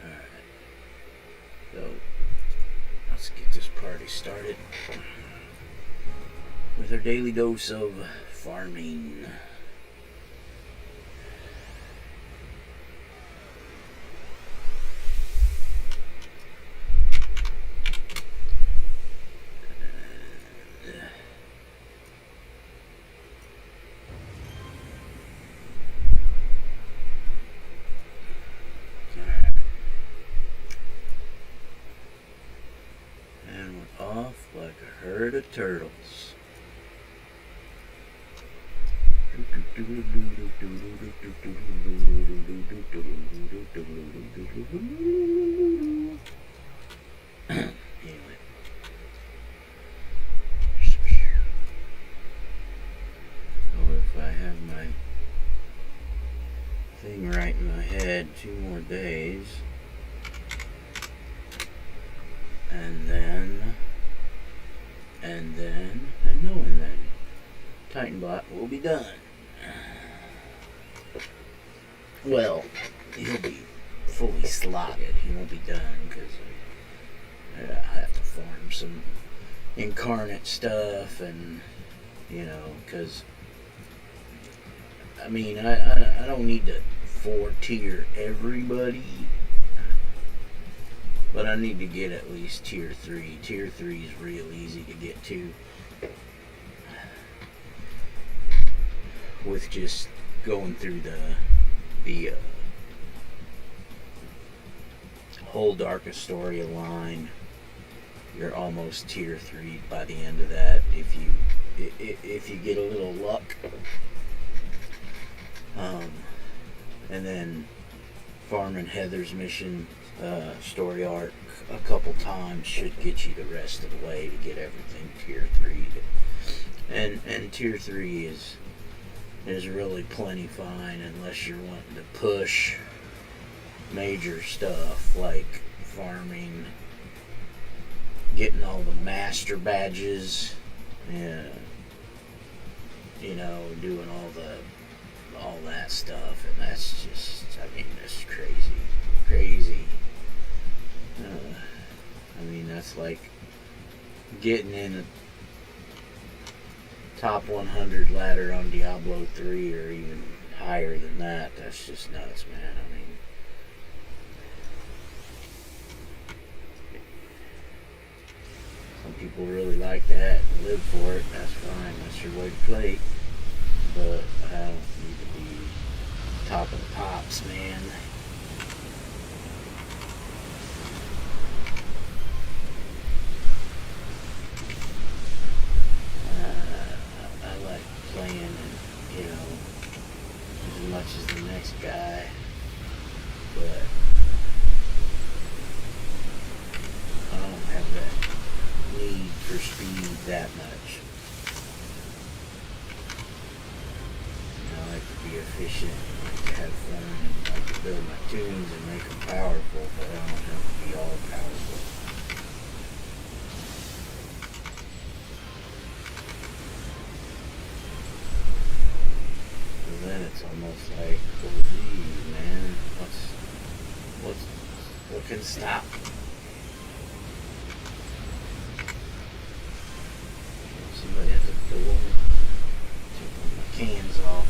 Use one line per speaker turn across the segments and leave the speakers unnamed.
Alright, so let's get this party started with our daily dose of farming. Off like a herd of turtles. Anyway. Oh, if I have my thing right in my head, 2 more days. And knowing that Titanbot will be done. Well, he'll be fully slotted. He won't be done because I have to farm some incarnate stuff, and because I mean, I don't need to 4-tier everybody. But I need to get at least tier 3. Tier 3 is real easy to get to. With just going through the whole Darkest Story line, you're almost tier 3 by the end of that if you get a little luck. And then farming Heather's mission story arc a couple times should get you the rest of the way to get everything tier 3. And tier 3 is really plenty fine unless you're wanting to push major stuff like farming, getting all the master badges, and doing all that stuff. And that's just, I mean, that's crazy. I mean, that's like getting in the top 100 ladder on Diablo 3 or even higher than that. That's just nuts, man. I mean, some people really like that and live for it. That's fine. That's your way to play. But I don't need to be top of the pops, man. Playing and as much as the next guy, but I don't have that need for speed that much. I like to be efficient, I like to have fun, and I like to build my tunes and make them powerful, but I don't have to be all powerful. Then it's almost like, oh geez, man, what can stop? Somebody at the door, taking my cans off.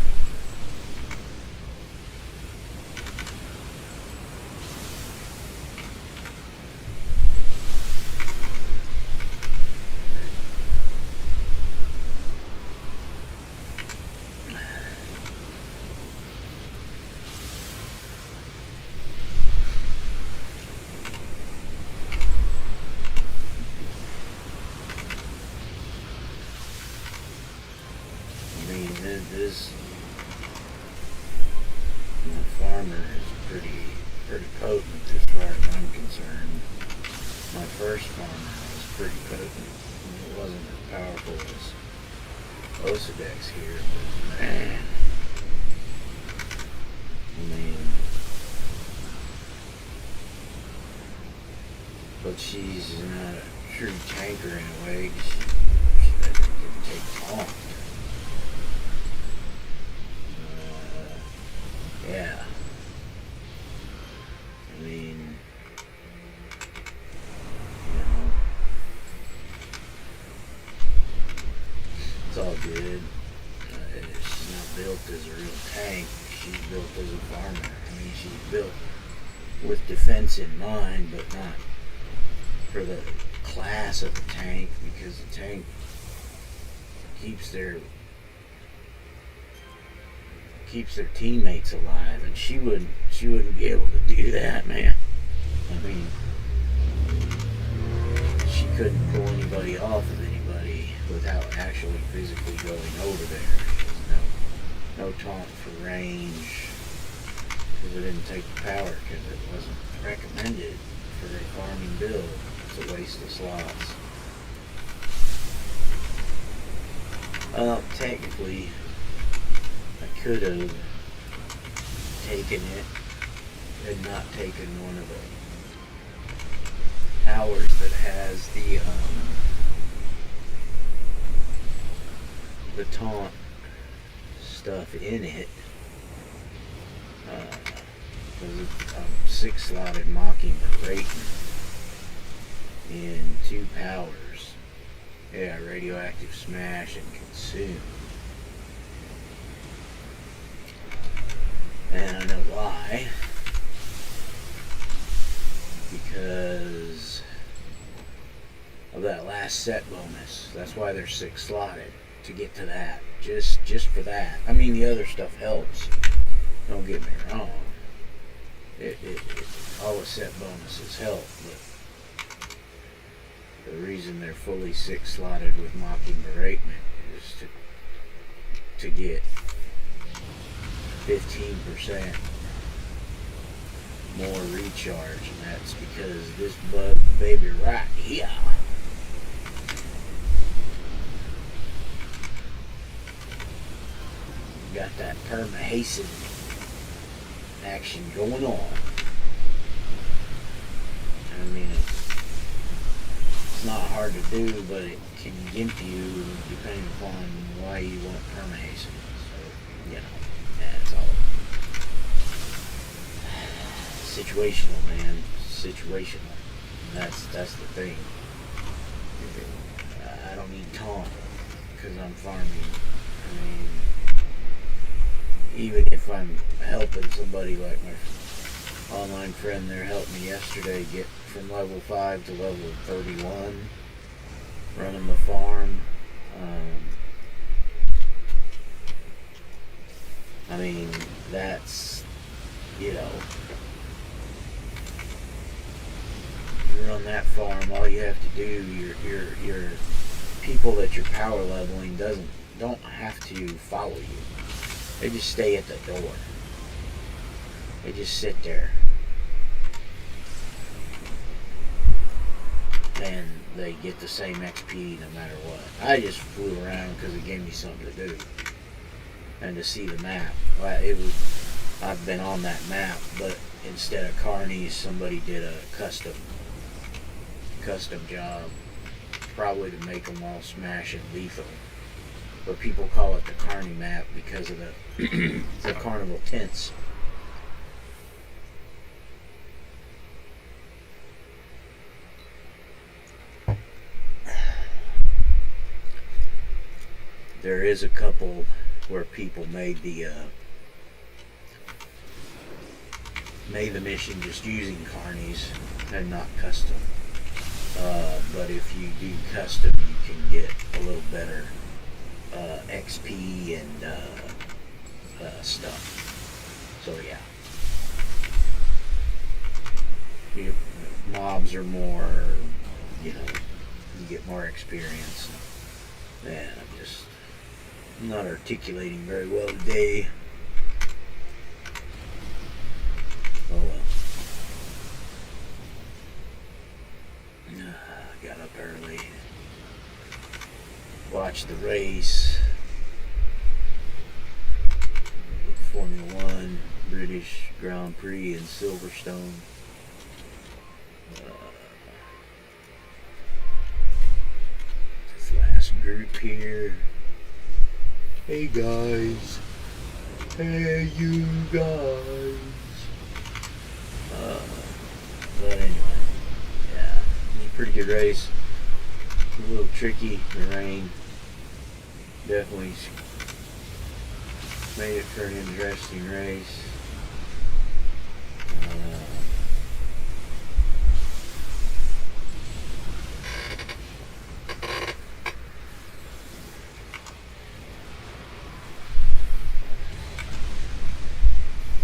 This farmer is pretty potent as far as I'm concerned. My first farmer was pretty potent. It wasn't as powerful as Osedex here, but man, I mean, but she's not a true tanker in a way. She didn't take long. Yeah. I mean, good. She's not built as a real tank. She's built as a farmer. I mean, she's built with defense in mind, but not for the class of the tank, because the tank keeps their teammates alive, and she wouldn't be able to do that, man. I mean, she couldn't pull anybody off of anybody without actually physically going over there. There's no taunt for range, because it didn't take the power, because it wasn't recommended for a farming build. It's a waste of slots. Technically, I could have taken it and not taken one of the towers that has the taunt stuff in it. Because it's 6-slotted Mocking Berate in 2 powers. Yeah, Radioactive Smash and Consume. And I know why. Because of that last set bonus. That's why they're 6-slotted, to get to that. Just for that. I mean, the other stuff helps. Don't get me wrong. All the set bonuses help, but the reason they're fully 6-slotted with Mocking Beratement is to get 15% more recharge, and that's because this baby right here got that perma-hasten action going on. I mean, it's not hard to do, but it can gimp you depending upon why you want perma-hasten. So, you know, that's all. Situational, man. Situational. That's the thing. I don't need taunt because I'm farming. I mean, even if I'm helping somebody like my online friend there helped me yesterday get from level 5 to level 31 running the farm. I mean, that's, you know, you run that farm, all you have to do, your people that you're power leveling don't have to follow you. They just stay at the door. They just sit there. And they get the same XP no matter what. I just flew around because it gave me something to do. And to see the map. I've been on that map, but instead of carnies, somebody did a custom job. Probably to make them all smash and lethal. But people call it the Carney map because of the carnival tents. There is a couple where people made the mission just using carnies and not custom. But if you do custom, you can get a little better XP and stuff. So yeah, mobs are more, you get more experience. Man, I'm not articulating very well today. Oh well. Got up early. Watched the race. Formula 1, British Grand Prix in Silverstone. This last group here. Hey guys. Hey you guys. But anyway, yeah, pretty good race. A little tricky, the rain. definitely made it for an interesting race.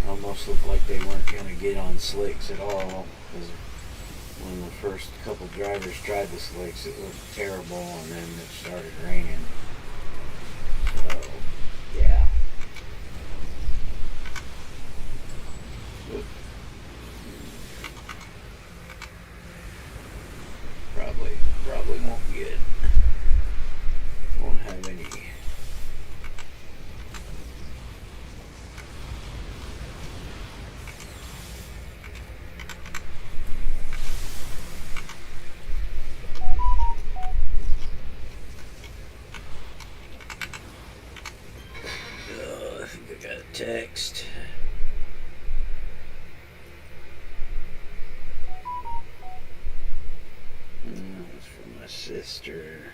Almost looked like they weren't going to get on slicks at all. Because when the first couple drivers tried the slicks, it looked terrible, and then it started raining. So, yeah. Probably won't get. Won't have any. I think I got a text. It's from my sister.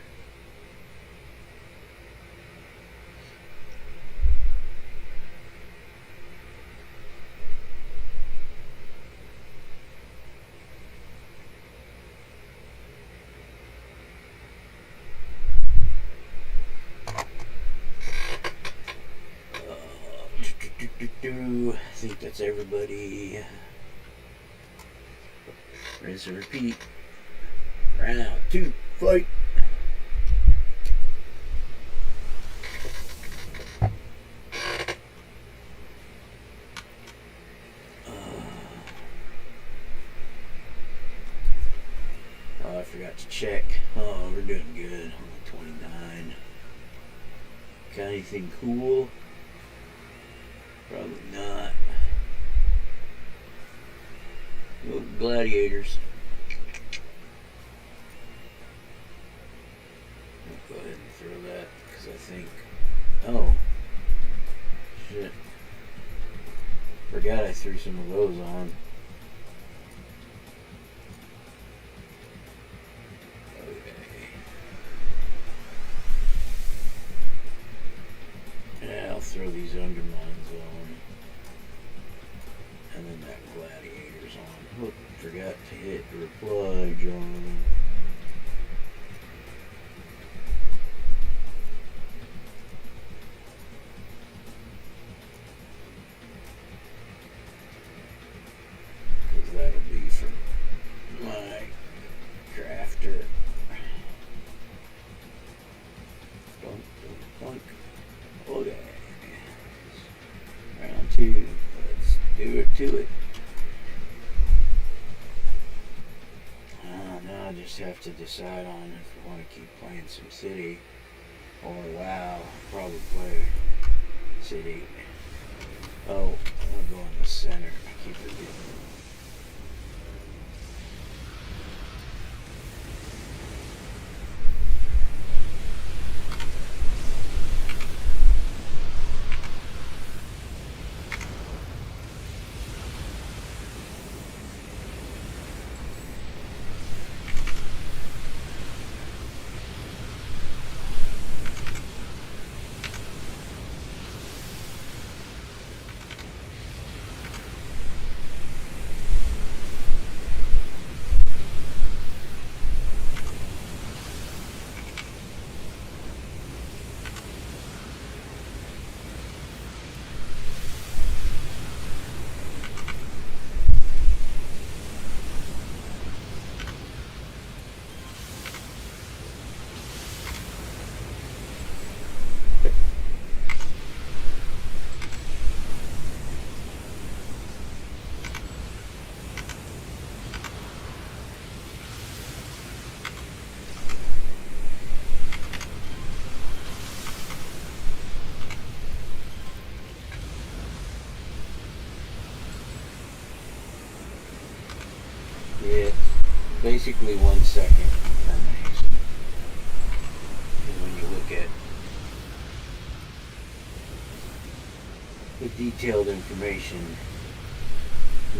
I think that's everybody. Rinse and repeat. Round 2, fight. Oh, I forgot to check. Oh, we're doing good. Only 29. Got anything cool? Probably not. Oh, gladiators. I'll go ahead and throw that because I think. Oh. Shit. Forgot I threw some of those on. Throw these undermines on, and then that gladiators on. Oh, forgot to hit reply, John. Because that'll be from my crafter. Dunk. Okay. Round 2. Let's do it to it. Now I just have to decide on if I want to keep playing some City or WoW. Probably play City. Oh, I'll go in the center. I keep forgetting. Yeah, basically 1 second information. And when you look at the detailed information,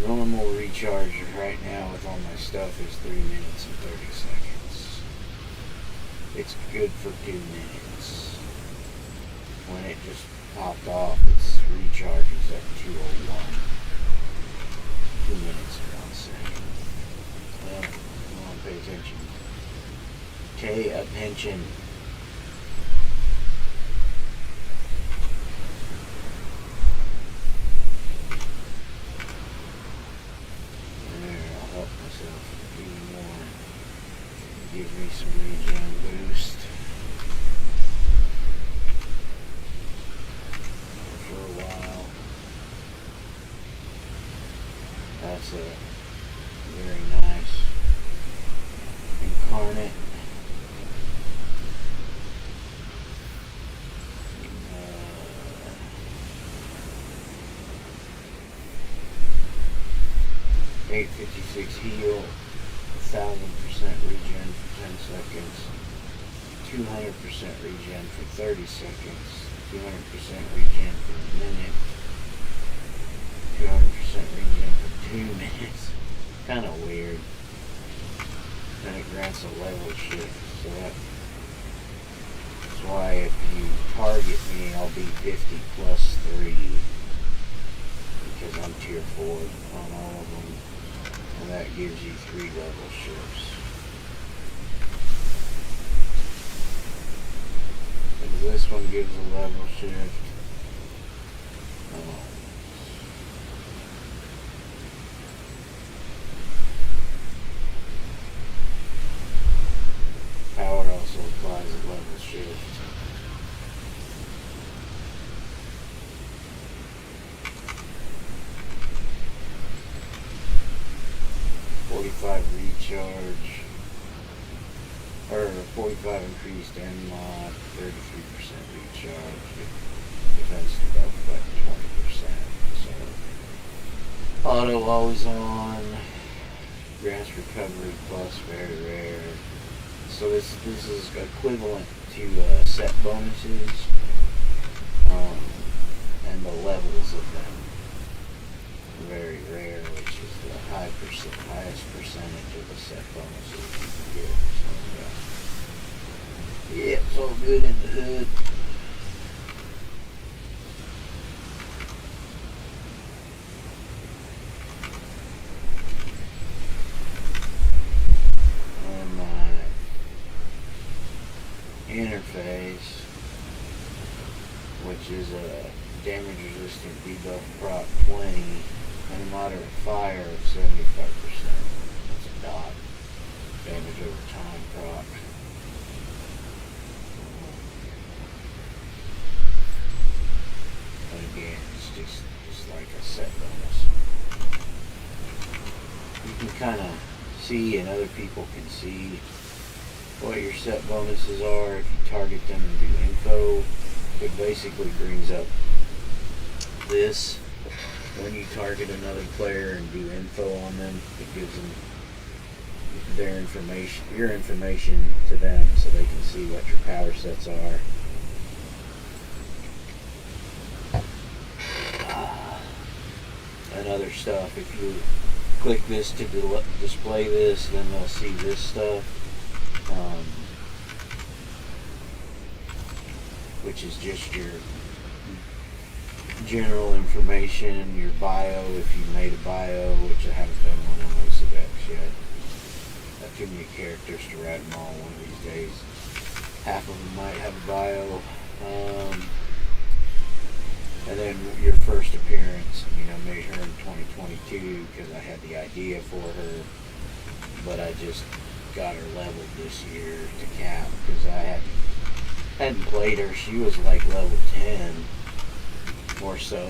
normal recharge right now with all my stuff is 3 minutes and 30 seconds. It's good for 2 minutes. when it just popped off, its recharge is at 201. 2 minutes are on second. Well, come on, pay attention. Pay attention. There, I'll help myself even more. Give me some regen boost. For a while. That's a very nice incarnate. 856 heal, 1000% regen for 10 seconds, 200% regen for 30 seconds, 200% regen for a minute, 200% regen for 2 minutes. Kind of weird. Then it grants a level shift, so that's why if you target me, I'll be 50 plus 3, because I'm tier 4 on all of them, and that gives you 3 level shifts. And this one gives a level shift. Power also applies a level shift. Recharge, or 45 increased mod, 33% recharge, defense debuff by 20%. So auto always on, grants recovery plus very rare. So this is equivalent to set bonuses and the levels of them. Very rare, which is the highest percentage of the set bonuses you can get. So, yeah, it's all good in the hood. On my interface, which is a damage resistant debuff proc 20. And a moderate fire of 75%. That's a dot. Damage over time proc. But again, it's just like a set bonus. You can kind of see, and other people can see, what your set bonuses are if you target them and do info. It basically brings up this. When you target another player and do info on them, it gives them their information, your information to them, so they can see what your power sets are. And other stuff. If you click this to display this, then they'll see this stuff, which is just your general information, your bio, if you made a bio, which I haven't done one on OCX yet. Got too many characters to write them all one of these days. Half of them might have a bio. And then your first appearance, made her in 2022 because I had the idea for her, but I just got her leveled this year to cap because I hadn't played her. She was like level 10. Or so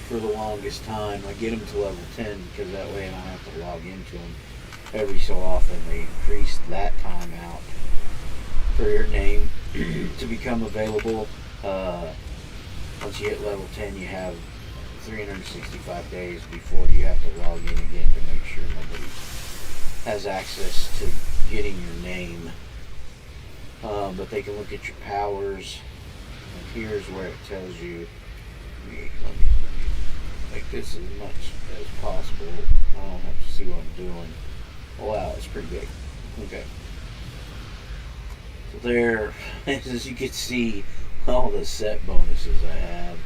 for the longest time. I get them to level 10 because that way I don't have to log into them every so often. They increased that time out for your name to become available. Once you hit level 10, you have 365 days before you have to log in again to make sure nobody has access to getting your name. But they can look at your powers, and here's where it tells you. Let me make this as much as possible. I don't have to see what I'm doing. Wow, it's pretty big. Okay. So there, as you can see, all the set bonuses I have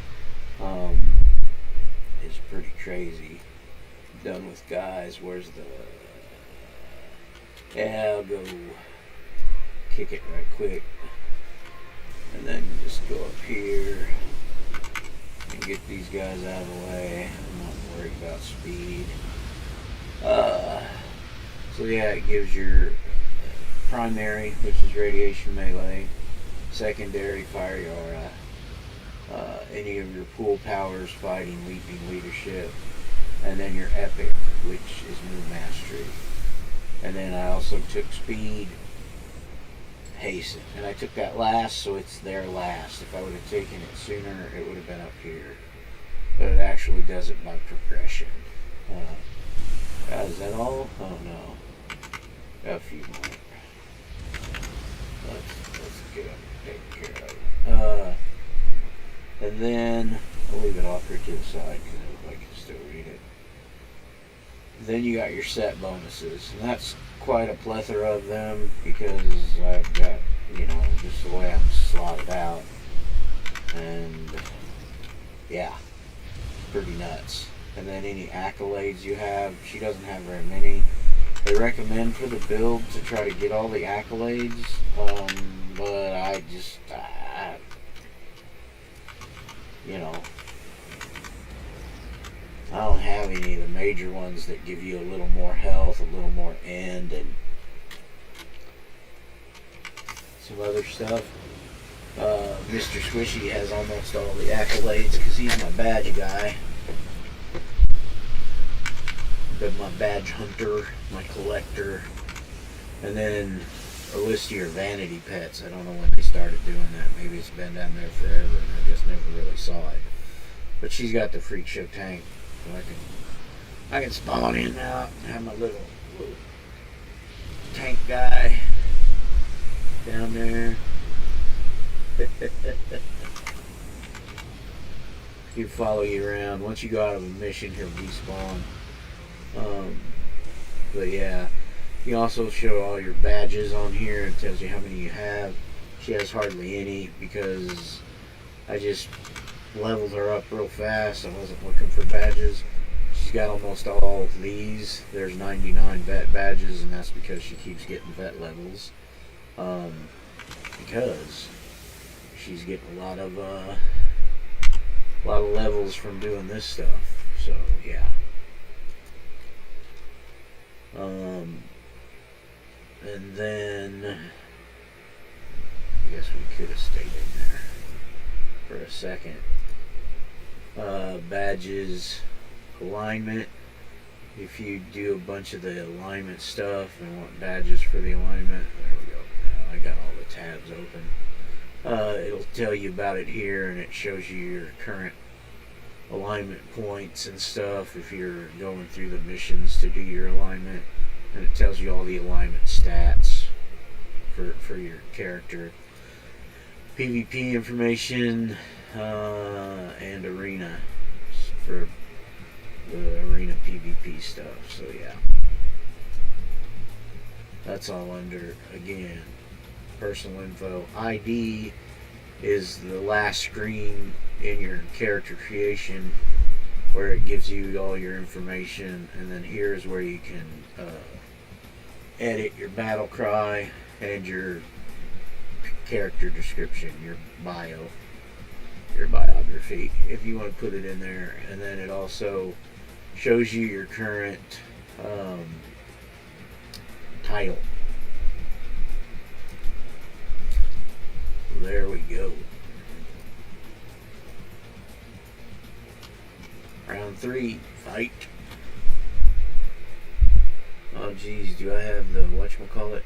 is pretty crazy. Done with guys. Where's the... Yeah, I'll go kick it right quick. And then just go up here and get these guys out of the way. I'm not worried about speed. So yeah, it gives your primary, which is radiation melee, secondary fire aura, any of your pool powers, fighting, leaping, leadership, and then your epic, which is move mastery. And then I also took speed, hasten, and I took that last, so it's there last. If I would have taken it sooner, it would have been up here, but it actually does it by progression. Is that all? Oh no, got a few more. Let's get them taken care of. And then I'll leave it off here to the side because everybody can still read it. Then you got your set bonuses, and that's quite a plethora of them because I've got, just the way I'm slotted out, and yeah, pretty nuts. And then any accolades you have, she doesn't have very many. They recommend for the build to try to get all the accolades, but I don't have any of the major ones that give you a little more health, a little more end, and some other stuff. Mr. Squishy has almost all the accolades because he's my badge guy. But my badge hunter, my collector, and then a list of your vanity pets. I don't know when they started doing that. Maybe it's been down there forever and I just never really saw it. But she's got the freak show tank, so I can spawn in and out and have my little tank guy down there. He'll follow you around. Once you go out of a mission, he'll despawn. But yeah, you also show all your badges on here. It tells you how many you have. She has hardly any because I just leveled her up real fast. I wasn't looking for badges. She's got almost all of these. There's 99 vet badges, and that's because she keeps getting vet levels. Because she's getting a lot of levels from doing this stuff. So yeah. And then I guess we could have stayed in there for a second. Badges, alignment. If you do a bunch of the alignment stuff and want badges for the alignment, there we go. Now I got all the tabs open. It'll tell you about it here, and it shows you your current alignment points and stuff if you're going through the missions to do your alignment, and it tells you all the alignment stats for your character, PvP information, and arena for the arena PvP stuff. So yeah, that's all under, again, personal info. ID is the last screen in your character creation where it gives you all your information, and then here is where you can edit your battle cry and your character description, your bio, your biography, if you want to put it in there. And then it also shows you your current title. There we go. Round 3, fight. Oh geez, do I have the whatchamacallit?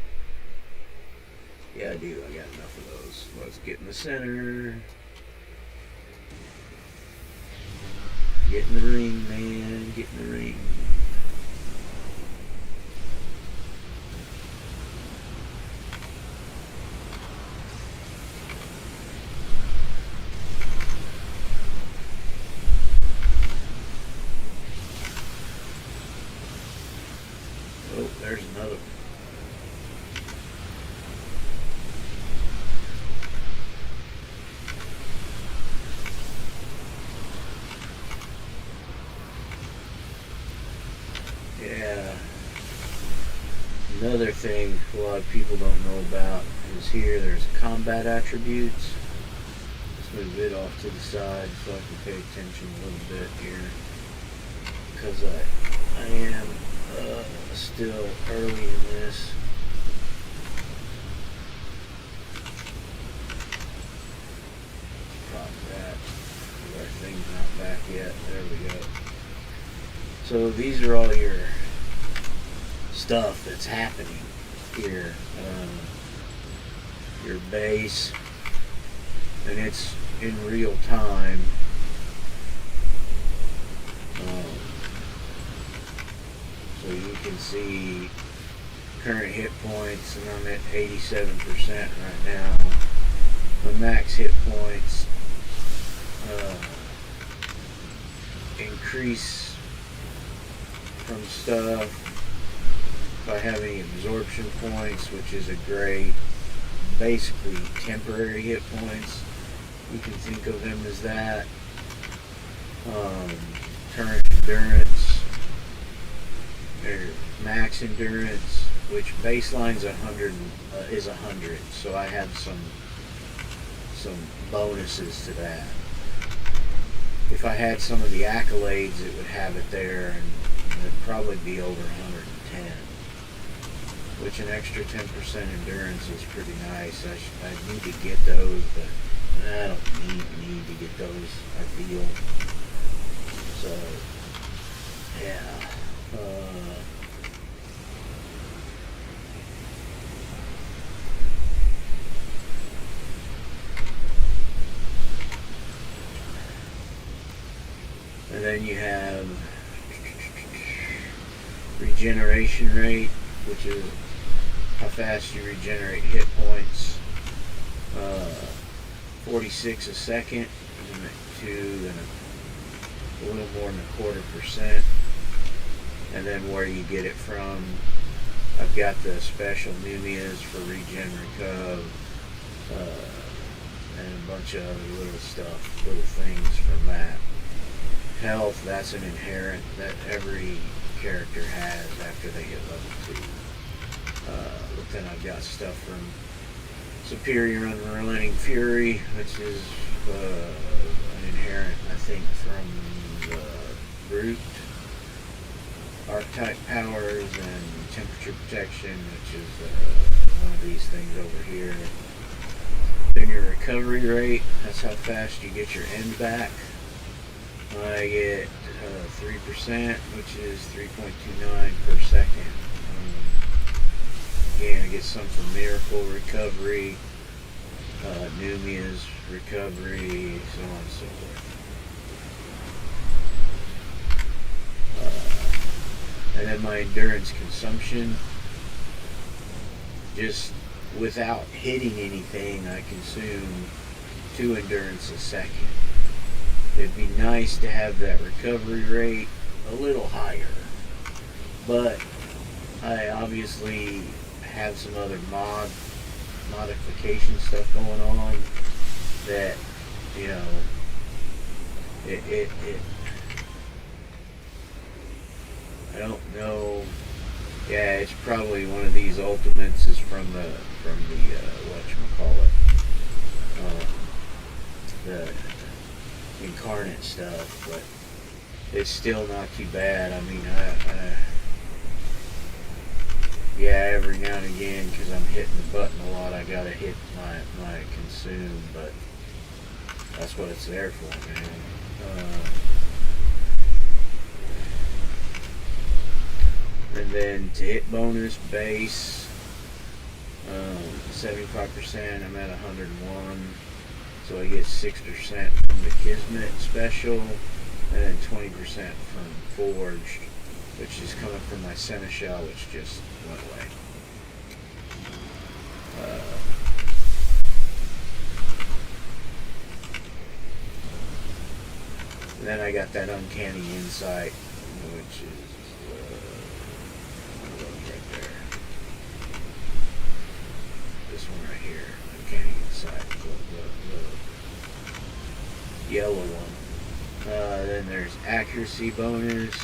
Yeah, I do. I got enough of those. Let's get in the center. Get in the ring, man. Get in the ring. Oh, there's another one. Another thing a lot of people don't know about is here there's combat attributes. Let's move it off to the side so I can pay attention a little bit here, because I am still early in this. Drop that. Our thing's not back yet. There we go. So these are all your stuff that's happening here. Your base, and it's in real time. So you can see current hit points, and I'm at 87% right now. My max hit points increase from stuff if I have any absorption points, which is a great, basically temporary hit points. You can think of them as that. Current endurance, or max endurance, which baseline's 100 is 100. So I have some bonuses to that. If I had some of the accolades, it would have it there, and it'd probably be over 110. Which an extra 10% endurance is pretty nice. I need to get those, but I don't need to get those, I feel. So, yeah. And then you have regeneration rate, which is how fast you regenerate hit points. 46 a second, to a little more than 1/4%. And then where you get it from, I've got the special Numias for regen recoup, and a bunch of other little stuff, little things from that. Health, that's an inherent that every character has after they get level 2. But then I've got stuff from Superior Unrelenting Fury, which is an inherent, I think, from the Brute. Archetype powers and temperature protection, which is one of these things over here. Then your recovery rate, that's how fast you get your end back. I get 3%, which is 3.29 per second. Again, I get some from Miracle Recovery, Numia's Recovery, so on and so forth. And then my endurance consumption, just without hitting anything, I consume 2 endurance a second. It'd be nice to have that recovery rate a little higher, but I obviously have some other modification stuff going on that, you know, it I don't know. Yeah, it's probably one of these ultimates is from the whatchamacallit, the incarnate stuff, but it's still not too bad. I mean, yeah, every now and again, because I'm hitting the button a lot, I gotta hit my consume, but that's what it's there for, man. And then to hit bonus base, 75%, I'm at 101, so I get 6% from the Kismet special, and then 20% from Forged, which is coming from my Seneschal, which just went away. And then I got that Uncanny Insight, which is right there. This one right here, Uncanny Insight, the yellow one. Then there's accuracy bonus.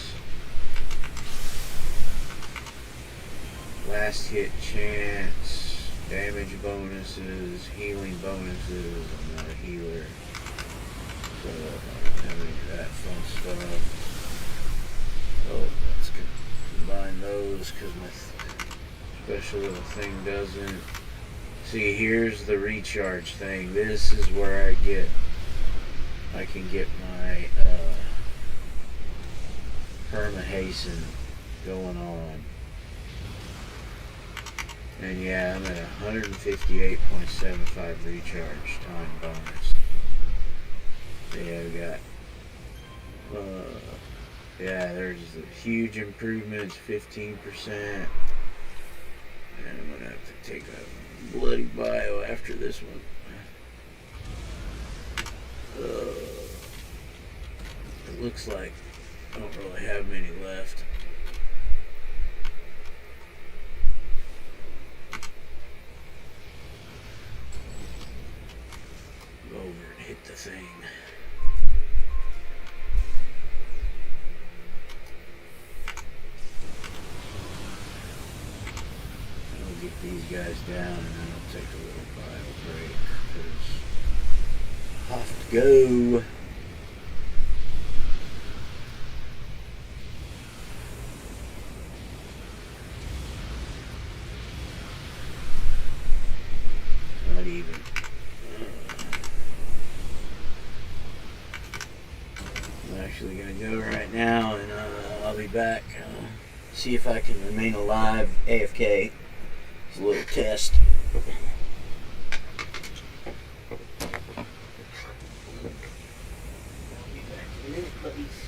Fast hit chance, damage bonuses, healing bonuses. I'm not a healer, so I don't have any of that fun stuff. Oh, let's combine those because my special little thing doesn't. See, here's the recharge thing. This is where I can get my perma hasten going on. And yeah, I'm at 158.75 recharge time bonus. Yeah, we got yeah, there's the huge improvements, 15%. And I'm gonna have to take a bloody bio after this one. It looks like I don't really have many left. Go over and hit the thing. I'll get these guys down and then I'll take a little bio break because I have to go. Not even. I'm actually going to go right now and I'll be back. See if I can remain alive AFK. It's a little test. I'll be back in a minute, buddies.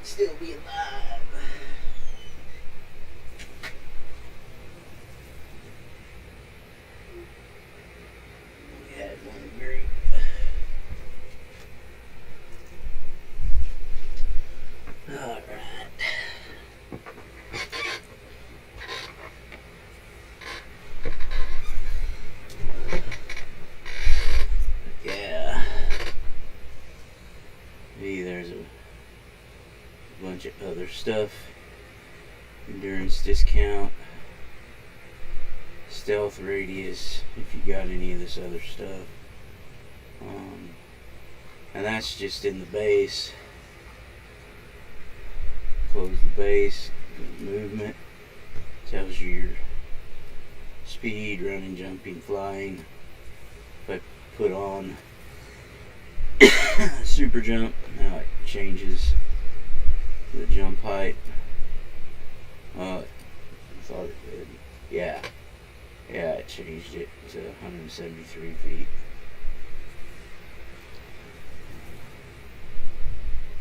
still be alive. We had one great. Alright. Yeah. There's a bunch of other stuff. Endurance discount. Stealth radius, if you got any of this other stuff. And that's just in the base. Close the base, movement, tells you your speed, running, jumping, flying. If I put on super jump, now it changes the jump height. I thought it did. Yeah, it changed it to 173 feet.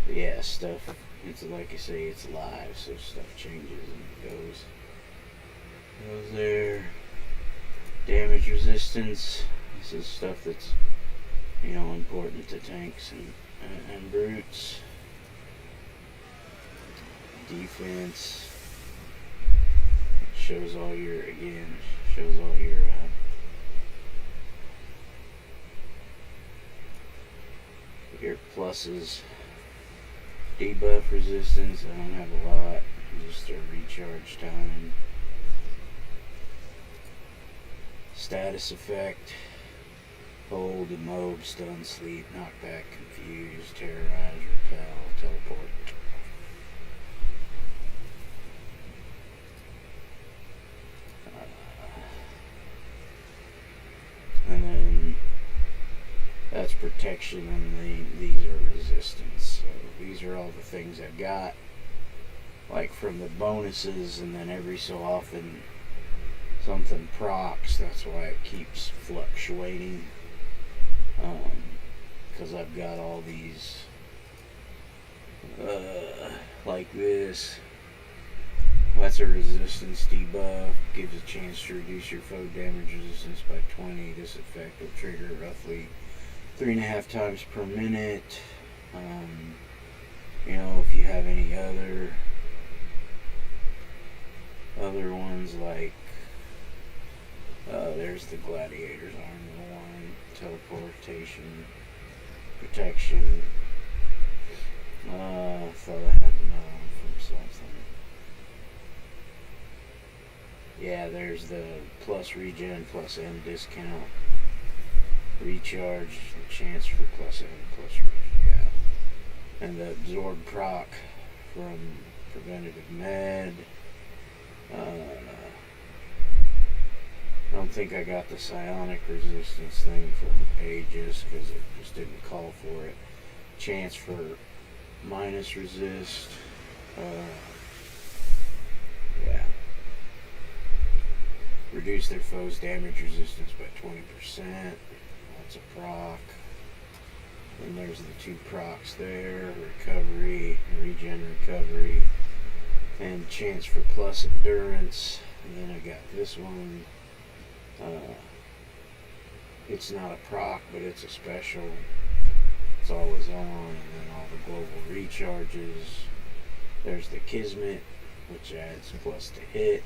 But yeah, stuff. It's like I say, it's live, so stuff changes and goes there. Damage resistance. This is stuff that's, important to tanks and brutes. Defense. Shows all your your pluses. Debuff resistance, I don't have a lot, just a recharge time. Status effect, hold, immob, stun, sleep, knockback, confuse, terrorize, repel, teleport. And then that's protection, and these are resistance. So these are all the things I've got, like from the bonuses, and then every so often something procs. That's why it keeps fluctuating, because I've got all these, like this. That's a resistance debuff. Gives a chance to reduce your foe damage resistance by 20. This effect will trigger roughly 3.5 times per minute. If you have any other ones, like there's the gladiator's armor one, teleportation, protection. I thought I had another one from something. Yeah, there's the plus regen, plus M discount, recharge, chance for plus M, plus regen. Yeah. And the absorb proc from preventative med. I don't think I got the psionic resistance thing from Aegis because it just didn't call for it. Chance for minus resist. Yeah. Reduce their foe's damage resistance by 20%. That's a proc. Then there's the two procs there. Recovery, regen recovery, and chance for plus endurance. And then I got this one. It's not a proc, but it's a special. It's always on. And then all the global recharges. There's the Kismet, which adds plus to hit.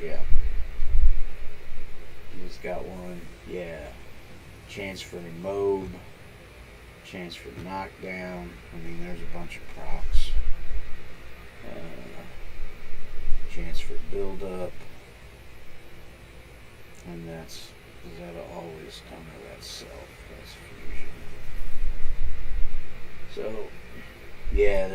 Yeah. He's got one. Yeah. Chance for immob. Chance for knockdown. There's a bunch of procs. Chance for build up. And that'll always come to that self. That's fusion. So, yeah,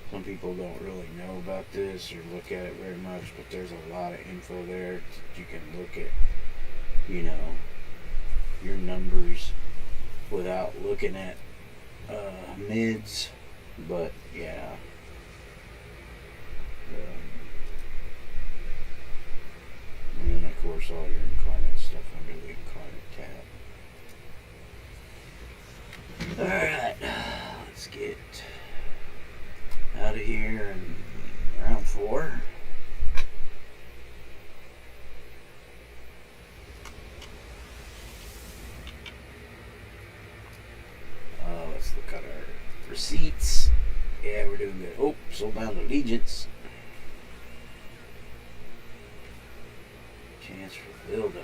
some people don't really know about this or look at it very much, but there's a lot of info there. You can look at, your numbers without looking at mids, but yeah. And then of course all your incarnate allegiance. Chance for build up.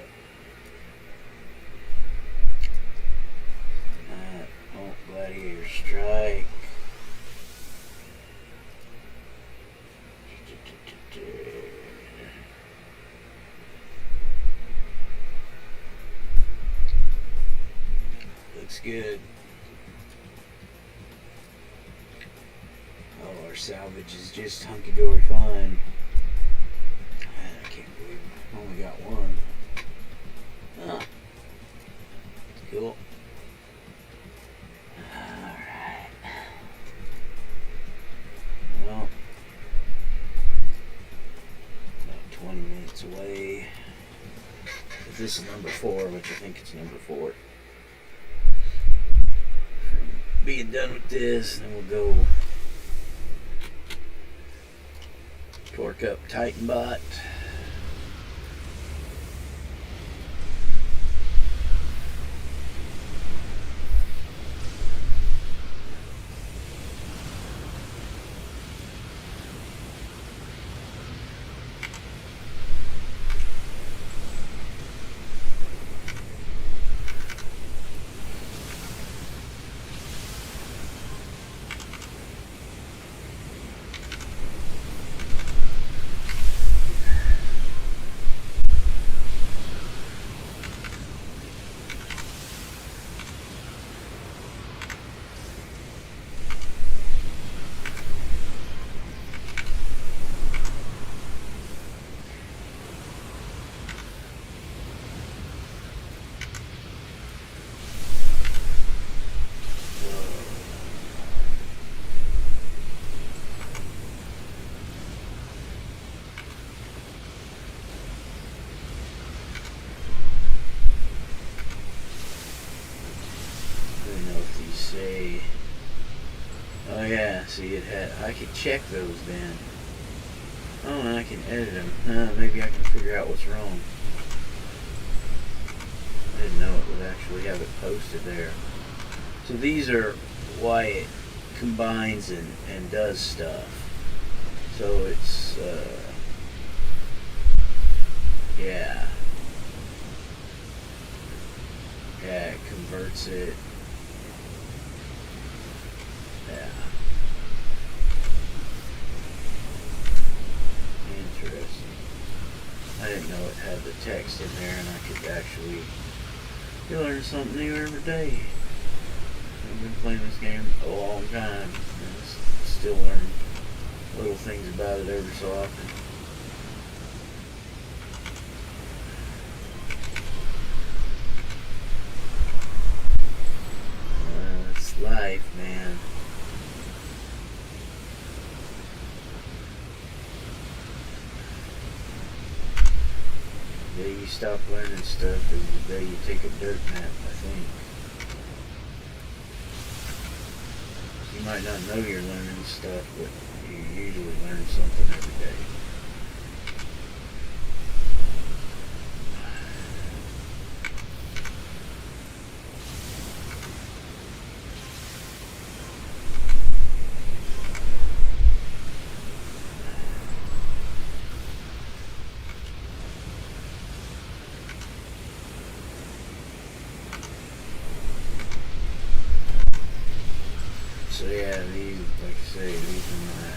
Oh, gladiator strike. Looks good. Oh, our salvage is just hunky-dory fine. I can't believe I only got one. Oh. Cool. Alright. Well, about 20 minutes away. If this is number 4, which I think it's number 4. Being done with this, then we'll go torque up Titanbot. Say, oh yeah, see it had, I could check those then. Oh, and I can edit them. Maybe I can figure out what's wrong. I didn't know it would actually have it posted there. So these are why it combines and does stuff. So it's, yeah. Yeah, it converts it. Yeah. Interesting. I didn't know it had the text in there and I could actually, you learn something new every day. I've been playing this game a long time and still learn little things about it every so often. It's life, man. The day you stop learning stuff is the day you take a dirt nap, I think. You might not know you're learning stuff, but you usually learn something every day. So yeah, these, like I say, these are my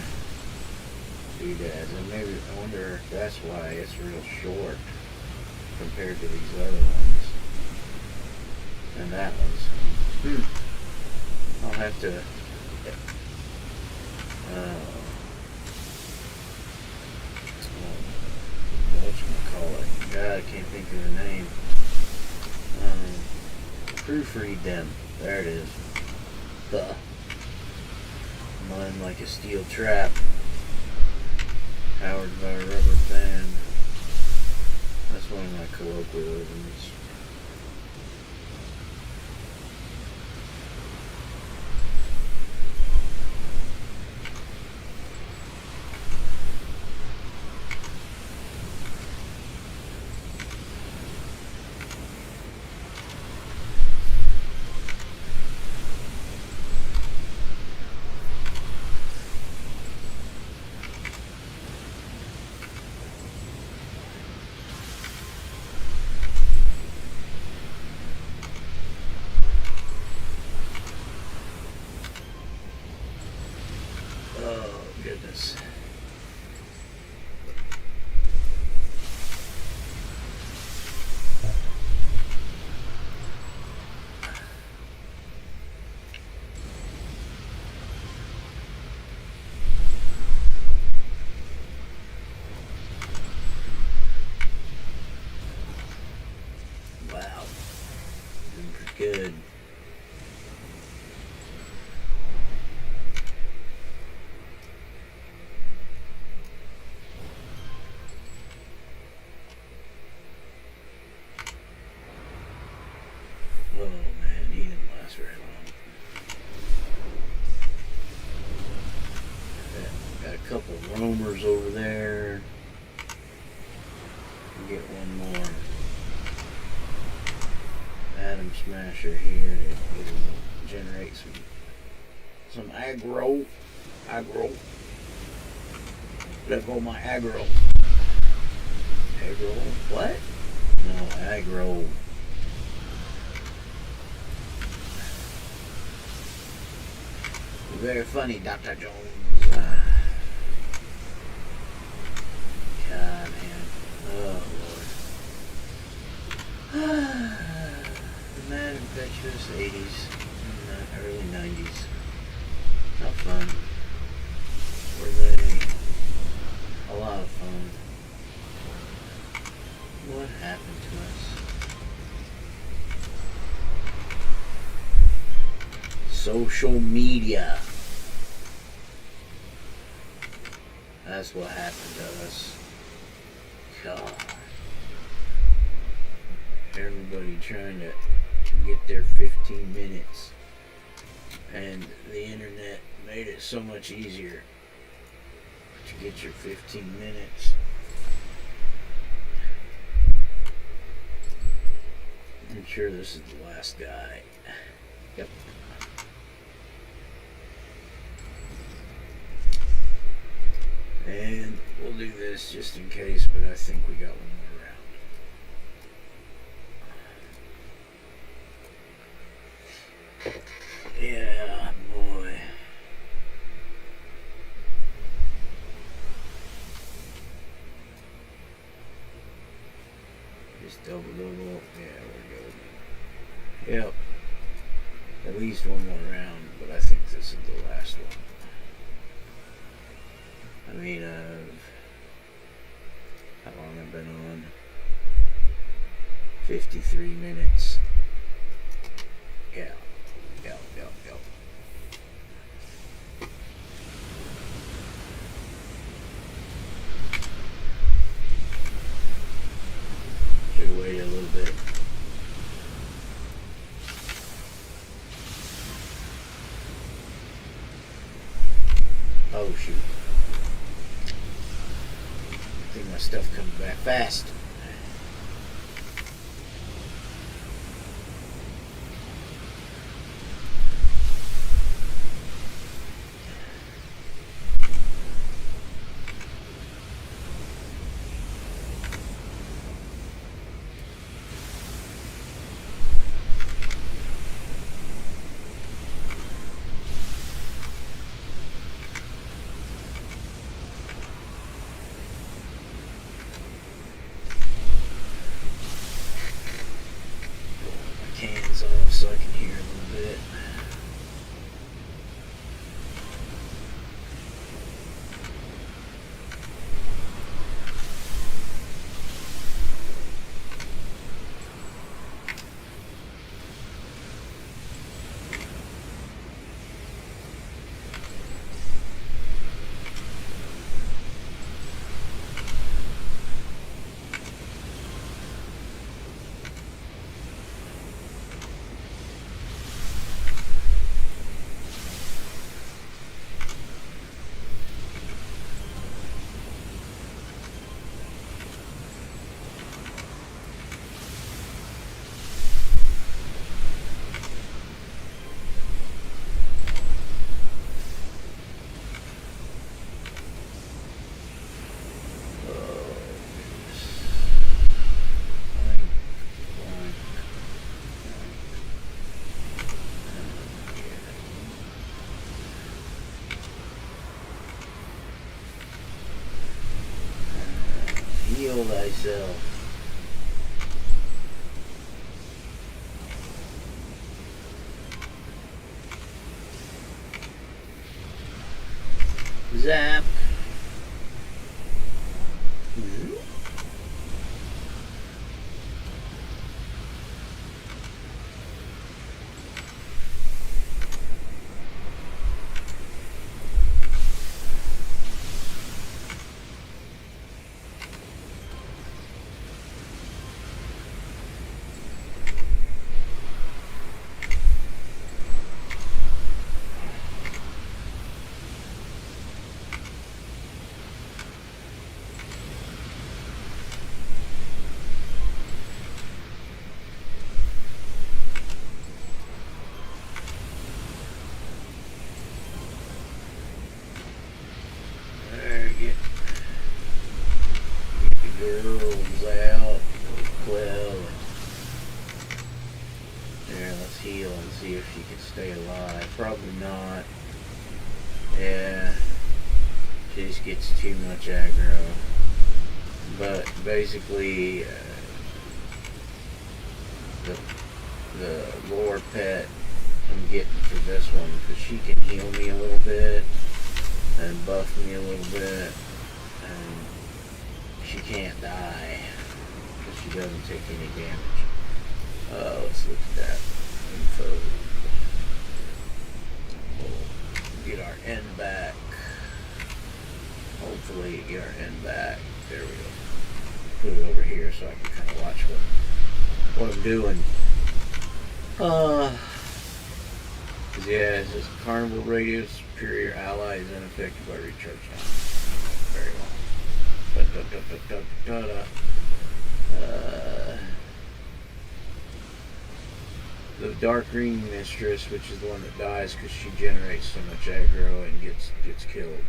doodads, and maybe I wonder if that's why it's real short compared to these other ones and that one's. I'll have to. Whatchamacallit? God, I can't think of the name. Proofread them. There it is. The. Mine like a steel trap, powered by a rubber band. That's one of my colloquialisms. good. Oh man, he didn't last very long. Got a couple roamers over there. Get one more Atom Smasher here to generate some aggro. Let go my aggro. Aggro? What? No, aggro. Very funny, Dr. Jones. God, man. Oh, Lord. The mad impetuous 80s and early 90s. How fun. Were they? A lot of fun. What happened to us? Social media. That's what happened to us. God. Everybody trying to get their 15 minutes. And the internet made it so much easier to get your 15 minutes. I'm sure this is the last guy. Yep. And we'll do this just in case, but I think we got one more round. Yeah, boy. Just double. Yeah, we're good. Yep. At least one more round, but I think this is the last one. I mean, how long I've been on? 53 minutes. Yeah. Should wait a little bit. Oh shoot. I think my stuff comes back fast. Cans off so I can hear a little bit. Heal thyself. Zap.
girls out. Well, yeah, let's heal and see if she can stay alive. Probably not. Yeah, she just gets too much aggro. But basically, the lore pet I'm getting for this one, because she can heal me a little bit and buff me a little bit, and she can't die because she doesn't take any damage. Let's look at that info. We'll get our N back. Hopefully get our N back. There we go. Put it over here so I can kind of watch what I'm doing. Yeah, it says Carnival Radio Superior Ally is unaffected by recharge time. Very long. The Dark Green Mistress, which is the one that dies because she generates so much aggro and gets killed.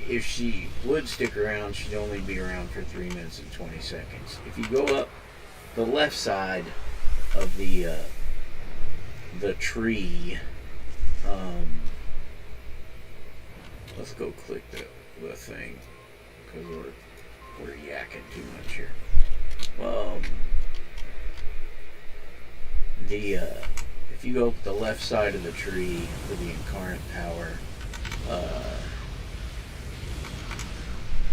If she would stick around, she'd only be around for 3 minutes and 20 seconds. If you go up the left side of the tree, let's go click the thing because we're yakking too much here. If you go up the left side of the tree for the incarnate power,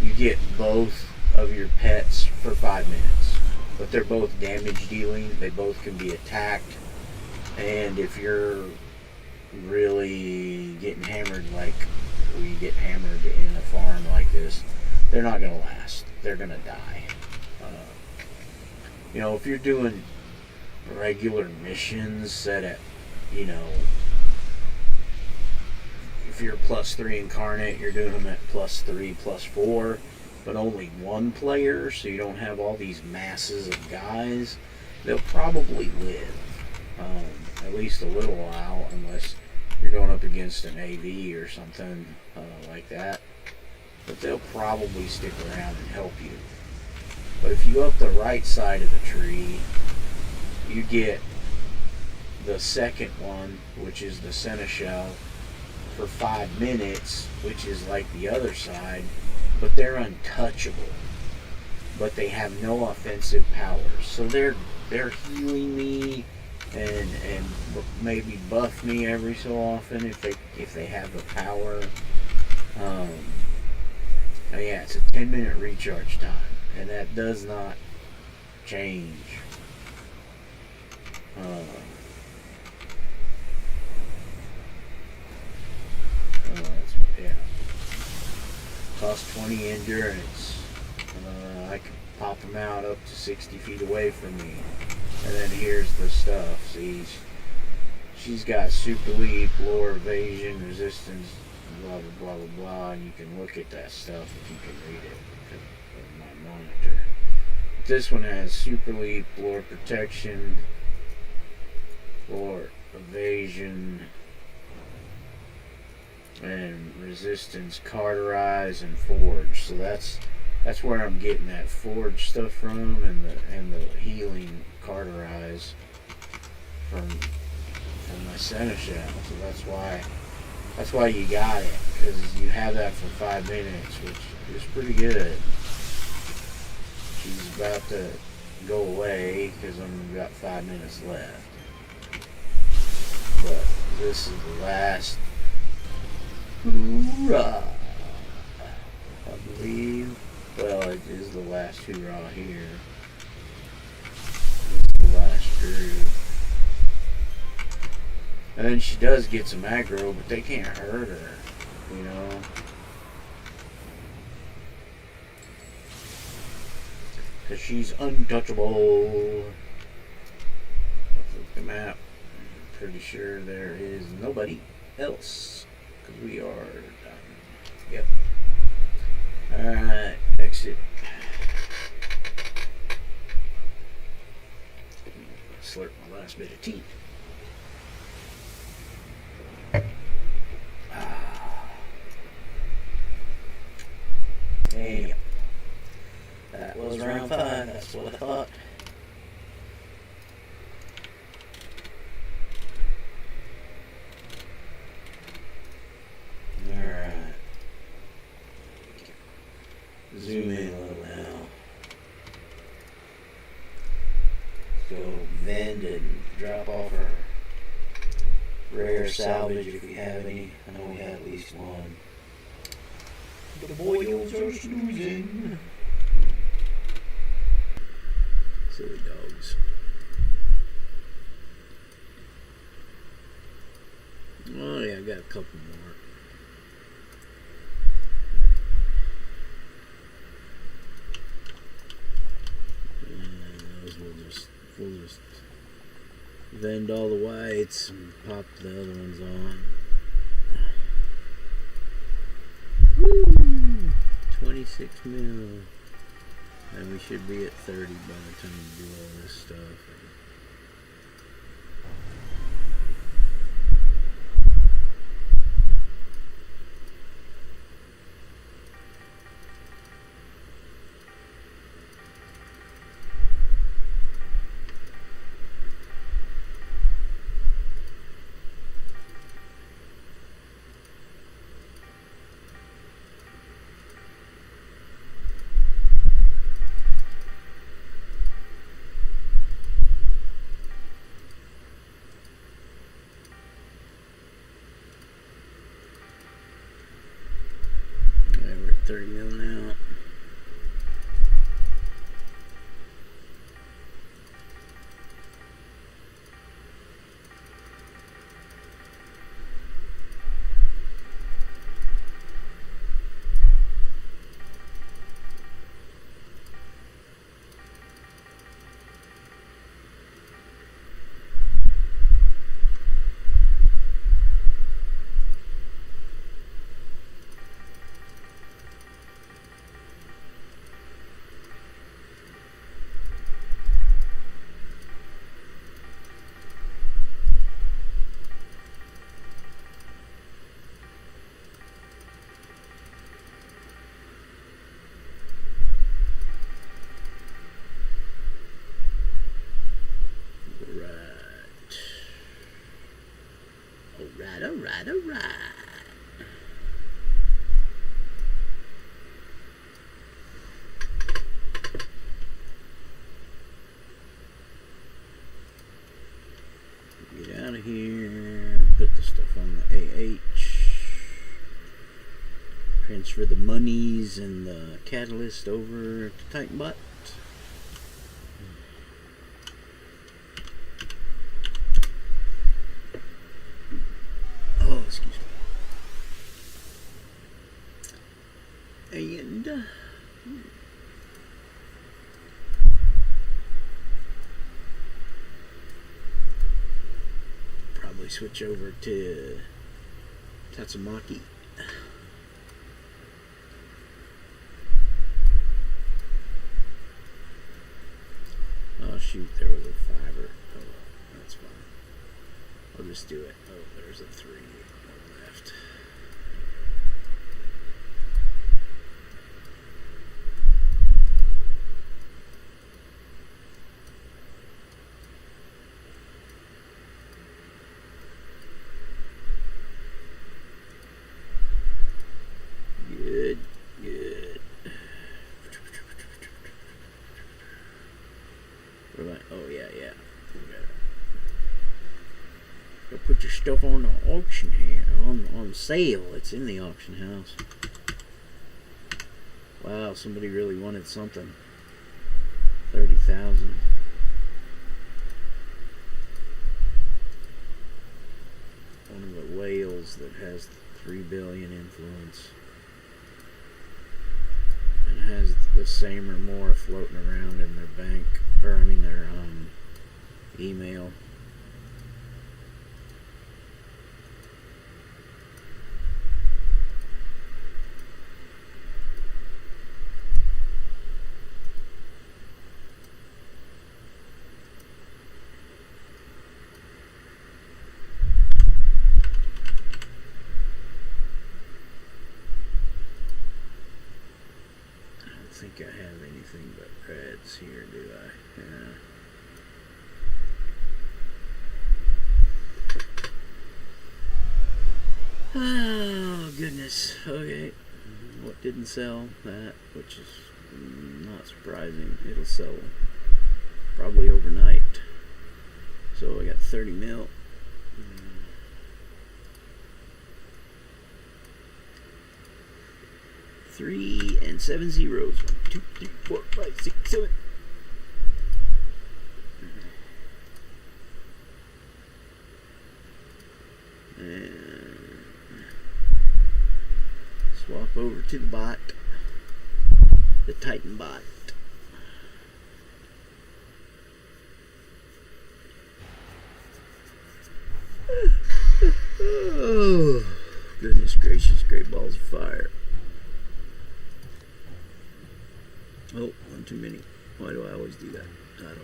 you get both of your pets for 5 minutes, but they're both damage dealing. They both can be attacked, and if you're really getting hammered like we get hammered in a farm like this, they're not going to last. They're going to die. If you're doing regular missions set at, if you're +3 incarnate, you're doing them at +3, +4, but only one player, so you don't have all these masses of guys, they'll probably live at least a little while, unless you're going up against an AV or something like that. But they'll probably stick around and help you. But if you go up the right side of the tree, you get the second one, which is the Seneschal, for 5 minutes, which is like the other side, but they're untouchable. But they have no offensive powers, so they're healing me and maybe buff me every so often if they have the power. Yeah, it's a 10-minute recharge time, and that does not change. Cost 20 endurance. I can pop them out up to 60 feet away from me. And then here's the stuff. See, she's got super leap, lore, evasion, resistance, blah blah blah blah blah. And you can look at that stuff if you can read it with my monitor. This one has super leap, lore protection, lore evasion, and resistance, cauterize, and forge. So that's where I'm getting that forge stuff from, and the healing cauterize from my Seneschal. So that's why you got it, because you have that for 5 minutes, which is pretty good. She's about to go away because I've got 5 minutes left. But this is the last hoorah, I believe. Well, it is the last hoorah here. This is the last group. And then she does get some aggro, but they can't hurt her, because she's untouchable. Let's look at the map. I'm pretty sure there is nobody else, because we are done. Yep. Alright, exit. Slurp my last bit of tea.
Hey, that was round 5. That's what I thought. Alright. Zoom in a little now. Go vend and drop off our rare salvage if we have any. I know we have at least one. The boys are snoozing. Silly dogs. Oh yeah, I got a couple more. And those we'll just vend all the whites and pop the other ones on. Woo! 26 mil. And we should be at 30 by the time we do all this stuff. Yeah, we're at 30 mil now. Alright. Get out of here. Put the stuff on the AH. Transfer the monies and the catalyst over to Titan Bot. Oh, excuse me. And probably switch over to Tatsumaki. Oh shoot, there was a fiver. Oh well, that's fine. I'll just do it. Oh, there's a 3 left. Good. What am I? Oh yeah. Go put your stuff on the auction here, on sale. It's in the auction house. Wow, somebody really wanted something. 30,000. One of the whales that has 3 billion influence. And has the same or more floating around in their bank, or I mean their email.
think I have anything but reds here, do I? Yeah. Oh, goodness. Okay. What didn't sell? That, which is not surprising. It'll sell probably overnight. So I got 30 mil. 3 and 7 zeros. 1, 2, 3, 4, 5, 6, 7. And swap over to the bot. The Titan bot. Oh, goodness gracious, great balls of fire. Oh, one too many. Why do I always do that? I don't know.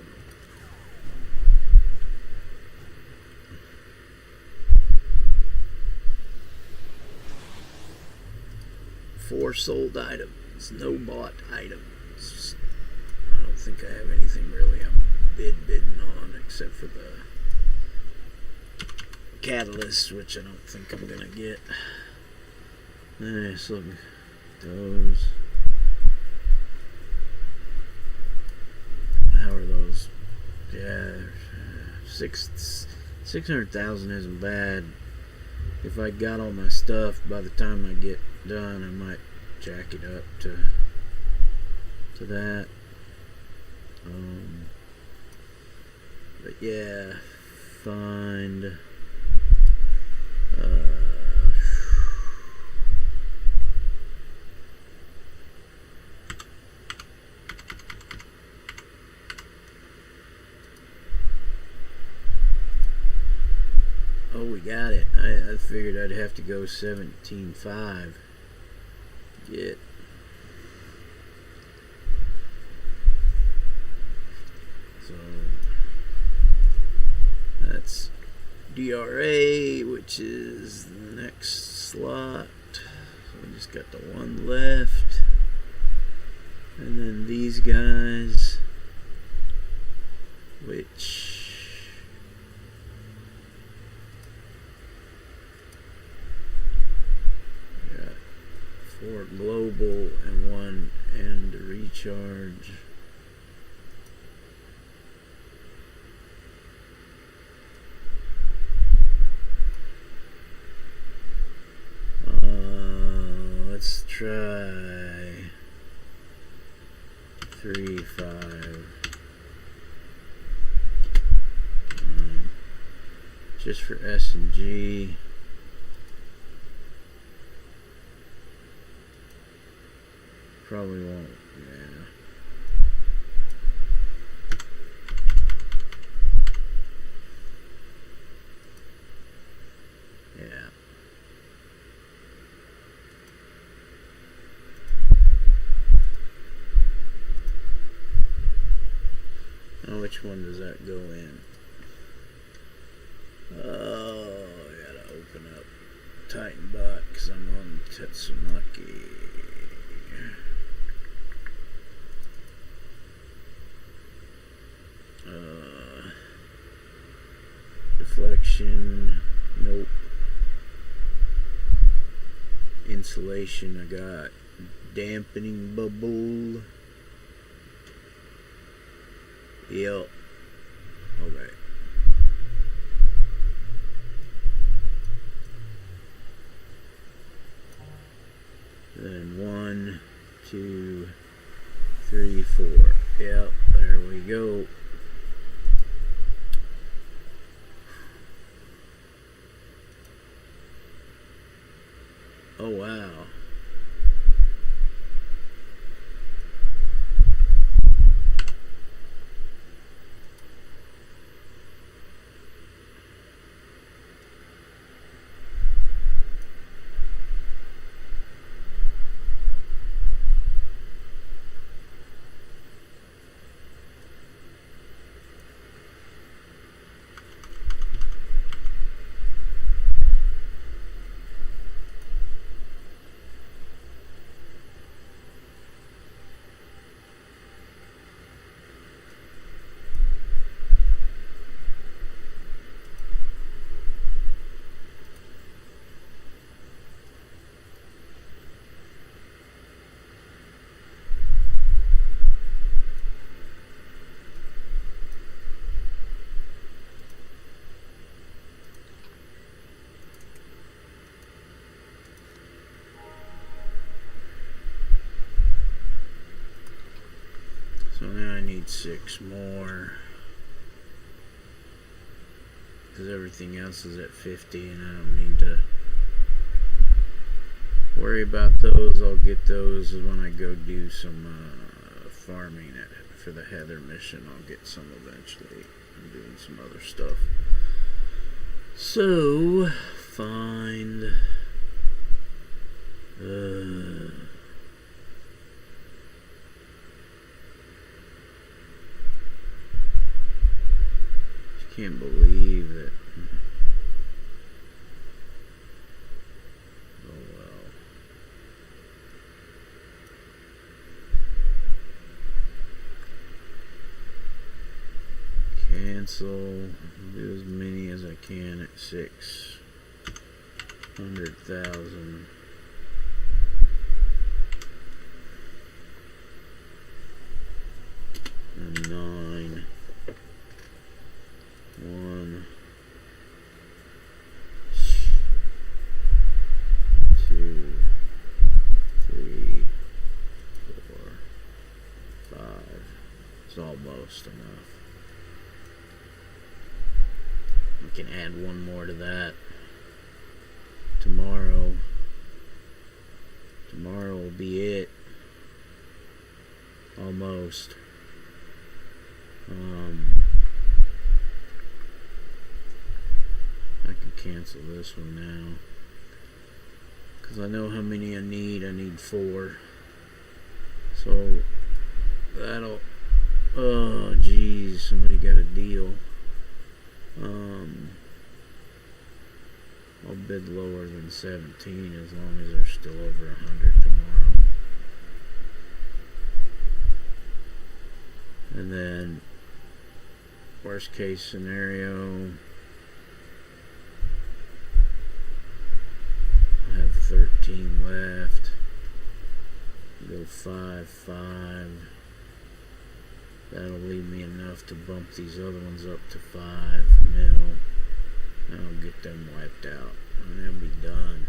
Four sold items, no bought items. I don't think I have anything really I'm bidding on except for the catalyst, which I don't think I'm gonna get. Nice, look, those. How are those? Yeah, 600,000 isn't bad. If I got all my stuff by the time I get done, I might jack it up to that. But yeah, find. Oh, we got it. I figured I'd have to go 17.5 to get. So that's DRA, which is the next slot. So we just got the one left. And then these guys, which got 4 global and 1 end recharge. Let's try 3, 5. Just for S and G. Probably won't. Yeah. Yeah. Now which one does that go in? Oh, I gotta open up Titan bot because I'm on Tetsumaki. Deflection, nope. Insulation, I got dampening bubble. Yep. Okay. Then 1, 2, 3, 4. Yep, there we go. Oh wow. need 6 more. Because everything else is at 50 and I don't need to worry about those. I'll get those when I go do some farming for the Heather mission. I'll get some eventually. I'm doing some other stuff. So, find... can't believe that. Oh well. Cancel. Do as many as I can at 600,000. And 9. 1, 2, 3, 4, 5. It's almost enough. We can add one more to that. Tomorrow will be it. Almost. I can cancel this one now because I know how many I need. I need 4. So that'll... Oh geez, somebody got a deal. I'll bid lower than 17 as long as they're still over 100 tomorrow. And then worst case scenario, I have 13 left. Go 5, 5. That'll leave me enough to bump these other ones up to 5 mil. And I'll get them wiped out. And they'll be done.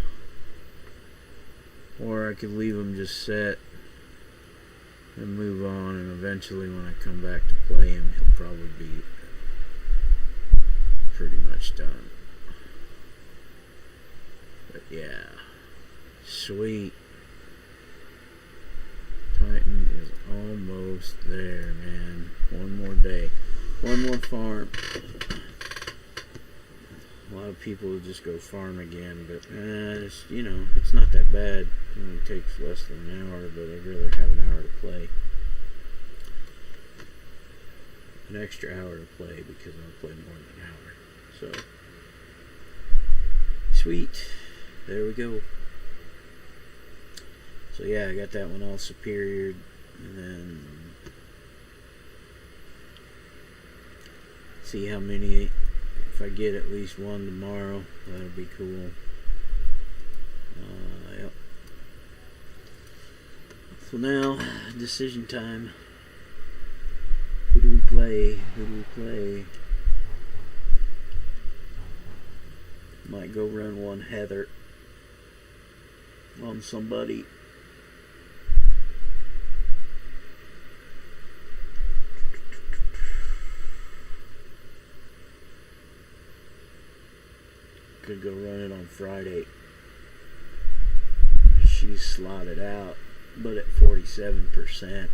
Or I could leave them just set and move on, and eventually when I come back to play him, he'll probably be pretty much done. But yeah. Sweet. Titan is almost there, man. One more day. One more farm. A lot of people will just go farm again, but it's, you know, it's not that bad. It only takes less than an hour, but I'd rather have an hour to play. An extra hour to play because I'll play more than an hour. So, sweet. There we go. So yeah, I got that one all superior, and then see how many. If I get at least one tomorrow, that'll be cool. Yep. So now, decision time. Who do we play? Who do we play? Might go run one Heather on somebody. Could go run it on Friday. She's slotted out, but at 47%.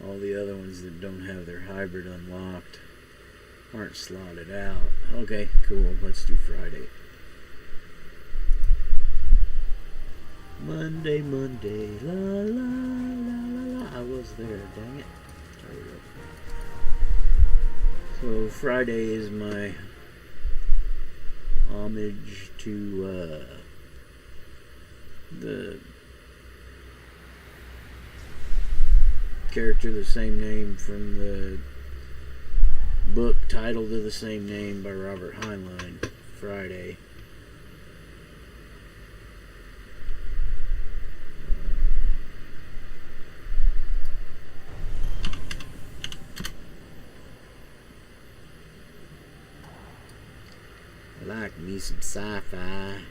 All the other ones that don't have their hybrid unlocked aren't slotted out. Okay, cool. Let's do Friday. Monday, la la la la la. I was there, dang it. So Friday is my homage to the character the same name from the book titled of the same name by Robert Heinlein. Friday.
Need some sci-fi.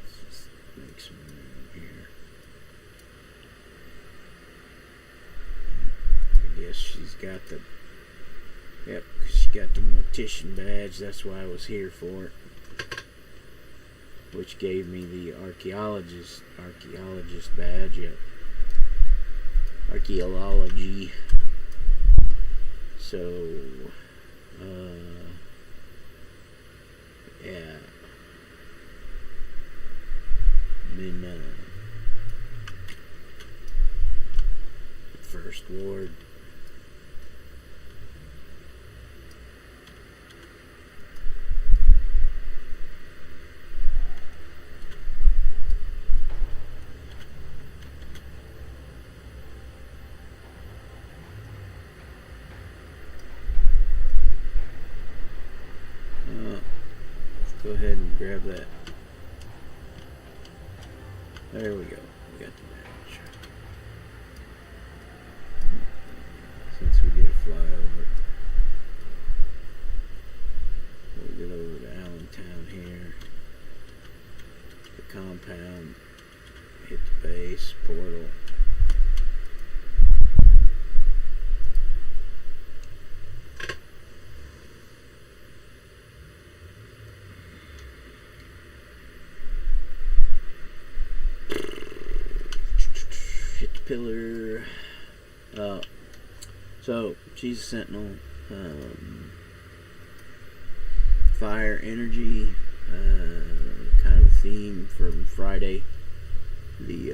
Let's just make some room here. I guess she's got the... Yep, because she got the mortician badge. That's why I was here for it. Which gave me the archaeologist badge. Yep. Archaeology. So, yeah. Then, First Ward. Go ahead and grab that. There we go. We got the badge. Since we get a flyover, we'll get over to Allentown here. The compound. Hit the base portal. Pillar. So she's a sentinel. Fire energy. Kind of a theme from Friday. The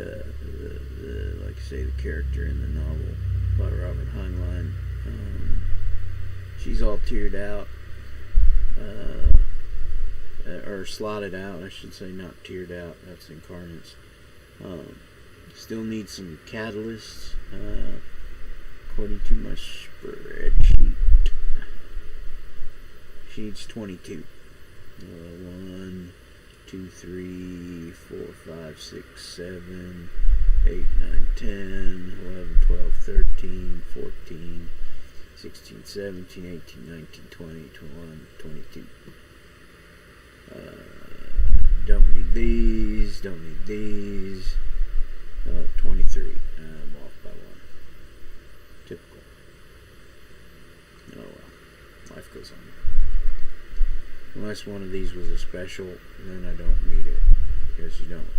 like I say, the character in the novel by Robert Heinlein. She's all tiered out. Or slotted out, I should say, not tiered out. That's incarnates. Still need some catalysts, according to my spreadsheet. Sheets 22. 1, 2, 3, 4, 5, 6, 7, 8, 9, 10, 11, 12, 13, 14, 16, 17, 18, 19, 20, 21, 22. Don't need these, don't need these. 23. I'm off by one. Typical. Oh well. Life goes on. Unless one of these was a special, then I don't need it. Because you don't.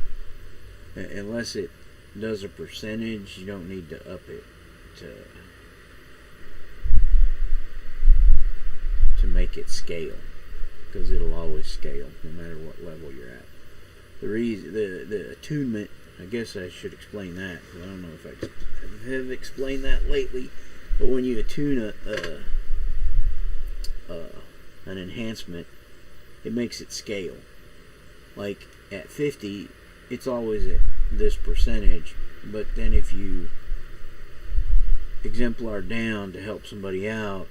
Unless it does a percentage, you don't need to up it to make it scale. Because it'll always scale, no matter what level you're at. The attunement, I guess I should explain that, because I don't know if I have explained that lately, but when you attune an enhancement, it makes it scale. Like at 50, it's always at this percentage, but then if you exemplar down to help somebody out,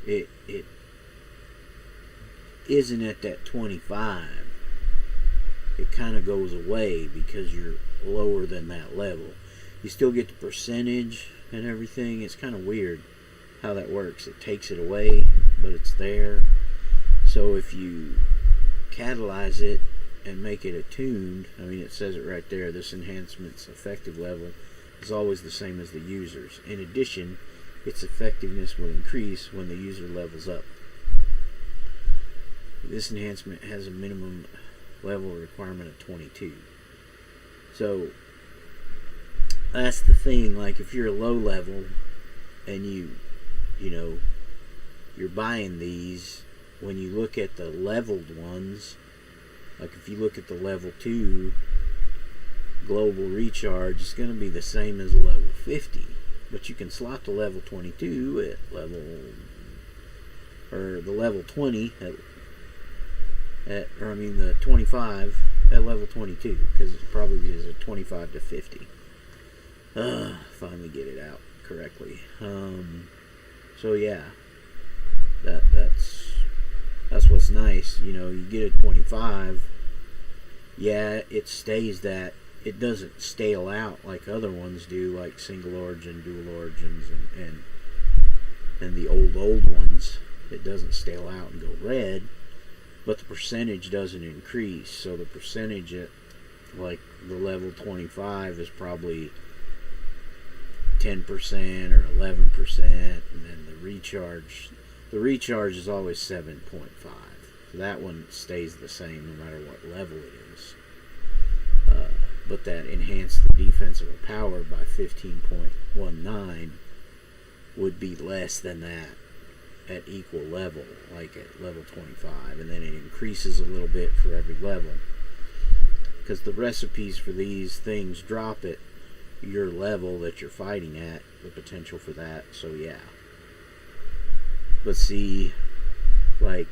it isn't at that 25. It kind of goes away because you're lower than that level. You still get the percentage and everything. It's kind of weird how that works. It takes it away, but it's there. So if you catalyze it and make it attuned, I mean, it says it right there, this enhancement's effective level is always the same as the user's. In addition, its effectiveness will increase when the user levels up. This enhancement has a minimum level requirement of 22. So that's the thing. Like if you're a low level and you're buying these, when you look at the leveled ones, like if you look at the level 2 global recharge, it's going to be the same as level 50, but you can slot the level 22 at the level 20 the 25 at level 22, because it probably is a 25 to 50. Finally get it out correctly. So yeah, that's what's nice. You get a 25. Yeah, it stays that. It doesn't stale out like other ones do, like single origin, dual origins, and and the old ones, it doesn't stale out and go red, but the percentage doesn't increase. So the percentage at like the level 25 is probably 10% or 11%, and then the recharge is always 7.5. So that one stays the same no matter what level it is. But that enhanced the defensive power by 15.19 would be less than that at equal level, like at level 25, and then it increases a little bit for every level, because the recipes for these things drop at your level that you're fighting at, the potential for that. So yeah, but see, like,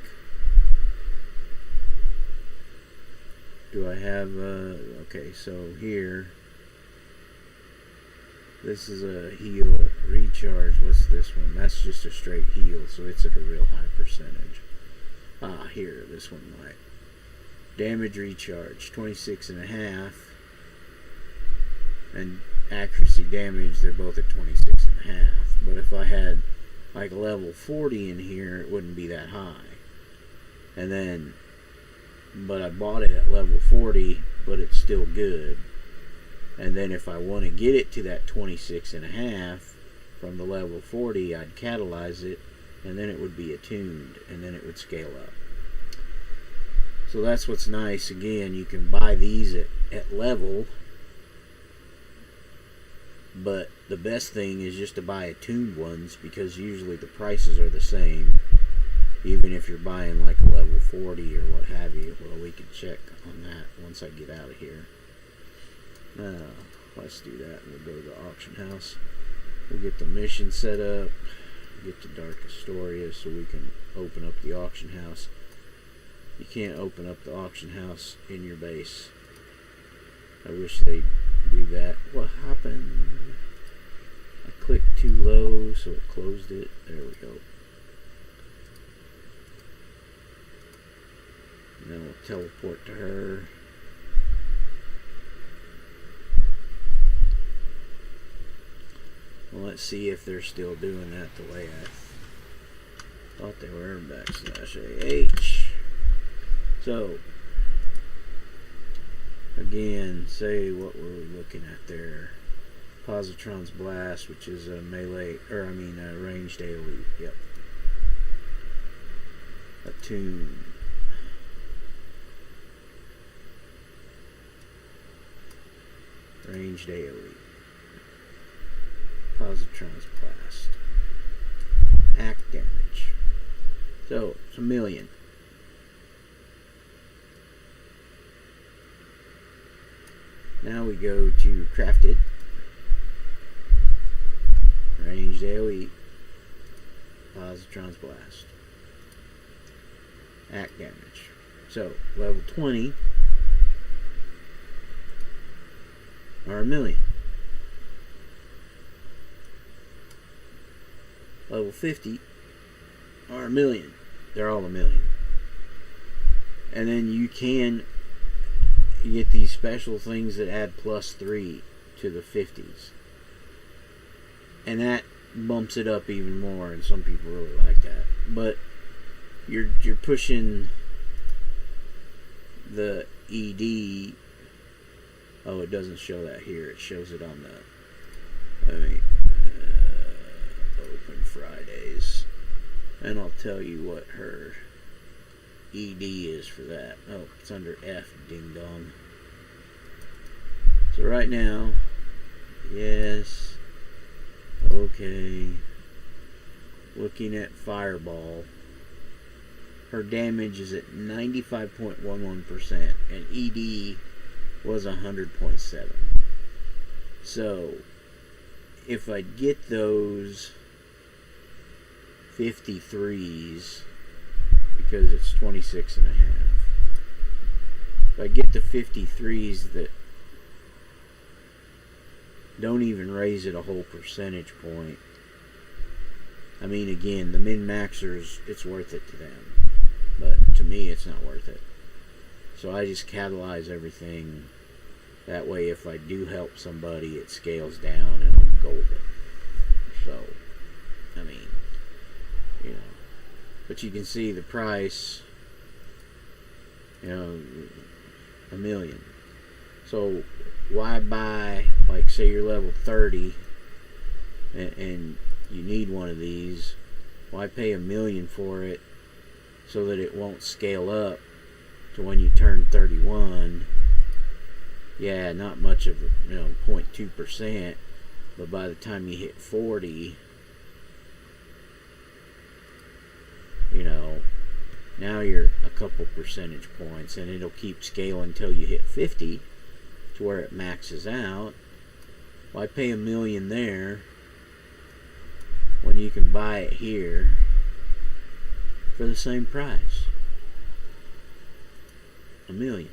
do I have okay, so here, this is a heal recharge. What's this one? That's just a straight heal, so it's at a real high percentage. Here, this one might. Damage recharge 26.5, and accuracy damage, they're both at 26.5. But if I had like level 40 in here, it wouldn't be that high. And then, but I bought it at level 40, but it's still good. And then if I want to get it to that 26.5 from the level 40, I'd catalyze it, and then it would be attuned, and then it would scale up. So that's what's nice. Again, you can buy these at level, but the best thing is just to buy attuned ones, because usually the prices are the same, even if you're buying like a level 40 or what have you. Well, we can check on that once I get out of here. Let's do that. We'll go to the auction house. We'll get the mission set up, get to Dark Astoria so we can open up the auction house. You can't open up the auction house in your base. I wish they'd do that. What happened? I clicked too low, so it closed it. There we go. And then we'll teleport to her. Well, let's see if they're still doing that the way I thought they were. /AH. So, again, say what we're looking at there. Positron's Blast, which is a melee, ranged AoE. Yep. Attune. Ranged AoE. Positron's Blast. Act damage. So, it's 1,000,000. Now we go to Crafted. Ranged AoE. Positron's Blast. Act damage. So, level 20 are 1,000,000. Level 50 are 1,000,000. They're all 1,000,000. And then you can get these special things that add +3 to the 50s. And that bumps it up even more, and some people really like that. But you're pushing the ED. Oh, it doesn't show that here. It shows it on the Open Fridays. And I'll tell you what her ED is for that. Oh, it's under F, ding dong. So right now, yes, okay, looking at Fireball, her damage is at 95.11%, and ED was 100.7. So if I get those 53s, because it's 26.5. If I get the 53s that don't even raise it a whole percentage point, I mean, again, the min-maxers, it's worth it to them. But to me, it's not worth it. So I just catalyze everything. That way, if I do help somebody, it scales down and I'm golden. So, I mean,
you know. But you can see the price, you know, $1 million. So why buy, like, say you're level 30 and you need one of these? Why pay $1 million for it so that it won't scale up to when you turn 31? Yeah, not much of, 0.2%, but by the time you hit 40, now you're a couple percentage points, and it'll keep scaling until you hit 50 to where it maxes out. Why pay $1 million there when you can buy it here for the same price? $1 million.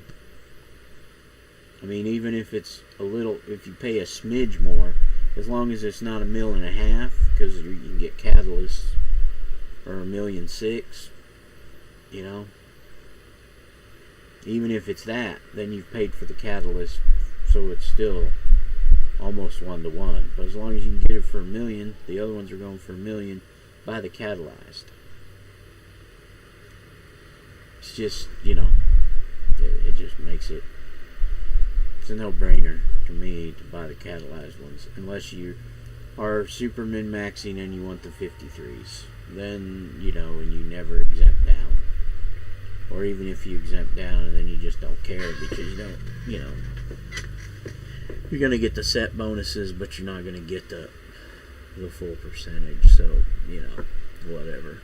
I mean, even if it's a little, if you pay a smidge more, as long as it's not $1.5 million, because you can get catalysts or $1.6 million, even if it's that, then you've paid for the catalyst, so it's still almost 1-to-1. But as long as you can get it for $1 million, the other ones are going for $1 million. Buy the catalyzed. It's just, it just makes it. It's a no-brainer to me to buy the catalyzed ones, unless you are super min-maxing and you want the 53s. Then, and you never exempt down. Or even if you exempt down and then you just don't care because you don't, you're going to get the set bonuses, but you're not going to get the full percentage. So, whatever.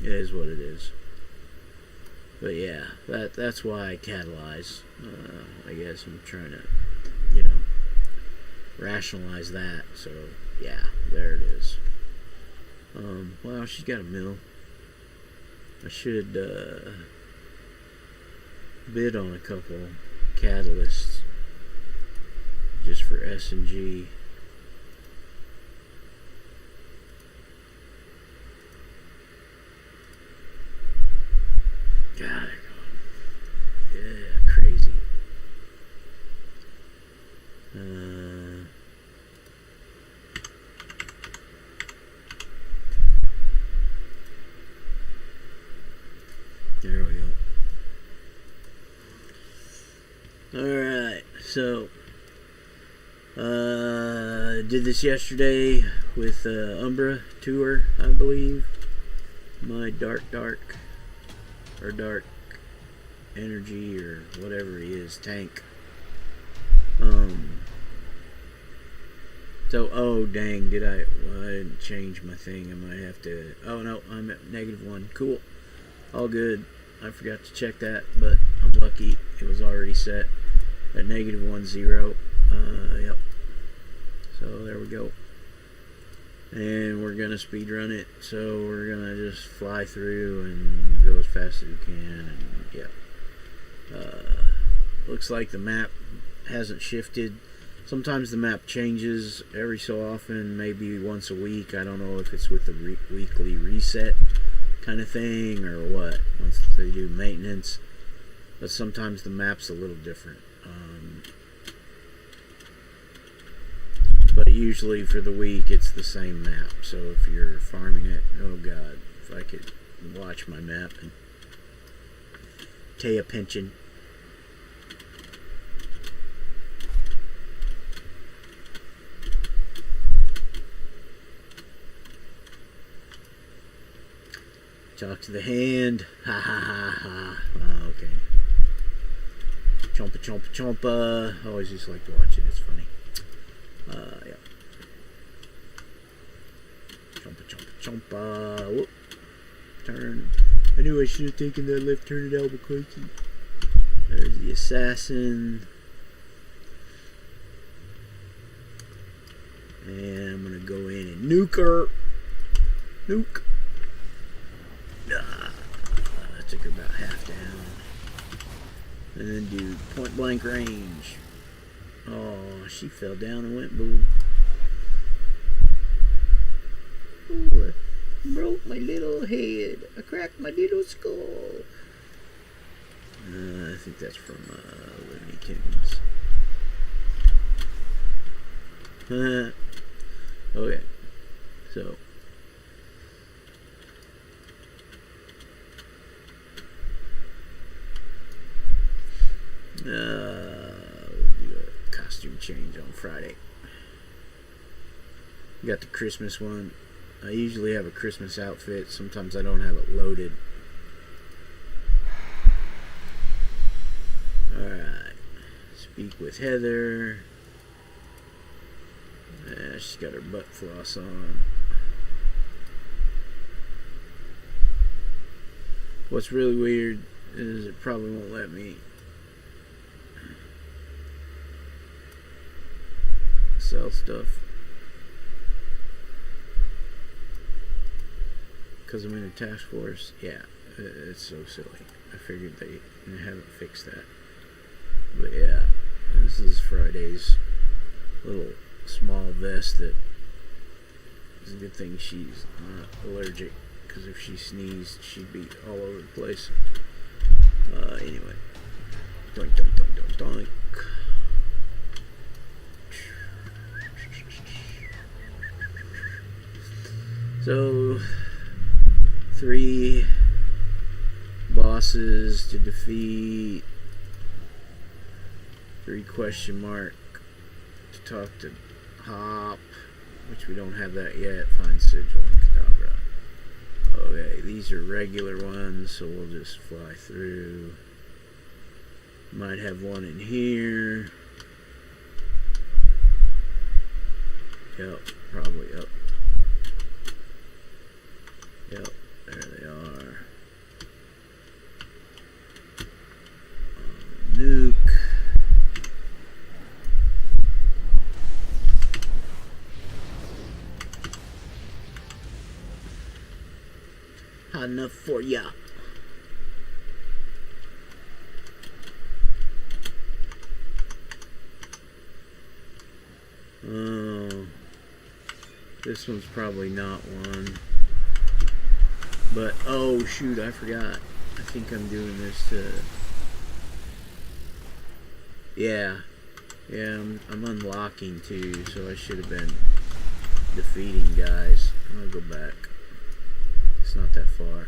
It is what it is. But yeah, that's why I catalyze. I guess I'm trying to, rationalize that. So yeah, there it is. Wow, she's got $1 million. I should bid on a couple catalysts just for S&G. God, yeah, crazy. There we go. Alright, so did this yesterday with Umbra Tour, I believe. My dark or dark energy or whatever he is tank. So dang, I didn't change my thing. I might have to. Oh no, I'm at -1. Cool, all good. I forgot to check that, but I'm lucky it was already set at -10. Yep. So there we go. And we're gonna speed run it, so we're gonna just fly through and go as fast as we can. And yeah, looks like the map hasn't shifted. Sometimes the map changes every so often, maybe once a week. I don't know if it's with the weekly reset kind of thing or what, once they do maintenance. But sometimes the map's a little different. But usually for the week it's the same map. So if you're farming it, oh god, if I could watch my map and pay a pension. Talk to the hand. Ha ha ha ha. Oh, okay. Chompa chompa chompa. I always just like to watch it. It's funny. Yeah. Chompa chompa chompa. Whoop. Turn. I knew I should have taken that left turn at Albuquerque. There's the assassin. And I'm gonna go in and nuke her. Nuke. I took her about half down. And then do point blank range. Oh, she fell down and went boom. Ooh, I broke my little head. I cracked my little skull. I think that's from Looney Tunes. Okay. So,
We'll do a costume change on Friday. Got the Christmas one. I usually have a Christmas outfit. Sometimes I don't have it loaded. Alright. Speak with Heather. Yeah, she's got her butt floss on. What's really weird is it probably won't let me sell stuff because I'm in a task force. Yeah, it's so silly. I figured they haven't fixed that. But yeah, this is Friday's little small vest that is a good thing she's not allergic, because if she sneezed, she'd be all over the place. Anyway. Doink, doink, doink, doink, doink. So, 3 bosses to defeat. 3 question mark to talk to Hop, which we don't have that yet. Find Sigil and Kadabra. Okay, these are regular ones, so we'll just fly through. Might have one in here. Yep, probably up. Yep, there they are. Nuke. Hot enough for ya. Oh, this one's probably not one. But, oh shoot, I forgot. I think I'm doing this to... Yeah, I'm unlocking too, so I should have been defeating guys. I'll go back. It's not that far.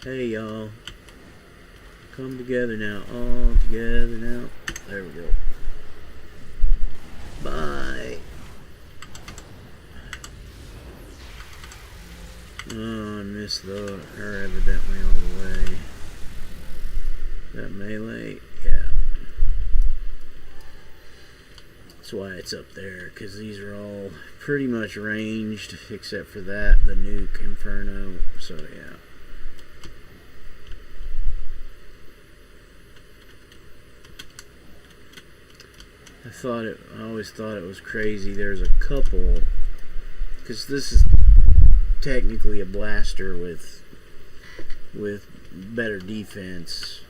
Hey y'all. Come together now. All together now. There we go. Bye. Oh, I missed her evidently all the way. That melee? Yeah. That's why it's up there, because these are all pretty much ranged, except for that, the nuke inferno. So, yeah. I always thought it was crazy. There's a couple, because this is technically a blaster with better defense,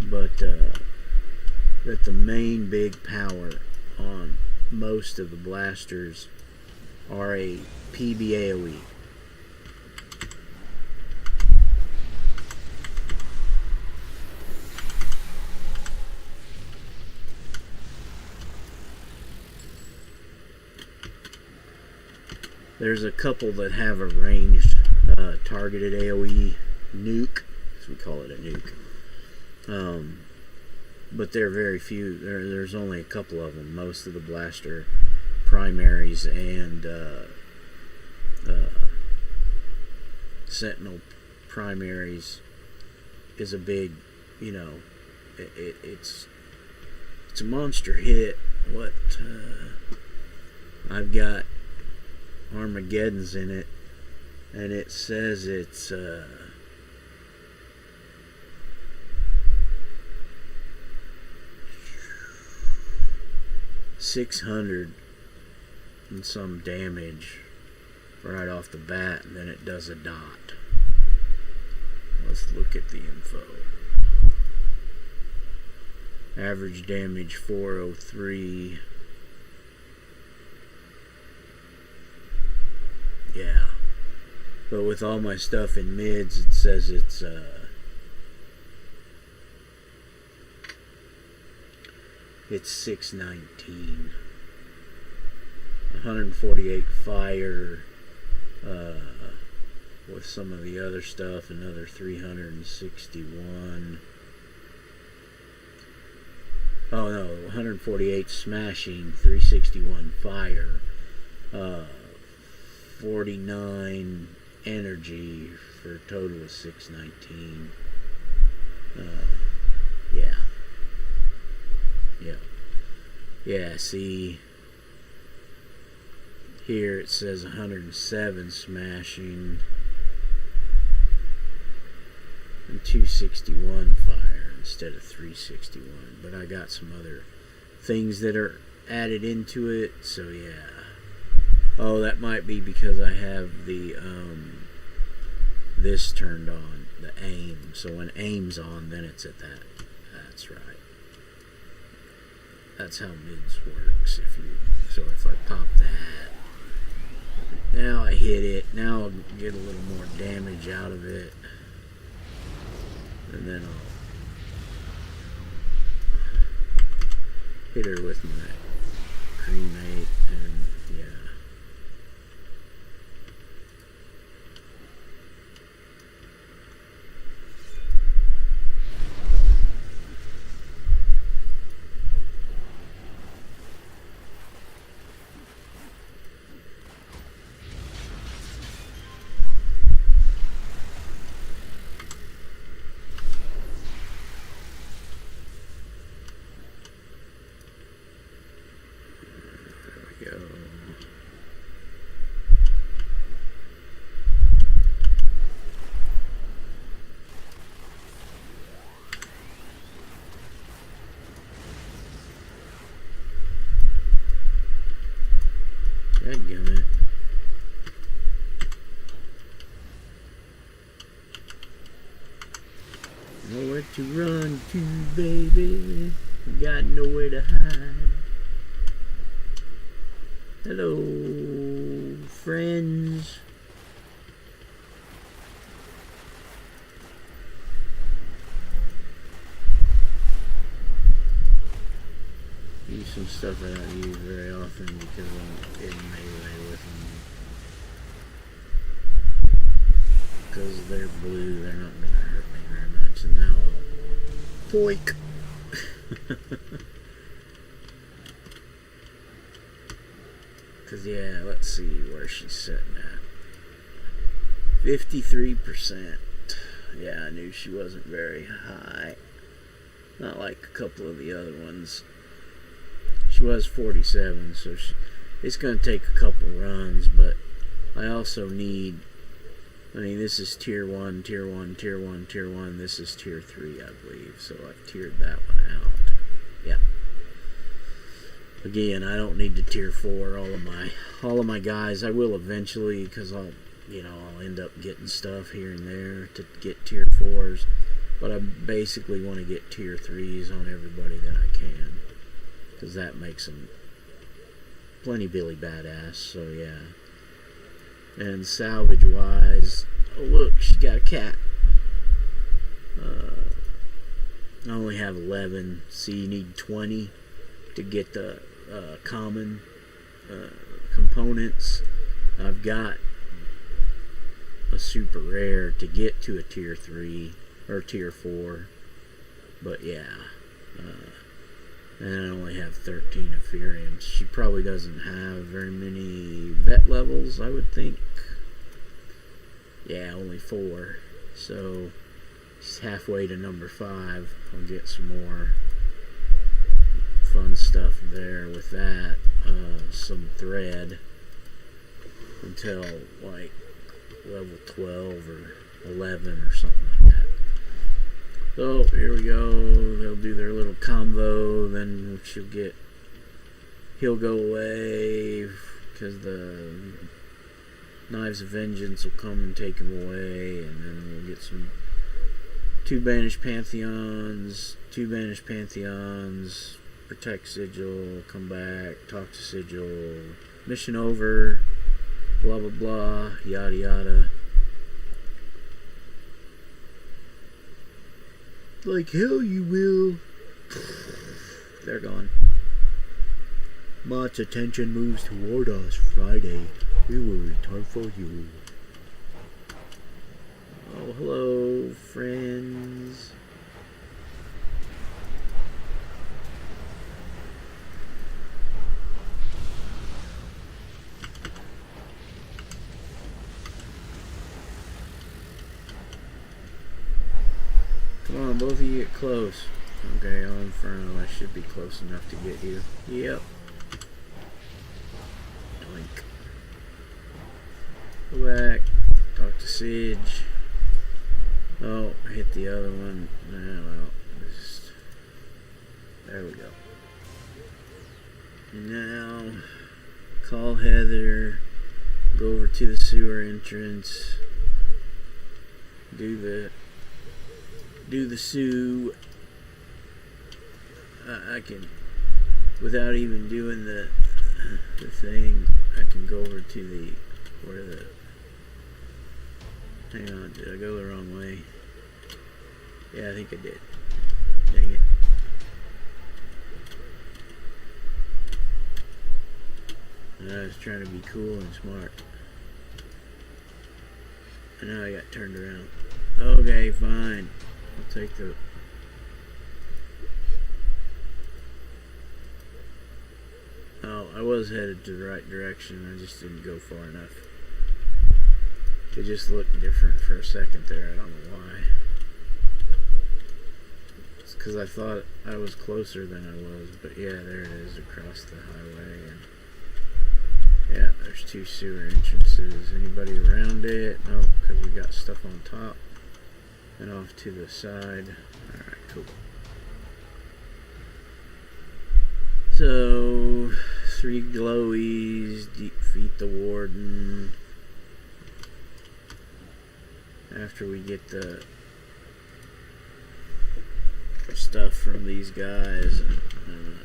but that the main big power on most of the blasters are a PBAOE. There's a couple that have a ranged targeted AoE nuke, as we call it, a nuke. But they're very few. There's only a couple of them. Most of the blaster primaries and Sentinel primaries is a big, it's a monster hit. What I've got Armageddon's in it, and it says it's 600 and some damage right off the bat, and then it does a dot. Let's look at the info. Average damage 403. Yeah. But with all my stuff in mids, it says it's 619. 148 fire, with some of the other stuff, another 361. Oh no, 148 smashing, 361 fire, 49 energy for a total of 619. Yeah. Yeah, see, here it says 107 smashing and 261 fire instead of 361. But I got some other things that are added into it, so yeah. Oh, that might be because I have the this turned on, the aim. So when aim's on, then it's at that. That's right. That's how mids works. So if I pop that, now I hit it. Now I'll get a little more damage out of it, and then I'll hit her with my cremate, and yeah. Dadgummit. Nowhere to run to, baby. Got nowhere to hide. Hello, friends. Use some stuff I don't use very often because I'm in melee with them. Because they're blue, they're not going to hurt me very much. And now I'll poik. Because, yeah, let's see where she's sitting at. 53%. Yeah, I knew she wasn't very high. Not like a couple of the other ones. She was 47, so it's going to take a couple runs, but I also need, I mean, this is tier 1, tier 1, tier 1, tier 1. This is tier 3, I believe, so I've tiered that one out. Yeah. Again, I don't need to tier 4 all of my guys. I will eventually, because I'll end up getting stuff here and there to get tier 4s, but I basically want to get tier 3s on everybody that I can, because that makes them plenty Billy badass. So yeah. And salvage wise, oh look, she's got a cat. I only have 11. See, you need 20 to get the common components. I've got a super rare to get to a tier 3 or tier 4, but yeah. And I only have 13 Ethereums. She probably doesn't have very many vet levels, I would think. Yeah, only 4. So she's halfway to number 5. I'll get some more fun stuff there with that. Some thread until like level 12 or 11 or something like that. So here we go. They'll do their little combo, then he'll go away because the Knives of Vengeance will come and take him away, and then we'll get some 2 Banished Pantheons, protect Sigil, come back, talk to Sigil, mission over, blah blah blah, yada yada. Like hell you will. They're gone. Much attention moves toward us Friday. We will return for you.
Come on, both of you get close. Okay, all Inferno, I should be close enough to get you. Yep. Doink. Go back. Talk to Sidge. Oh, I hit the other one. Well, just... There we go. Now, call Heather. Go over to the sewer entrance. Do the Sue. I can, without even doing the thing, I can go over to the, where the, hang on, did I go the wrong way? Yeah, I think I did. Dang it. I was trying to be cool and smart. And now I got turned around. Okay, fine. I'll take the... Oh, I was headed to the right direction. I just didn't go far enough. It just looked different for a second there. I don't know why. It's because I thought I was closer than I was. But yeah, there it is across the highway. And yeah, there's 2 sewer entrances. Anybody around it? No, because we got stuff on top and off to the side. Alright, cool. So, 3 glowies, defeat the warden. After we get the stuff from these guys, and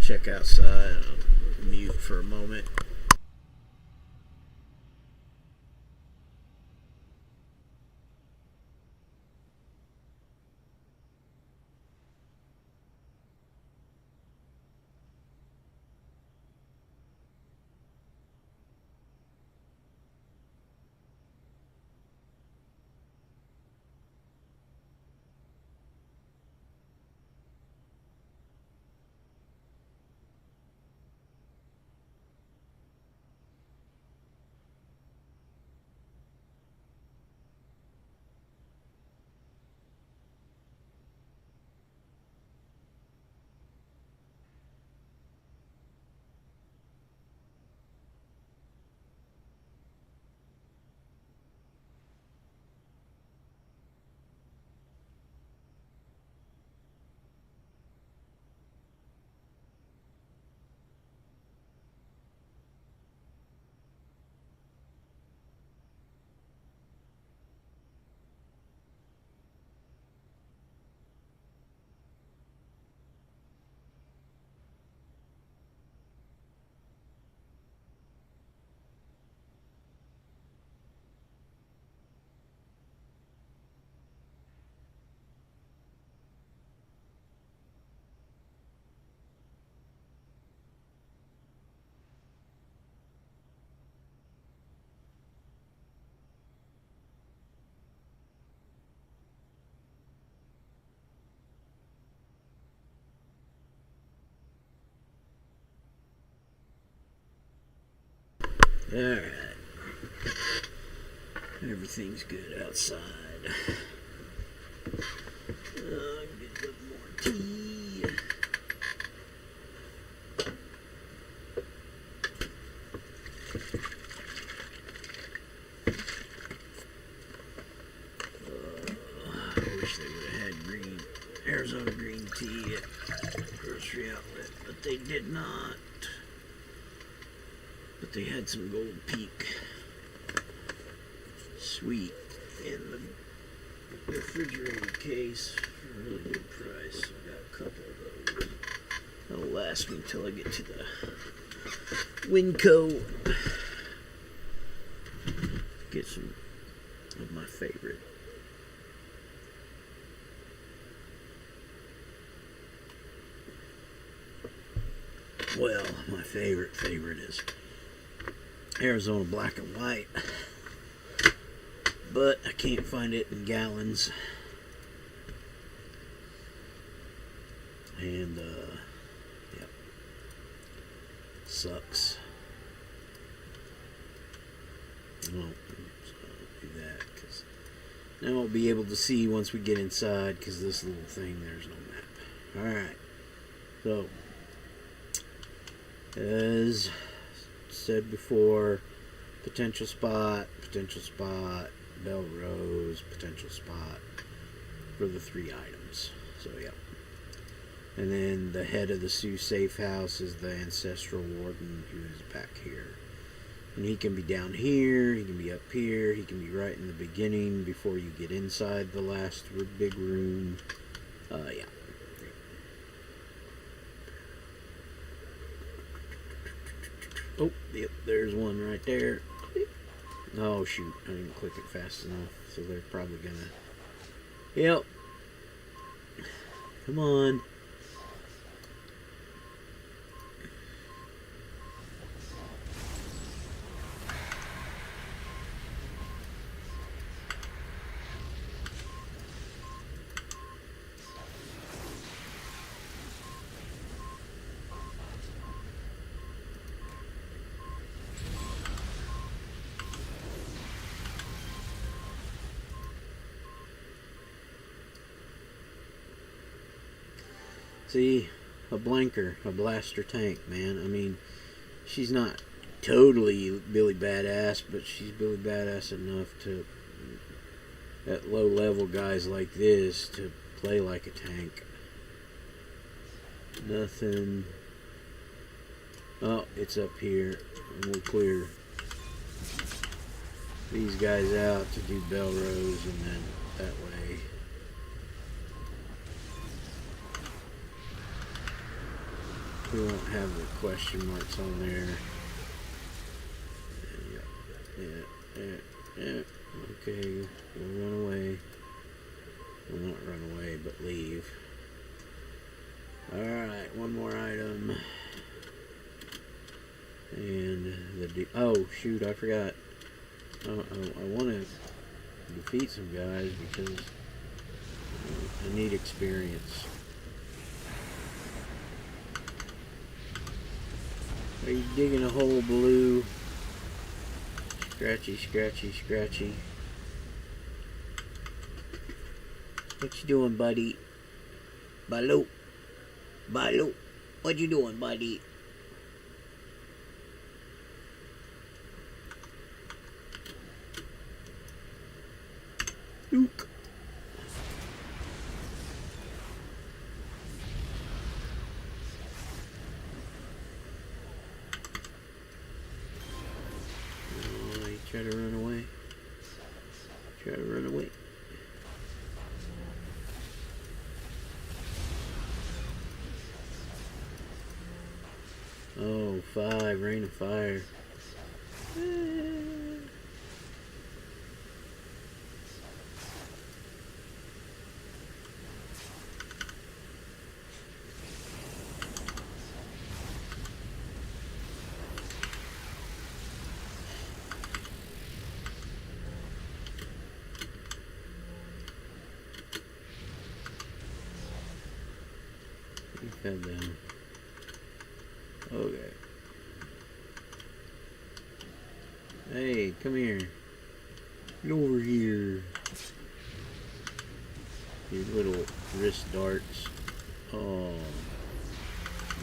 check outside. I'll mute for a moment. Alright. Everything's good outside. Get a little more tea. I wish they would have had green, Arizona green tea at the grocery outlet, but they did not. But they had some Gold Peak sweet in the refrigerated case for a really good price. I got a couple of those. That'll last me until I get to the Winco. Get some of my favorite. Well, my favorite is Arizona Black and White, but I can't find it in gallons, and yep, sucks. Well, so I'll do that because Now we'll be able to see once we get inside, because this little thing, there's no map. Alright. So, as said before, potential spot, bell rose, potential spot for the 3 items. So, yeah. And then the head of the Sioux safe house is the ancestral warden, who is back here. And he can be down here, he can be up here, he can be right in the beginning before you get inside the last big room. Yeah. Oh, yep, there's one right there. Oh, shoot, I didn't click it fast enough, so they're probably gonna... Yep. Come on. See, a blanker, a blaster tank, man. I mean, she's not totally Billy Badass, but she's Billy Badass enough to, at low level guys like this, to play like a tank. Nothing. Oh, it's up here. And we'll clear these guys out to do Belrose, and then that way. We won't have the question marks on there. Yeah. Okay, we'll run away. Well, not run away, but leave. Alright, one more item. And the... Oh, shoot, I forgot. I want to defeat some guys because I need experience. Are you digging a hole, Blue? Scratchy, scratchy, scratchy. What you doing, buddy? Baloo. Baloo. What you doing, buddy? Luke. Try to run away. Try to run away. Oh, 5, rain of fire. Head down. Okay. Hey, come here. Get over here. Your little wrist darts. Oh.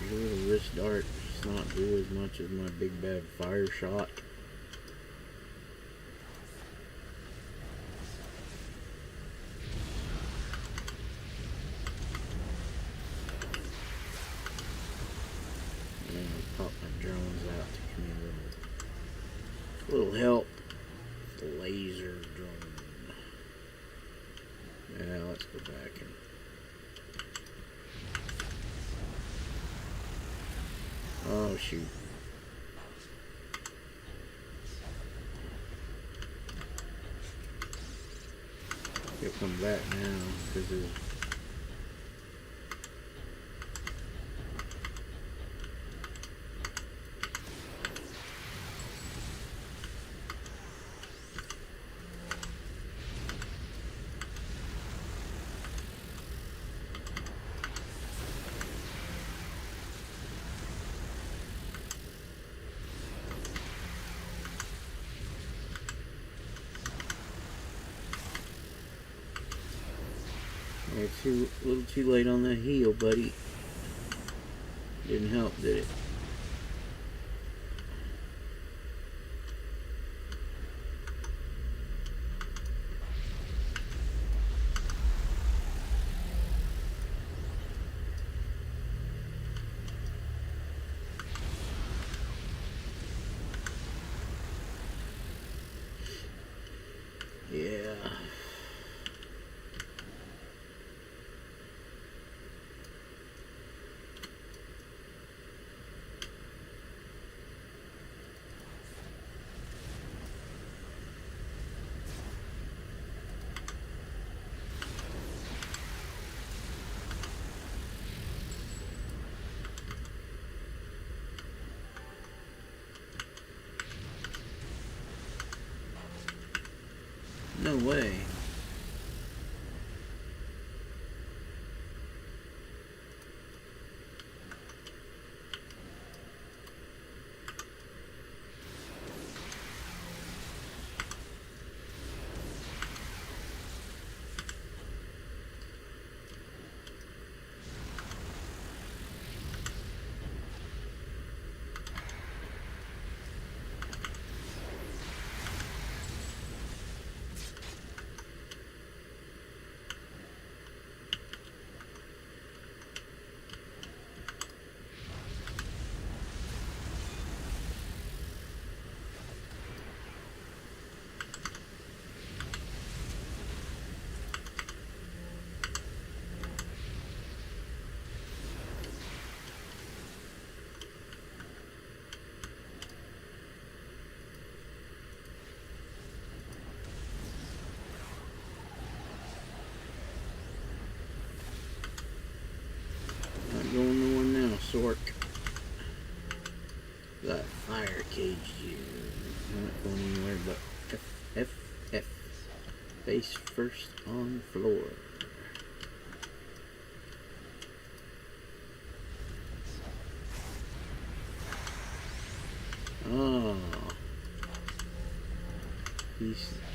Your little wrist darts not do as much as my big bad fire shot. Pop my drones out to give me a little help. The laser drone. Yeah, let's go back and oh shoot. He'll come back now because there's
You're a little too late on that heal, buddy. Didn't help, did it? Yeah. No way. Not going nowhere now, Sork. Got a fire cage here. I'm not going anywhere but F. Face first on the floor. Oh.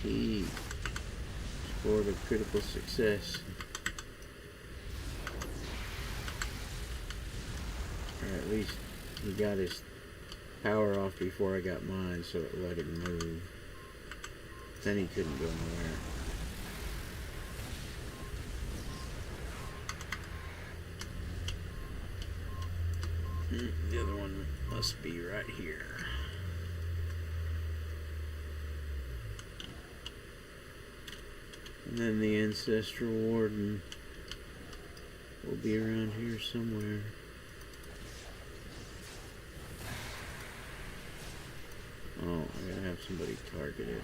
He scored a critical success. Or at least he got his power off before I got mine, so it let him move. Then he couldn't go nowhere. The other one must be right here. And then the Ancestral Warden will be around here somewhere. Oh, I gotta have somebody target it.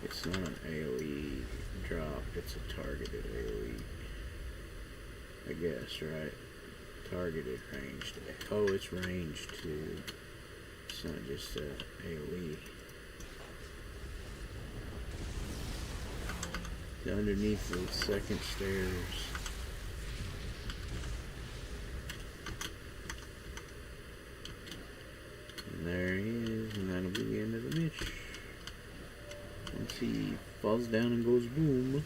It's not an AoE drop, it's a targeted AoE. I guess, right? Targeted ranged. Oh, it's ranged too. It's not just a AoE. It's underneath the second stairs. And there he is, and that'll be the end of the mission. Once he falls down and goes boom.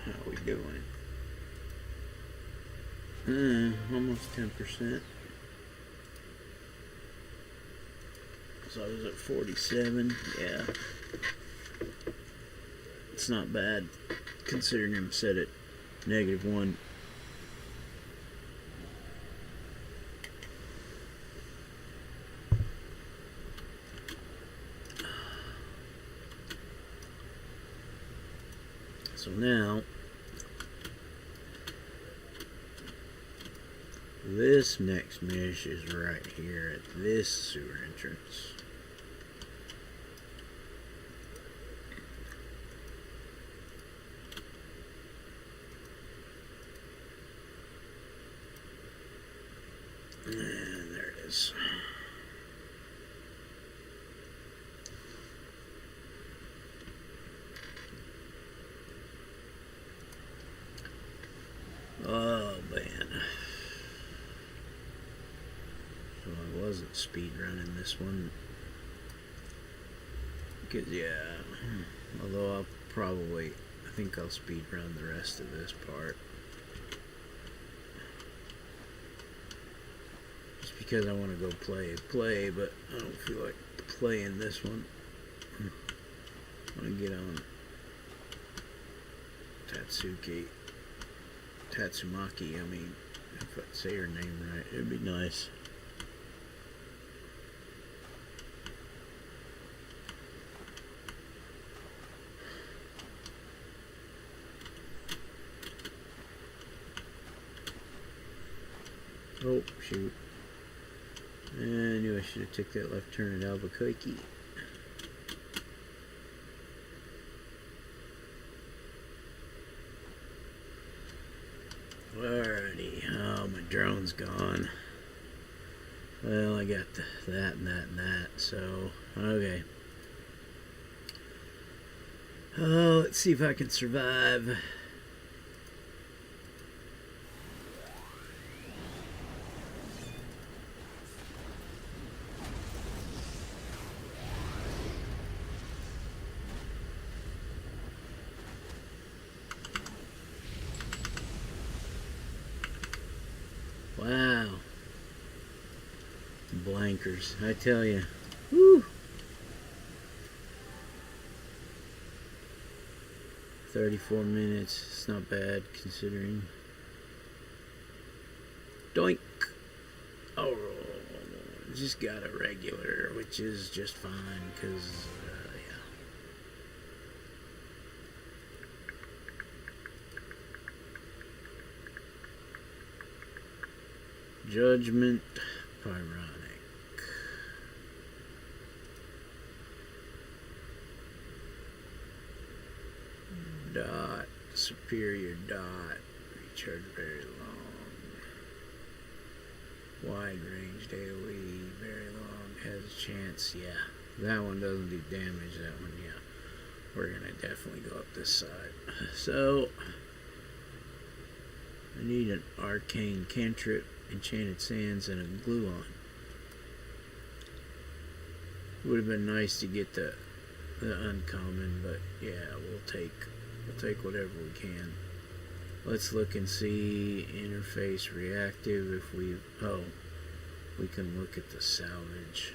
How we doing? Almost 10%. So I was at 47. Yeah. It's not bad considering I'm set at -1. So now, this next mesh is right here at this sewer entrance. And there it is.
is. Oh man. So I wasn't speed running this one. Because, yeah. Although I think I'll speed run the rest of this part. Just because I want to go play, but I don't feel like playing this one. I want to get on Tatsumaki, I mean, if I say her name right, it'd be nice. Oh, shoot. I knew I should have took that left turn at Albuquerque. Alrighty. Oh, my drone's gone. Well, I got that and that and that, so, okay. Oh, let's see if I can survive. Wow. Blankers, I tell you. Woo. 34 minutes. It's not bad considering. Doink. Oh, just got a regular, which is just fine because, yeah. Judgment, Pyronic. Dot, Superior Dot, recharge very long. Wide range AoE, very long, has a chance, yeah. That one doesn't do damage, that one, yeah. We're gonna definitely go up this side. So, I need an Arcane Cantrip, Enchanted Sands, and a Gluon. Would have been nice to get the uncommon, but yeah, we'll take whatever we can. Let's look and see interface reactive. If we can look at the salvage.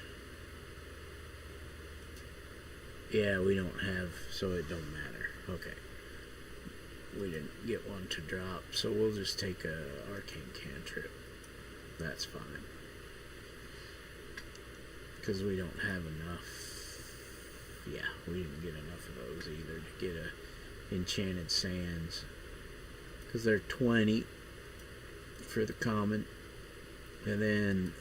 Yeah, we don't have, so it don't matter. Okay, we didn't get one to drop, so we'll just take a Arcane Cantrip. That's fine. Because we don't have enough. Yeah, we didn't get enough of those either to get a Enchanted Sands. Because they're 20 for the common. And then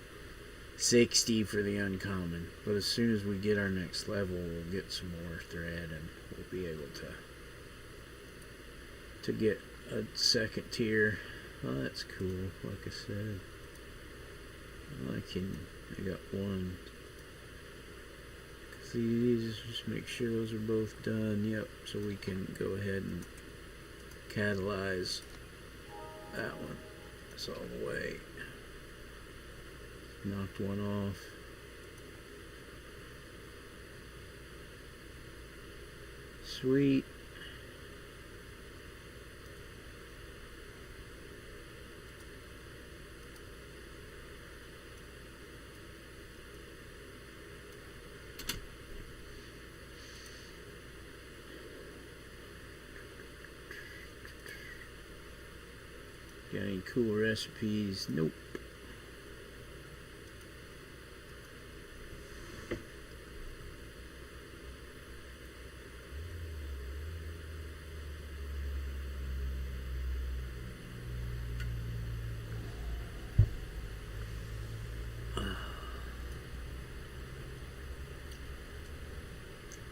60 for the uncommon. But as soon as we get our next level, we'll get some more thread and we'll be able to get a second tier. Oh, that's cool, like I said. I got one. These, just make sure those are both done. Yep, so we can go ahead and catalyze that one. That's all the way. Knocked one off. Sweet. Got any cool recipes? Nope.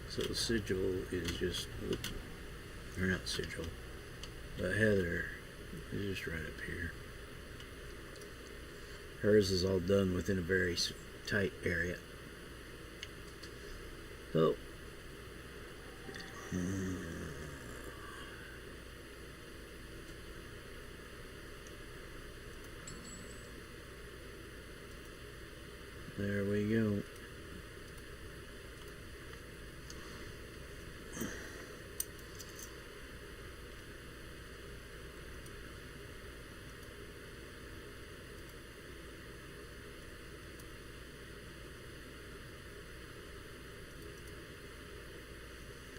So the sigil is just, or not sigil, but Heather is just right up here.
Hers is all done within a very tight area. So, there we go.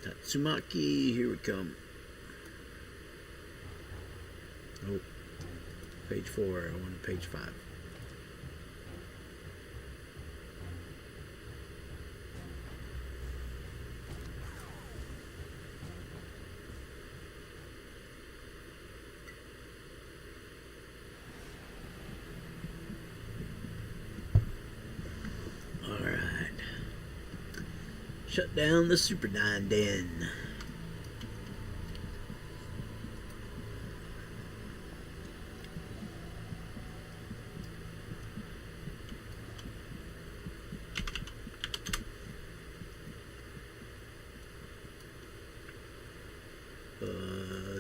Tatsumaki, here we come. Oh, page 4, I wanted page 5. Shut down the Super 9 Den.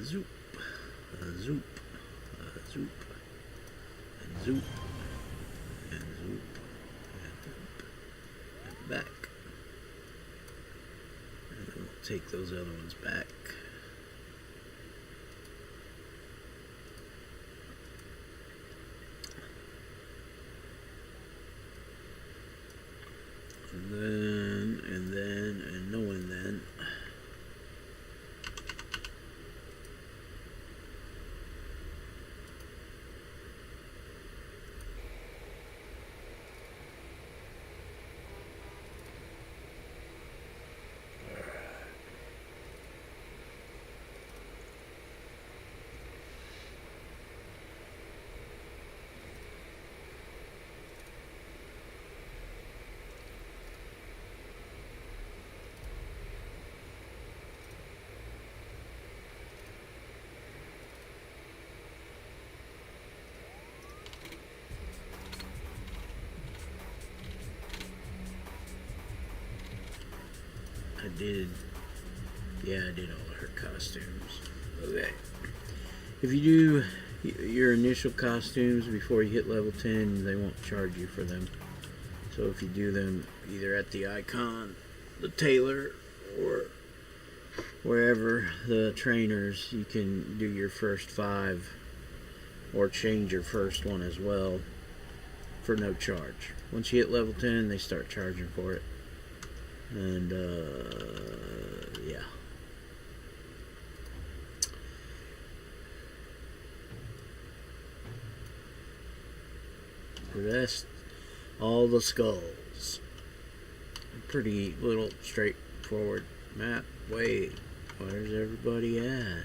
Zoop, zoop, zoop, and zoop, and zoop, and back. Take those other ones back. And no and then. I did all of her costumes. Okay. If you do your initial costumes before you hit level 10, they won't charge you for them. So if you do them either at the icon, the tailor, or wherever the trainers, you can do your first 5 or change your first one as well for no charge. Once you hit level 10, they start charging for it. And yeah. The rest, all the skulls. Pretty little straightforward map. Wait, where's everybody at?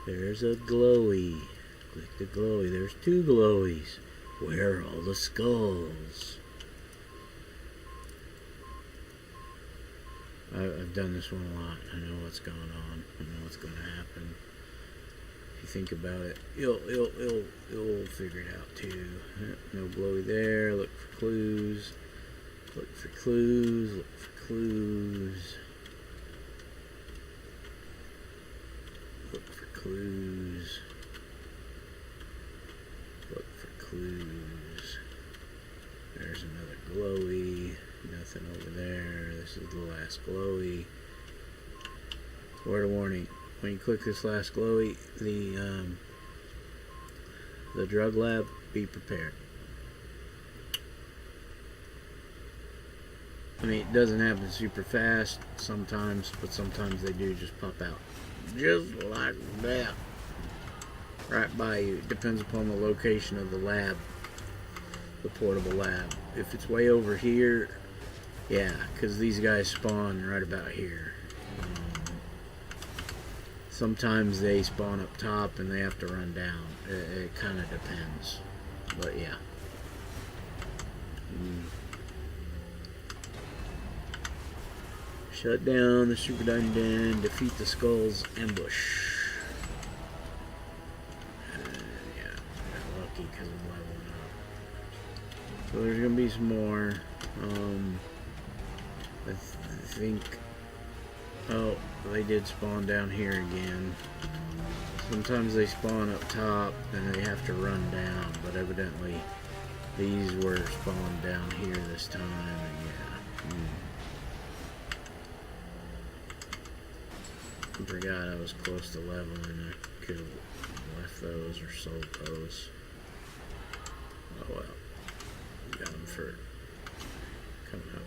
There's a glowy. Click the glowy. There's 2 glowies. Where are all the skulls? I've done this one a lot. I know what's going on. I know what's going to happen. If you think about it, you'll figure it out too. No glowy there. Look for clues. Look for clues. Look for clues. Look for clues. Look for clues. There's another glowy. Nothing over there. This is the last glowy. Word of warning. When you click this last glowy, the drug lab, be prepared. I mean, it doesn't happen super fast sometimes, but sometimes they do just pop out. Just like that. Right by you. It depends upon the location of the lab, the portable lab. If it's way over here, yeah, because these guys spawn right about here. Sometimes they spawn up top and they have to run down. It kind of depends. But yeah. Shut down the Super Dungeon. Defeat the Skull's ambush.
lucky because I'm leveling up. So there's gonna be some more. I think. Oh, they did spawn down here again. Sometimes they spawn up top and they have to run down, but evidently these were spawned down here this time, and yeah. I forgot I was close to leveling. I could have left those or sold those. Oh well. Got them for coming up.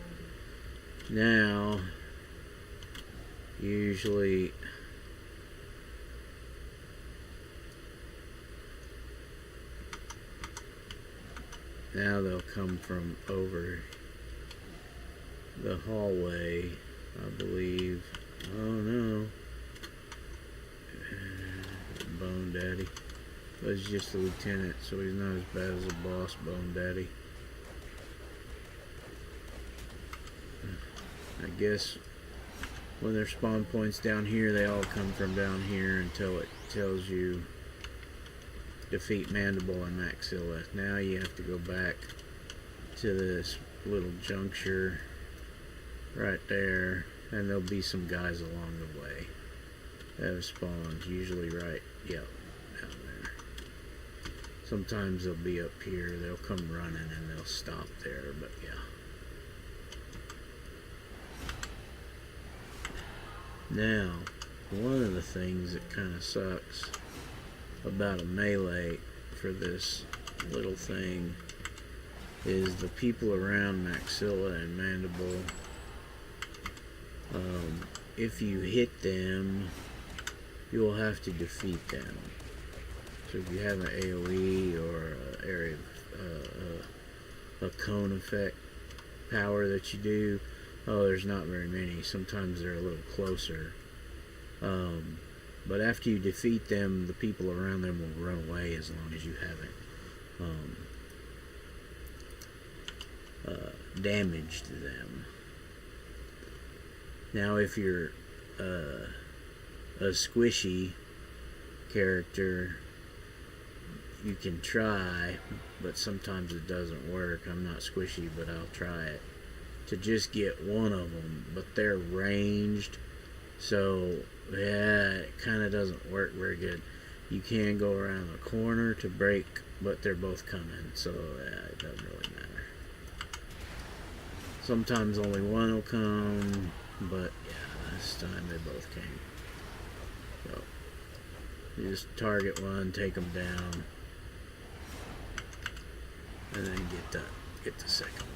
Now, usually now they'll come from over the hallway, I believe. Oh no. Bone Daddy. But he's just a lieutenant, so he's not as bad as a boss, Bone Daddy. I guess when there's spawn points down here, they all come from down here until it tells you defeat Mandible and Maxilla. Now you have to go back to this little juncture right there, and there'll be some guys along the way that have spawned, usually right, down there. Sometimes they'll be up here, they'll come running and they'll stop there, but yeah. Now, one of the things that kind of sucks about a melee for this little thing is the people around Maxilla and Mandible. If you hit them, you'll have to defeat them. So if you have an AoE or an area a cone effect power that you do, there's not very many. Sometimes they're a little closer. But after you defeat them, the people around them will run away as long as you haven't damaged them. Now if you're a squishy character, you can try, but sometimes it doesn't work. I'm not squishy, but I'll try it to just get one of them, but they're ranged, so yeah, it kind of doesn't work very good. You can go around the corner to break, but they're both coming, so yeah, it doesn't really matter. Sometimes only one will come, but yeah, this time they both came. So you just target one, take them down, and then get the second one.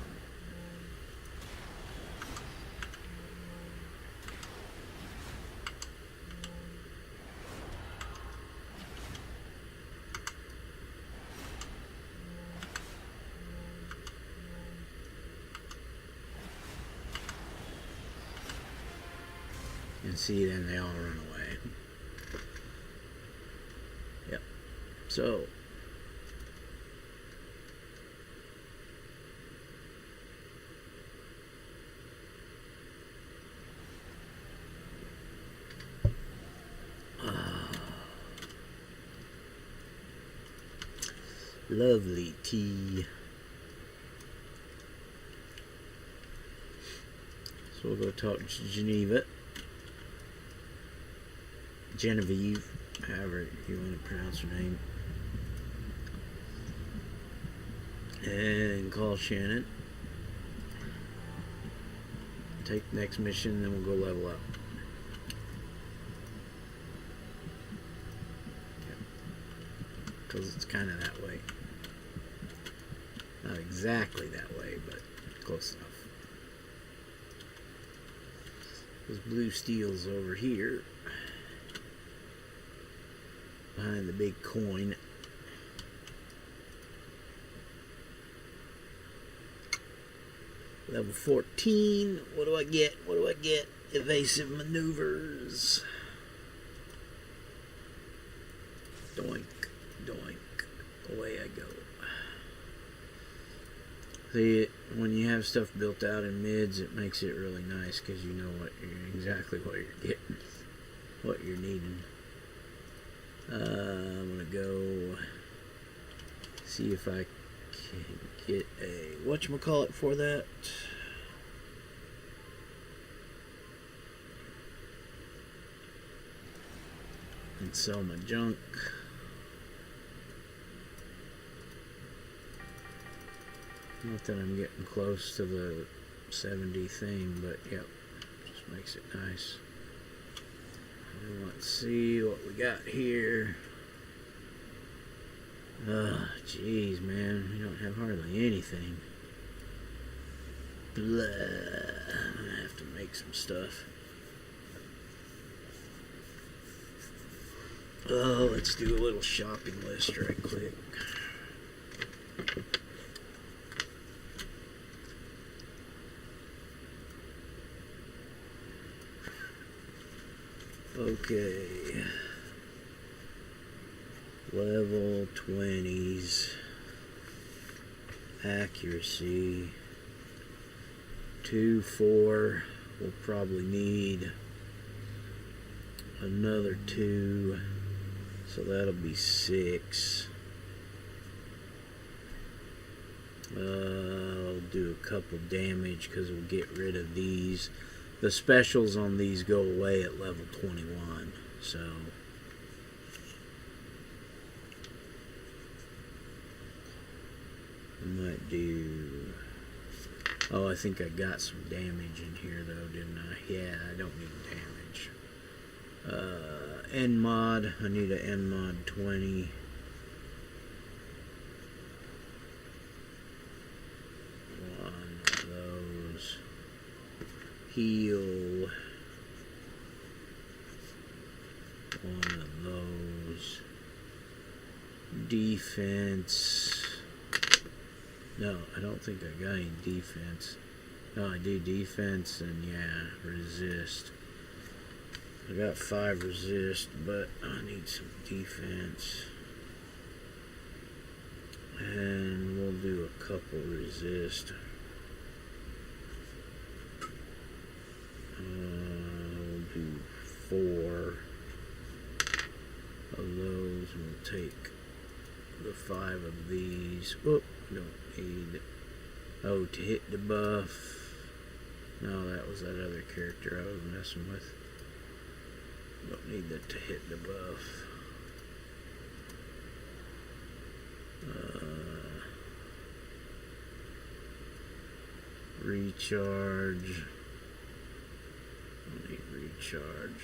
And see, then they all run away. Yep. So lovely tea. So we'll go talk to Genevieve, however you want to pronounce her name, and call Shannon. Take the next mission, then we'll go level up. Because it's kind of that way. Not exactly that way, but close enough. This blue steel's over here, behind the big coin. Level 14. What do I get? What do I get? Evasive maneuvers. Doink, doink. Away I go. See, when you have stuff built out in mids, it makes it really nice because you know exactly what you're getting, what you're needing. I'm gonna go
See if I can get a whatchamacallit for that. And sell my junk. Not that I'm getting close to the 70 thing, but yep, just makes it nice. And let's see what we got here. Jeez, man, we don't have hardly anything. Blah. I'm gonna have to make some stuff. Oh, let's do a little shopping list right quick. Okay. Level 20s. Accuracy. 2, 4. We'll probably need another 2. So that'll be 6. I'll do a couple damage because we'll get rid of these. The specials on these go away at level 21. So I might do... Oh, I think I got some damage in here though, didn't I? Yeah, I don't need damage. End mod. I need an end mod 20. One of those. Heal. One of those. Defense. No, I don't think I got any defense. No, I do defense and yeah, resist. I got 5 resist, but I need some defense. And we'll do a couple resist. We'll do 4 of those. We'll take the 5 of these. Whoop, don't need. Oh, to hit the buff. No, that was that other character I was messing with. Don't need that to hit the buff. Recharge. I need recharge.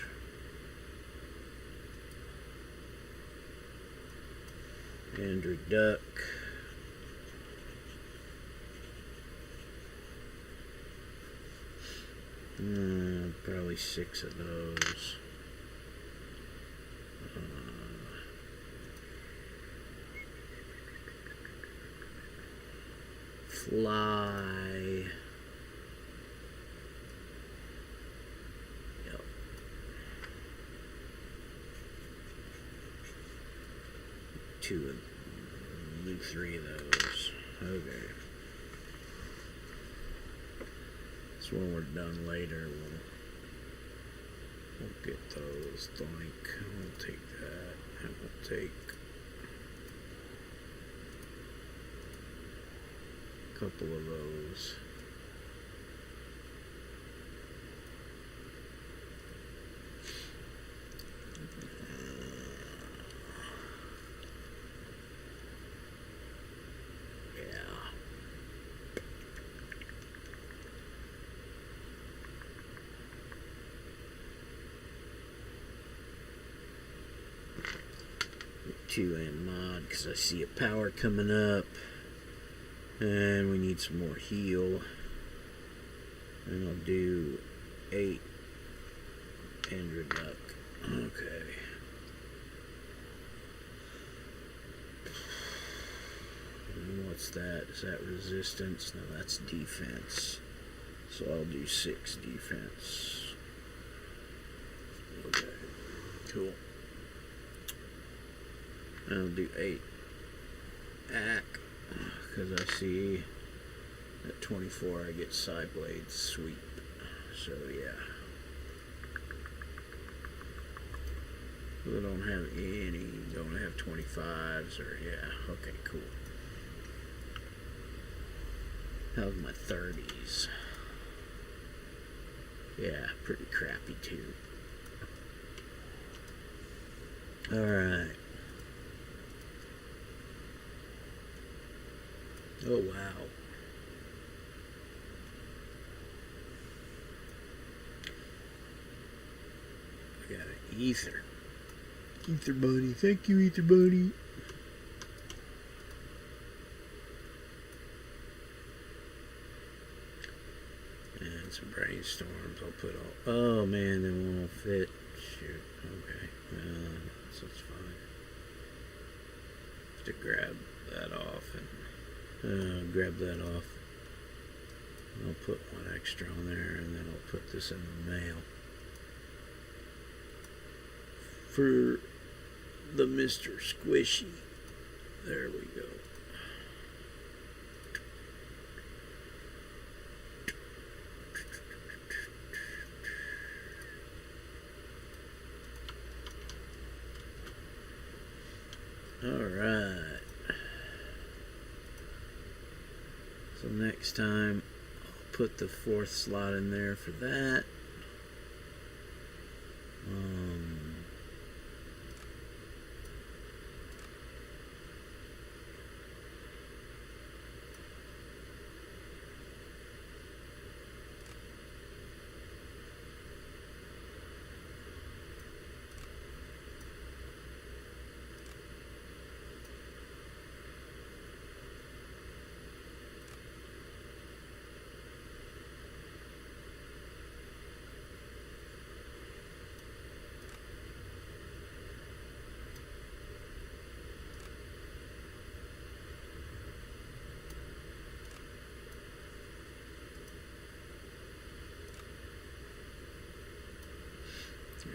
And reduct. Probably 6 of those. Fly. Yep. Do 3 of those. Okay. So when we're done later, we'll get those. We'll take that, and we'll take a couple of those. And mod because I see a power coming up and we need some more heal, and I'll do 8 and reduct. Okay, and what's that? Is that resistance? No, that's defense, so I'll do 6 defense. Okay, cool. I'll do 8 ack because I see at 24 I get side blade sweep. So yeah, we don't have any. Don't have 25s or yeah. Okay, cool. How's my 30s? Yeah, pretty crappy too. Alright. Oh, wow. I got an ether. Ether buddy. Thank you, ether buddy. And some brainstorms. I'll put all. Oh man, they won't fit. Shoot. Okay. So it's fine. Have to grab that off and grab that off. I'll put one extra on there, and then I'll put this in the mail for the Mr. Squishy. There we go. Alright. So next time I'll put the 4th slot in there for that.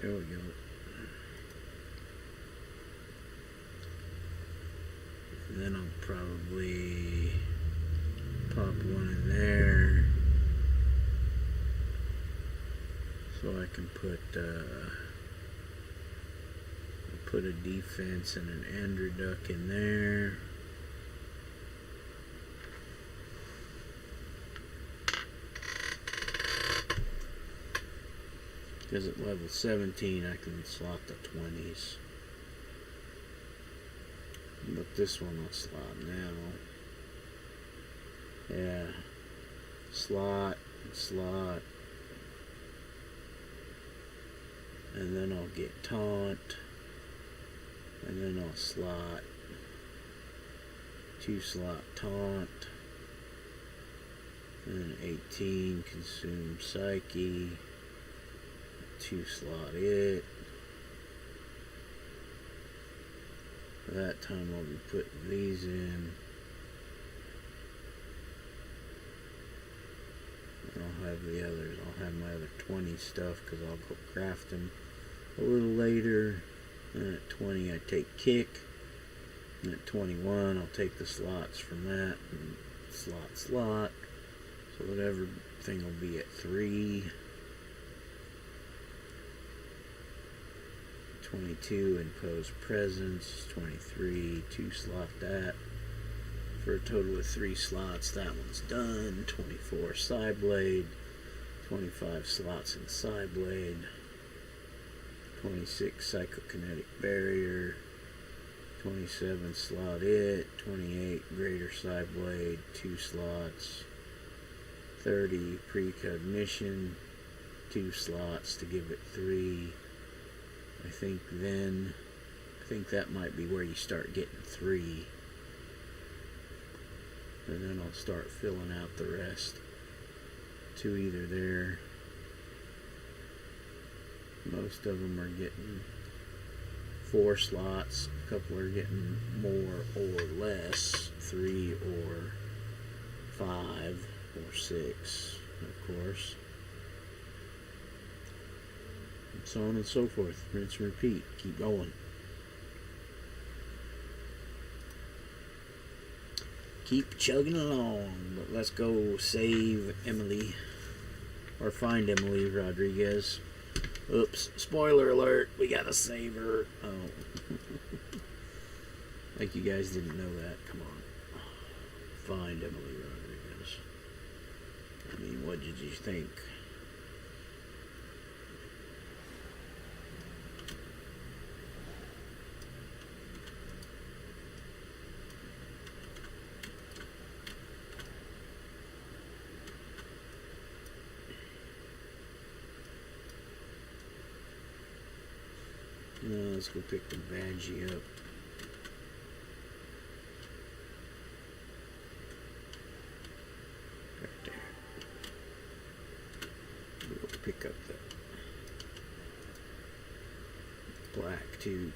There we go. And then I'll probably pop one in there so I can put a defense and an Andrew Duck in there. Because at level 17 I can slot the 20s. But this one I'll slot now. Yeah. Slot, slot. And then I'll get taunt. And then I'll slot. 2 slot taunt. And then 18 consume psyche. 2 slot it. That time I'll be putting these in. I'll have the others. I'll have my other 20 stuff because I'll go craft them a little later. And at 20 I take kick. And at 21 I'll take the slots from that and slot. So whatever thing will be at 3. 22 impose presence. 23 2 slot that for a total of 3 slots. That one's done. 24 side blade. 25 slots in side blade. 26 psychokinetic barrier. 27 slot it. 28 greater side blade. 2 slots. 30 precognition. 2 slots to give it 3. I think that might be where you start getting 3. And then I'll start filling out the rest. 2 either there. Most of them are getting 4 slots. A couple are getting more or less. 3 or 5 or 6, of course. And so on and so forth. Rinse and repeat. Keep going. Keep chugging along. But let's go save Emily. Or find Emily Rodriguez. Oops. Spoiler alert. We gotta save her. Oh. Like you guys didn't know that. Come on. Find Emily Rodriguez.
did you think? Let's go pick the Badgie up. Right there. We'll pick up the black too.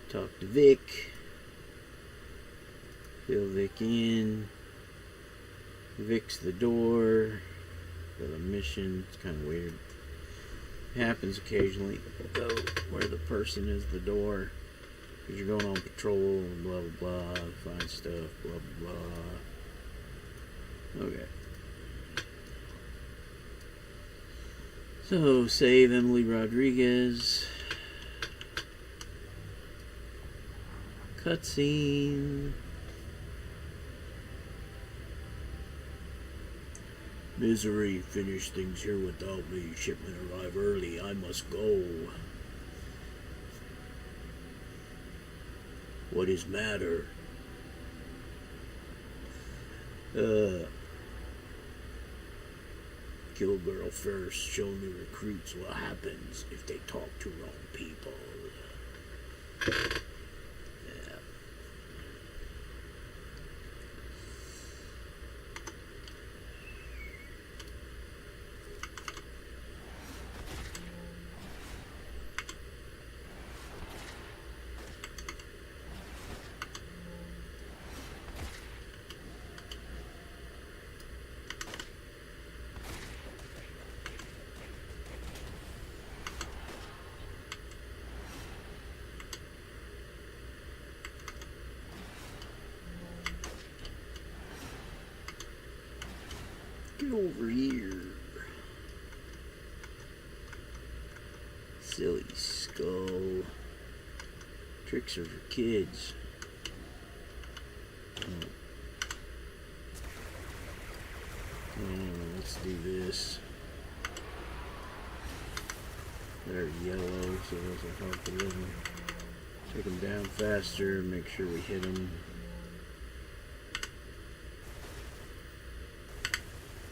Talk to Vic. Fill Vic in. Vic's the door for the mission. It's kind of weird. It happens occasionally. Go where the person is the door. Because you're going on patrol and blah blah blah. Find stuff, blah blah blah. Okay. So, save Emily Rodriguez. Cutscene. Misery finished things here without me. Shipment arrived early. I must go. What is matter? Kill girl first. Show new recruits what happens if they talk to wrong people. Get over here. Silly skull. Tricks are for kids. Let's do this. They're yellow, so those will help a little. Take them down faster, make sure we hit them.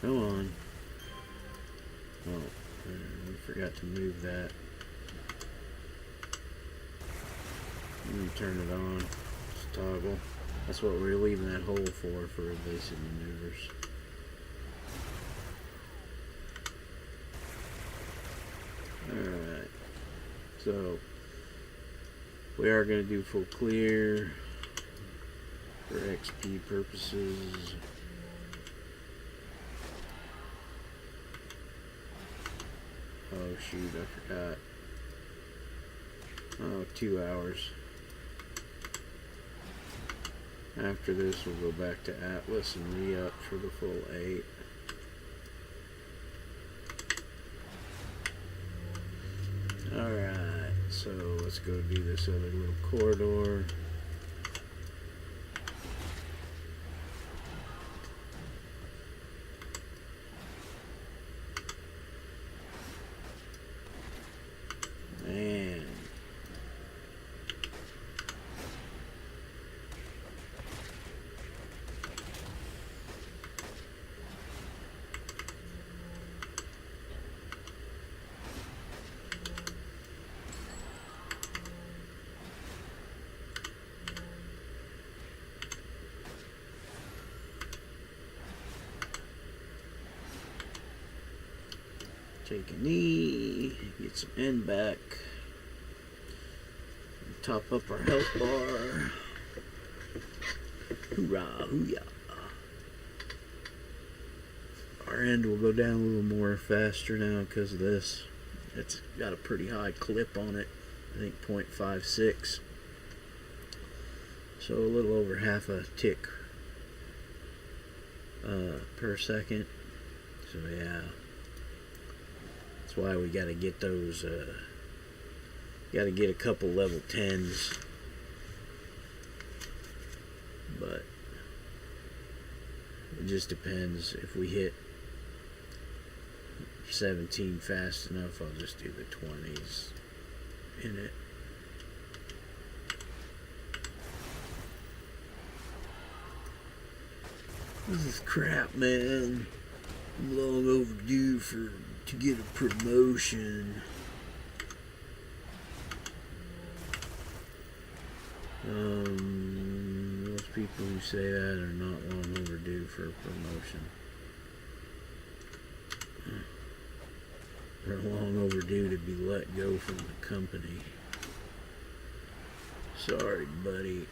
Come on. Oh, we forgot to move that. Let me turn it on. Just toggle. That's what we're leaving that hole for evasive maneuvers. Alright. So, we are going to do full clear for XP purposes. Oh shoot, I forgot. Oh, 2 hours. After this, we'll go back to Atlas and re-up for the full 8. Alright, so let's go do this other little corridor. Man. Take a knee, get some end back, top up our health bar. Hoorah, hooyah. Our end will go down a little more faster now because of this. It's got a pretty high clip on it, I think 0.56. So a little over half a tick per second. So yeah. Why we got to get those
Got to get a couple level 10s. But it just depends. If we hit 17 fast enough, I'll just do the 20s in it. This is crap, man. I'm long overdue to get a promotion. Most people who say that are not long overdue for a promotion. They're long overdue to be let go from the company. Sorry, buddy.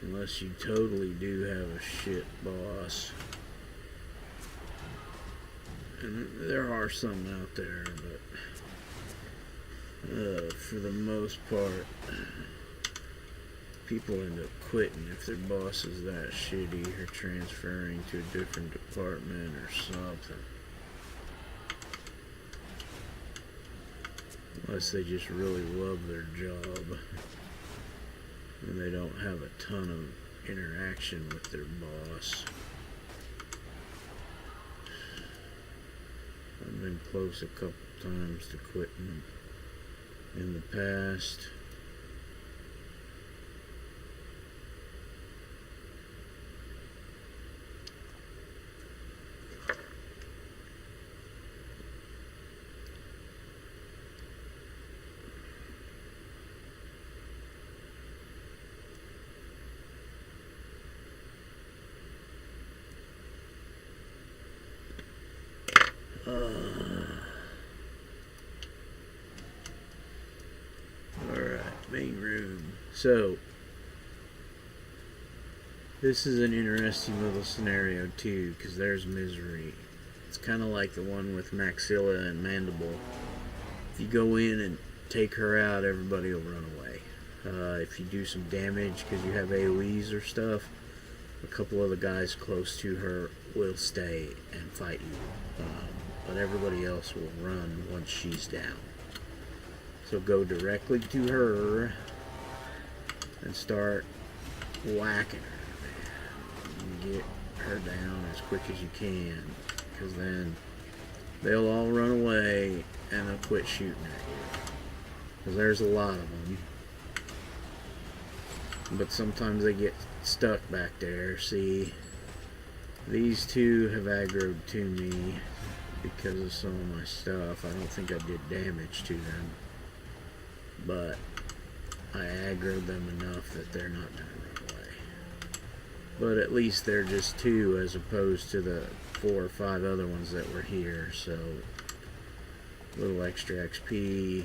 Unless you totally do have a shit boss. And there are some out there, but for the most part, people end up quitting if their boss is that shitty or transferring to a different department or something. Unless they just really love their job and they don't have a ton of interaction with their boss. I've been close a couple times to quitting in the past. Alright, main room. So, this is an interesting little scenario too, because there's Misery. It's kind of like the one with Maxilla and Mandible. If you go in and take her out, everybody will run away. If you do some damage because you have AoEs or stuff, a couple of the guys close to her will stay and fight you. But everybody else will run once she's down. So go directly to her and start whacking her. And get her down as quick as you can, because then they'll all run away and they'll quit shooting at you. Because there's a lot of them. But sometimes they get stuck back there. See, these two have aggroed to me because of some of my stuff. I don't think I did damage to them, but I aggroed them enough that they're not going to run away. But at least they're just two as opposed to the 4 or 5 other ones that were here. So a little extra XP,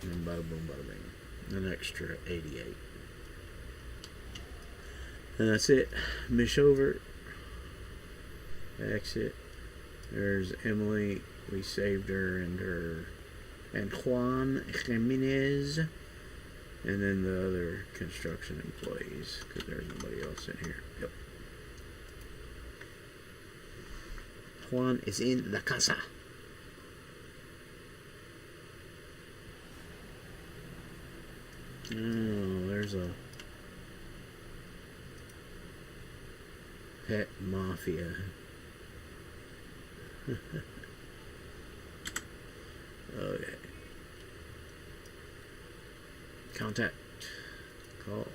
and then bada boom bada bing, an extra 88. And that's it. Mish over. Exit. There's Emily. We saved her and Juan Jimenez. And then the other construction employees, because there's nobody else in here. Yep. Juan is in la casa. Oh, there's a pet mafia. Okay. Contact. Call.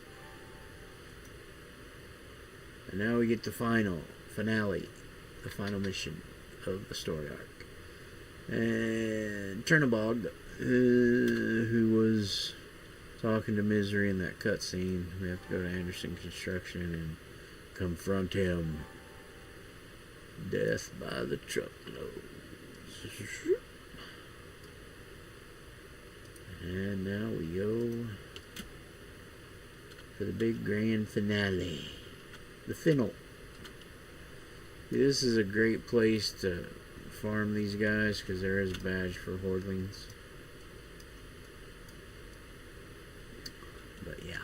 And now we get the finale, the final mission of the story arc. And Chernobog, who was talking to Misery in that cutscene, we have to go to Anderson Construction and confront him. Death by the truckloads. And now we go for the big grand finale. The final. This is a great place to farm these guys because there is a badge for Hordlings. But yeah.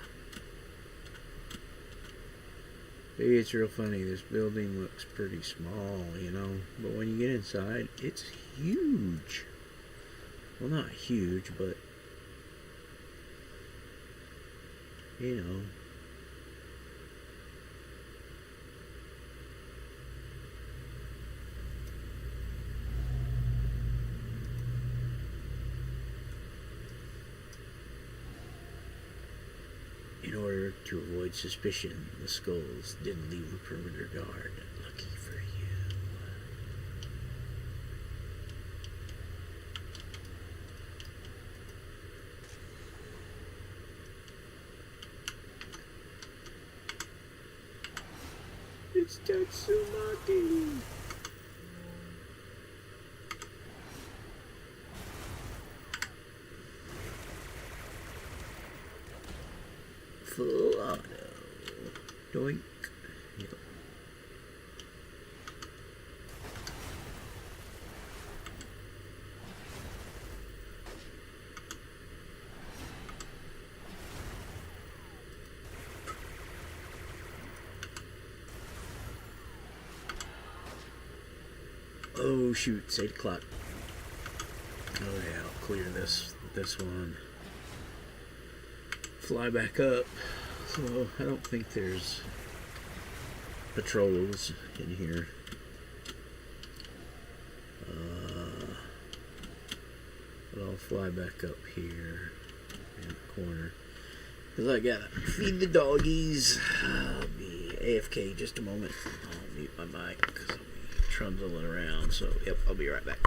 See, it's real funny. This building looks pretty small, you know, but when you get inside, it's huge. Well, not huge, but you know. In order to avoid suspicion, the skulls didn't leave a perimeter guard. Lucky for you. It's Tatsumaki! Full auto. Doink. Yep. Oh shoot, it's 8 o'clock. Oh yeah, I'll clear this one. Fly back up. So I don't think there's patrols in here. But I'll fly back up here in the corner. Because I gotta feed the doggies. I'll be AFK just a moment. I'll mute my mic because I'll be trundling around. So, yep, I'll be right back.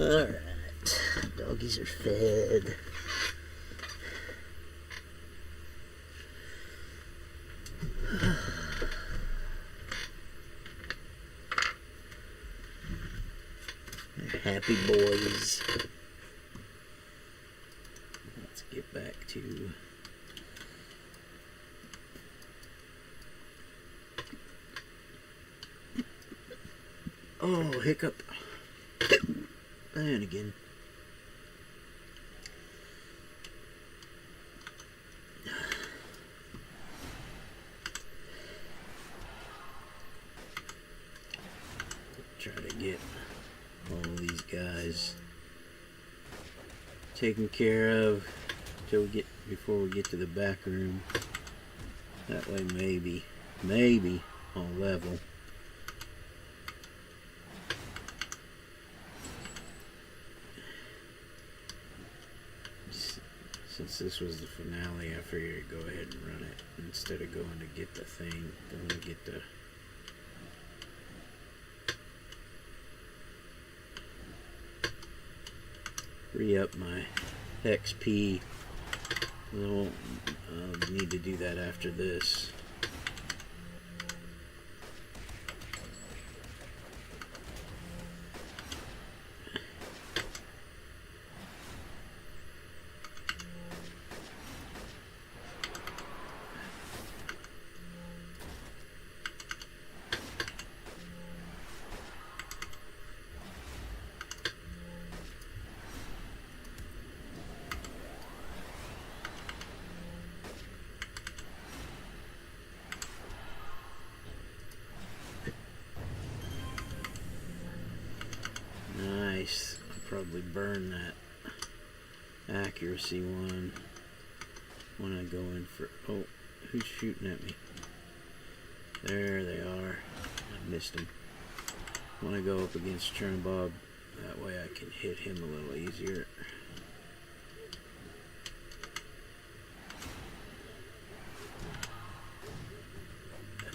Alright. Doggies are fed. They're happy boys. Let's get back to hiccup. And again. Try to get all these guys taken care of before we get to the back room. That way maybe I'll level. Since this was the finale, I figured I'd go ahead and run it instead of going to get the thing. Going to get the re-up my XP. I'll need to do that after this. Nice. I'll probably burn that accuracy one when I go in for... Oh, who's shooting at me? There they are. I missed him. When I go up against Chernbob, that way I can hit him a little easier.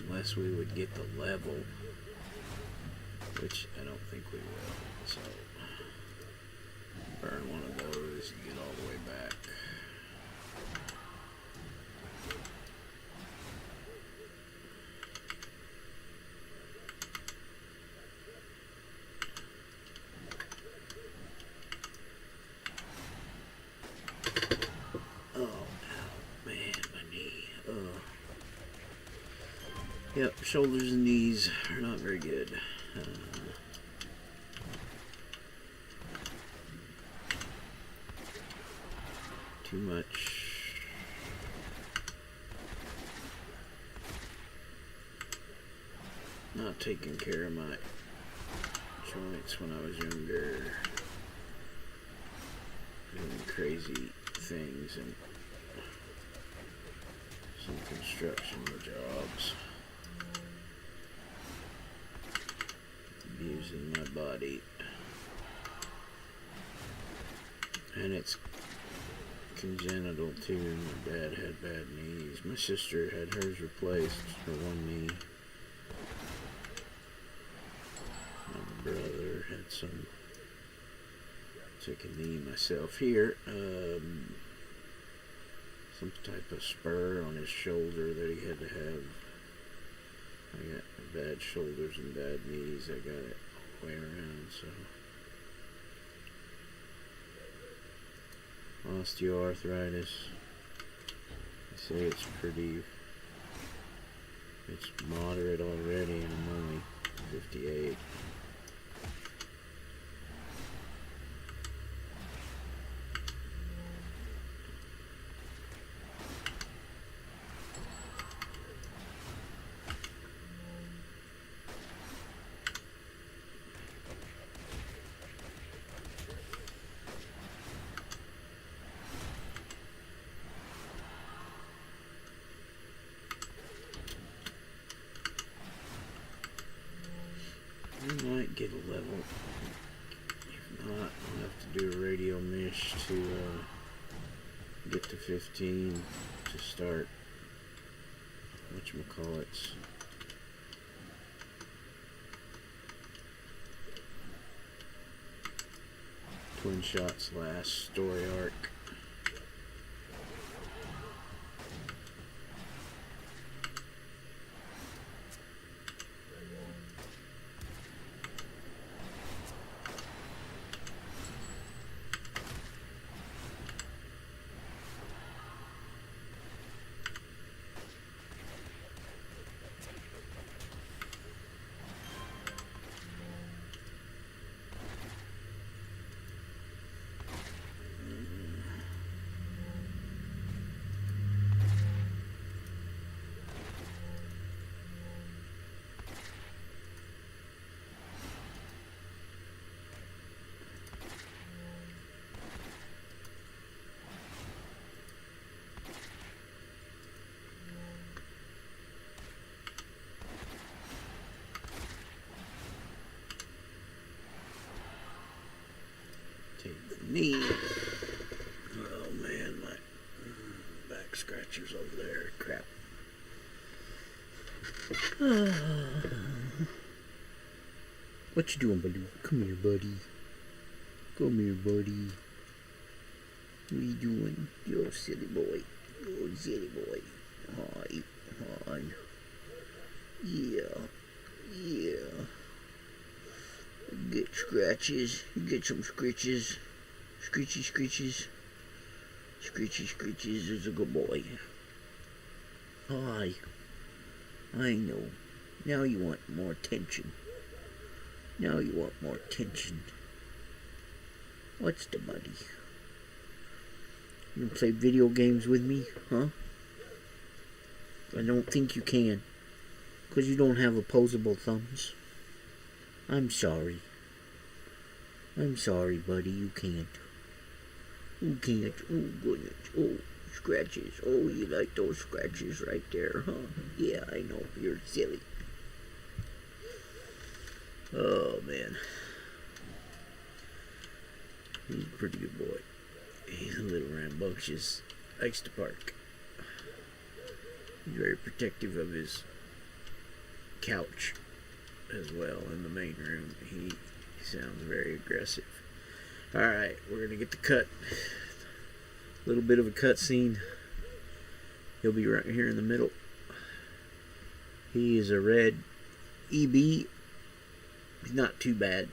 Unless we would get the level, which I don't think we will. So, burn one of those and get all the way back. Oh, ow, man, my knee. Oh. Yep, shoulders and knees are not very good. Too much. Not taking care of my joints when I was younger. Doing crazy things and some construction jobs. Abusing my body. And it's congenital too. My dad had bad knees. My sister had hers replaced for one knee. My brother had some. Took a knee myself here. Some type of spur on his shoulder that he had to have. I got bad shoulders and bad knees. I got it all the way around, so. Osteoarthritis. They say it's moderate already, and I'm only 58. I might get a level. If not, I'll have to do a radio mish to get to 15 to start whatchamacallits.
Twin Shot's last story arc. Me. Oh man, my back scratchers over there. Crap. What you doing, buddy? Come here, buddy. Come here, buddy. What are you doing? You silly boy. You silly boy. Hi. Hi. Yeah. Yeah. Get scratches. You get some scratches. Screechy screeches. Screechy screeches is a good boy. Hi. I know. Now you want more attention. Now you want more attention. What's the buddy? You gonna play video games with me, huh? I don't think you can. 'Cause you don't have opposable thumbs. I'm sorry. I'm sorry, buddy. You can't. You can't. Oh, goodness. Oh, scratches. Oh, you like those scratches right there, huh? Yeah, I know. You're silly. Oh, man. He's a pretty good boy. He's a little rambunctious. Likes to park. He's very protective of his couch as well in the main room. He sounds very aggressive. Alright, we're going to get the cut. A little bit of a cut scene. He'll be right here in the middle. He is a red EB. He's not too bad.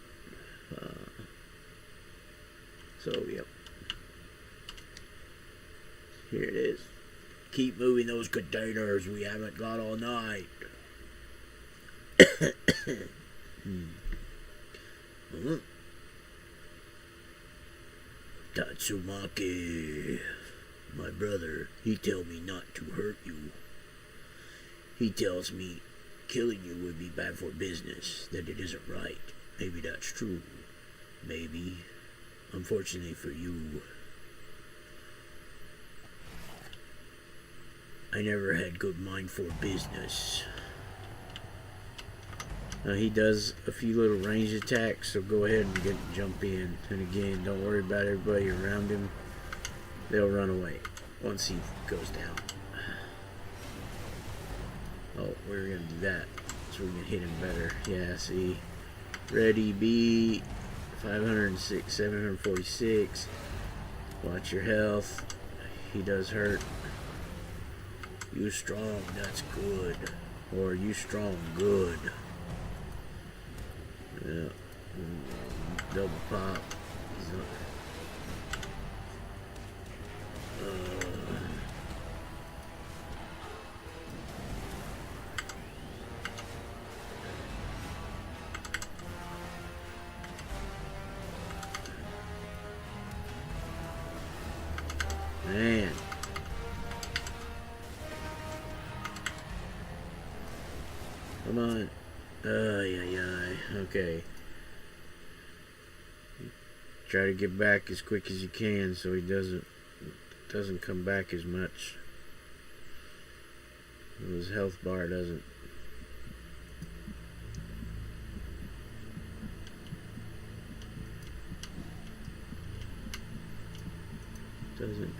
So, yep. Here it is. Keep moving those containers. We haven't got all night. Tatsumaki, my brother, he tell me not to hurt you. He tells me killing you would be bad for business, that it isn't right. Maybe that's true. Maybe. Unfortunately for you, I never had good mind for business. Now he does a few little range attacks, so go ahead and jump in. And again, don't worry about everybody around him. They'll run away once he goes down. Oh, we're going to do that so we can hit him better. Yeah, see. Ready, B. 506, 746. Watch your health. He does hurt. You strong, that's good. Or you strong, good. Yeah. Double pop. Man. Come on. Okay. Try to get back as quick as you can so he doesn't come back as much. His health bar doesn't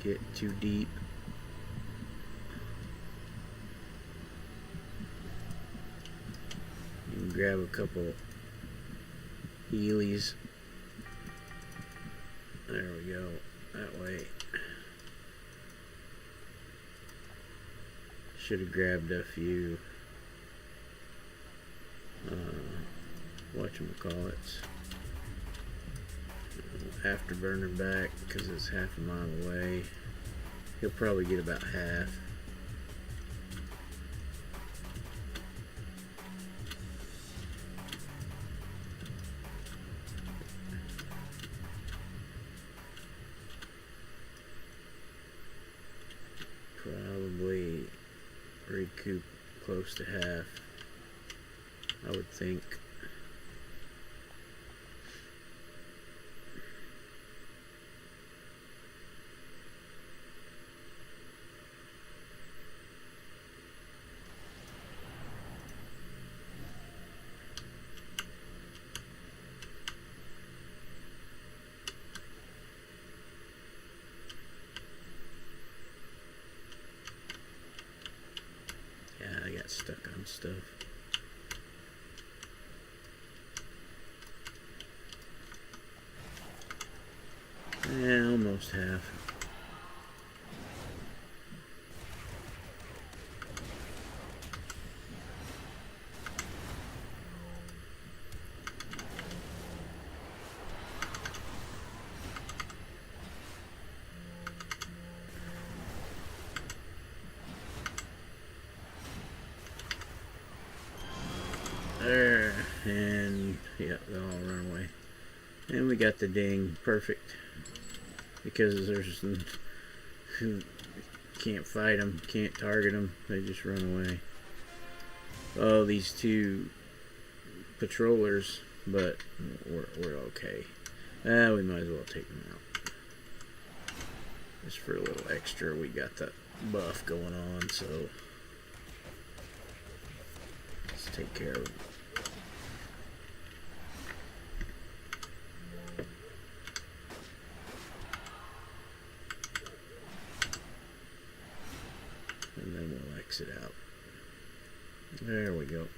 get too deep. You can grab a couple healies. There we go. That way. Should have grabbed a few whatchamacallits. Afterburner back because it's half a mile away. He'll probably get about half. Probably recoup close to half, I would think. Stuck on stuff. Yeah, almost half. There, and yeah, they'll all run away. And we got the ding, perfect. Because there's can't fight them, can't target them, they just run away. Oh, these two patrollers, but we're okay. We might as well take them out. Just for a little extra, we got the buff going on, so let's take care of them. And then we'll exit out. There we go.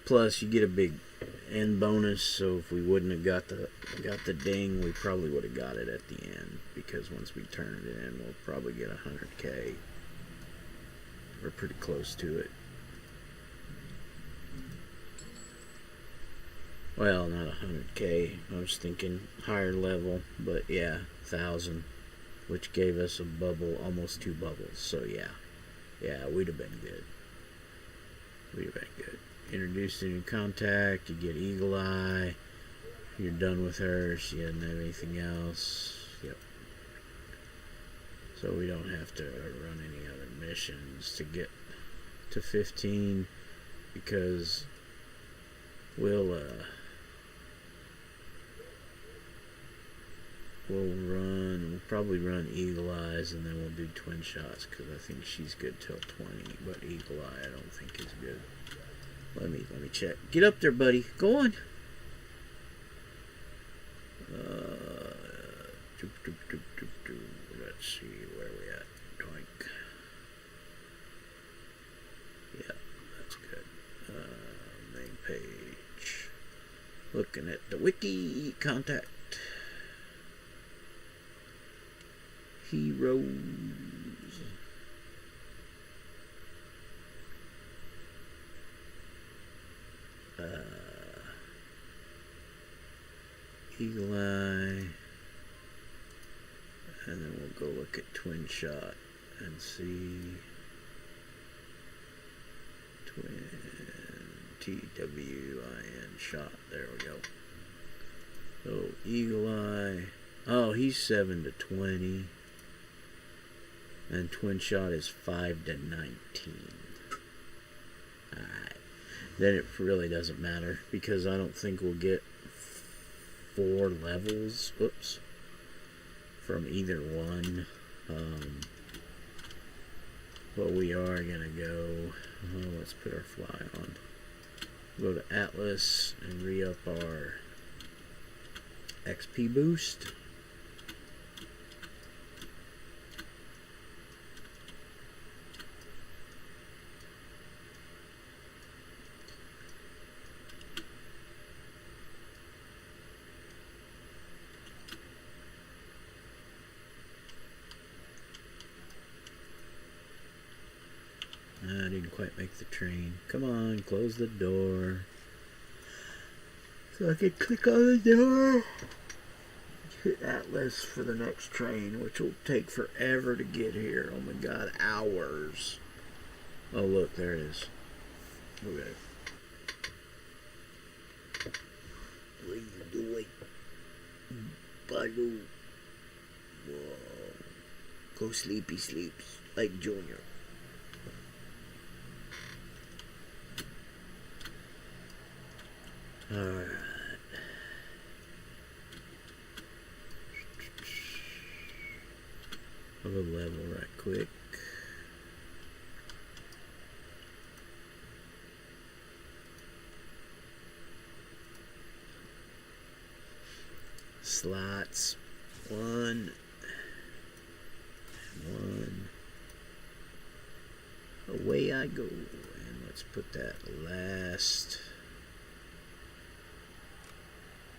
Plus, you get a big end bonus. So if we wouldn't have got the ding, we probably would have got it at the end. Because once we turn it in, we'll probably get 100K. We're pretty close to it. Well, not 100K. I was thinking higher level, but yeah, 1,000. Which gave us a bubble, almost 2 bubbles. So yeah, we'd have been good. We'd have been good. Introduced a new contact, you get Eagle Eye. You're done with her, she doesn't have anything else. Yep. So we don't have to run any other missions to get to 15 because we'll probably run Eagle Eyes, and then we'll do Twin Shots because I think she's good till 20, but Eagle Eye I don't think is good. Let me check. Get up there, buddy. Go on. Let's see where we at. Doink. Yeah, that's good. Main page. Looking at the wiki contact. Heroes. Eagle Eye. And then we'll go look at Twin Shot and see. Twin TWIN shot. There we go. So Eagle Eye. Oh, he's 7 to 20. And Twin Shot is 5 to 19. Alright. Then it really doesn't matter because I don't think we'll get 4 levels. Oops. From either one. But we are gonna go. Let's put our fly on. Go to Atlas and re-up our XP boost.
didn't quite make the train. Come on, close the door. So I can click on the door. Hit Atlas for the next train, which will take forever to get here. Oh my god, hours. Oh look, there it is. Okay. What are you doing? Baloo. Whoa. Go sleepy sleeps, like Junior. Alright. I'll go level right quick. Slots. One. Away I go. And let's put that last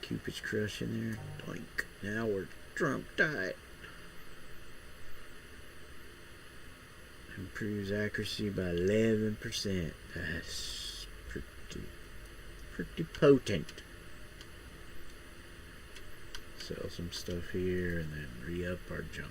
Cupid's Crush in there. Doink. Now we're drunk tight. Improves accuracy by 11%. That's pretty potent. Sell some stuff here and then re-up our junk.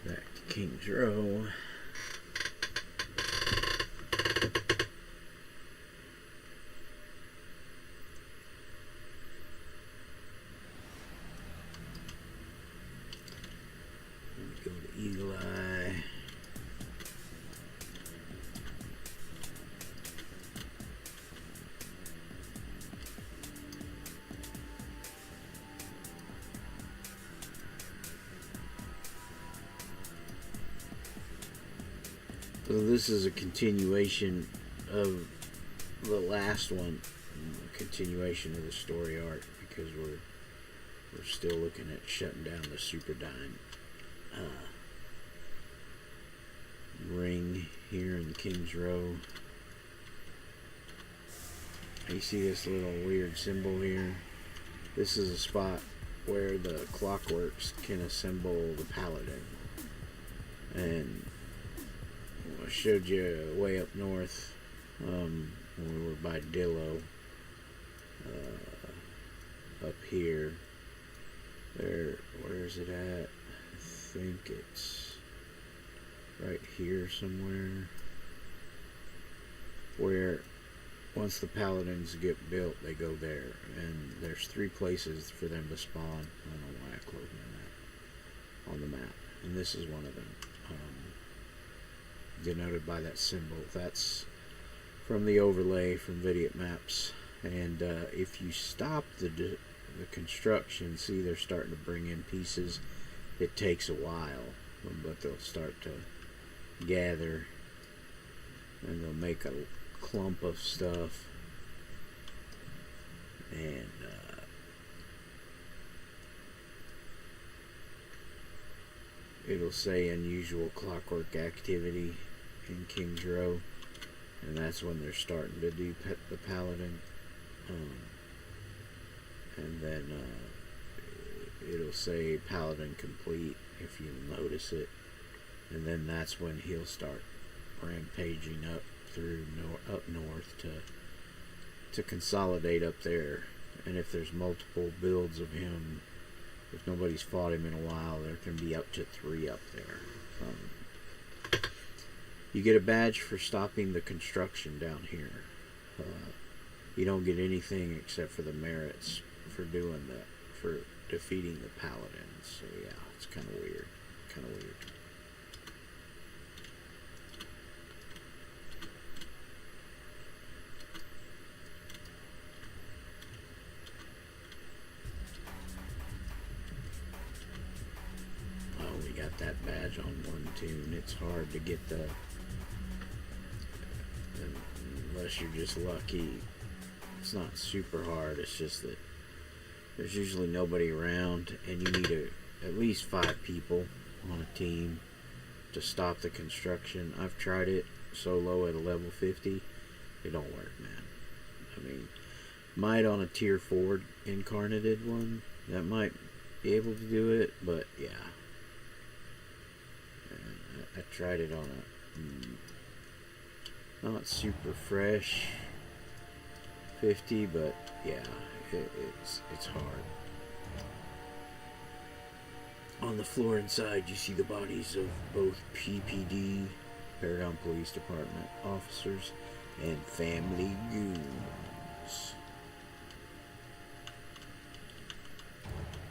Back to King's Row. Go to Eagle Eye. So this is a continuation of the last one, a continuation of the story arc, because we're still looking at shutting down the Superdyne ring here in King's Row. You see this little weird symbol here? This is a spot where the Clockworks can assemble the Paladin. And I showed you way up north when we were by Dillo. Up here. There, where's it at? I think it's right here somewhere. Where once the Paladins get built, they go there. And there's 3 places for them to spawn. I don't know why I closed my map. On the map. And this is one of them. Denoted by that symbol. That's from the overlay from Vidiot Maps. And if you stop the construction, see they're starting to bring in pieces. It takes a while, but they'll start to gather and they'll make a clump of stuff. And it'll say unusual clockwork activity in King's Row, and that's when they're starting to do the Paladin. And then it'll say Paladin complete if you notice it, and then that's when he'll start rampaging up through up north to consolidate up there. And if there's multiple builds of him, if nobody's fought him in a while, there can be up to 3 up there. You get a badge for stopping the construction down here. You don't get anything except for the merits for doing that, for defeating the Paladins. So yeah, it's kind of weird.
damage on one tune. It's hard to get the, unless you're just lucky. It's not super hard. It's just that there's usually nobody around, and you need at least 5 people on a team to stop the construction. I've tried it solo at a level 50. It don't work, man. I mean, might on a tier 4 incarnated one, that might be able to do it, but yeah. I tried it on a not super fresh 50, but yeah, it's hard. On the floor inside, you see the bodies of both PPD, Paragon Police Department officers, and family goons.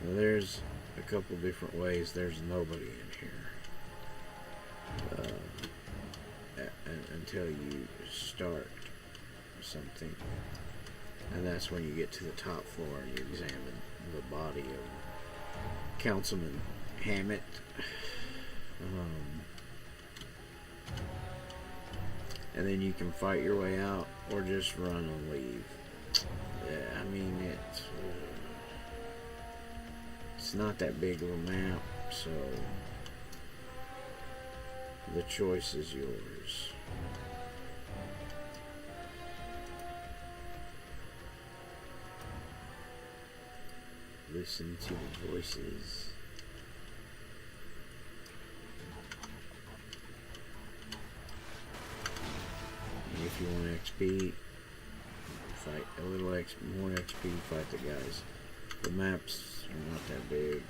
Now, there's a couple different ways. There's nobody in here until you start something, and that's when you get to the top floor and you examine the body of Councilman Hammett. And then you can fight your way out or just run and leave. Yeah, I mean, it's not that big of a map, so the choice is yours. Listen to the voices. And if you want XP, fight a little more XP, fight the guys. The maps are not that big.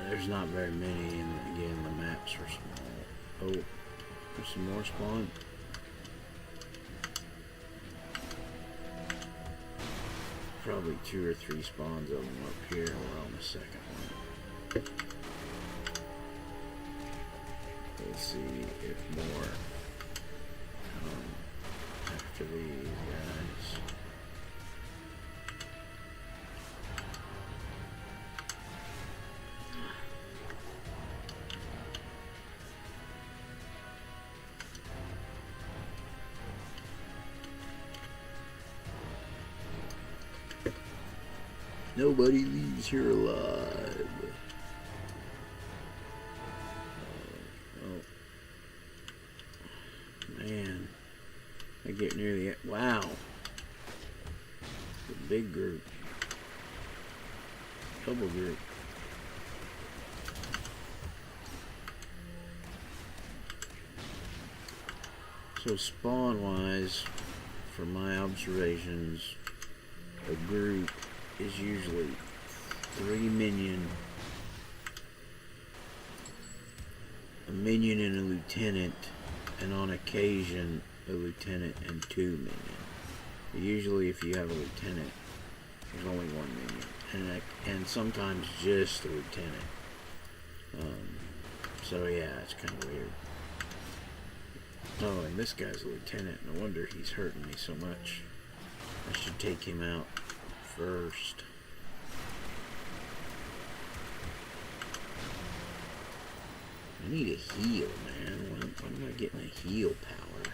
There's not very many, and again, the maps are small. Oh, there's some more spawn. Probably 2 or 3 spawns of them up here. We're on the second one. Let's see if more come after these guys. Nobody leaves here alive. Oh. Man. I get near the... Wow. The big group. Double group. So spawn-wise, from my observations, a group is usually 3 minion, a minion and a lieutenant, and on occasion a lieutenant and 2 minion. Usually if you have a lieutenant, there's only 1 minion, and sometimes just a lieutenant. So yeah, it's kind of weird. Oh, and this guy's a lieutenant. No wonder he's hurting me so much. I should take him out first. I need a heal, man. When am I getting a heal power?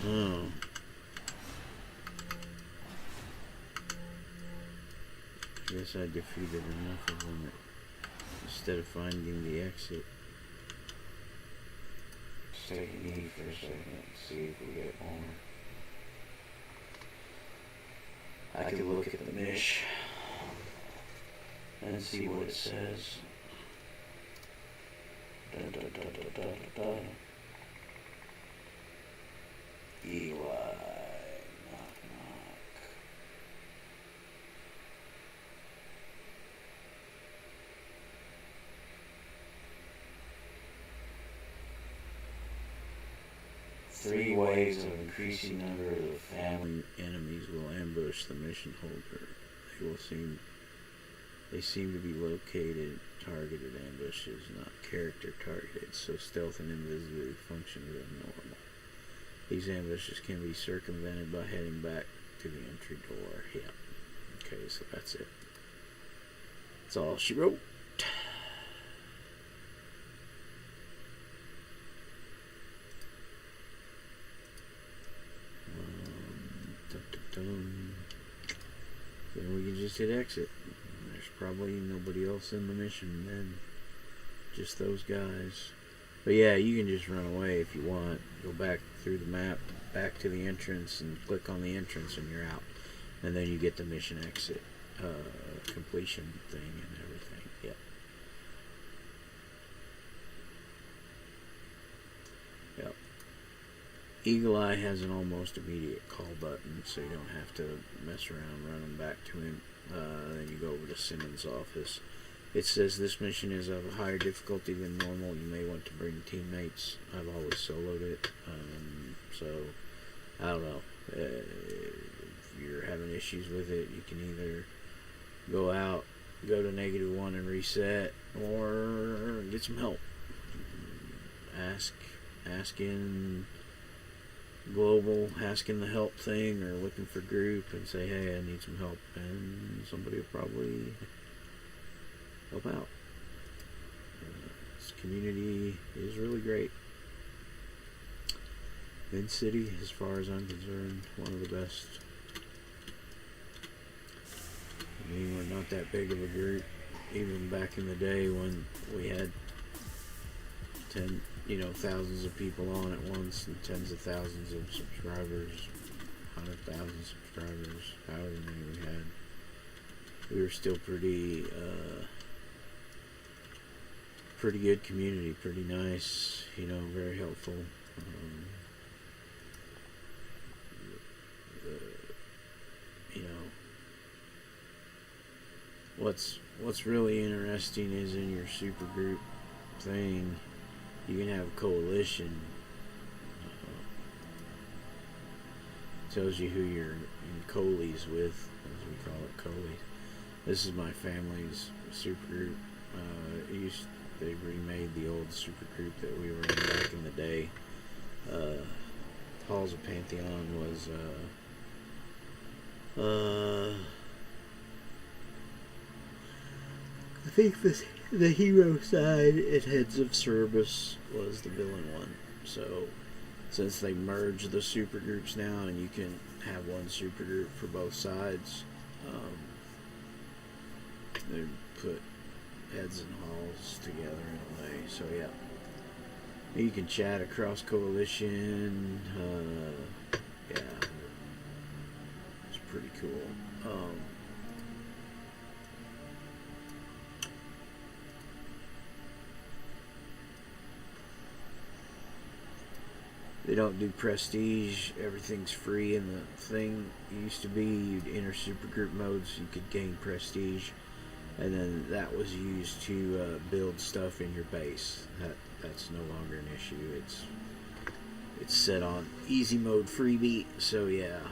Oh. I guess I defeated enough of them instead of finding the exit. Just take a knee for a second and see if we get more.
I can look at the mish and see what it says. Dun, dun, dun, dun, dun, dun. Eli, knock, knock. 3 waves of increasing number of family enemies will ambush the mission holder. They seem to be located, targeted ambushes, not character targeted, so stealth and invisibility function as normal. These ambushes can be circumvented by heading back to the entry door. Yep. Okay, so that's it. That's all she wrote. Then we can just hit exit. There's probably nobody else in the mission then. Just those guys. But yeah, you can just run away if you want. Go back through the map, back to the entrance, and click on the entrance and you're out. And then you get the mission exit completion thing and everything. Yep. Yep. Eagle Eye has an almost immediate call button, so you don't have to mess around running back to him. Then you go over to Simmons' office. It says this mission is of a higher difficulty than normal. You may want to bring teammates. I've always soloed it, so I don't know. If you're having issues with it, you can either go out, go to -1 and reset, or get some help. Ask in global, asking the help thing, or looking for group and say, hey, I need some help, and somebody will probably help out. This community is really great. Vin City, as far as I'm concerned, one of the best. I mean, we're not that big of a group. Even back in the day when we had thousands of people on at once and tens of thousands of subscribers, 100,000 subscribers, however many we had, we were still pretty good community, pretty nice, very helpful. What's really interesting is in your super group thing, you can have a coalition. Tells you who you're in coalies with, as we call it, coalies. This is my family's super group. They remade the old super group that we were in back in the day. Halls of Pantheon was I think the hero side at Heads of Service was the villain one. So since they merged the super groups now and you can have one super group for both sides, they put Heads and Halls together in a way. So yeah, you can chat across coalition. Yeah, it's pretty cool. They don't do prestige. Everything's free in the thing. It used to be you'd enter supergroup modes, you could gain prestige, and then that was used to build stuff in your base. That's no longer an issue. It's set on easy mode freebie. So yeah,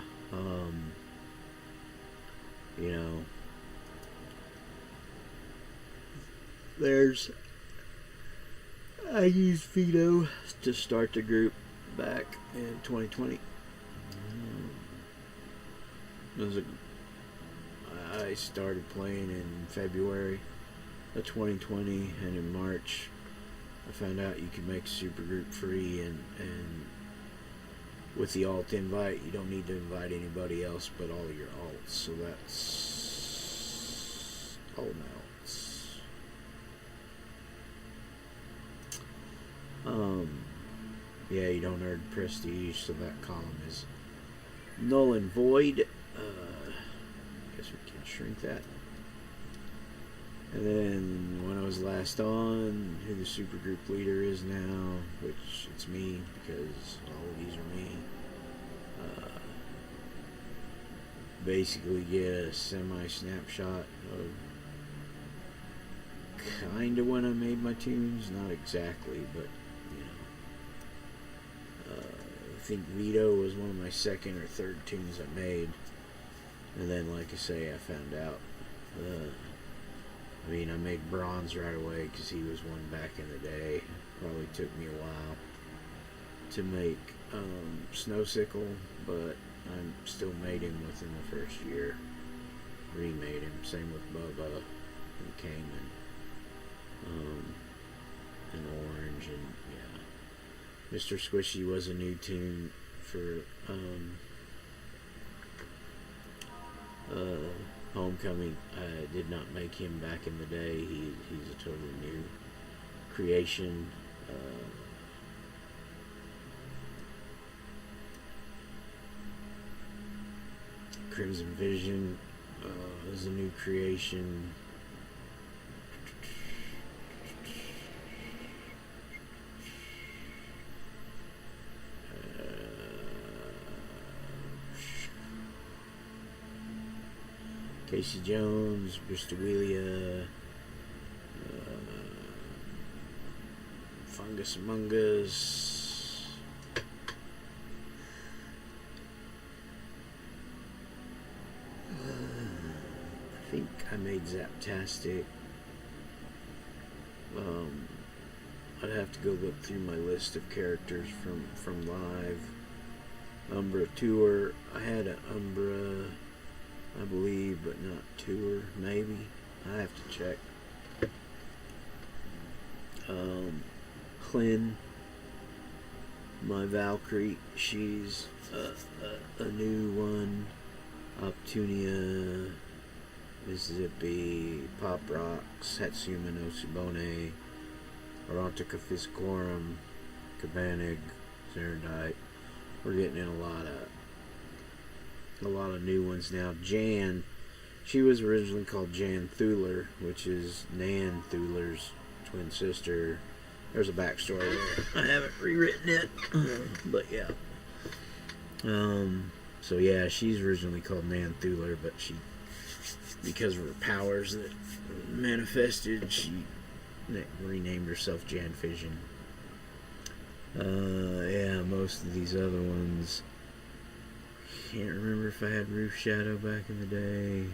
I used Vito to start the group back in 2020. I started playing in February of 2020, and in March I found out you could make a supergroup free, and with the alt invite you don't need to invite anybody else but all your alts, so that's all my alts. Yeah, you don't earn prestige, so that column is null and void. Guess we can shrink that. And then when I was last on, who the supergroup leader is now, which it's me because all of these are me. Basically get a semi-snapshot of kind of when I made my tunes, not exactly, but
think Vito was one of my second or third tunes I made. And then, like I say, I found out. I made Bronze right away because he was one back in the day. Probably took me a while to make Snowsickle, but I still made him within the first year. Remade him. Same with Bubba and Cayman. And Orange, and yeah. Mr. Squishy was a new tune for Homecoming. I did not make him back in the day. He's a totally new creation. Crimson Vision is a new creation. Casey Jones, Bristol Wheelia, Fungus Among Us, I think I made Zaptastic. I'd have to go look through my list of characters from live. Umbra Tour. I had an Umbra, I believe, but not Tour, maybe. I have to check. Klin, my Valkyrie, she's a new one. Optunia, Mississippi, Pop Rocks, Hatsuma no Subone, Erotica Physcorum, Cabanig, Zerodite. We're getting in a lot of new ones now. Jan, she was originally called Jan Thuler, which is Nan Thuler's twin sister. There's a backstory there. I haven't rewritten it, but yeah. So yeah, she's originally called Nan Thuler, but she, because of her powers that manifested, she renamed herself Jan Fission. Yeah, most of these other ones, can't remember if I had Roof Shadow back in the day.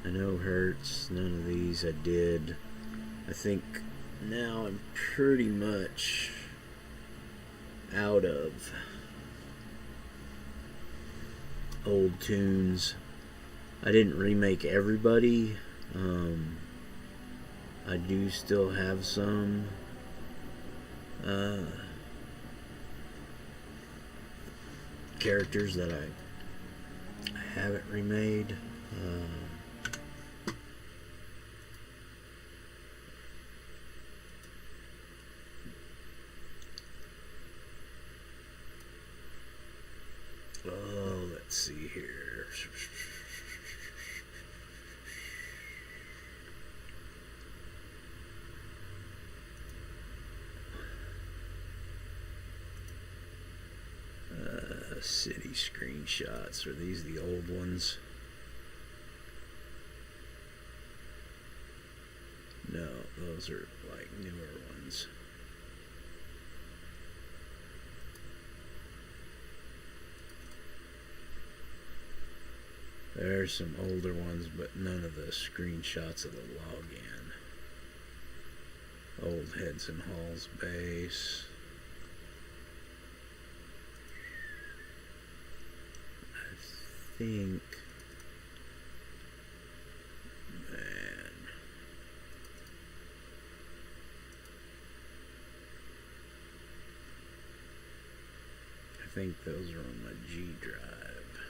I know Hertz, none of these I did. I think now I'm pretty much out of old tunes. I didn't remake everybody. I do still have some. Characters that I haven't remade. Let's see here. City screenshots. Are these the old ones? No, those are like newer ones. There's some older ones, but none of the screenshots of the login. Old Heads and Halls base. I think, man, I think those are on my G drive.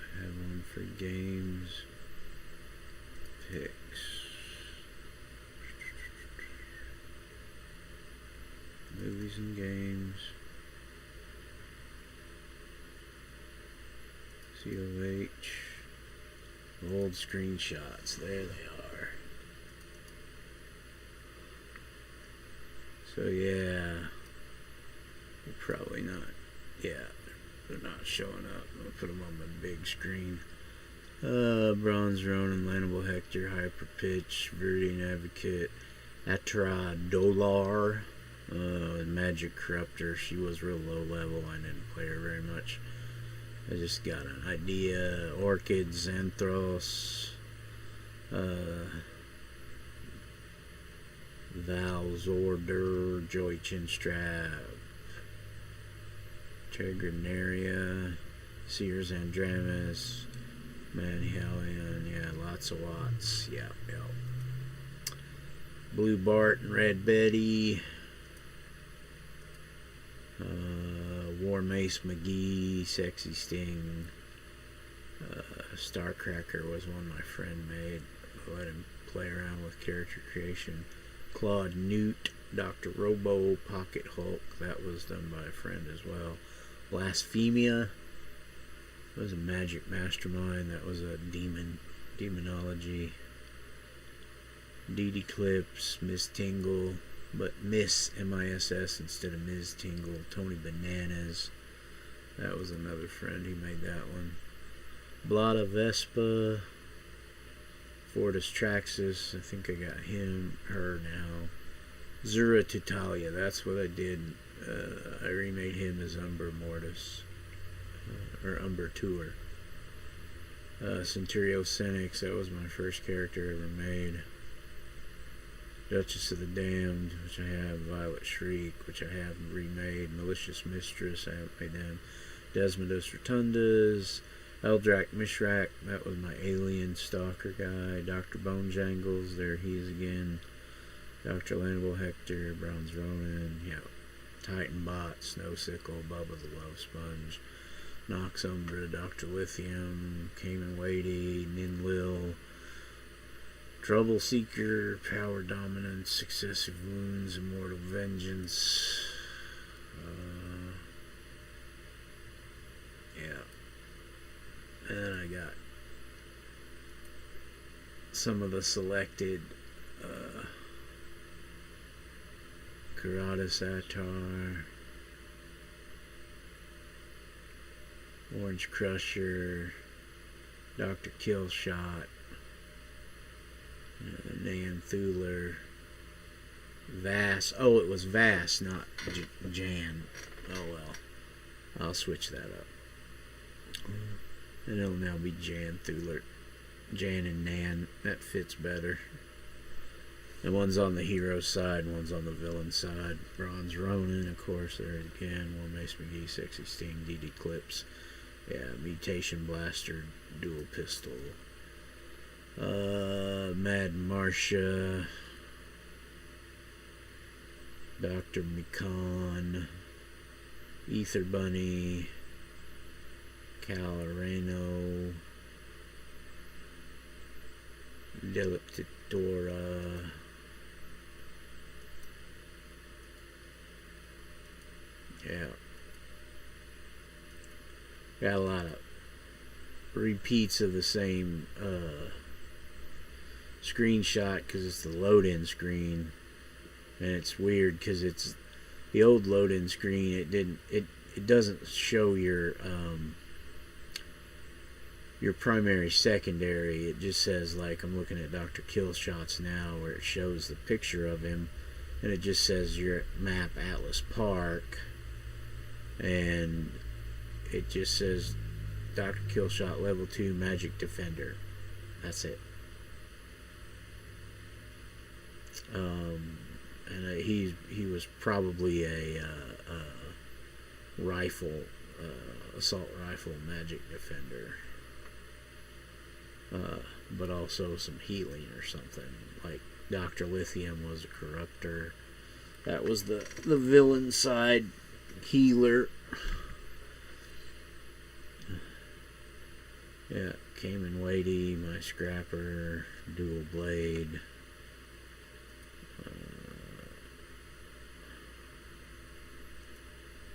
I have one for games, picks. Movies and games. COH. Old screenshots. There they are. So yeah. They're probably not. Yeah. They're not showing up. I'm going to put them on my big screen. Bronze Ronin, Lannable Hector, Hyper Pitch, Viridian Advocate, Atra Dolar, Magic Corruptor. She was real low level. I didn't play her very much. I just got an idea. Orchids, Anthros, Val's Order, Joey Chinstrap, Tegrinaria, Sears Andramus, Manhelion, yeah, lots of watts, yeah. Blue Bart and Red Betty, War Mace McGee, Sexy Sting, Starcracker was one my friend made. I let him play around with character creation. Claude Newt, Dr. Robo, Pocket Hulk, that was done by a friend as well. Blasphemia was a magic mastermind, that was a demonology. Dee Clips, Miss Tingle, but Miss M-I-S-S instead of Ms. Tingle. Tony Bananas, that was another friend, he made that one. Blada Vespa, Fortis Traxxas, I think I got her now. Zura Tutalia, that's what I did. I remade him as Umber Mortis, or Umber Tour. Centurio Senix, that was my first character ever made. Duchess of the Damned, which I have. Violet Shriek, which I have remade. Malicious Mistress, I haven't made them. Desmodus Rotundas, Eldrak Mishrak, that was my alien stalker guy. Dr. Bone Jangles, there he is again. Dr. Lannable Hector, Bronze Ronin, yeah. Titan Bot, Snow Sickle, Bubba the Love Sponge, Nox Umbra, Dr. Lithium, Cayman Weighty, Ninlil, Trouble Seeker, Power Dominance, Successive Wounds, Immortal Vengeance. Yeah. And I got some of the selected Karada Satar, Orange Crusher, Dr. Killshot, Nan Thuler, Vass. Oh, it was Vass, not Jan. Oh well, I'll switch that up. And it'll now be Jan Thuler. Jan and Nan, that fits better. And one's on the hero side, and one's on the villain side. Bronze Ronin, of course, there again. War Mace McGee, Sexy Sting, DD Clips. Yeah, Mutation Blaster, Dual Pistol. Mad Marcia. Dr. Mikon. Ether Bunny. Caloreno. Delictidora. Yeah. Got a lot of repeats of the same screenshot because it's the load-in screen, and it's weird because it's the old load-in screen. It doesn't show your primary secondary. It just says, like, I'm looking at Dr. Killshots now, where it shows the picture of him, and it just says you're at map Atlas Park, and it just says Dr. Killshot level 2 Magic Defender. That's it. And he was probably a rifle, assault rifle Magic Defender, but also some healing or something. Like Dr. Lithium was a corruptor. That was the villain side healer. Yeah, Cayman Weighty, my Scrapper, Dual Blade.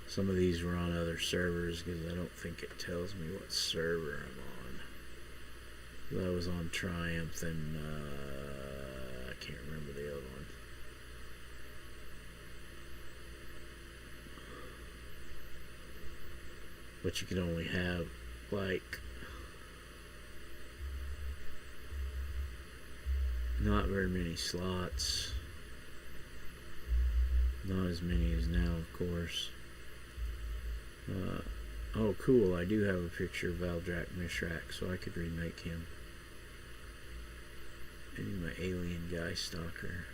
Some of these were on other servers because I don't think it tells me what server I'm on. I was on Triumph and I can't remember the other one. But you can only have like
Not very many slots. Not as many as now, of course. Oh, cool. I do have a picture of Valdrak Mishrak, so I could remake him. And my alien guy stalker.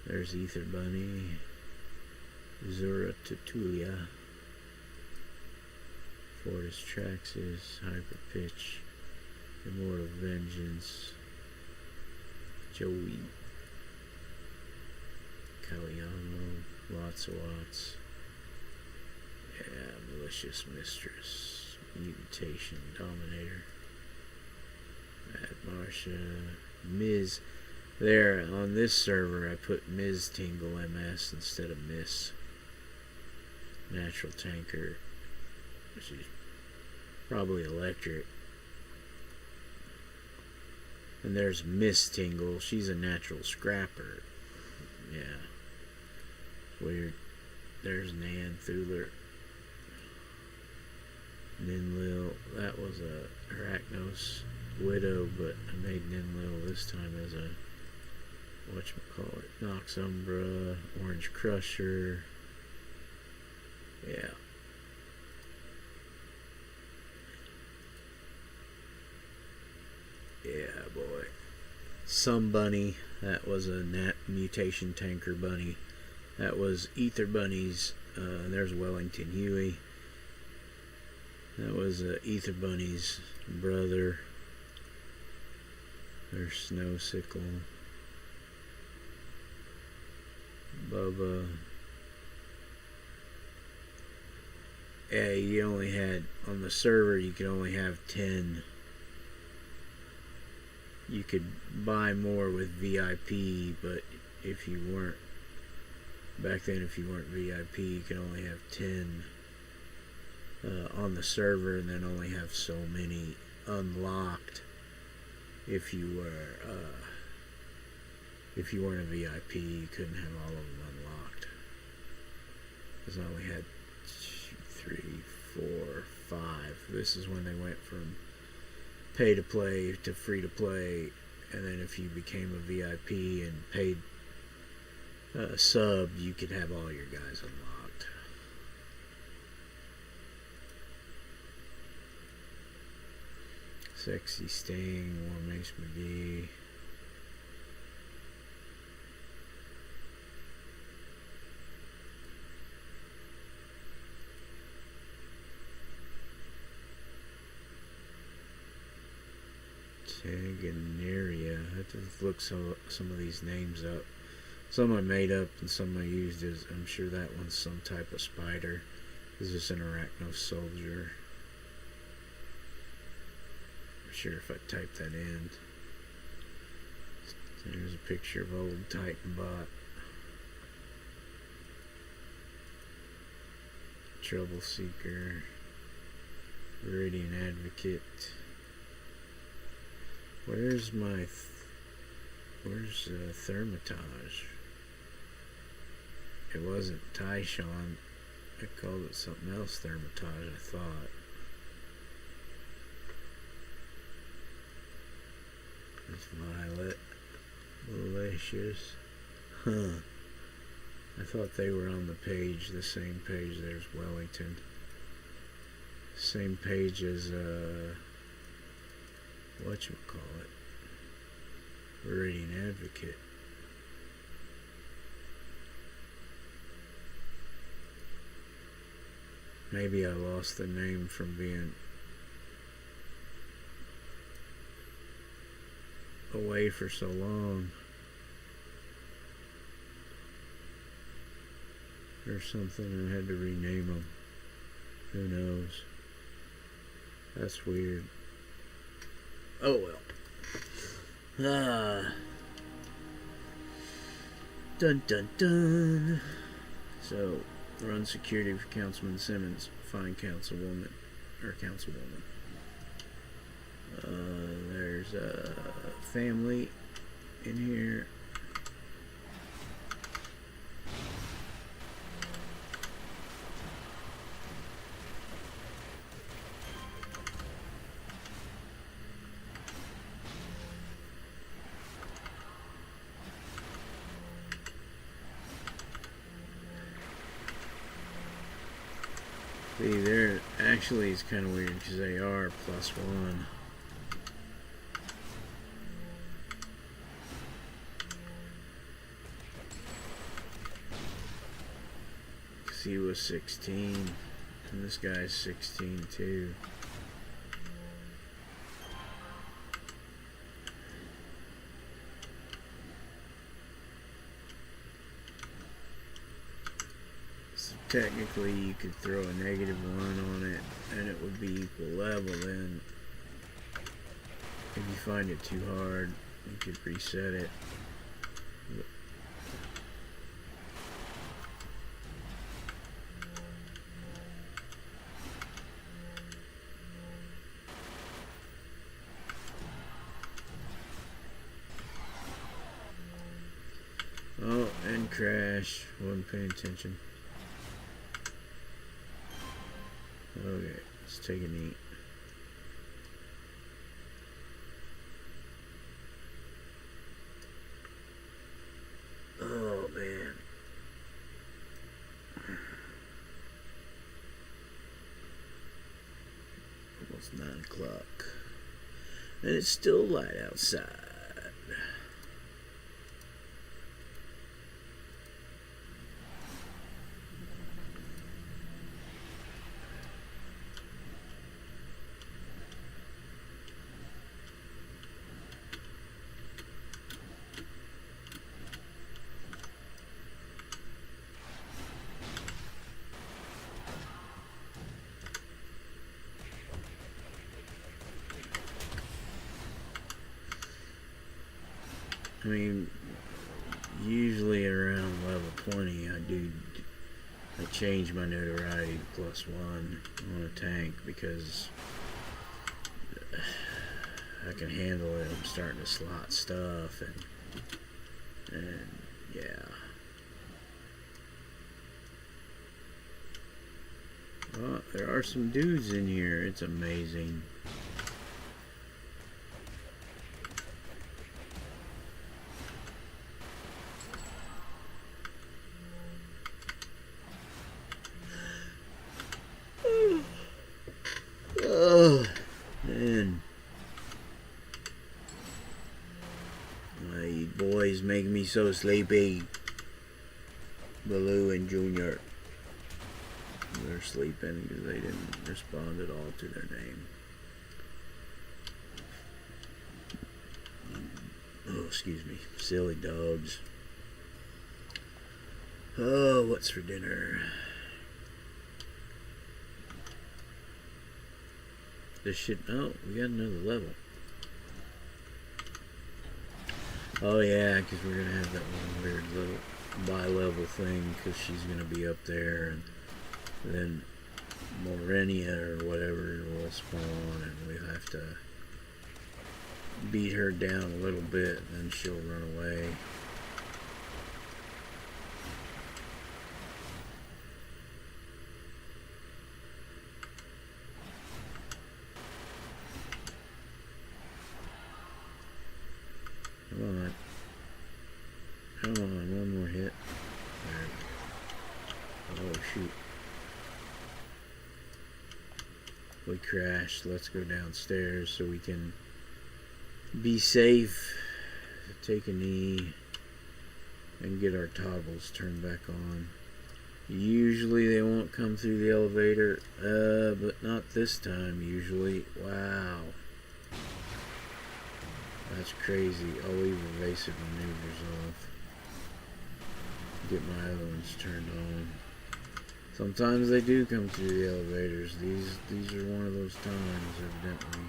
There's Ether Bunny. Zura Tutulia. Fortis Traxxas. Hyper Pitch. Immortal Vengeance. Joey. Caliano. Lots of Watts. Yeah, Malicious Mistress. Mutation Dominator. Mad Marsha. Ms. There, on this server, I put Ms. Tingle MS instead of Miss. Natural Tanker. She's probably electric. And there's Miss Tingle. She's a natural scrapper. Yeah. Weird. There's Nan Thuler. Ninlil. That was a Arachnos Widow, but I made Ninlil this time as a whatchamacallit. Nox Umbra. Orange Crusher. Yeah. Yeah, boy. Some Bunny. That was a mutation tanker bunny. That was Ether Bunny's. There's Wellington Huey. That was Ether Bunny's brother. There's Snowsickle. Bubba. Yeah, you only had, on the server, you could only have 10. You could buy more with VIP, but if you weren't, back then if you weren't VIP, you could only have 10 on the server, and then only have so many unlocked if you weren't a VIP. You couldn't have all of them unlocked, because I only had 2, 3, 4, 5. This is when they went from pay to play to free to play, and then if you became a VIP and paid a sub, you could have all your guys unlocked. Sexy Sting, War Mace McGee. Taganaria. I have to look some of these names up. Some I made up and some I used as, I'm sure that one's some type of spider. Is this an Arachnos soldier? I'm sure if I type that in. There's a picture of old Titan bot. Trouble Seeker. Viridian Advocate. Where's Thermitage? It wasn't Tyshawn. I called it something else, Thermitage, I thought. There's Violet. Malicious. Huh. I thought they were on the page, the same page. There's Wellington. Same page as, whatchamacallit? Viridian Advocate. Maybe I lost the name from being away for so long. Or something, I had to rename them. Who knows? That's weird. Oh well. Dun dun dun. So, run security for Councilman Simmons. Find councilwoman. Or councilwoman. There's a family in here.
See, they're actually, it's kind of weird because they are +1. He was 16, and this guy's 16 too. So technically you could throw a -1 on it and it would be equal level. Then if you find it too hard, you could reset it. Oh, and crash. Wasn't paying attention. Okay, let's take a neat. Oh, man. Almost 9 o'clock. And it's still light outside. I mean, usually around level 20, I change my notoriety to +1 on a tank because I can handle it. I'm starting to slot stuff and yeah. Oh, there are some dudes in here. It's amazing. Oh, man. My boys make me so sleepy. Baloo and Junior. They're sleeping because they didn't respond at all to their name. Oh, excuse me. Silly dogs. Oh, what's for dinner? This shit. Oh, we got another level. Oh yeah, because we're gonna have that one weird little bi-level thing because she's gonna be up there, and then Morenia or whatever will spawn, and we'll have to beat her down a little bit, and then she'll run away. Come on. Come on, one more hit. There. Oh, shoot. We crashed. Let's go downstairs so we can be safe, take a knee, and get our toggles turned back on. Usually they won't come through the elevator, but not this time usually. Wow. That's crazy. I'll leave evasive maneuvers off. Get my other ones turned on. Sometimes they do come through the elevators. These are one of those times, evidently.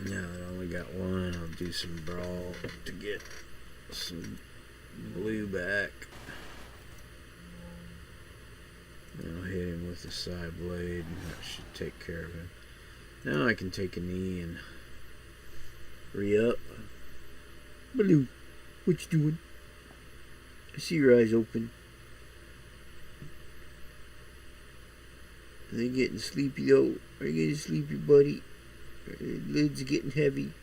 Now that I only got one, I'll do some brawl to get some blue back. I'll hit him with the side blade, and that should take care of him. Now I can take a knee and
Hurry up. Baloo, what you doing? I see your eyes open. Are they getting sleepy though? Are you getting sleepy, buddy? Lids are getting heavy.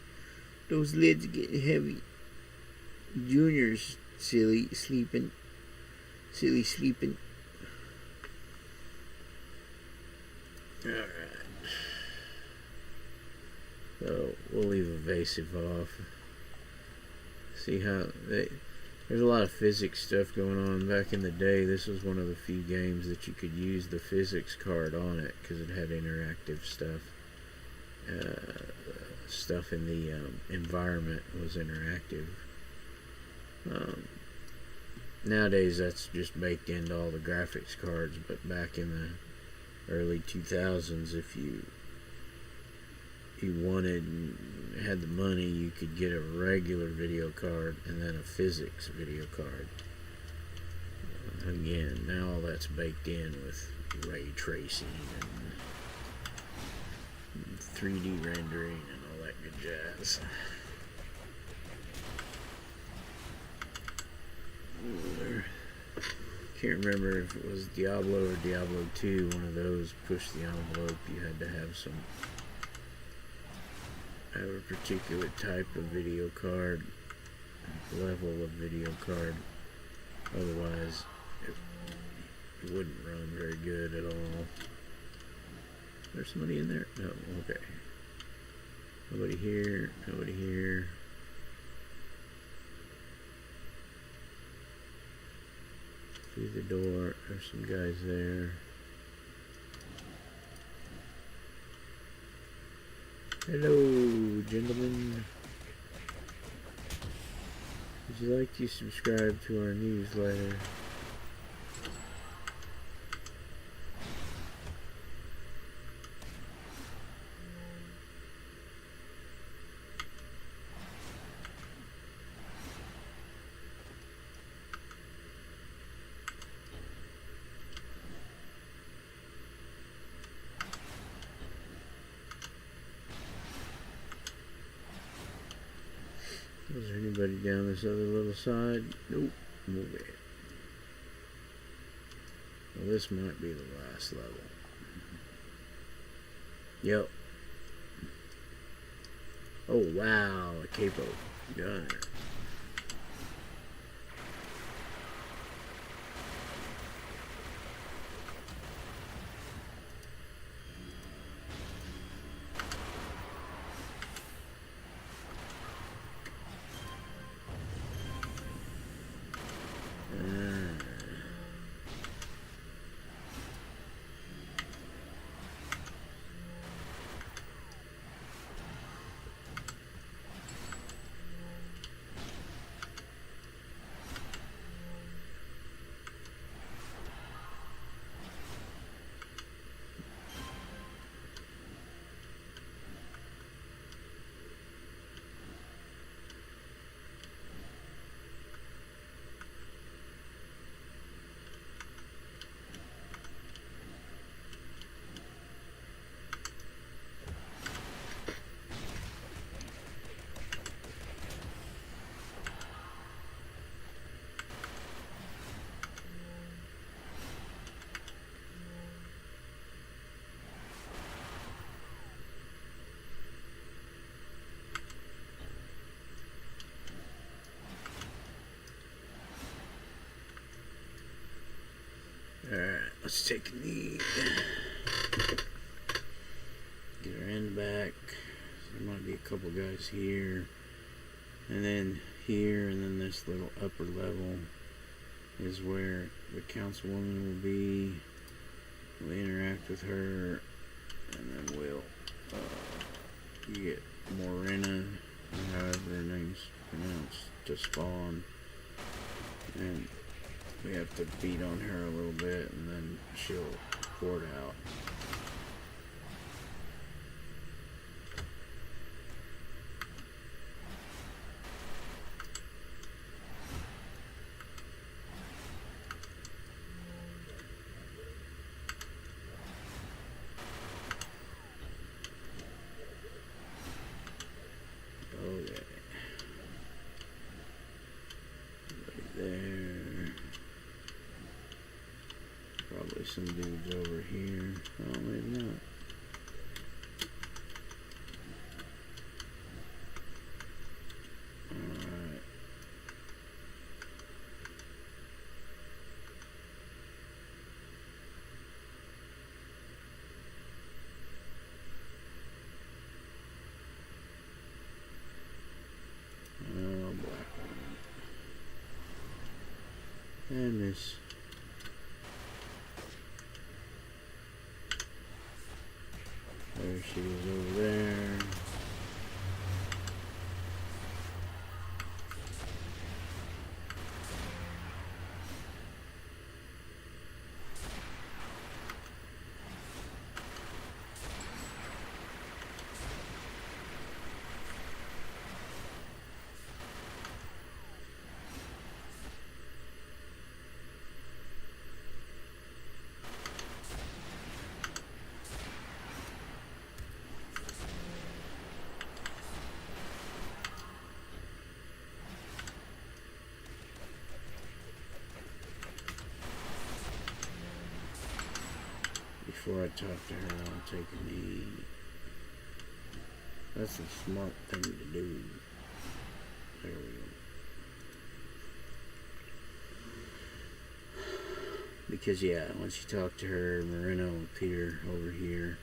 Those lids are getting heavy. Junior's silly sleeping. Silly sleeping. Alright. So we'll leave evasive off. See how there's a lot of physics stuff going on. Back in the day, this was one of the few games that you could use the physics card on it because it had interactive stuff. Stuff in the environment was interactive. Nowadays, that's just baked into all the graphics cards. But back in the early 2000s, if you wanted and had the money, you could get a regular video card and then a physics video card. Again, now all that's baked in with ray tracing and 3D rendering and all that good jazz. Can't remember if it was Diablo or Diablo 2, one of those pushed the envelope. You had to have a particular type of video card, level of video card, otherwise it wouldn't run very good at all. Is there somebody in there? No, okay. Nobody here, nobody here. Through the door, there's some guys there. Hello, gentlemen. Would you like to subscribe to our newsletter? Is there anybody down this other little side? Nope. Move it. Well, this might be the last level. Yep. Oh, wow. A capo gunner. Alright, let's take a knee. Get our end back. There might be a couple guys here. And then here, and then this little upper level is where the councilwoman will be. We'll interact with her, and then we'll get Morena, however her name's pronounced, to spawn. And we have to beat on her a little bit, and then she'll port out. Oh
some dudes over here. Oh, maybe not. Alright. Oh, black one. And this. There she is over there. Before I talk to her, I'll take a knee. That's a smart thing to do. There we go. Because yeah, once you talk to her, Moreno will appear over here.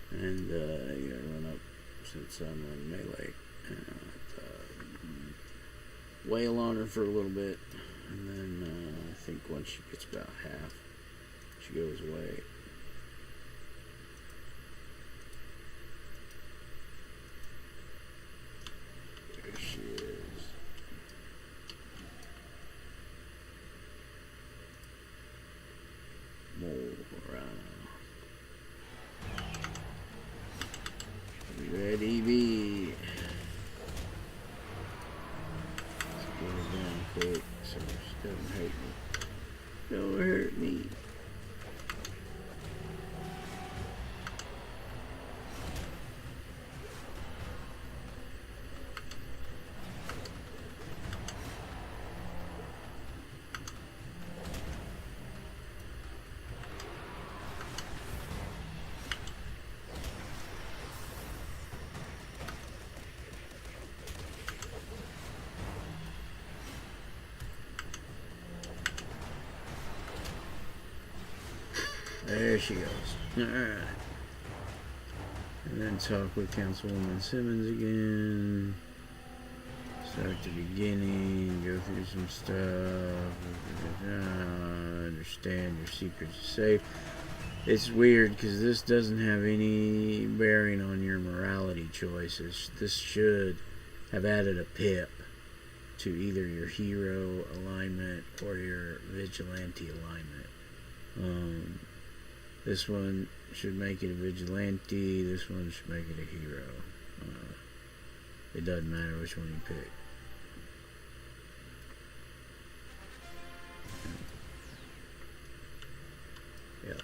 And you gotta run up since I'm on melee. Wail on her for a little bit. And then I think once she gets about half, she goes away. There she is. Morano. Ready, B. Let's get her down quick so she doesn't hurt me. Don't hurt me. There she goes. Alright. And then talk with Councilwoman Simmons again. Start the beginning. Go through some stuff. Understand your secrets are safe. It's weird because this doesn't have any bearing on your morality choices. This should have added a pip to either your hero alignment or your vigilante alignment. This one should make it a vigilante. This one should make it a hero. It doesn't matter which one you pick. Yep.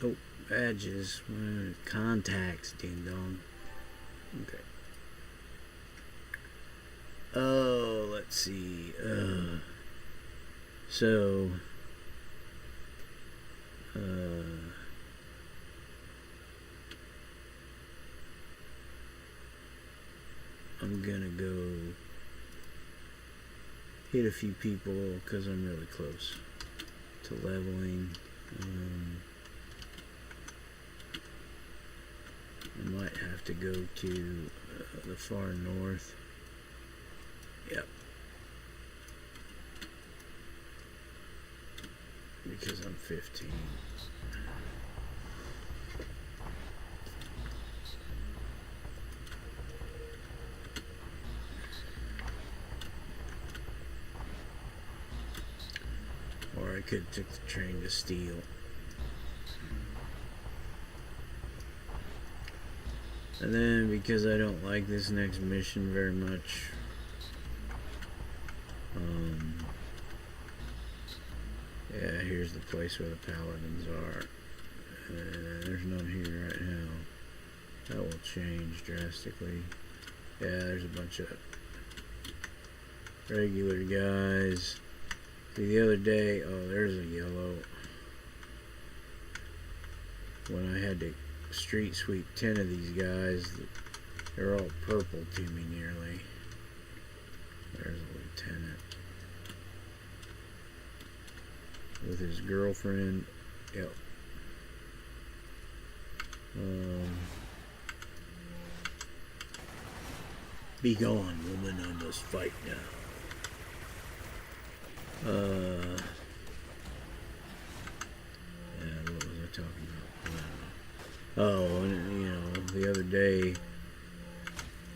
Oh, badges. Contacts, ding dong. Okay. Oh, let's see. So, I'm gonna go hit a few people because I'm really close to leveling. I might have to go to the far north. Yep. Because I'm 15. Or I could have took the train to Steel. And then, because I don't like this next mission very much, yeah, here's the place where the paladins are. There's none here right now. That will change drastically. Yeah, there's a bunch of regular guys. See, the other day, oh, there's a yellow. When I had to street sweep 10 of these guys, they're all purple to me nearly. There's a lieutenant with his girlfriend. Yep. Be gone, woman, I must fight now. Yeah, what was I talking about? Oh, and, you know, the other day,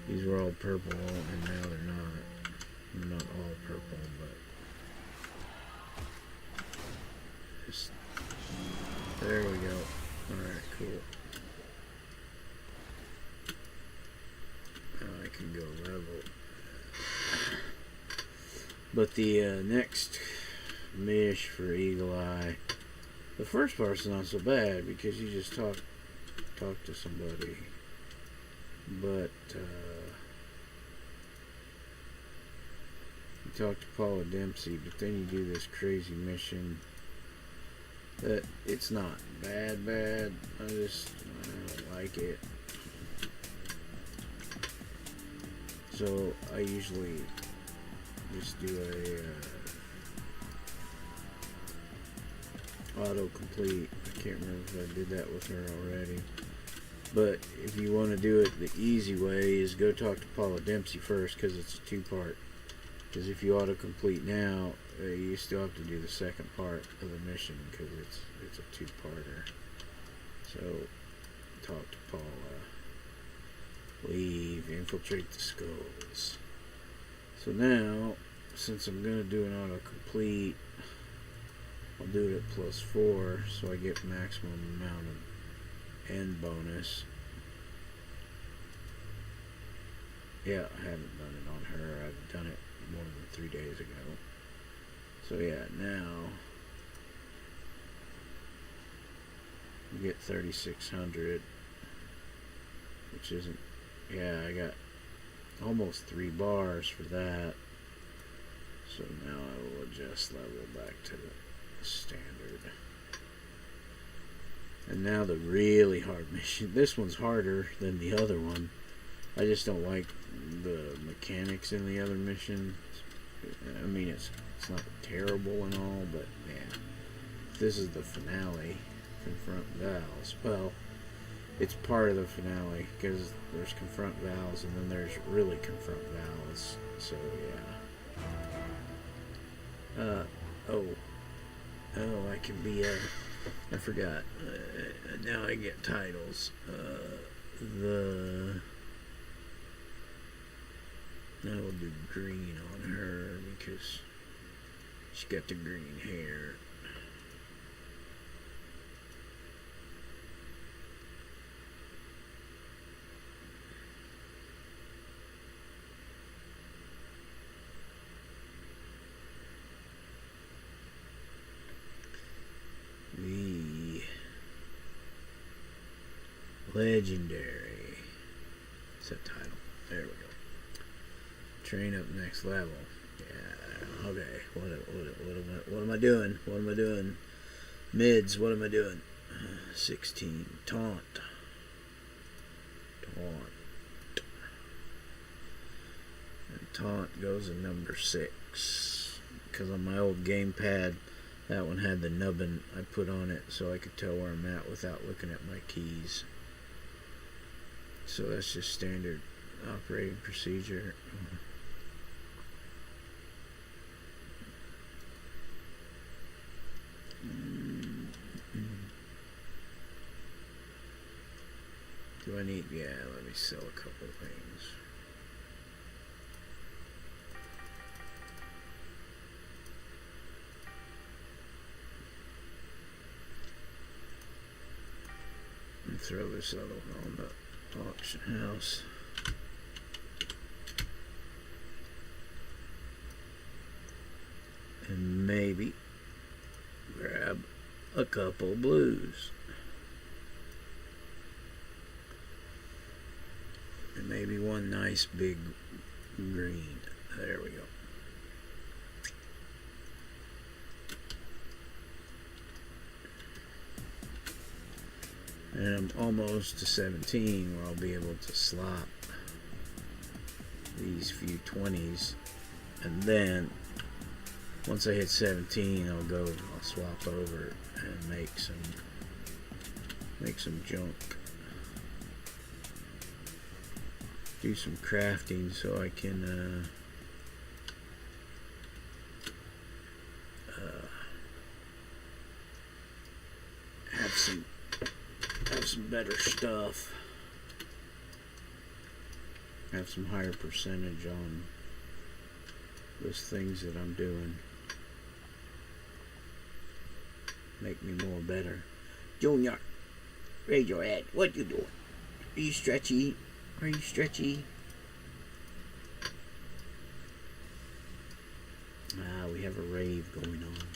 these were all purple, and now they're not. They're not all purple, but just, there we go. Alright, cool. Now I can go level. But the next mish for Eagle Eye, the first part's not so bad because you just talk to somebody. But you talk to Paula Dempsey, but then you do this crazy mission that it's not bad. I don't like it. So I usually just do a autocomplete. I can't remember if I did that with her already. But if you want to do it the easy way is go talk to Paula Dempsey first, because it's a two-part. Because if you autocomplete now, you still have to do the second part of the mission because it's a two-parter. So talk to Paula. Leave. Infiltrate the skulls. So now, since I'm going to do an autocomplete, I'll do it at +4 so I get maximum amount of end bonus. Yeah, I haven't done it on her. I've done it more than 3 days ago. So yeah, now you get 3,600, which isn't, yeah, I got almost 3 bars for that. So now I will adjust level back to the standard. And now the really hard mission. This one's harder than the other one. I just don't like the mechanics in the other mission. I mean, it's not terrible and all, but man, this is the finale. Confront Vals. Well, it's part of the finale because there's confront Vals and then there's really confront Vals. So yeah. I can be a. I forgot. Now I get titles. I will do green on her because she's got the green hair. The legendary set title. There we go. Train up next level. Yeah. Okay. What am I doing? What am I doing? Mids. What am I doing? 16. Taunt. And taunt goes in number 6. Because on my old gamepad, that one had the nubbin I put on it so I could tell where I'm at without looking at my keys. So that's just standard operating procedure. Do I need, yeah, let me sell a couple of things. And throw this other one on the auction house. And maybe grab a couple blues. And maybe one nice big green. There we go. And I'm almost to 17 where I'll be able to slop these few 20s. And then once I hit 17, I'll swap over and make some junk. Do some crafting so I can have some better stuff. Have some higher percentage on those things that I'm doing. Make me more better. Junior, raise your head. What you doing? Are you stretchy? Are you stretchy? We have a rave going on.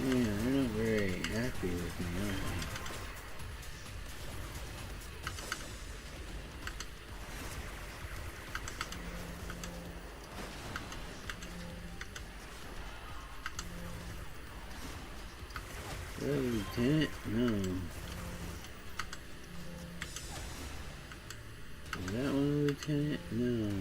Yeah, they're not very happy with me, are they? Well, Lieutenant? No. Is that one a lieutenant? No.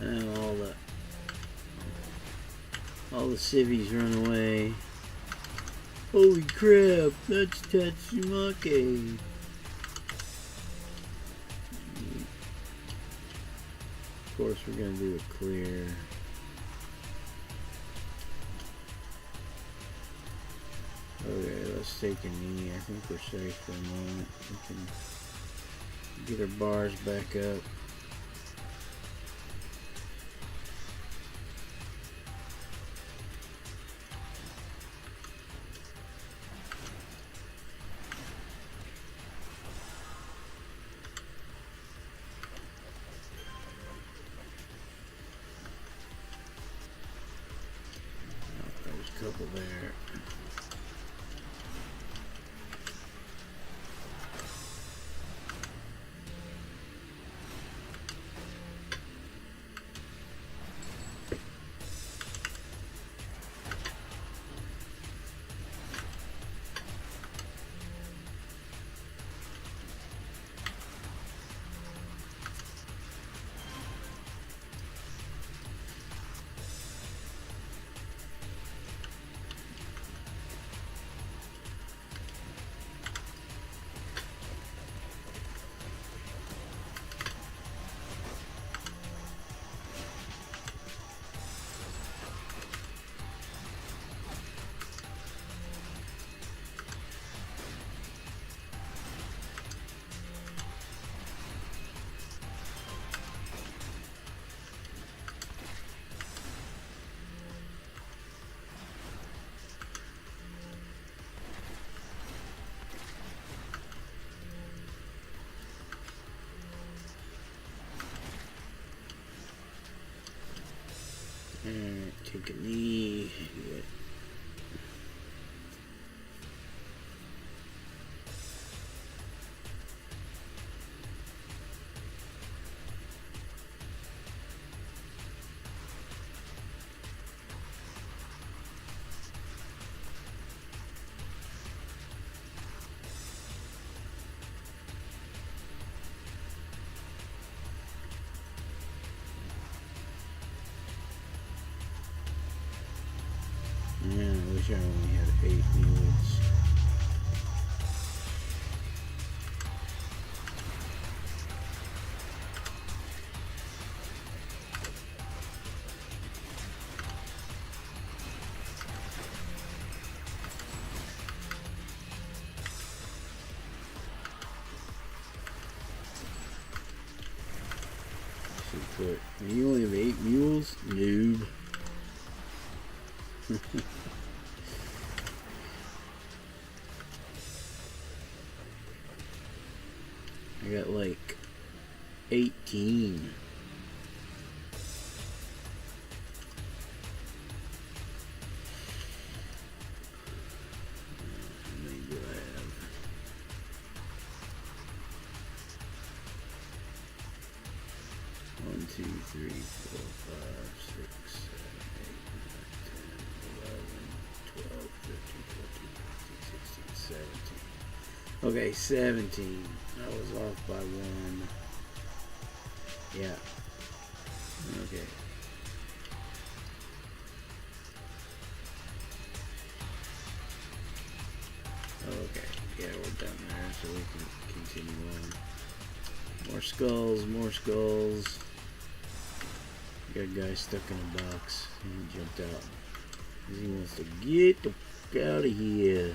And all the civvies run away. Holy crap, that's Tatsumake. Of course, we're gonna do a clear. Okay, let's take a knee. I think we're safe for a moment. We can get our bars back up. Couple there. And take a knee. Yeah. I only had 8 mules. Put, you only have 8 mules? Noob. I got like 18. How many do I have? 1, 2, 3, 4, 5, 6, 7, 8, 9, 10, 11, 12, 13, 14, 15, 16, 17. Okay, 17. I was off by 1. Yeah. Okay. Okay. Yeah, we're done there, so we can continue on. More skulls, more skulls. Got a guy stuck in a box. He jumped out. He wants to get the fuck out of here.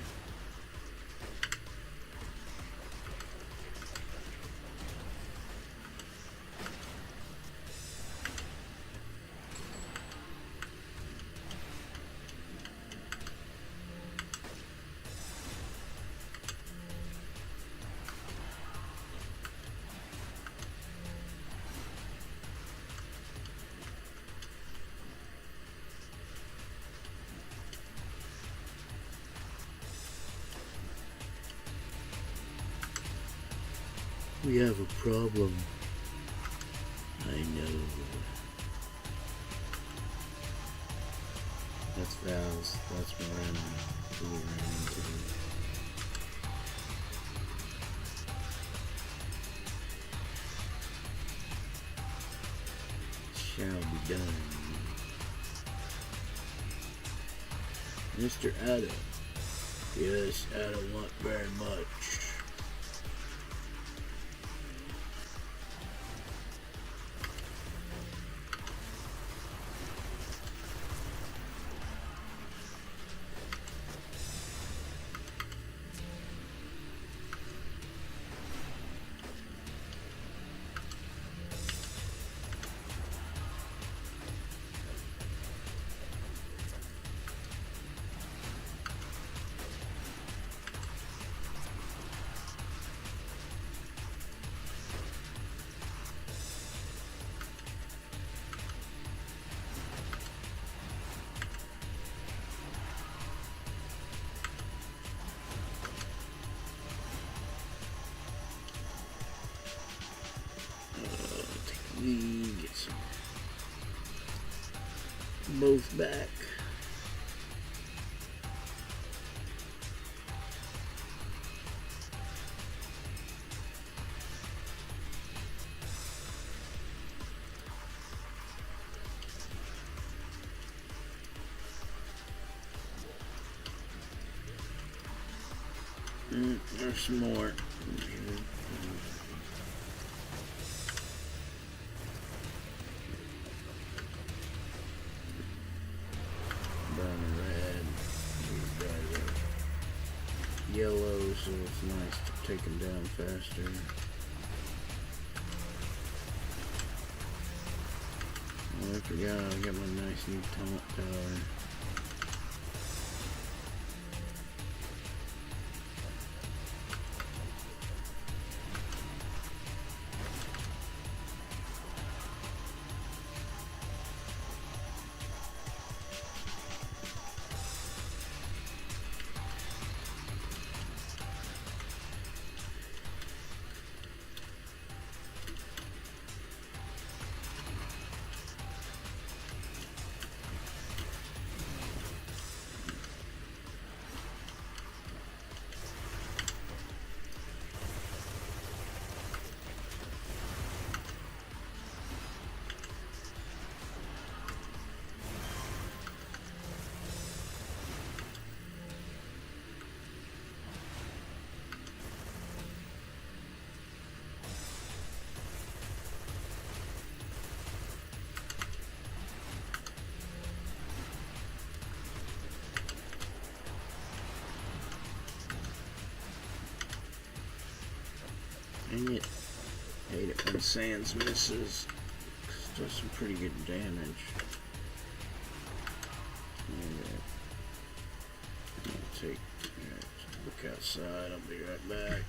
We have a problem. I know. That's Val's. That's Miranda. Who we ran into. Shall be done. Mr. Ada. Yes, I don't want very much. We get some both back. There's some more. Yellow, so it's nice to take them down faster. Oh, I forgot I got my nice new taunt tower. Dang it. Hate it when Sans misses. It does some pretty good damage. And, look outside. I'll be right back.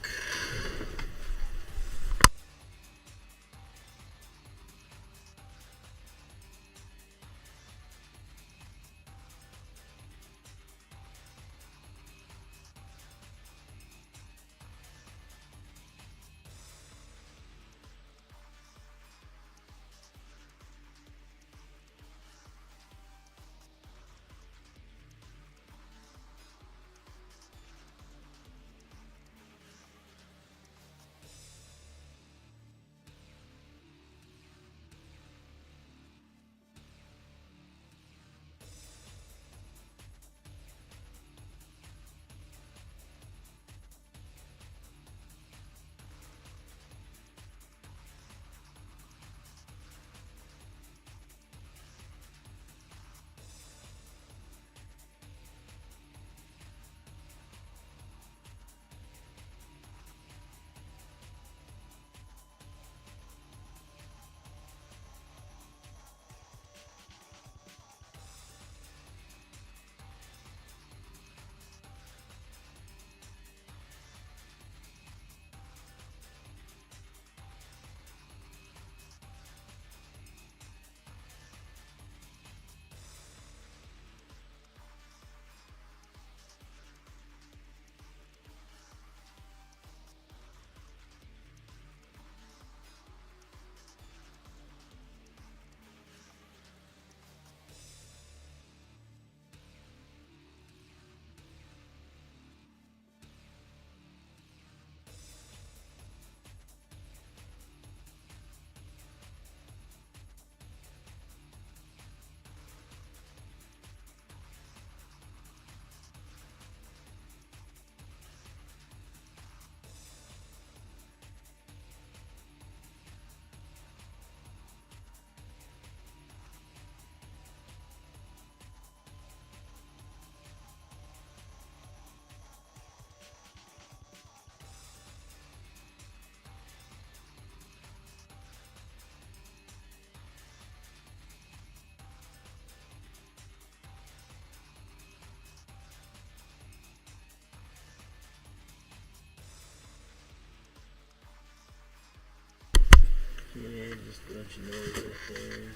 Yeah, just a bunch of noise right there.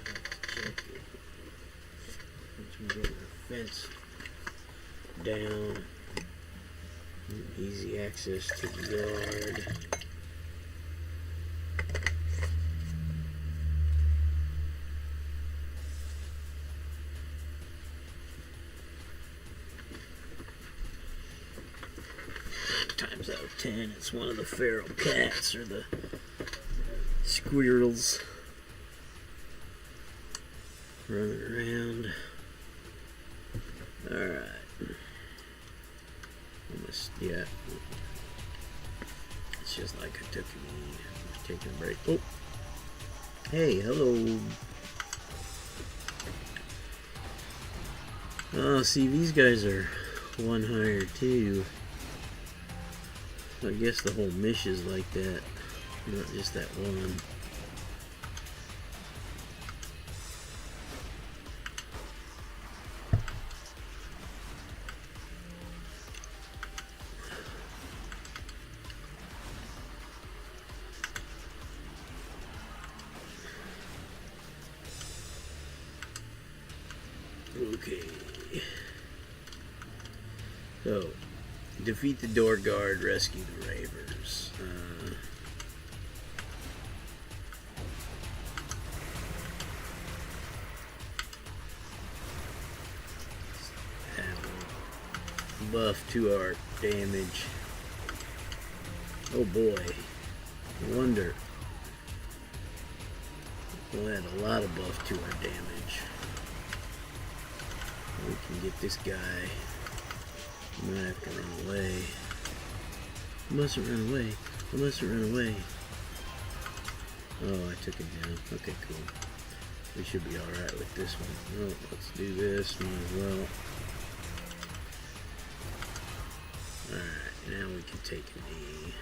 Check it. Once we get the fence down, easy access to the yard. Times out of 10, it's one of the feral cats or the squirrels running around. Alright. Almost, yeah. It's just like I took me taking a break. Oh! Hey, hello. Oh, see, these guys are one higher too. I guess the whole mish is like that, not just that one. Okay. So, defeat the door guard, rescue the ravers. Buff to our damage. Oh boy. No wonder. We'll add a lot of buff to our damage. We can get this guy. I might have to run away. I mustn't run away. I mustn't run away. Oh, I took it down. Okay, cool. We should be alright with this one. Well, let's do this. Might as well. Alright, now we can take a knee.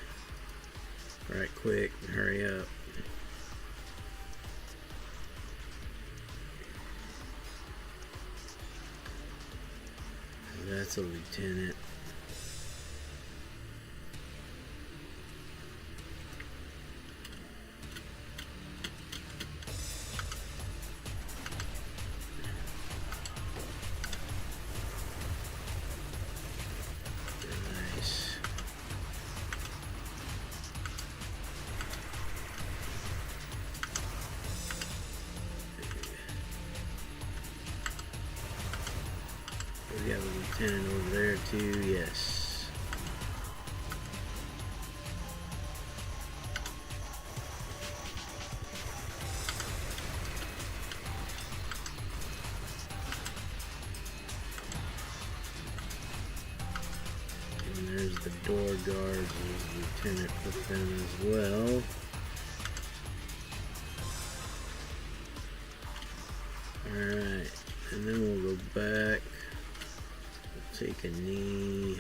Right quick, hurry up. That's a lieutenant. Nice. We have a lieutenant over there too, yes. And there's the door guards, there's the lieutenant with them as well. Alright, and then we'll go back. Take a knee,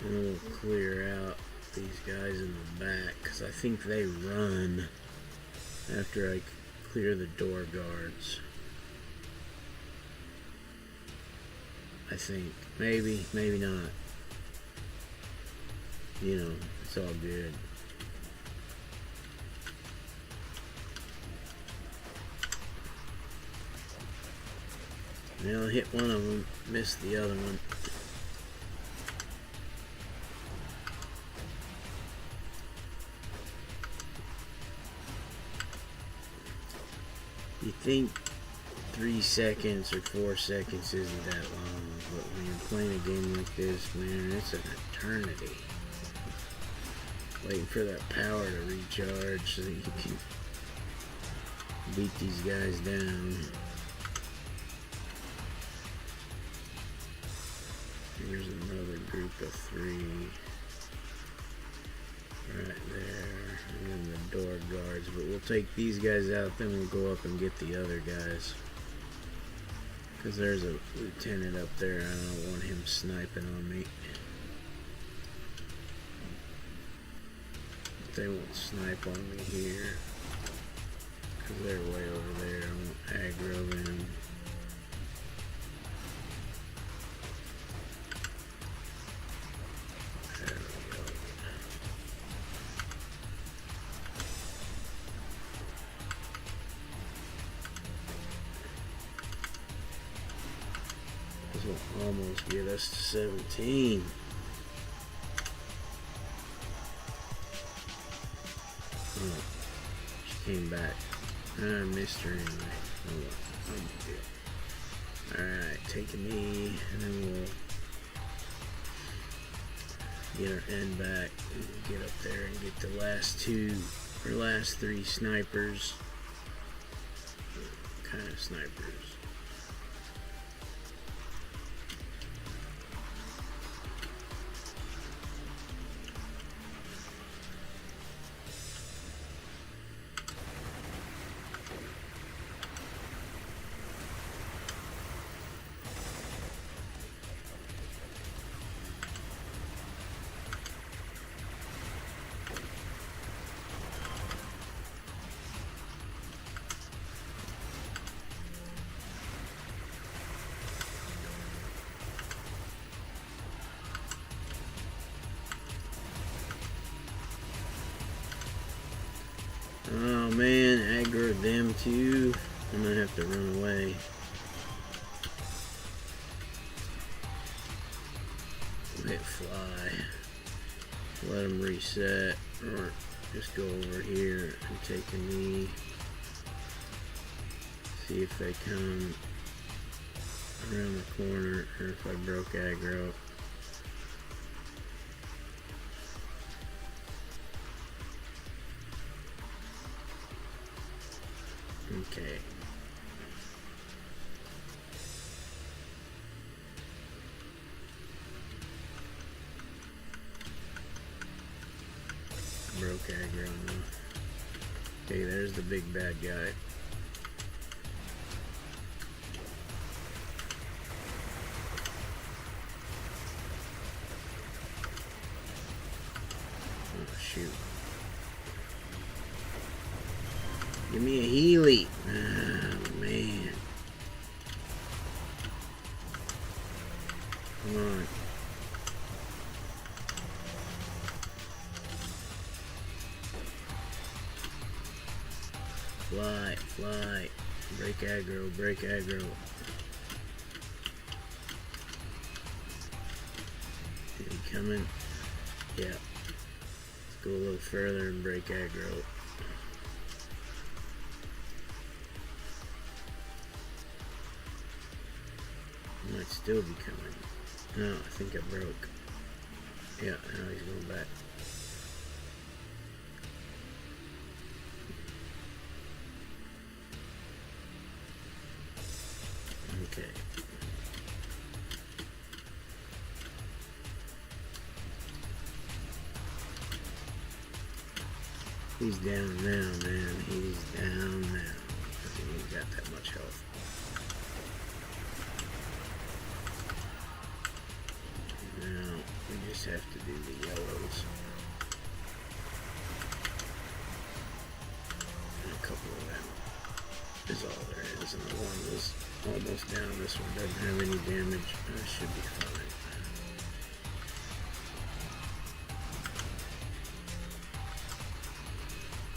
and then we'll clear out these guys in the back, because I think they run after I clear the door guards. I think. Maybe, maybe not. You know, it's all good. Now I hit one of them, missed the other one. You think 3 seconds or 4 seconds isn't that long, but when you're playing a game like this, man, it's an eternity. Waiting for that power to recharge so that you can beat these guys down. Here's another group of 3 right there, and then the door guards. But we'll take these guys out, then we'll go up and get the other guys. Because there's a lieutenant up there, I don't want him sniping on me. But they won't snipe on me here, because they're way over there. I won't aggro them. This will almost get us to 17. Oh, she came back. I missed her anyway. Oh well. Alright, take a knee, and then we'll get our end back and get up there and get the last 3 snipers. What kind of snipers? Oh man, aggroed them too. I'm gonna have to run away. Hit fly. Let them reset, or just go over here and take a knee. See if they come around the corner, or if I broke aggro. Okay. Broke aggro. Okay, there's the big bad guy. Oh shoot. me a Healy. Oh, man. Come on. Fly, fly. Break aggro, break aggro. Is he coming? Yeah. Let's go a little further and break aggro. Might still be coming. No, I think I broke. Yeah, now he's going back. Okay. He's down now, man. He's down now. I think he's got that much health. Now, we just have to do the yellows. And a couple of them is all there is. And the one was almost down. This one doesn't have any damage. That should be fine.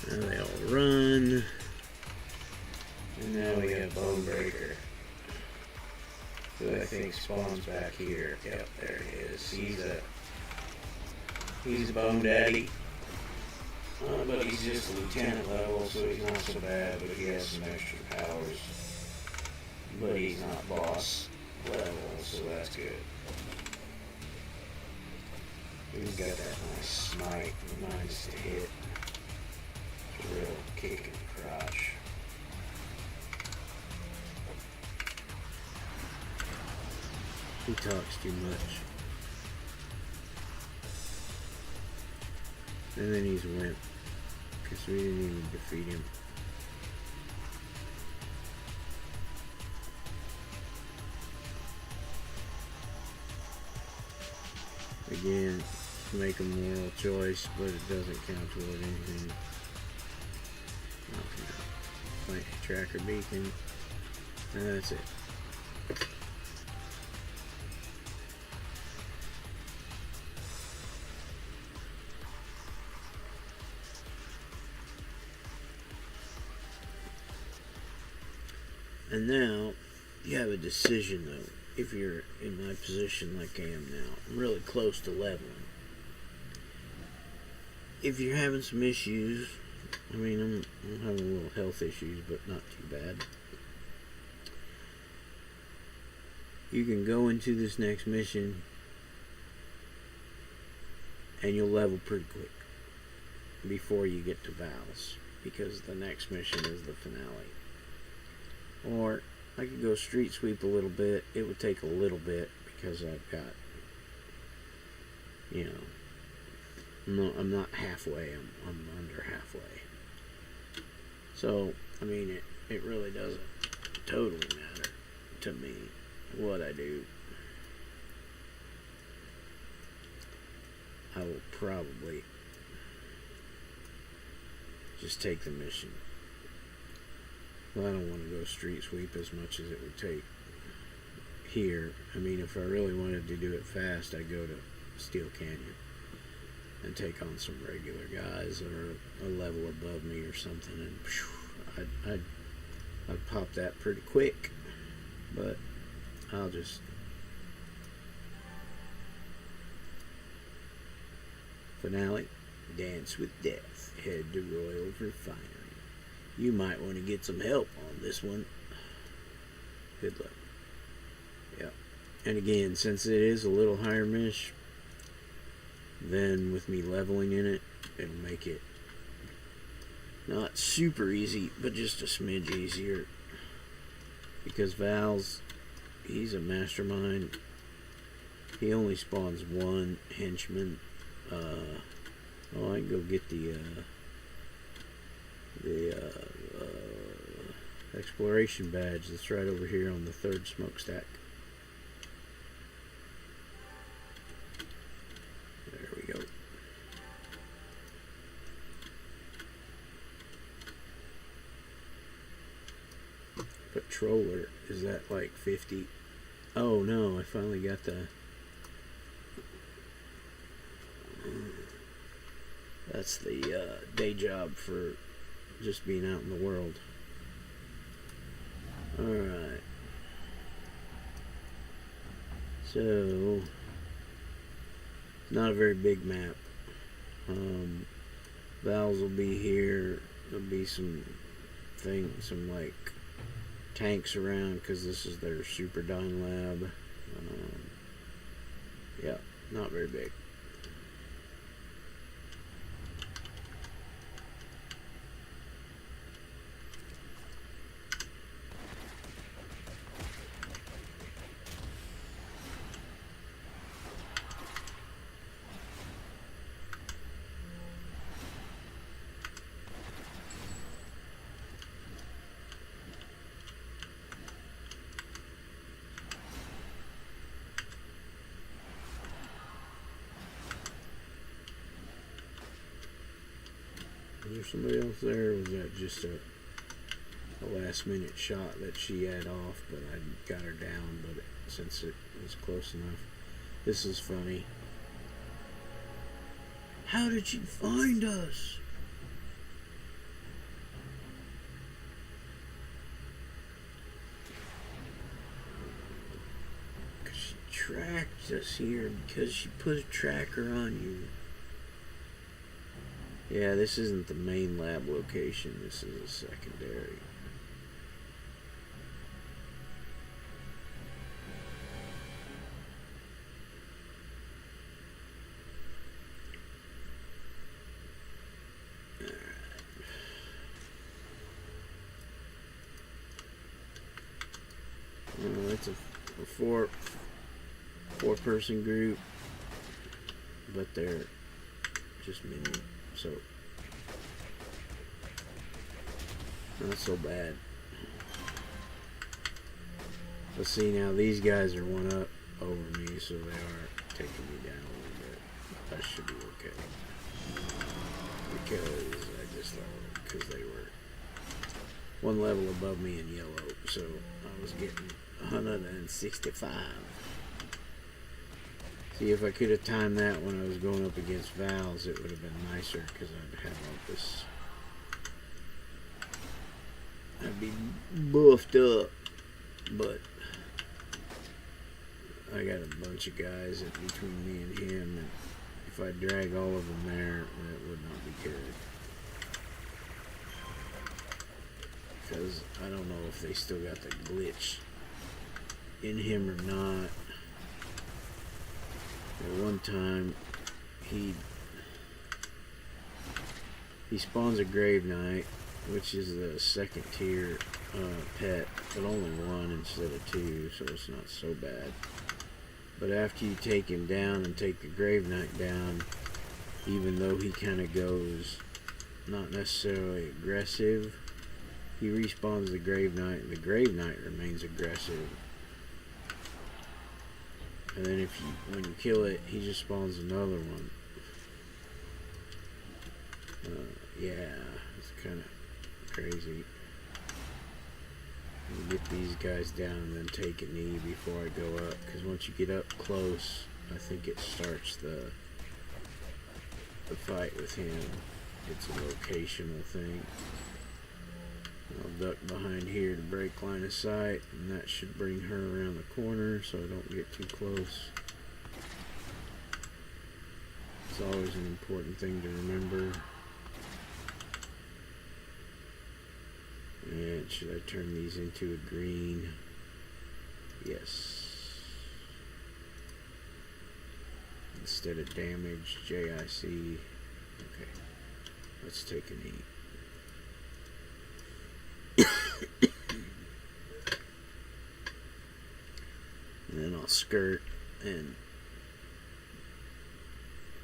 Now they all run. And now we got Bone Breaker. Who I think spawns back here. Yep, there he is. He's a Bone Daddy. But he's just a lieutenant level, so he's not so bad, but he has some extra powers. But he's not boss level, so that's good. He's got that nice smite, nice to hit. Real kick in the crotch. He talks too much. And then he's wimp. Because we didn't even defeat him. Again, make a moral choice, but it doesn't count toward anything. Plant tracker beacon, and that's it. And now you have a decision though. If you're in my position like I am now, I'm really close to leveling. If you're having some issues, I mean, I'm having a little health issues, but not too bad. You can go into this next mission and you'll level pretty quick before you get to Val's, because the next mission is the finale. Or I could go street sweep a little bit. It would take a little bit because I've got, you know, I'm not halfway. I'm under halfway. So, I mean, it really doesn't totally matter to me what I do. I will probably just take the mission. Well, I don't want to go street sweep as much as it would take here. I mean, if I really wanted to do it fast, I'd go to Steel Canyon and take on some regular guys that are a level above me or something, and whew, I'd pop that pretty quick. But I'll just finale, dance with death, head to Royal Refinery. You might want to get some help on this one. Good luck. Yeah. And again, since it is a little higher mish, then with me leveling in it, it'll make it not super easy, but just a smidge easier. Because Val's, he's a mastermind. He only spawns one henchman. Oh, I can go get the exploration badge that's right over here on the third smokestack. There we go.
controller. Is that like 50? Oh no, I finally got the... That's the day job for just being out in the world. Alright. So, not a very big map. Valves will be here. There'll be some like tanks around because this is their Super Dine lab. Yeah, not very big. Is there somebody else there, or was that just a last minute shot that she had off, but I got her down, but since it was close enough. This is funny. How did you find us? Because she tracked us here because she put a tracker on you. Yeah, this isn't the main lab location. This is a secondary. It's a four-person group, but they're just mini. So, not so bad. Let's see now, these guys are one up over me, so they are taking me down a little bit. That should be okay. Because they were one level above me in yellow, so I was getting 165. See, if I could have timed that when I was going up against Val's, it would have been nicer, because I'd have all this... I'd be buffed up, but I got a bunch of guys between me and him, and if I drag all of them there, that would not be good. Because I don't know if they still got the glitch in him or not. At one time, he spawns a Grave Knight, which is the second tier pet, but only one instead of two, so it's not so bad. But after you take him down and take the Grave Knight down, even though he kind of goes not necessarily aggressive, he respawns the Grave Knight, and the Grave Knight remains aggressive. And then when you kill it, he just spawns another one. Yeah, it's kind of crazy. You get these guys down and then take a knee before I go up. Because once you get up close, I think it starts the fight with him. It's a locational thing. I'll duck behind here to break line of sight, and that should bring her around the corner so I don't get too close. It's always an important thing to remember. And should I turn these into a green? Yes. Instead of damage, JIC. Okay. Let's take a knee. And then I'll skirt and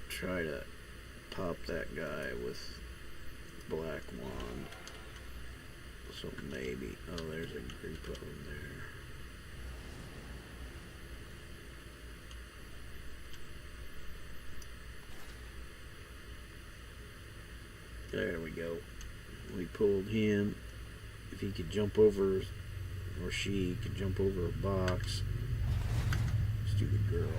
try to pop that guy with Black Wand. So maybe, oh, there's a group of them there. There we go. We pulled him. If he could jump over
Or she can jump over a box. Stupid girl.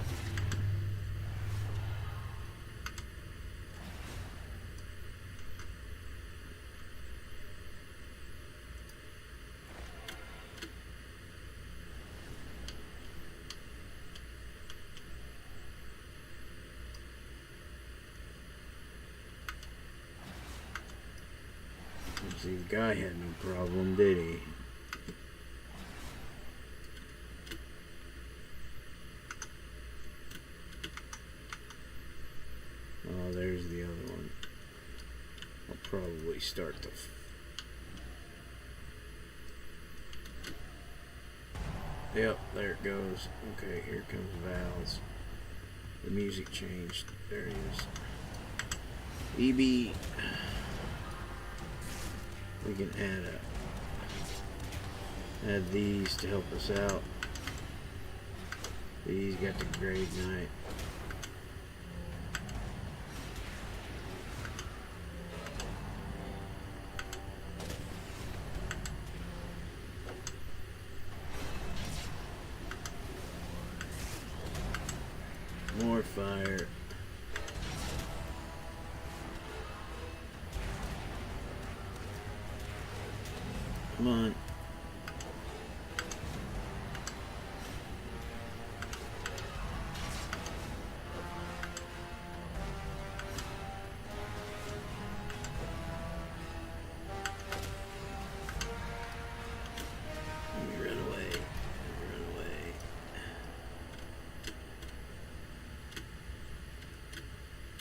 See, the guy had no problem, did he? Oh, there's the other one. I'll probably start the... Yep, there it goes. Okay, here comes Val's. The music changed. There he is. EB. We can add these to help us out. These got the Grave Knight. More fire. Come on. Let me run away. Run away.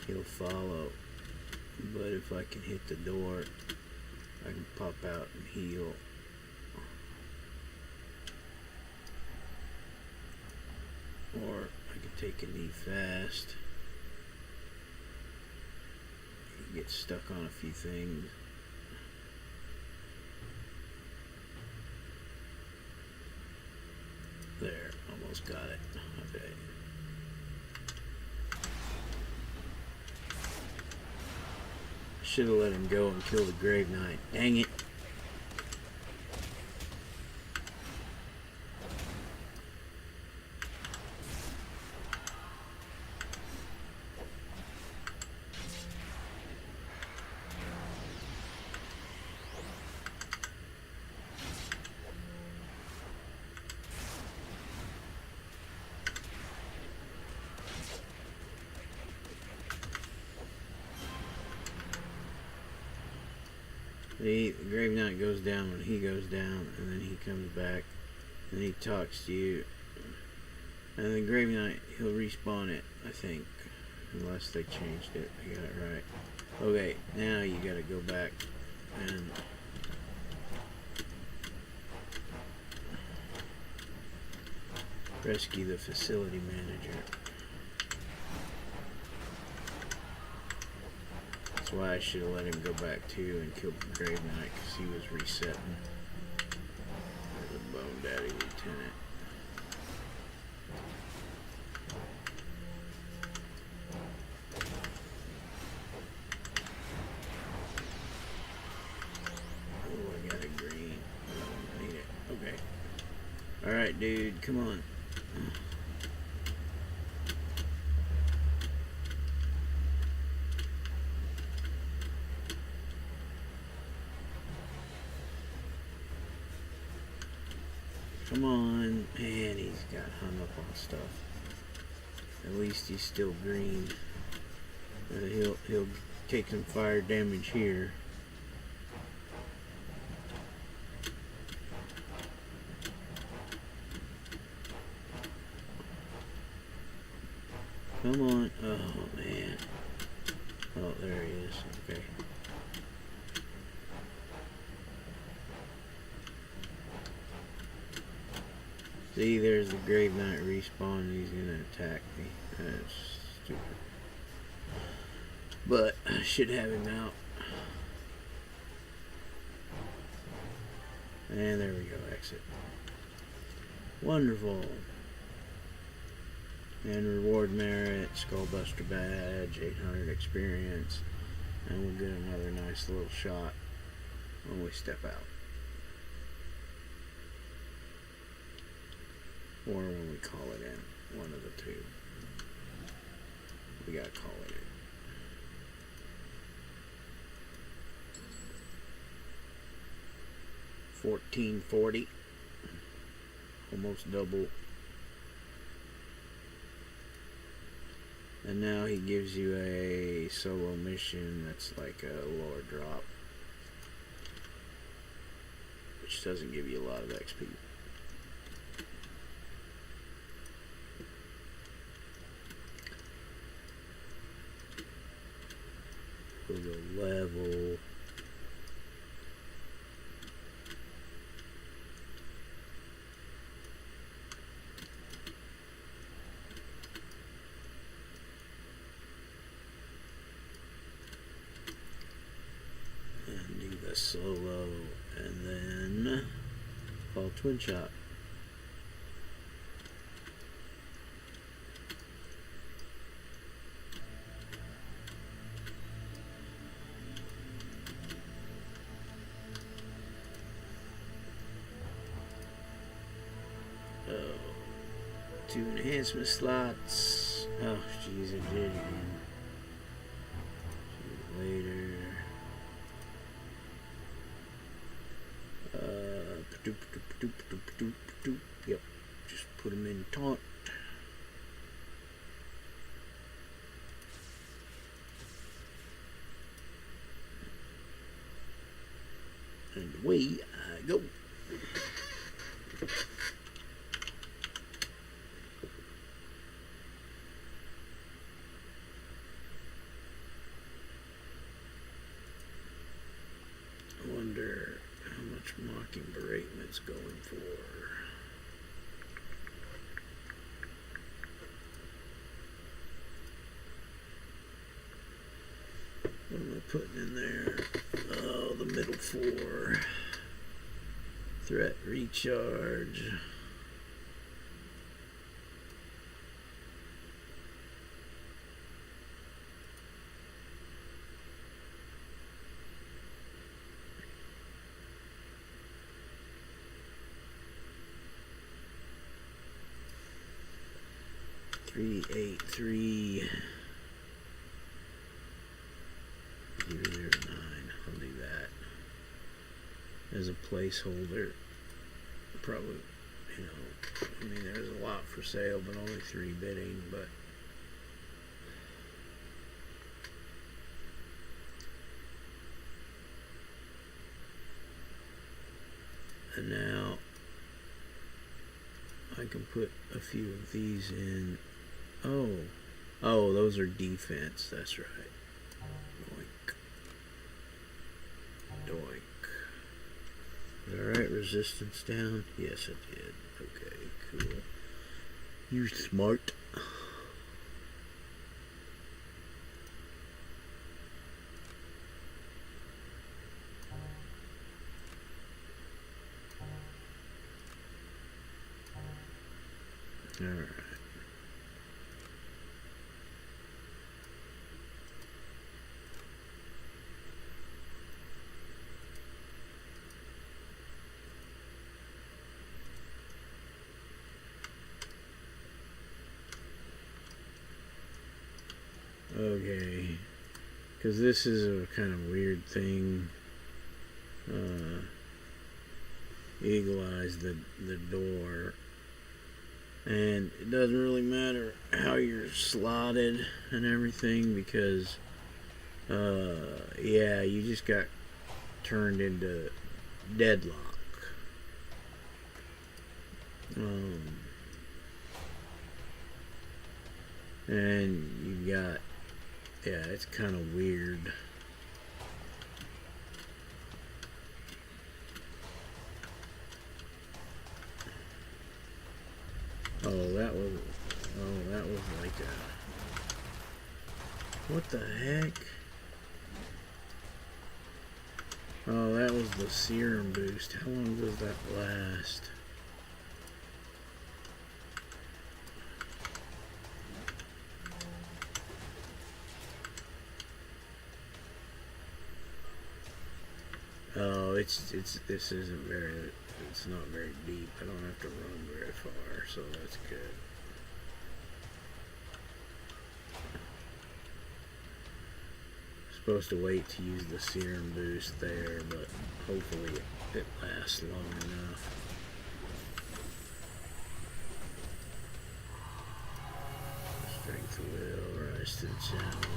He'll follow. But if I can hit the door, I can pop out and heal. Or I can take a knee fast. Get stuck on a few things. There, almost got it. Okay. Should have let him go and kill the Grave Knight. Dang it. The Grave Knight goes down when he goes down, and then he comes back, and he talks to you. And the Grave Knight, he'll respawn it, I think. Unless they changed it. I got it right. Okay, now you gotta go back and rescue the facility manager. That's why I should have let him go back too and kill the Grave Knight, because he was resetting. There's a Bone Daddy Lieutenant. Oh, I got a green. I don't need it. Okay. Alright, dude, come on. Come on. Man, he's got hung up on stuff. At least he's still green. He'll take some fire damage here. Come on. Oh, man. Oh, there he is. Okay. See, there's the Grave Knight respawn, and he's gonna attack me. That's stupid. But I should have him out. And there we go, exit. Wonderful. And reward merit, Skullbuster badge, 800 experience. And we'll get another nice little shot when we step out. Or when we call it in. One of the two. We gotta call it in. 1440. Almost double. And now he gives you a solo mission that's like a lower drop, which doesn't give you a lot of XP. For the level. Solo, and then call twin shot. Oh, 2 enhancement slots. Oh, jeez, I did it again. Later. Yep, just put him in taunt. And away I go. I wonder how much mocking beratement's going for. What am I putting in there? Oh, the middle 4. Threat recharge. Three, 8, 3. 0, 0, 9. I'll do that as a placeholder. Probably, you know, I mean, there's a lot for sale, but only 3 bidding. But and now I can put a few of these in. Oh, those are defense. That's right. Doink. Doink. Alright, resistance down? Yes, it did. Okay, cool. You're smart. Alright. Okay, because this is a kind of weird thing. Eagle eyes the door, and it doesn't really matter how you're slotted and everything, because yeah, you just got turned into deadlock. And you got, yeah, it's kind of weird. That was like a, what the heck? Oh, that was the serum boost. How long does that last? Oh, this isn't very. It's not very deep. I don't have to run very far, so that's good. Supposed to wait to use the serum boost there, but hopefully it lasts long enough. Strength of will, rise to the challenge.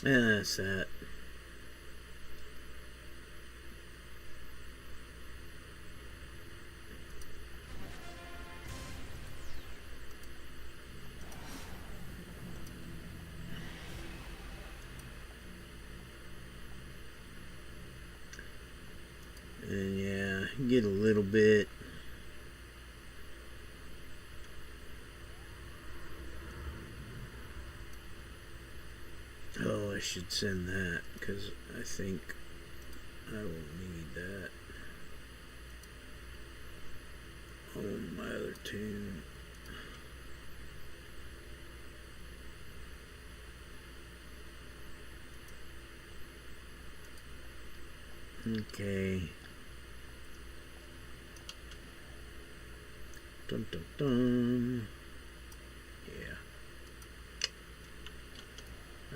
And that's that. And yeah, get a little bit. Oh, I should send that because I think I will need that on my other tune. Okay. Dun dun dun. Yeah.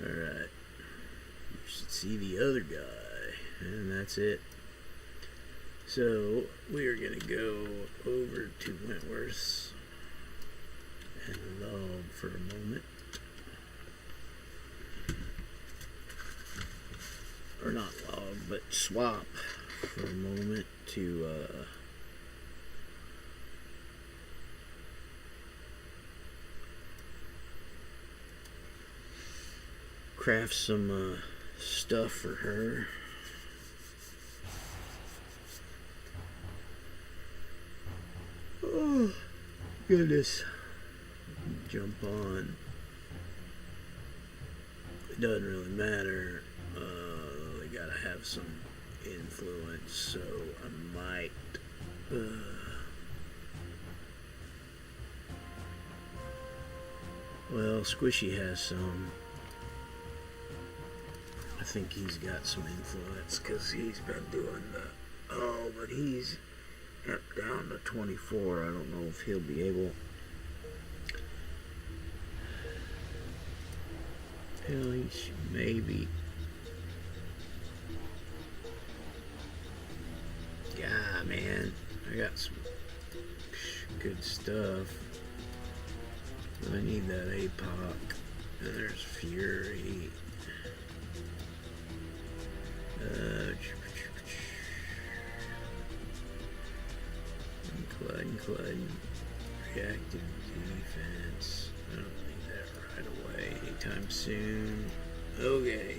Alright. You should see the other guy. And that's it. So, we are going to go over to Wentworth's and log for a moment. Or not log, but swap for a moment to craft some stuff for her. Oh, goodness. Jump on. It doesn't really matter. They gotta have some influence, so I might. Well, Squishy has some. I think he's got some influence because he's been doing the. Oh, but he's up down to 24. I don't know if he'll be able. Hell, he should maybe. Yeah, man, I got some good stuff. I need that APOC. And there's Fury. Clyde. Reactive defense. I don't need that right away anytime soon. Okay.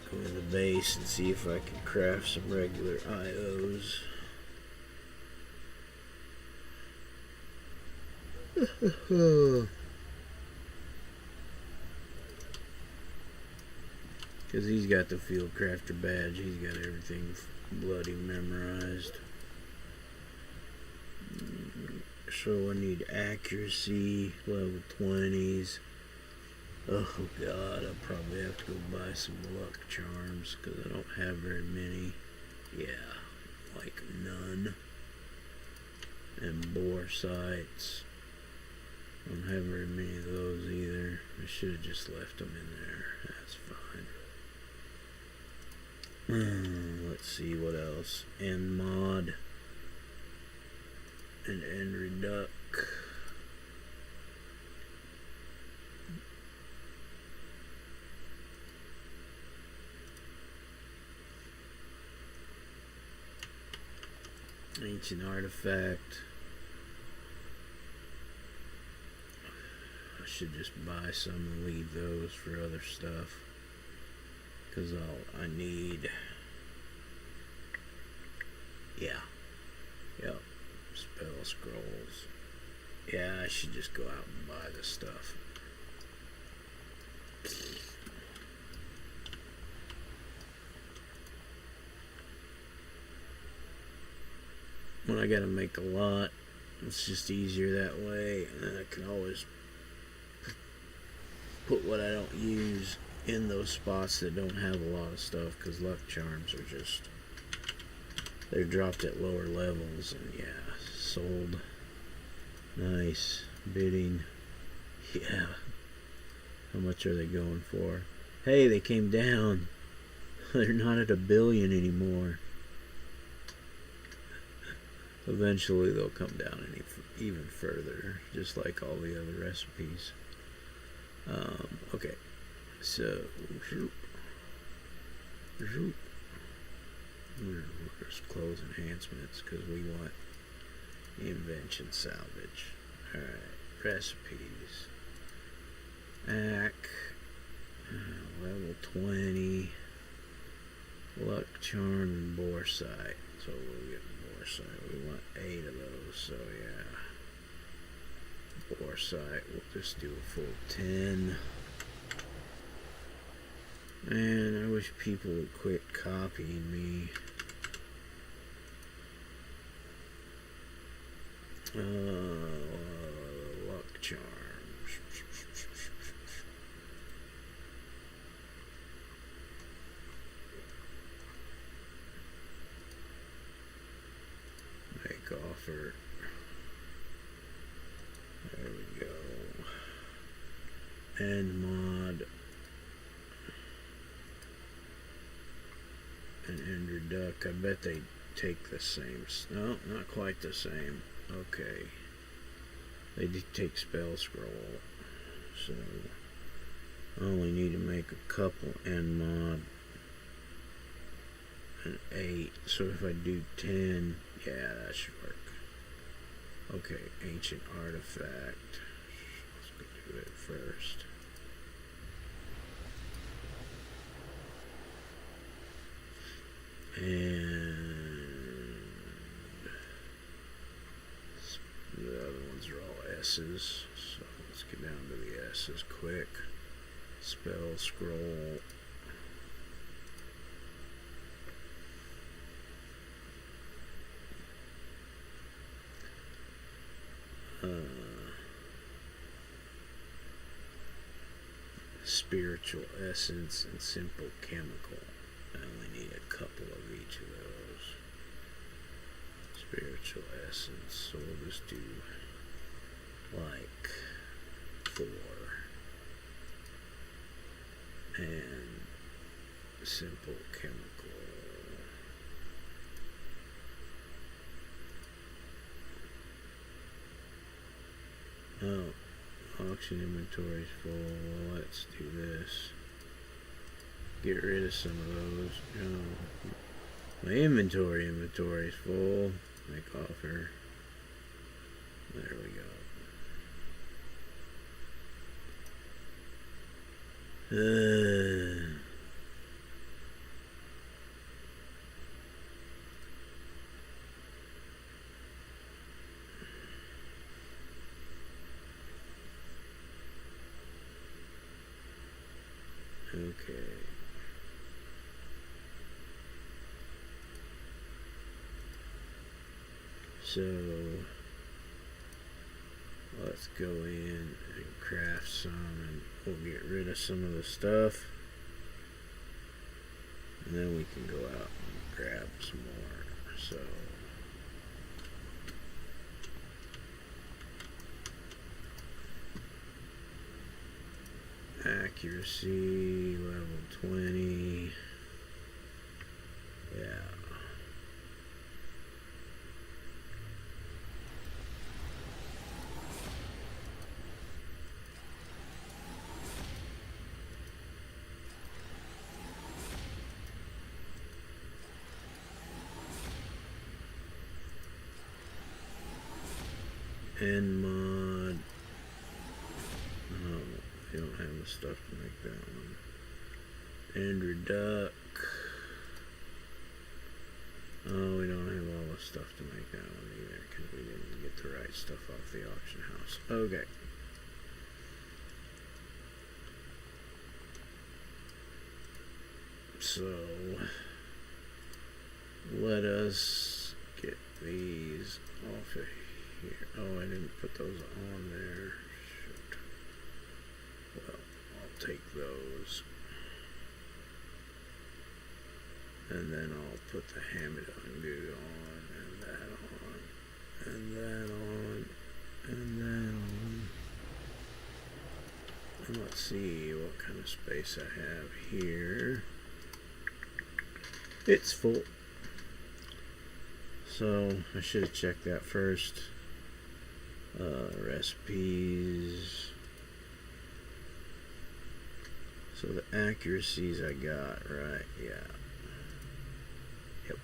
Go in the base and see if I can craft some regular IOs. Because he's got the field crafter badge. He's got everything bloody memorized. So I need accuracy, level 20s. Oh god, I'll probably have to go buy some luck charms because I don't have very many. Yeah, like none. And bore sights. I don't have very many of those either. I should have just left them in there. That's fine. Let's see what else. End mod. And end reduc. Ancient artifact. I should just buy some and leave those for other stuff. Because all I need. Yeah. Yep. Spell scrolls. Yeah, I should just go out and buy the stuff. When I gotta make a lot, it's just easier that way, and then I can always put what I don't use in those spots that don't have a lot of stuff, because luck charms are just, they're dropped at lower levels. And yeah, sold. Nice. Bidding. Yeah. How much are they going for? Hey, they came down. They're not at 1 billion anymore. Eventually they'll come down even further, just like all the other recipes. Okay, so workers clothes enhancements because we want invention salvage. Alright, recipes. Level 20. Luck charm and bore sight. So we'll get bore sight. We want 8 of those, so yeah. Bore sight, we'll just do a full 10. Man, I wish people would quit copying me. Luck charms. Make offer. There we go. End mod. And end reduc. I bet they take the same. No, not quite the same. Okay. They did take spell scroll. So I only need to make a couple end mod. And 8. So if I do 10, yeah, that should work. Okay, ancient artifact. Let's go do it first. And the other ones are all S's. So let's get down to the S's quick. Spell scroll. Spiritual essence and simple chemical. I only need a couple of each of those. Spiritual essence, so we'll just do like 4. And simple chemical. Oh, auction inventory's full. Well, let's do this. Get rid of some of those. Oh, my inventory's full. Make offer. There we go. Okay. So let's go in and craft some, and we'll get rid of some of the stuff, and then we can go out and grab some more. So accuracy level 20. Yeah. And mod. Oh, you don't have the stuff to make that one. And reduct. Oh, we don't have all the stuff to make that one either because we didn't get the right stuff off the auction house. Okay. So let us get these off of here. Oh, I didn't put those on there. Shoot. Well, I'll take those. And then I'll put the Hamidon goo on, and that on, and that on, and that on. And let's see what kind of space I have here. It's full. So I should have checked that first. Recipes. So the accuracies I got, right? Yeah. Yep.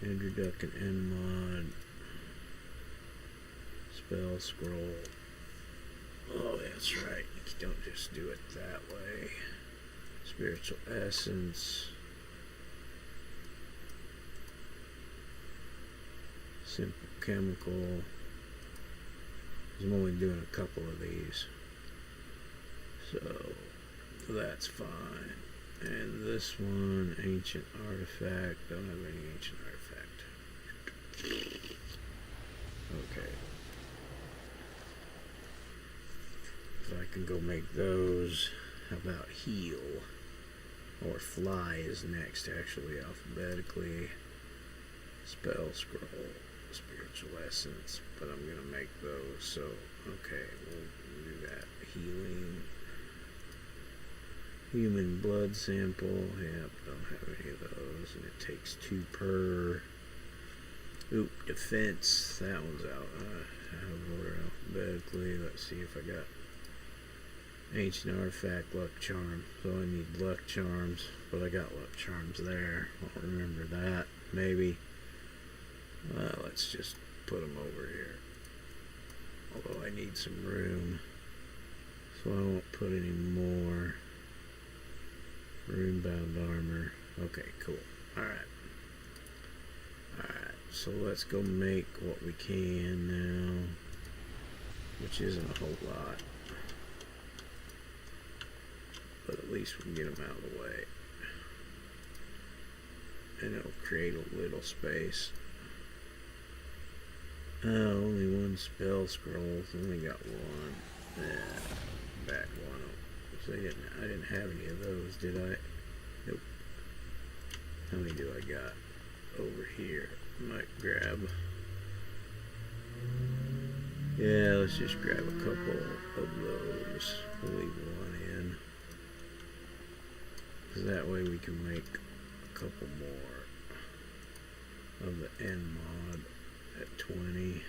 Introduct and end mod. Spell scroll. Oh, that's right. You don't just do it that way. Spiritual essence. Simple chemical. I'm only doing a couple of these. So that's fine. And this one, ancient artifact. Don't have any ancient artifact. Okay. So I can go make those. How about heal? Or fly is next, actually, alphabetically. Spell scroll. Spiritual essence. But I'm going to make those. So, okay, we'll do that. Healing. Human blood sample. Yep, don't have any of those. And it takes 2 per. Oop, defense. That one's out. I have order alphabetically. Let's see if I got ancient artifact, luck charm. So I need luck charms. But I got luck charms there. I'll remember that. Maybe. Let's just put them over here. Although I need some room. So I won't put any more. Rune-bound armor. Okay, cool. Alright. So let's go make what we can now. Which isn't a whole lot. But at least we can get them out of the way. And it'll create a little space. Only one spell scroll. Only got one. Back one. So I didn't have any of those, did I? Nope. How many do I got over here? Might grab. Yeah, let's just grab a couple of those. We'll leave one in. Because that way we can make a couple more of the end mod at 20.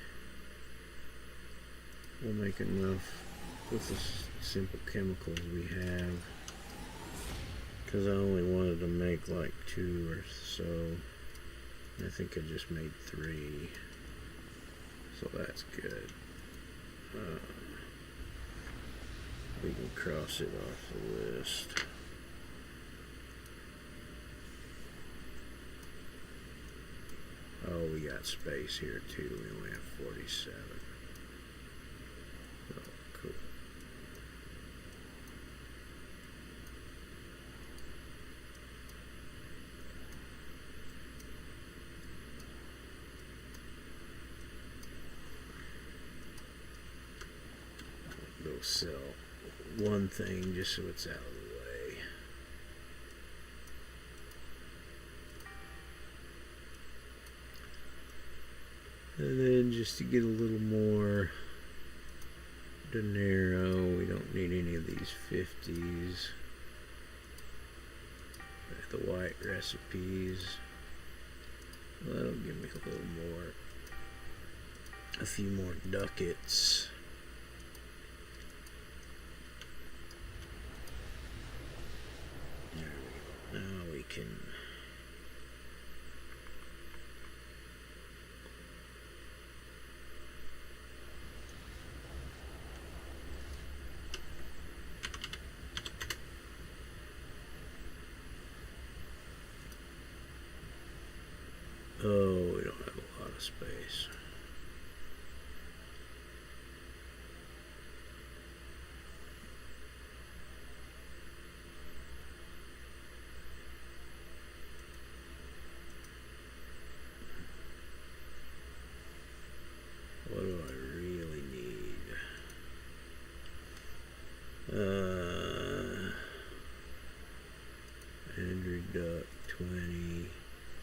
We'll make enough with the simple chemicals we have. Because I only wanted to make like 2 or so. I think I just made 3. So that's good. We can cross it off the list. Oh, we got space here too. We only have 47. Oh, cool. sell one thing just so it's out of the way. And then just to get a little more dinero, we don't need any of these 50s. The white recipes. Well, that'll give me a little more, a few more ducats. There we go. Now we can we don't have a lot of space. What do I really need? Andrew Duck 20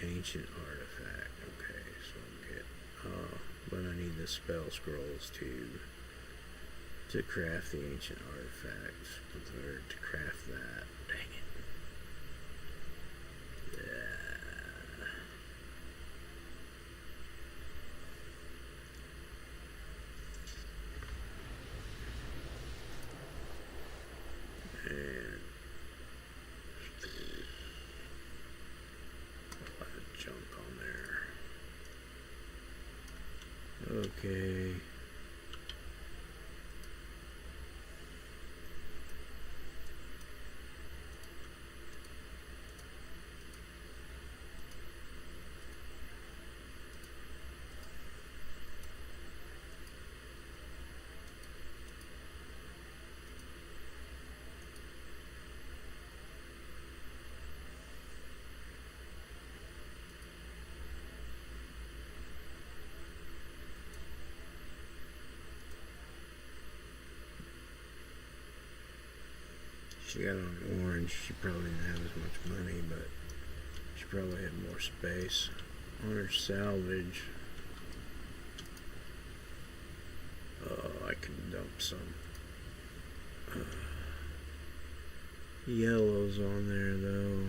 ancient artifact. Okay, so I'll get but I need the spell scrolls to craft the ancient artifacts. Or to craft that. Dang it. And a lot of junk on there. Okay. She got on orange. She probably didn't have as much money, but she probably had more space. On her salvage, oh, I can dump some yellows on there though.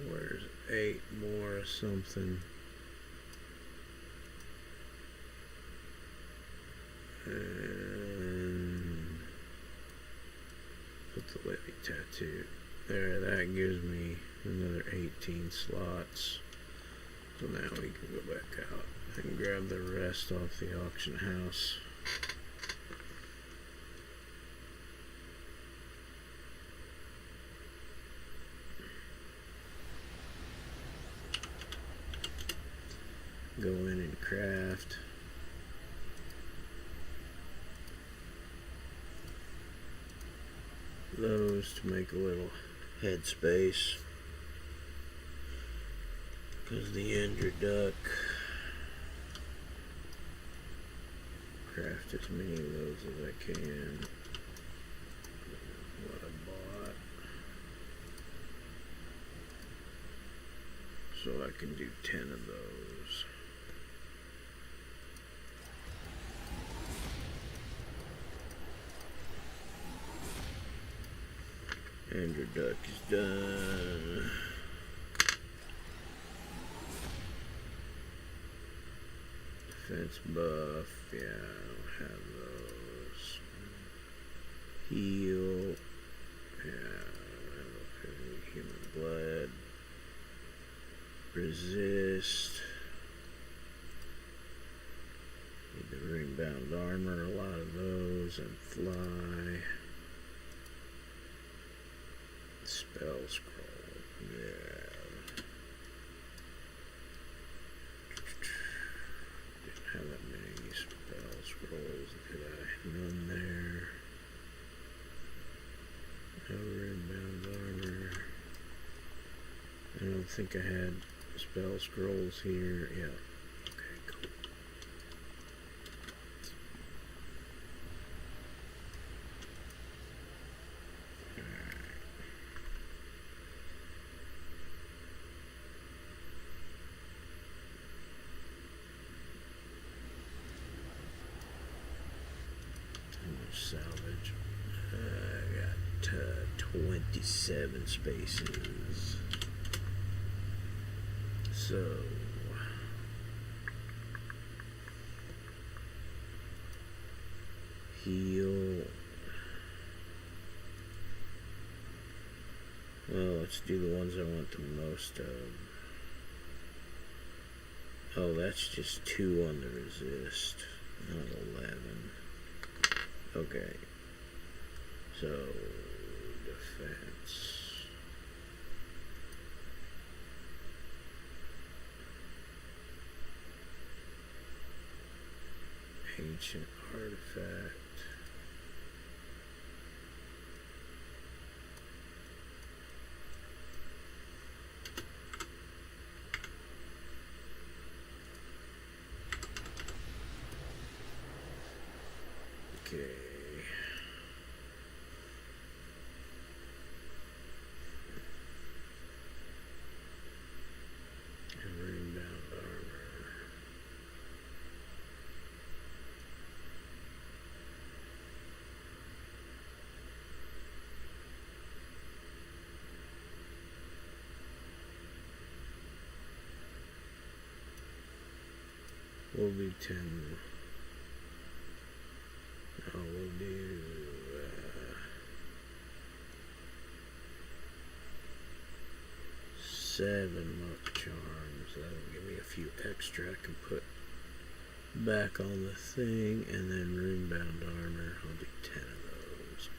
Where's 8 more or something? And put the lily tattoo there. That gives me another 18 slots. So now we can go back out and grab the rest off the auction house. Go in and craft. Those to make a little headspace, because the Ender Duck, craft as many of those as I can. What I bought, so I can do 10 of those. Andrew Duck is done. Defense buff, yeah, I don't have those. Heal, yeah, I don't have any human blood. Resist. Need the ring-bound armor, a lot of those, and fly. Spell scroll, yeah. Didn't have that many spell scrolls, did I? None there. No ring-bound armor. I don't think I had spell scrolls here. Yeah. Okay, cool. Salvage. I got 27 spaces. So heal. Well, let's do the ones I want the most of. Oh, that's just 2 on the resist, not 11. Okay. So, defense. Ancient artifact. Okay. And rune-bound armor. We'll do 10. No, we'll do 7 luck charms. That'll give me a few extra I can put back on the thing, and then rune-bound armor. I'll do 10 of those.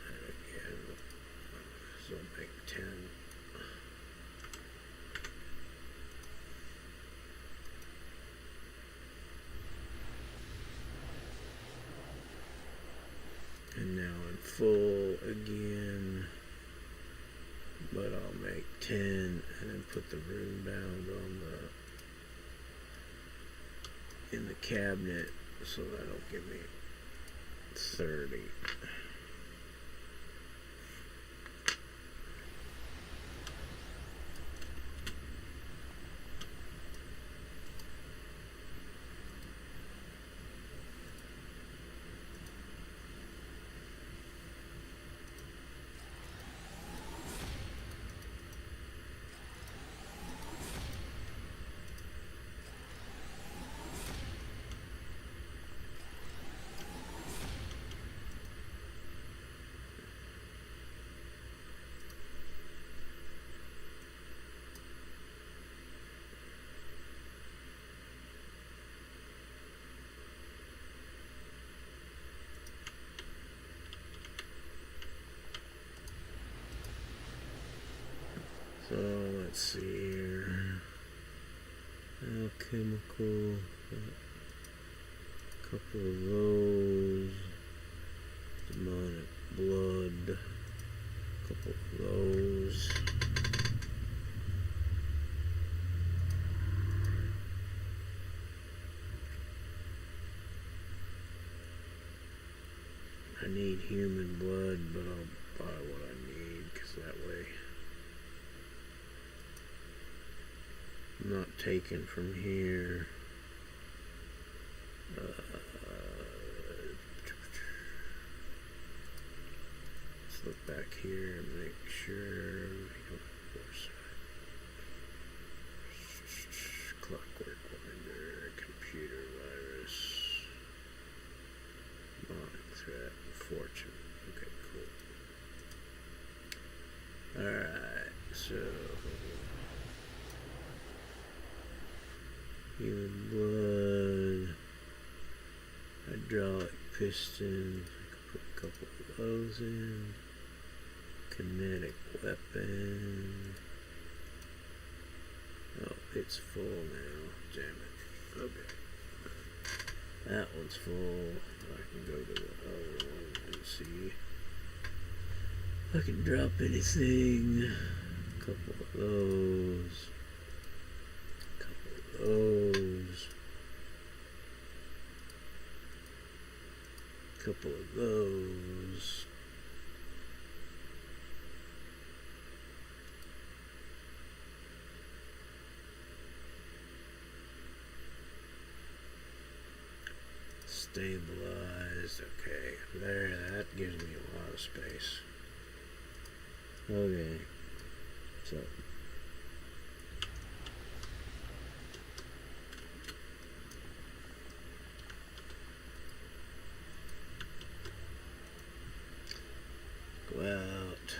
And again, so I'll make 10. And now I'm full again, but I'll make 10 and then put the rune bound on in the cabinet, so that'll give me 30. So let's see here. Alchemical, a couple of those. Demonic blood, a couple of those. I need human blood, but I'll buy what I need, because that way I'm not taken from here. Let's look back here and make sure we don't force clockwork winder, computer virus, demonic threat, fortune. Okay, cool. Alright, so human blood, hydraulic piston, I can put a couple of those in, kinetic weapon, oh, it's full now, damn it, okay, that one's full, I can go to the other one and see if I can drop anything, Couple of those. Couple of those. Couple of those. Stabilized. Okay, there, that gives me a lot of space. Okay, so go out.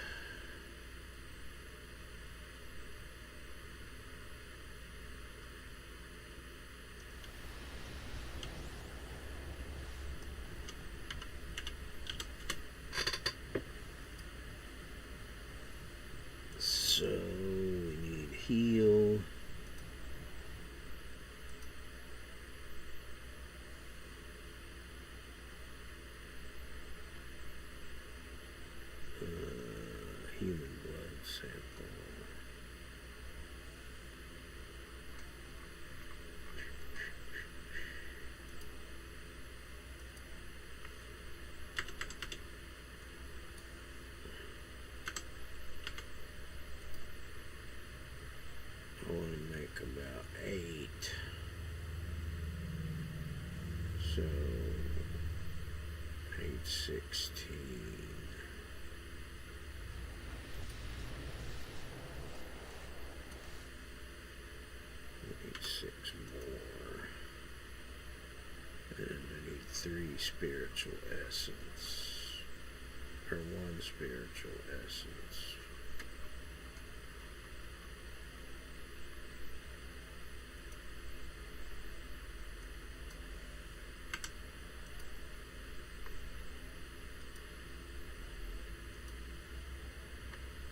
So we need heal. Human blood sample. I want to make about 8. So 816. Need 6 more. And I need 3 spiritual essence. Or 1 spiritual essence.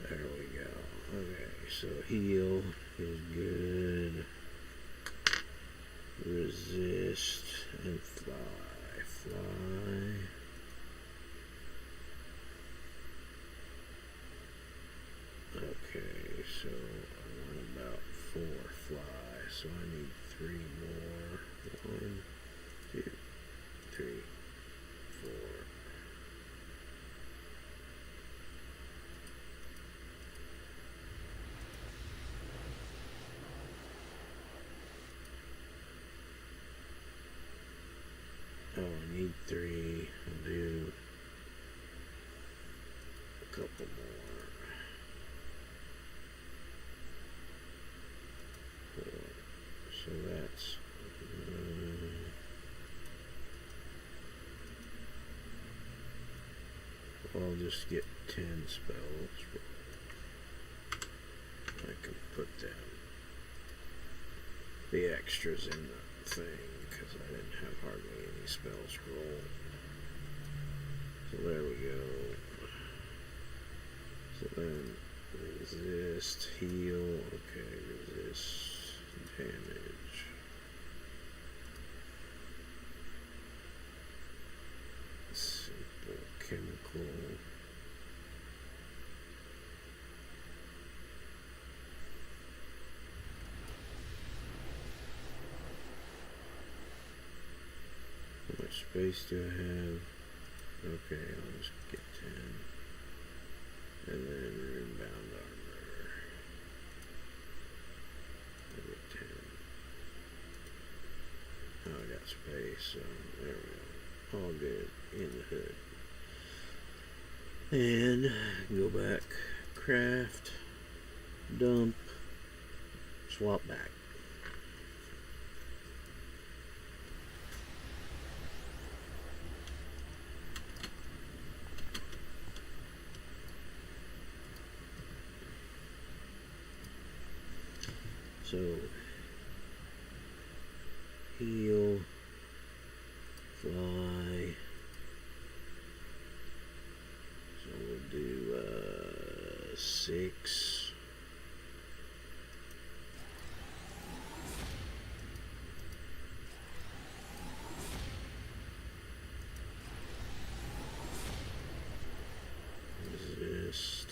There we go. Okay, so heal is good. Resist and fly. Fly. Okay, so I want about 4 fly, so I need 3 more. 1, 2, 3, 4. Oh, I need 3. I'll do a couple more. 4. So that's I'll just get 10 spells. I can put them the extras in the thing because I didn't have hardly any spell scroll. So there we go. So then resist, heal, okay, resist damage. Simple chemical. How much space do I have? Okay, I'll just get 10. And then rebound armor. I get 10. Oh, I got space, so there we go. All good in the hood. And go back, craft, dump, swap back. So heal, fly. So we'll do 6. Resist.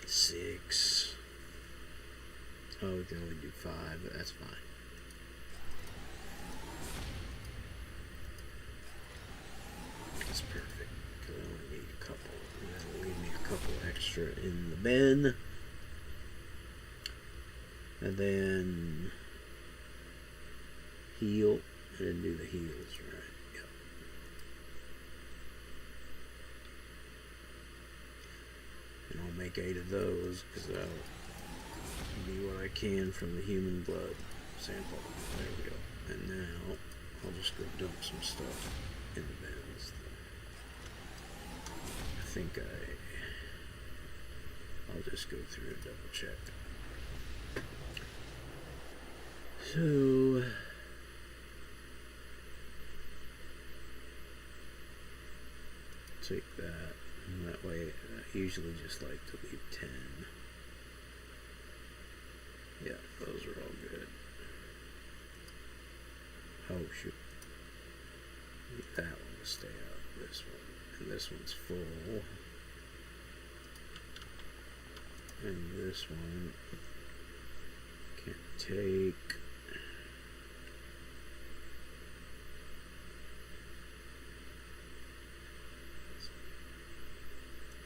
6. Oh, we can only do 5, but that's fine. That's perfect. Because I only need a couple. That'll leave me a couple extra in the bin. And then heal. I didn't do the heals right. Yep. And I'll make 8 of those because I'll do what I can from the human blood sample. There we go. And now I'll just go dump some stuff in the bins. I think I'll just go through and double check. So take that, and that way I usually just like to leave 10. Yeah, those are all good. Oh shoot. Need that one to stay out, this one. And this one's full. And this one can't take.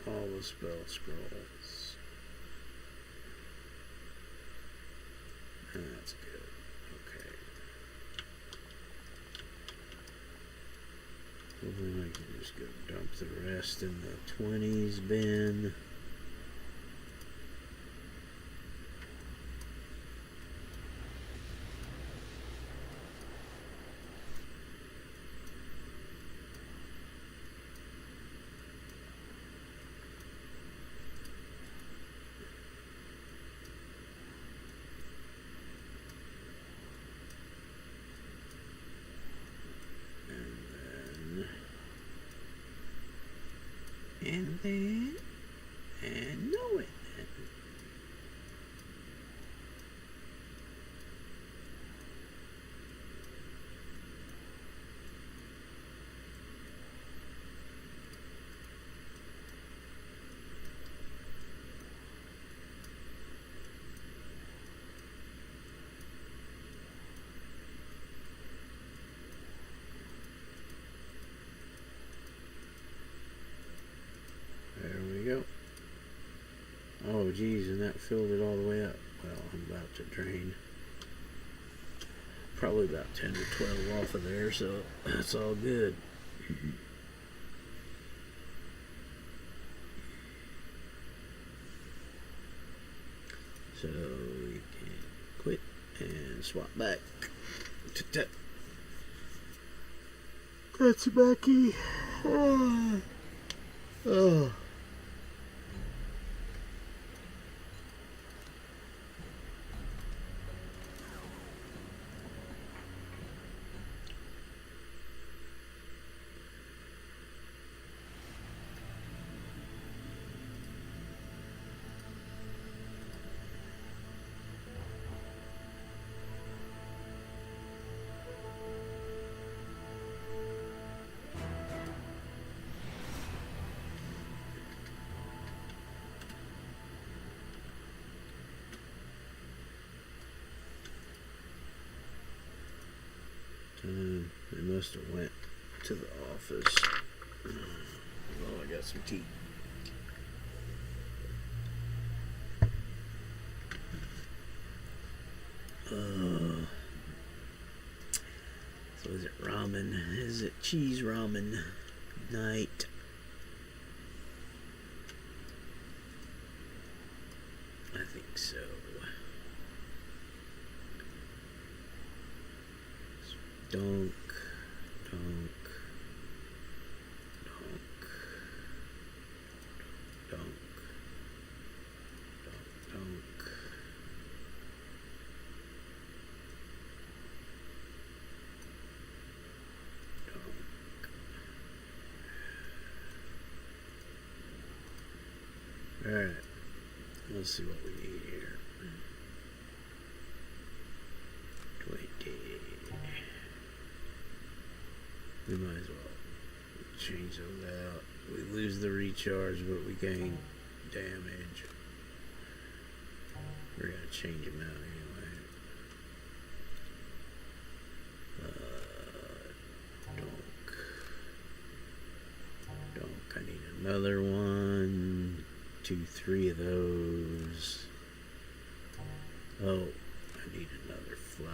All the spell scrolls. That's good. Okay. Well, then I can just go dump the rest in the 20s bin. And then, and know it. Oh geez, and that filled it all the way up. Well, I'm about to drain probably about 10 or 12 off of there, so that's all good. So we can quit and swap back to that's Becky. Oh. They must have went to the office. Oh, I got some tea. So is it ramen? Is it cheese ramen night? I think so. Donk, donk, donk, donk, donk, donk. Alright, let's see what we need here. 20. We might as well change those out. We lose the recharge, but we gain damage.
We're gonna change them out anyway. Donk. I need another one. 2, 3 of those. Oh, I need another fly.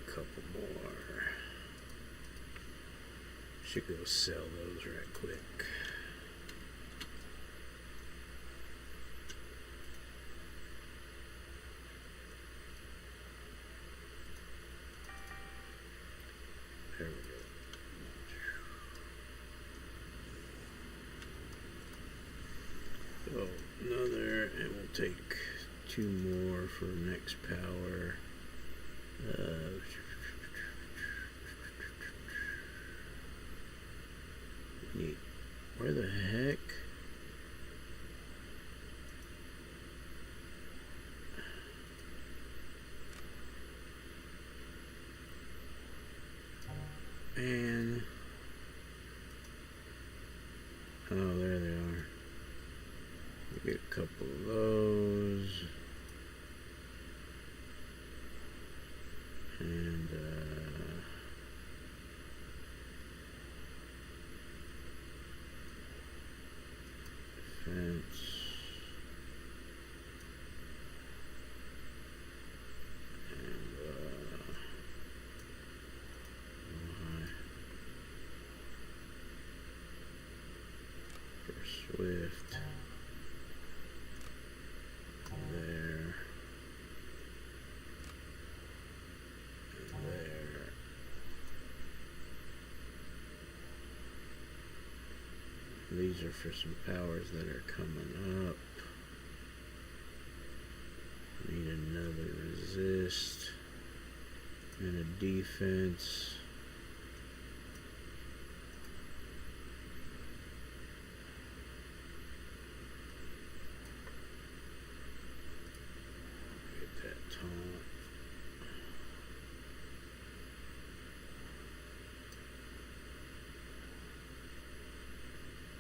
Couple more. Should go sell those right quick. There we go. Oh, another, and we'll take 2 more for next power. Neat. Where the heck? And oh, there they are. We get a couple of those. And defense. And for Swift. There. These are for some powers that are coming up. Need another resist and a defense. Get that taunt.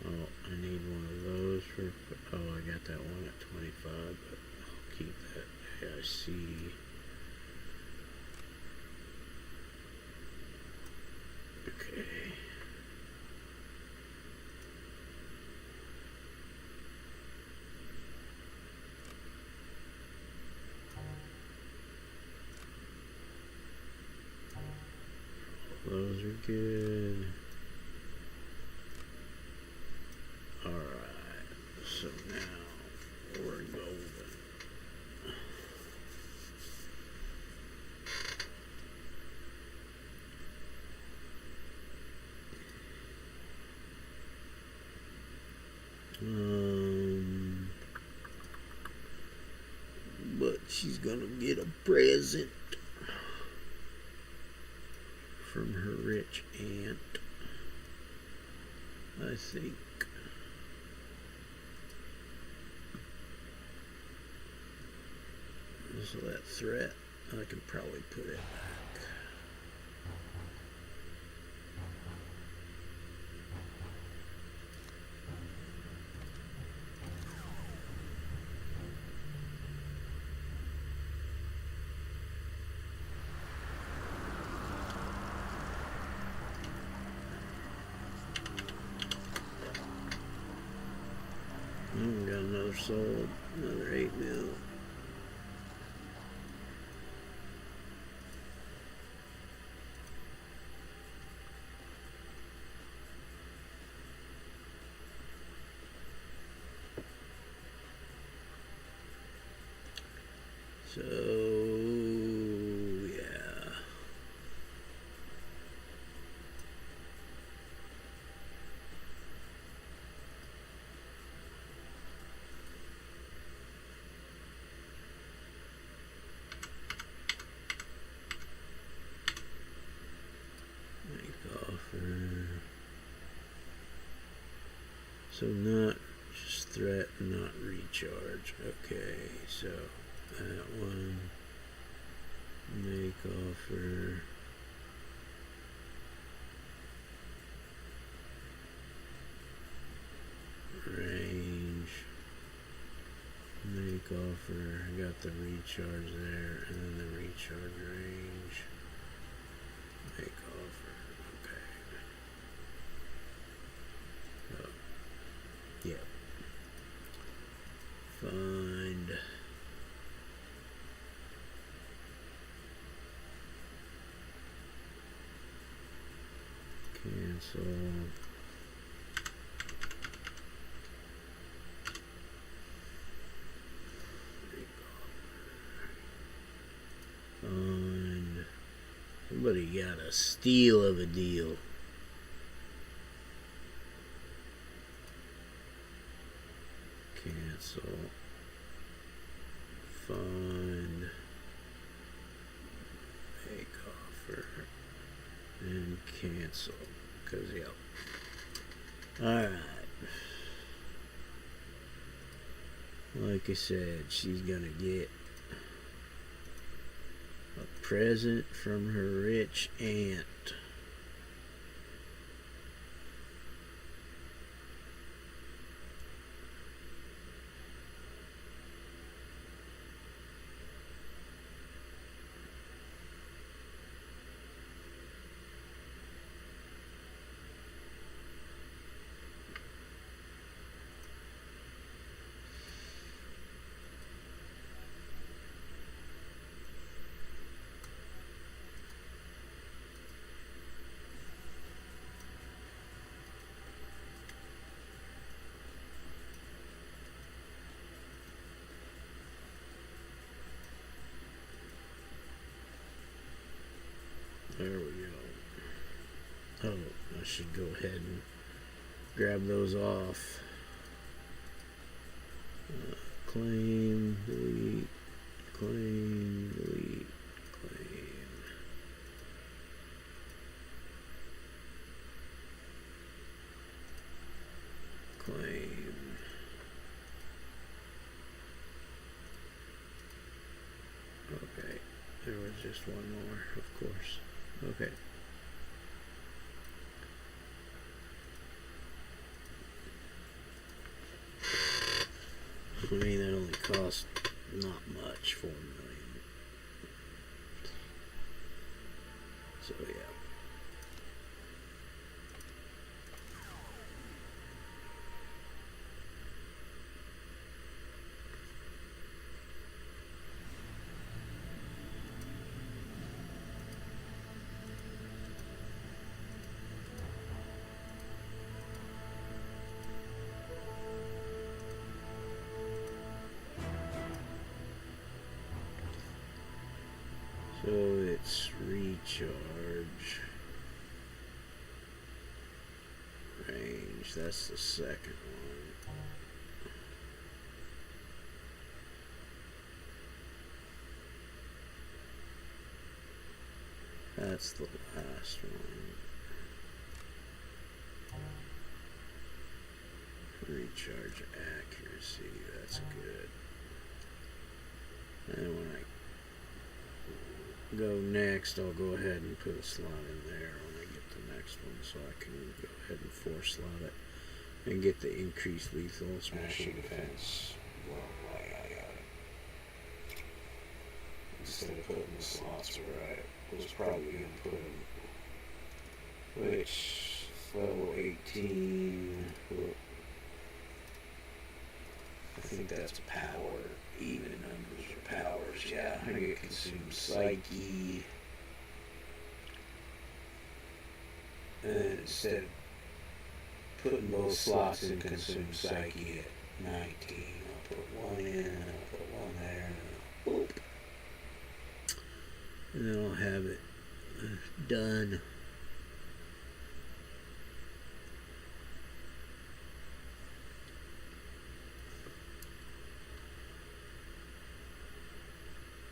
Oh, I need one of those for, oh, I got that one at 25, but I'll keep that. Yeah, I see. Okay. Those are good. Alright, so now we're golden. But she's gonna get a present from her rich aunt, I think. So that threat, I can probably put it back. We got another sold, another 8 mil. So, yeah. Make offer. So not just threat, not recharge. Okay, so that one, make offer. Range, make offer. I got the recharge there, and then the recharge range. Make offer. Okay. Oh, yeah. Find. Cancel. Find. Somebody got a steal of a deal. Cancel. Find. Make offer. And cancel. Because, yeah. Alright. Like I said, she's gonna get a present from her rich aunt. There we go. Oh, I should go ahead and grab those off. Claim, delete, claim, delete, claim. Claim. Okay, there was just one more, of course. Okay. I mean, that only cost not much, 4 million. So yeah. So it's recharge range. That's the second one. That's the last one. Recharge accuracy. That's good. And when I go next, I'll go ahead and put a slot in there when I get the next one, so I can go ahead and force slot it and get the increased lethal smashing defense. Instead of putting the slots where I was probably going to put them, which level 18. I think that's power. Even numbers or powers. Yeah, I get consume psyche. And then instead of putting both slots in consume psyche at 19, I'll put one in, and I'll put one there, and then boop. And then I'll have it done.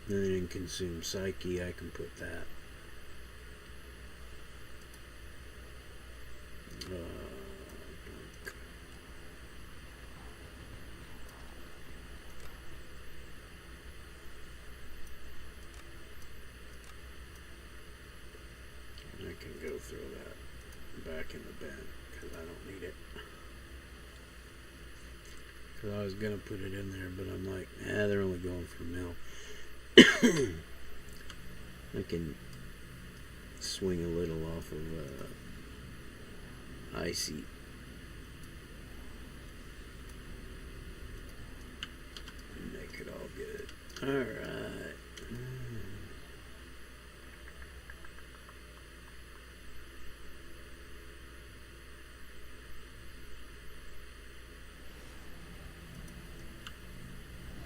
And then in consume psyche, I can put that. back in the bin because I don't need it. Because I was going to put it in there, but I'm like, they're only going for milk. I can swing a little off of icy. Make it all good. Alright.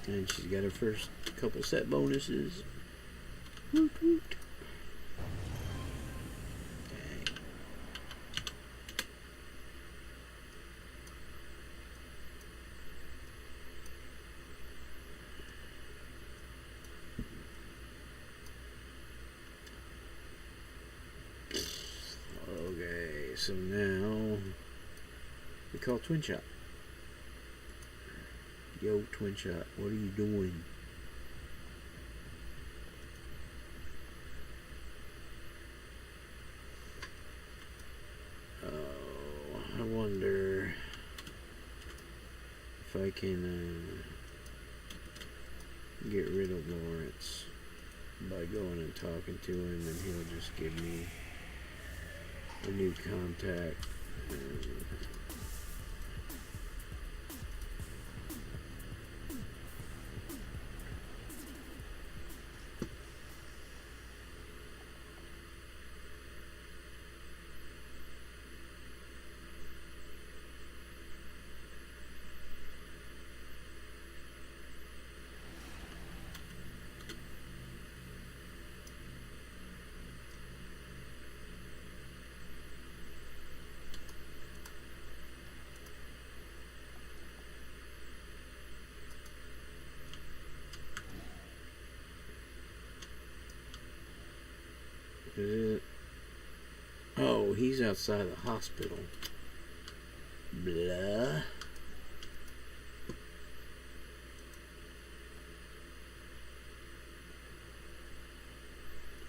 And she's got her first couple set bonuses. Woot woot. Okay. Okay, so now we call Twin Shot. Yo, Twin Shot, what are you doing? Oh, I wonder if I can get rid of Lawrence by going and talking to him, and he'll just give me a new contact. Oh, he's outside the hospital. Blah.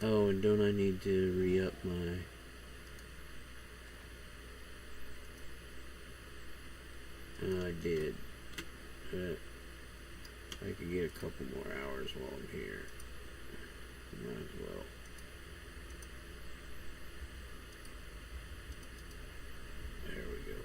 Oh, and don't I need to re-up my... I did. But I could get a couple more hours while I'm here. Might as well. There we go.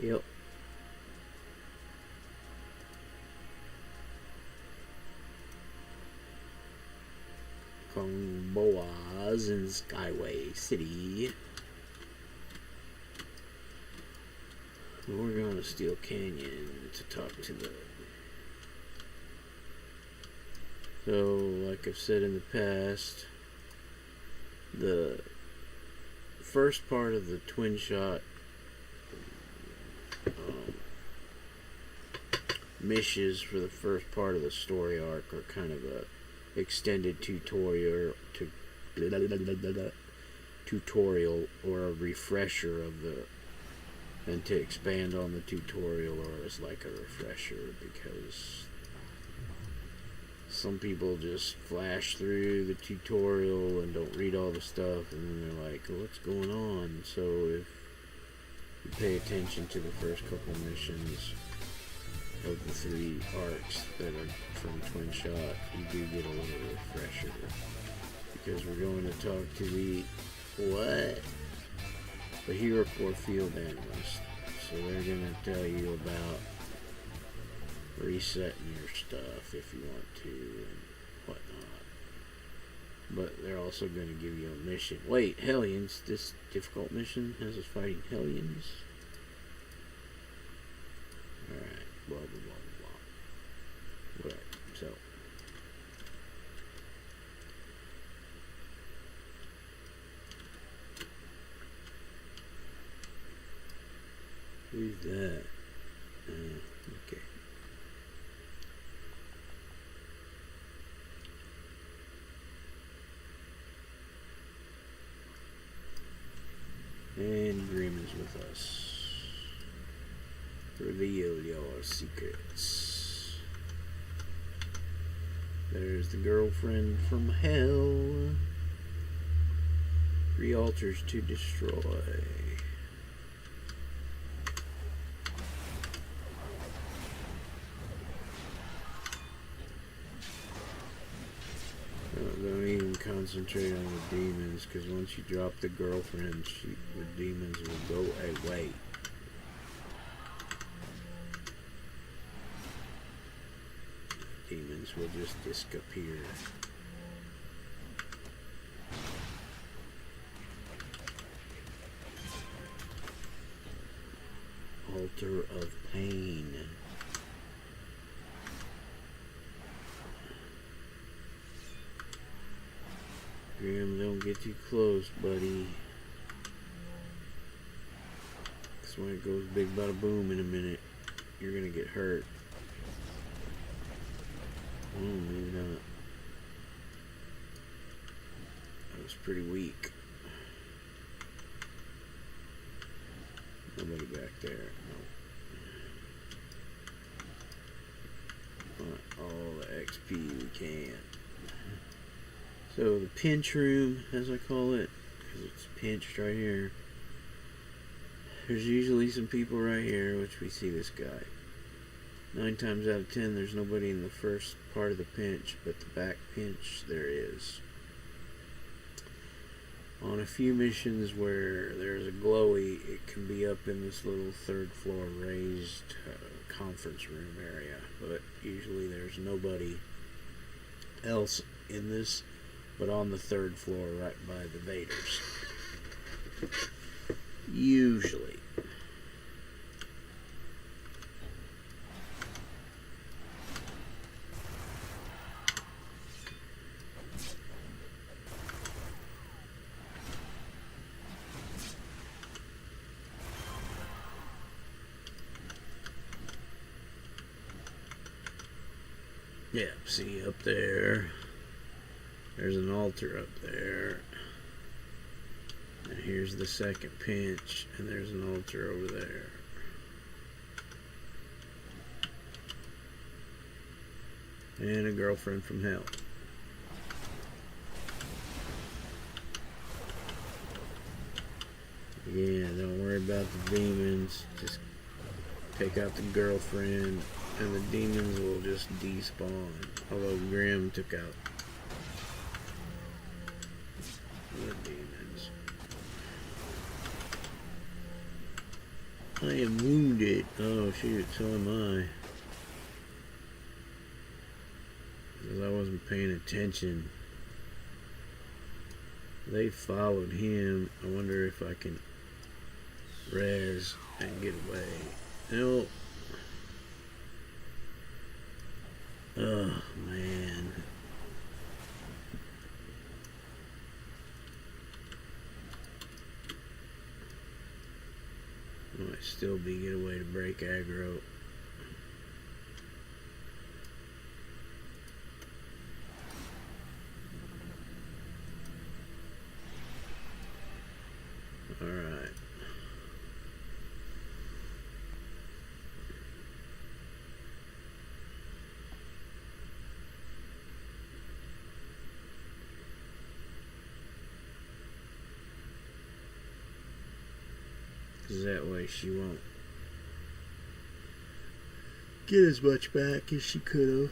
Yep. Kong Boaz in Skyway City. We're going to Steel Canyon to talk to the... So, like I've said in the past, the first part of the Twin Shot missions for the first part of the story arc are kind of a extended tutorial or a refresher of the, and to expand on the tutorial or as like a refresher, because some people just flash through the tutorial and don't read all the stuff, and then they're like, oh, what's going on? So if you pay attention to the first couple missions of the 3 arcs that are from Twin Shot, you do get a little refresher, because we're going to talk to the Hero Corps field analyst. So they're going to tell you about resetting your stuff if you want to and whatnot. But they're also going to give you a mission. Wait, Hellions. This difficult mission has us fighting Hellions. Alright. Blah, blah, blah, blah. Whatever. So. Who's that? Okay. with us. Reveal your secrets. There's the girlfriend from hell. 3 altars to destroy. Don't even concentrate on the demons, because once you drop the girlfriend, the demons will go away. Demons will just disappear. Altar of pain. Grim, don't get too close, buddy. Because when it goes big bada boom in a minute, you're gonna get hurt. Oh, maybe not. That was pretty weak. Nobody back there. No. Want all the XP we can. So the pinch room, as I call it, because it's pinched right here. There's usually some people right here, which we see this guy. 9 times out of 10, there's nobody in the first part of the pinch, but the back pinch, there is. On a few missions where there's a glowy, it can be up in this little 3rd floor raised conference room area, but usually there's nobody else in this, but on the 3rd floor right by the Vaders. Usually. Yeah, see up there, there's an altar up there, and here's the second pinch, and there's an altar over there. And a girlfriend from hell. Yeah, don't worry about the demons, just take out the girlfriend, and the demons will just despawn. Although Grim took out the demons. I am wounded. Oh shoot, so am I. Because I wasn't paying attention. They followed him. I wonder if I can res and get away. Nope. Oh man. I might still get away to break aggro. Alright. Because that way she won't get as much back as she could have.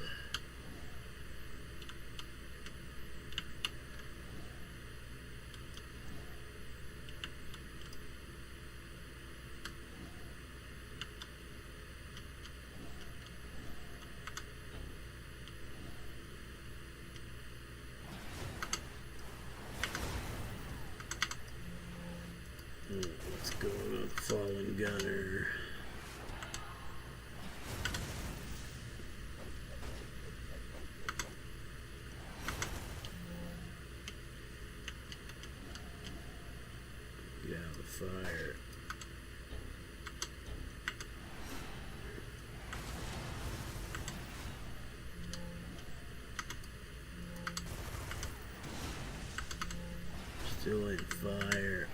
Let's go to the fallen gunner. Get out of the fire. Still in fire.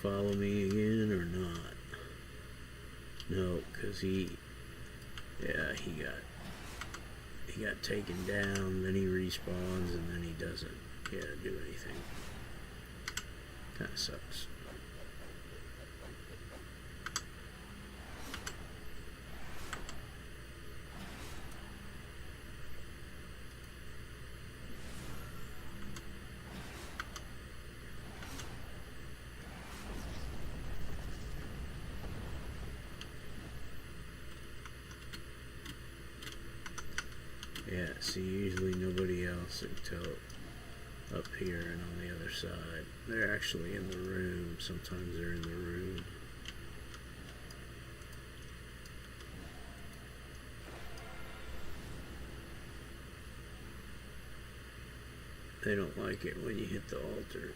follow me again or not? No, because he got taken down, then he respawns, and then he doesn't do anything. Kinda sucks. Yeah, see, usually nobody else until up here and on the other side. They're actually in the room. Sometimes they're in the room. They don't like it when you hit the altar.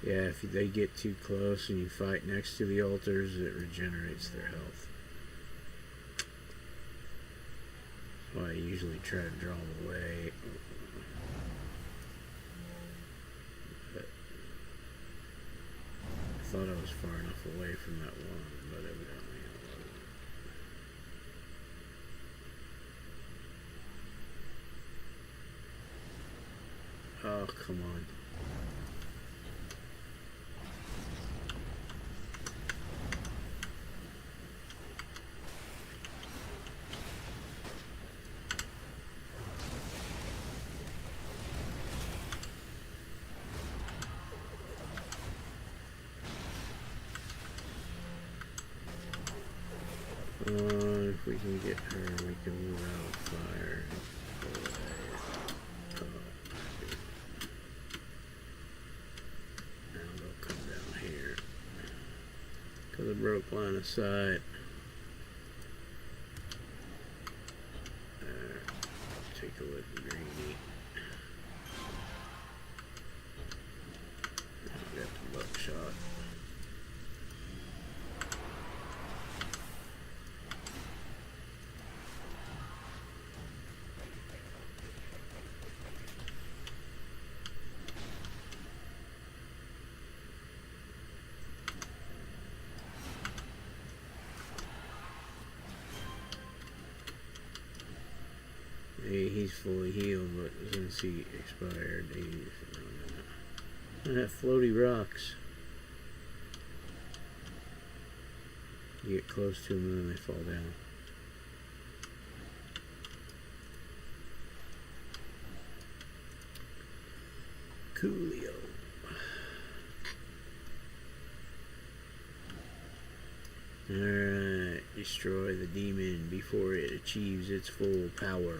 Yeah, if they get too close and you fight next to the altars, it regenerates their health. That's why I usually try to draw them away. But I thought I was far enough away from that one, but evidently I wasn't. Oh, come on. If we can get her, we can move out of fire. Now they'll come down here. Because I broke line of sight. Take a look at greeny. Now we got the buckshot. He's fully healed, but since he expired, he's that floaty rocks. You get close to them and then they fall down. Coolio. Alright, destroy the demon before it achieves its full power.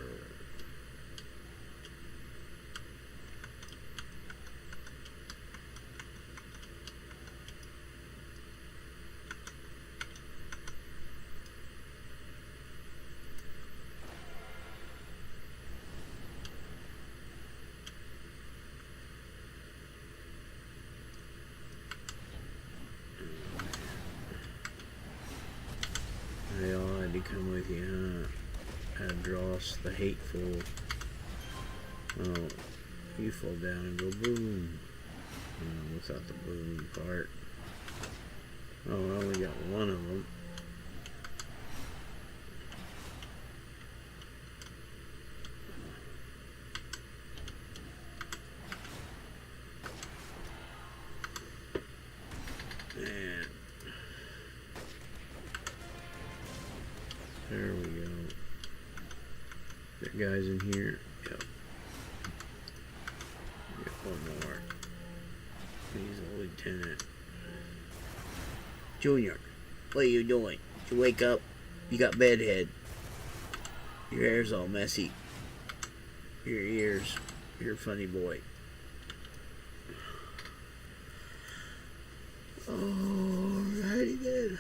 They all had to come with you, huh? Had to draw us the hateful. Oh, you fall down and go boom. Oh, without the boom part. Oh, I only got one of them. And there we go. Got guys in here. Yep. Get one more. He's a lieutenant. Junior, what are you doing? Did you wake up? You got bedhead. Your hair's all messy. Your ears. You're a funny boy. Alrighty then.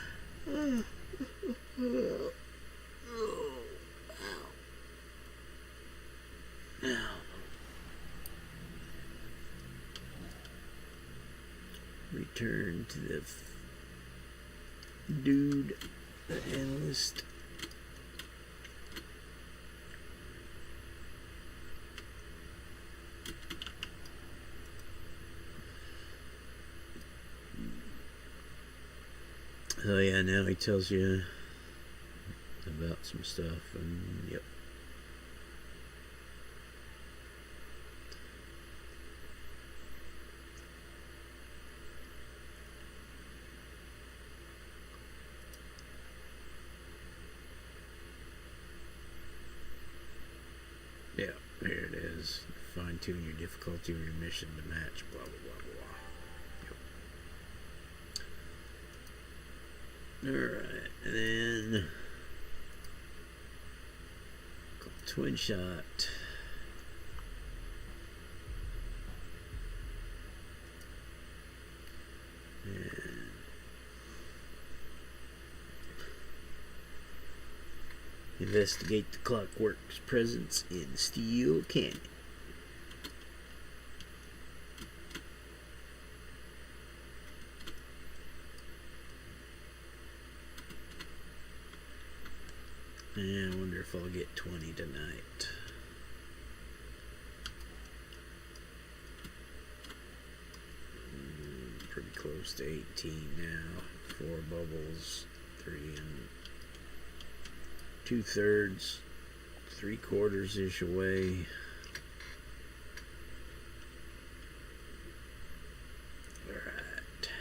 Now, return to the dude, the analyst. So yeah, now he tells you about some stuff, and yep. Yeah, here it is. Fine tune your difficulty of your mission to match, blah blah blah blah. Alright, and then twin shot. And investigate the Clockwork's presence in Steel Canyon. And I wonder if I'll get 20 tonight. Pretty close to 18 now. 4 bubbles, 3 and 2/3, 3/4-ish away. Alright.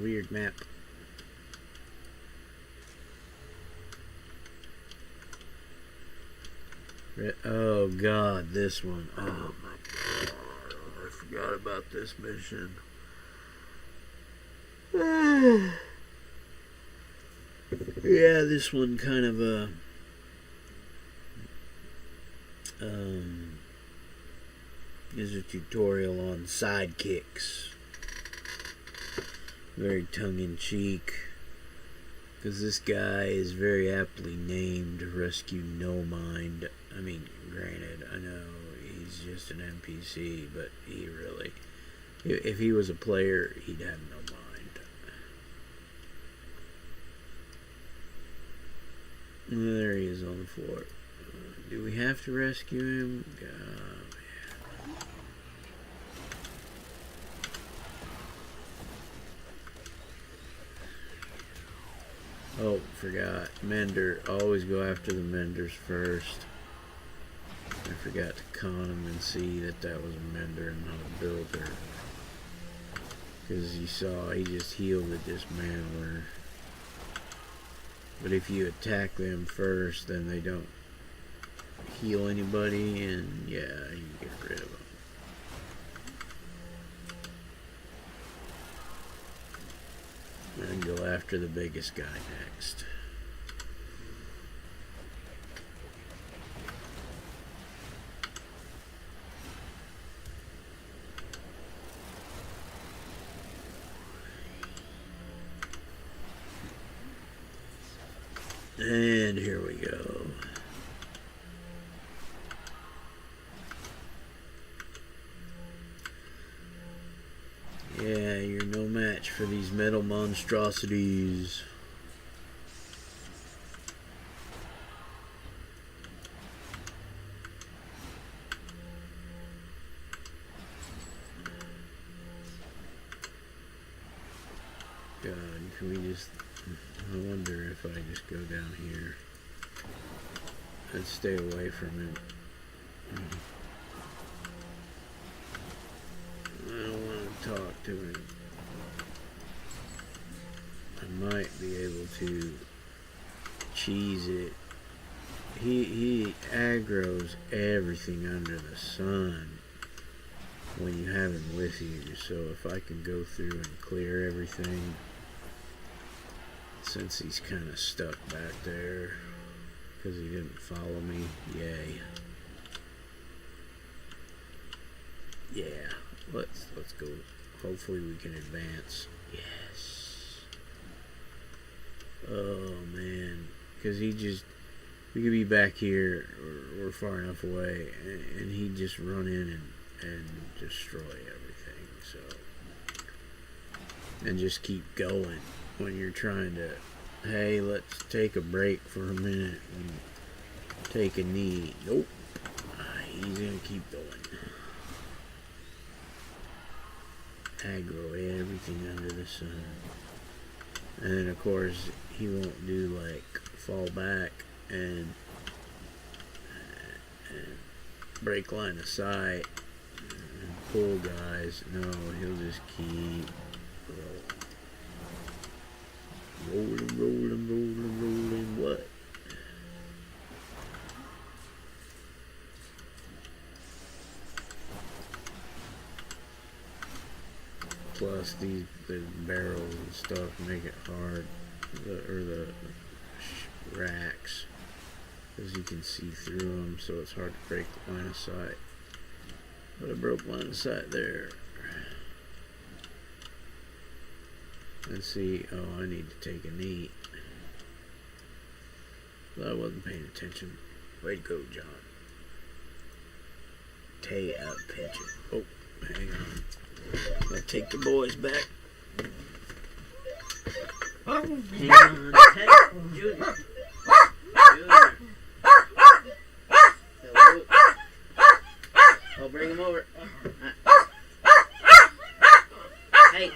Weird map. Oh god, this one. Oh my god. I forgot about this mission. Yeah, this one kind of is a tutorial on sidekicks. Very tongue-in-cheek, because this guy is very aptly named Rescue No Mind. I mean, granted, I know he's just an NPC, but he really, if he was a player, he'd have no mind. There he is on the floor. Do we have to rescue him? Oh, forgot. Mender. Always go after the menders first. I forgot to con him and see that that was a mender and not a builder. Because you saw he just healed a dismantler. But if you attack them first, then they don't heal anybody, and yeah, you get rid of them. And go after the biggest guy next. And here we go. Yeah, you're no match for these metal monstrosities. God, can we just... I wonder if I just go down here. I'd stay away from him. I don't want to talk to him. I might be able to cheese it. He aggroes everything under the sun when you have him with you. So if I can go through and clear everything,
since he's kind of stuck back there because he didn't follow me. Yay. Yeah, let's go. Hopefully we can advance. Yes. Oh man, because we could be back here or we're far enough away, and he'd just run in and destroy everything. So, and just keep going when you're trying to, hey, let's take a break for a minute and take a knee. Nope. He's gonna keep going. Aggro everything under the sun. And then of course he won't do like fall back and break line of sight and pull guys. No, he'll just keep rolling. What? Plus the barrels and stuff make it hard, the racks, as you can see through them, so it's hard to break the line of sight. But I broke line of sight there. Let's see. Oh, I need to take a knee. Well, I wasn't paying attention. Way to go, John. Tay out pitching. Oh, hang on. I'll take the boys back. Hang on. Hey, Junior. Hello. I'll bring him over. Hey.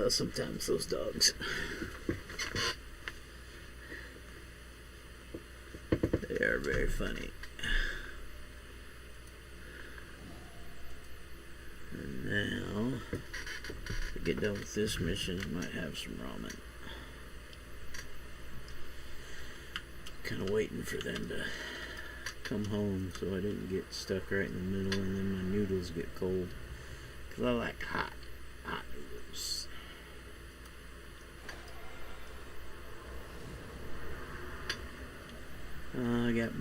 Sometimes those dogs, they are very funny. And now, to get done with this mission, I might have some ramen. Kind of waiting for them to come home so I didn't get stuck right in the middle and then my noodles get cold. Because I like hot noodles. I got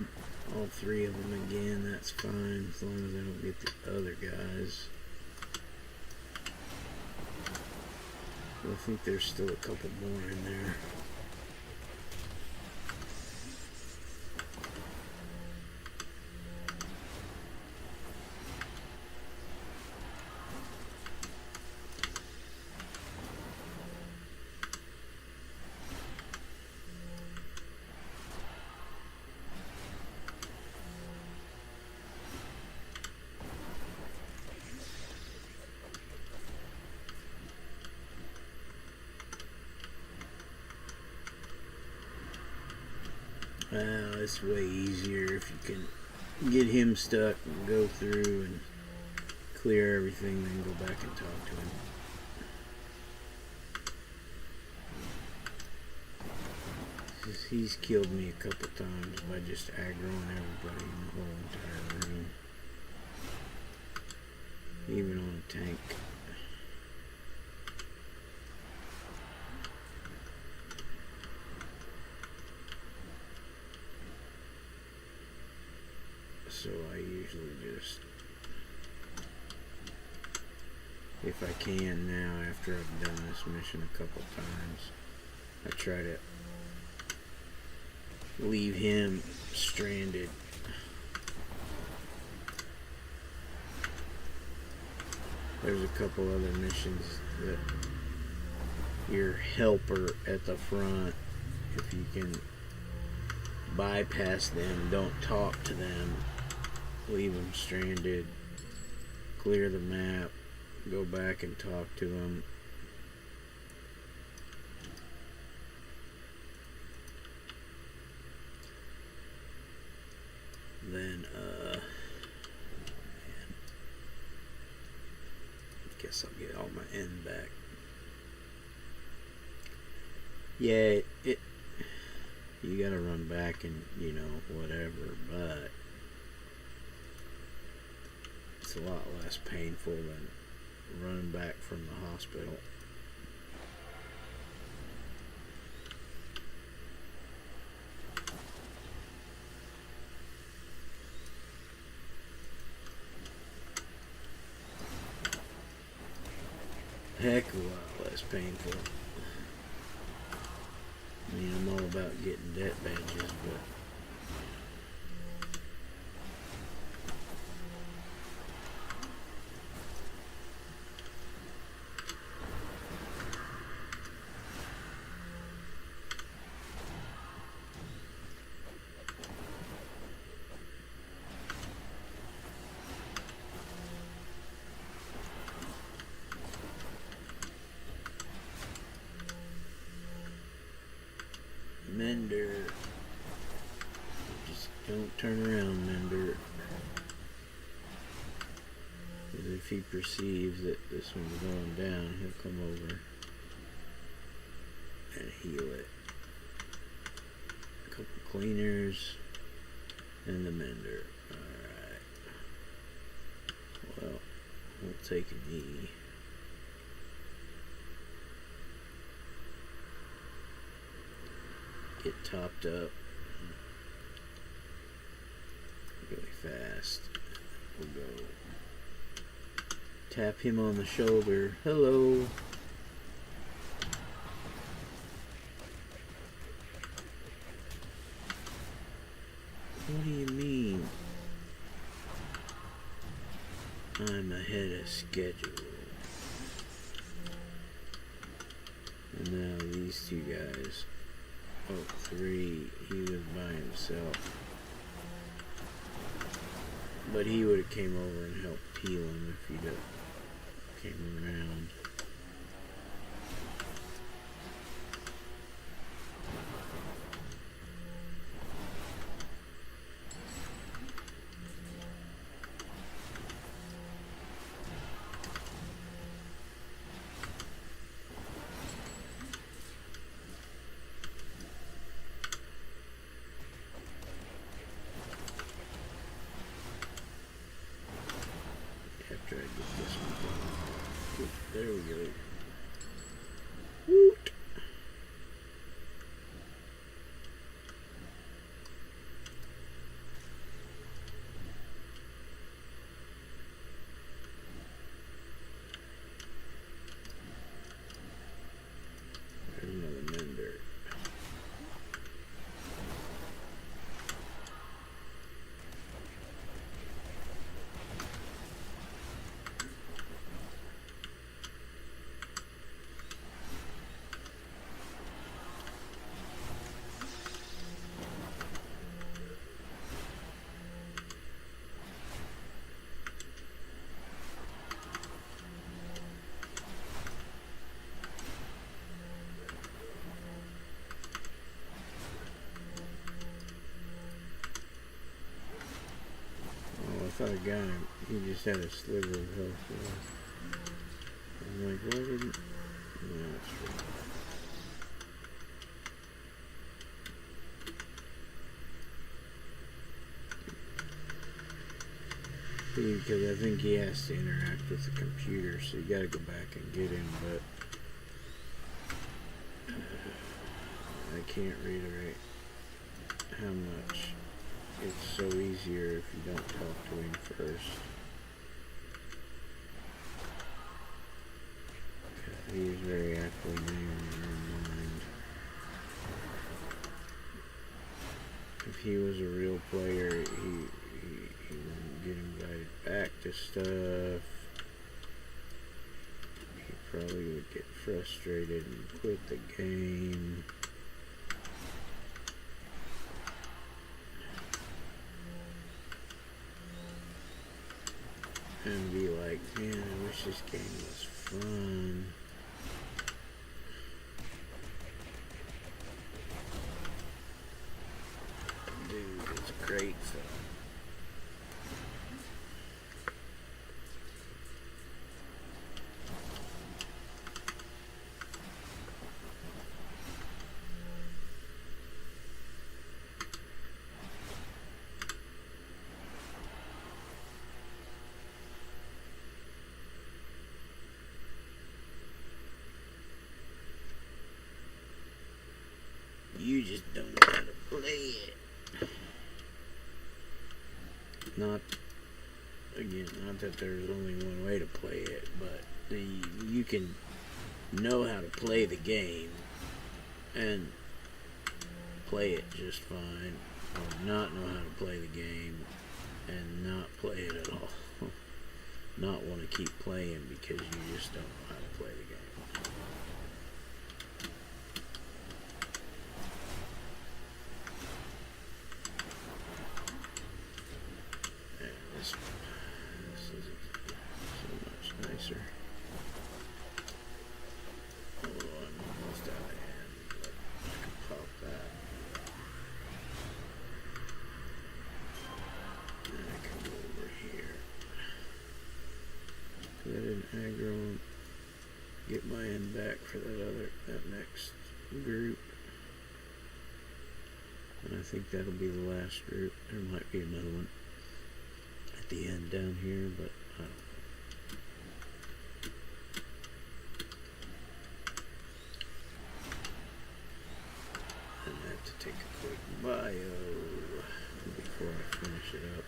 all three of them again. That's fine as long as I don't get the other guys. I think there's still a couple more in there.
Well, it's way easier if you can get him stuck and go through and clear everything, then go back and talk to him. He's killed me a couple times by just aggroing everybody in the whole entire room. Even on a tank. So I usually just, if I can now, after I've done this mission a couple times, I try to leave him stranded. There's a couple other missions that your helper at the front, if you can bypass them, don't talk to them, leave them stranded, clear the map, go back and talk to them. Then, guess I'll get all my N back. Yeah, you gotta run back and, whatever, but it's a lot less painful than running back from the hospital. Heck of a lot less painful. I mean, I'm all about getting debt badges, but Mender. Just don't turn around, Mender. Because if he perceives that this one's going down, he'll come over and heal it. A couple cleaners and the Mender. Alright. Well, we'll take an E. Get topped up really fast. We'll go tap him on the shoulder. Hello. What do you mean? I'm ahead of schedule. And now these two guys. Oh, 3. He was by himself. But he would have came over and helped peel him if he'd have came around. After I get this one done. Oop, there we go. Woot! There's another Mender.
other guy, he just had a sliver of health left. I'm like, why didn't... No, that's right. Because I think he has to interact with the computer, so you gotta go back and get him, but I can't reiterate how much it's so easier if you don't talk to him first. He is very aptly named in your mind. If he was a real player, he wouldn't get invited back to stuff. He probably would get frustrated and quit the game. And be like, man, I wish this game was fun. Dude, it's great fun. You just don't know how to play it. Not that there's only one way to play it, but you can know how to play the game and play it just fine, or not know how to play the game and not play it at all. Not want to keep playing because you just don't know how to play the game. This is so much nicer. Oh, I'm almost out of hand, but I can pop that. And I can go over here. I didn't aggro him. Get my end back for that next group. And I think that'll be the last group. There might be another one at the end down here, but I don't know. And I have to take a quick bio before I finish it up.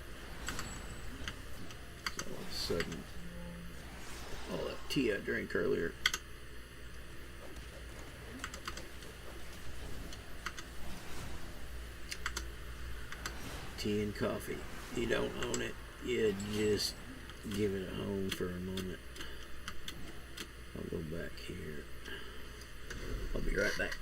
So all of a sudden, all that tea I drank earlier. Tea and coffee. You don't own it. You just give it a home for a moment. I'll go back here. I'll be right back.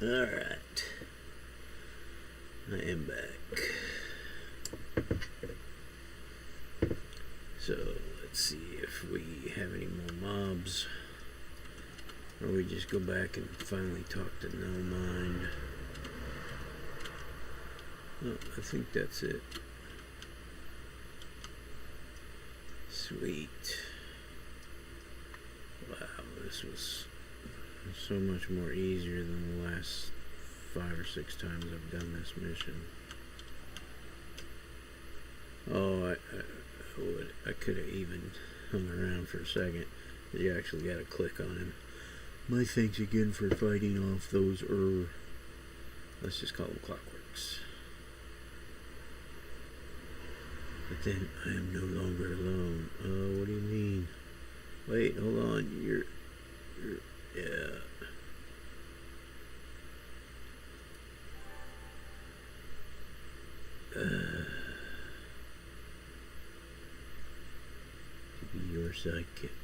Alright. I am back. So, let's see if we have any more mobs. Or we just go back and finally talk to No Mind. Oh, I think that's it. Sweet. Wow, this was so much more easier than the last 5 or 6 times I've done this mission. Oh, I could have even hung around for a second. You actually got to click on him. My thanks again for fighting off those, let's just call them clockworks. But then I am no longer alone. Oh, what do you mean? Wait, hold on. You're yeah. To be your sidekick.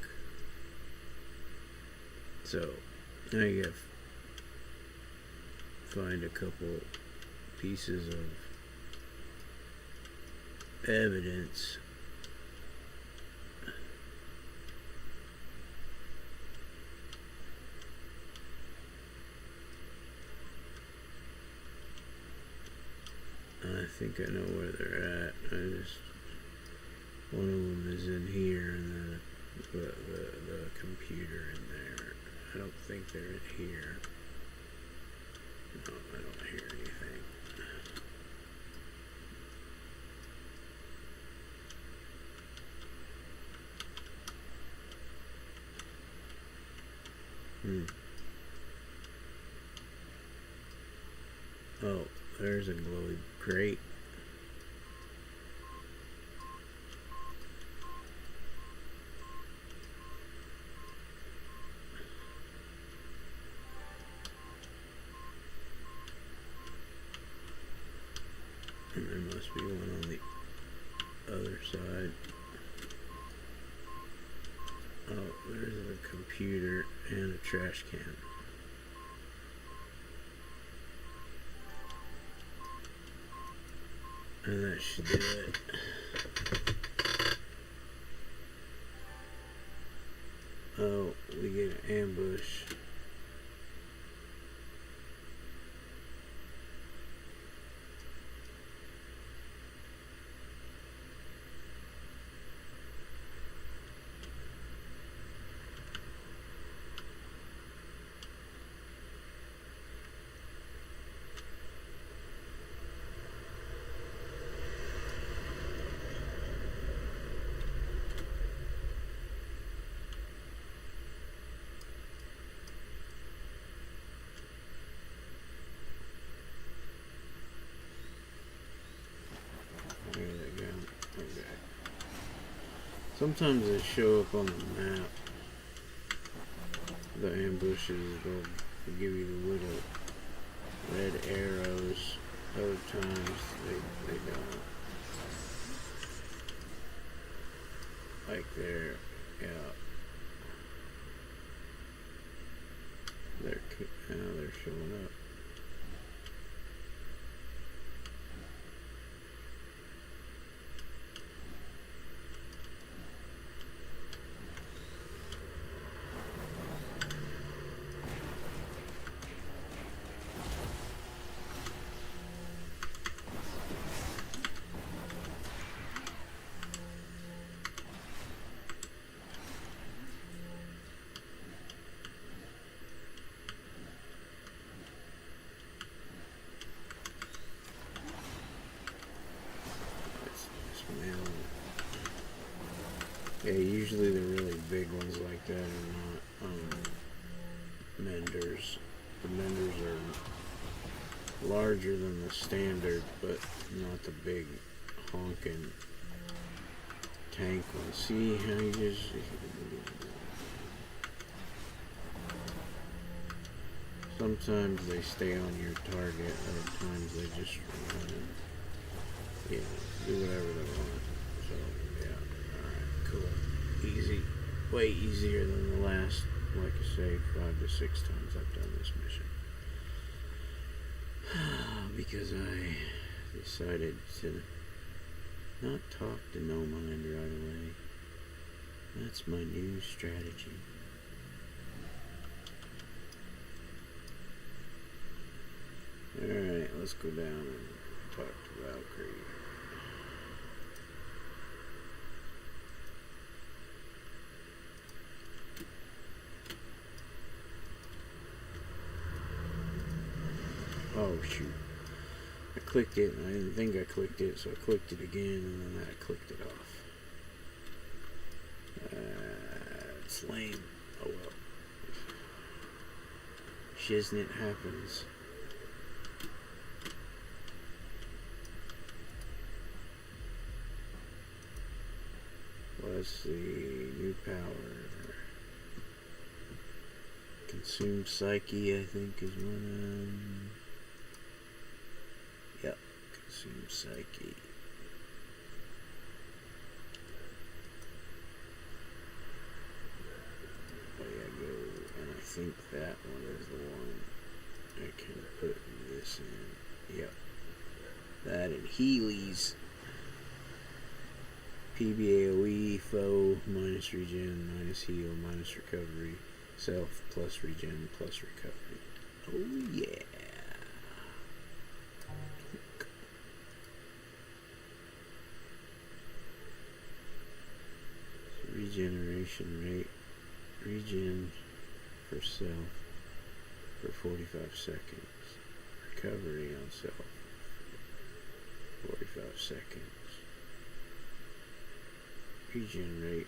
So, now you gotta find a couple pieces of evidence. I think I know where they're at. One of them is in here, and then the computer in there. I don't think they're in here. No, I don't hear anything. Oh, there's a glowy crate. And there must be one on the other side. Oh, there's a computer and a trash can. And that should do it. Oh, we get an ambush. There they go. Okay. Sometimes they show up on the map. The ambushes, they'll give you the little red arrows. Other times they don't. Like they're, yeah. They're showing up. Yeah, usually the really big ones like that are not menders. The menders are larger than the standard, but not the big honking tank ones. See how you just... Sometimes they stay on your target, other times they just run and, yeah, do whatever they want. So, yeah, alright, cool. Easy. Way easier than the last, like I say, 5 to 6 times I've done this mission. Because I decided to not talk to no mind right away. That's my new strategy. Alright, let's go down and talk to Valkyrie. Oh shoot. I clicked it and I didn't think I clicked it, so I clicked it again and then I clicked it off. It's lame. Oh well. Shiznit happens. Let's see. New power. Consume Psyche, I think, is one. Yep. Consume Psyche. And I think that one is the one I can put this in. Yep. That and Healy's. PBAOE, foe, minus regen, minus heal, minus recovery, self, plus regen, plus recovery. Oh yeah. So regeneration rate. Regen for self for 45 seconds. Recovery on self 45 seconds. Regen rate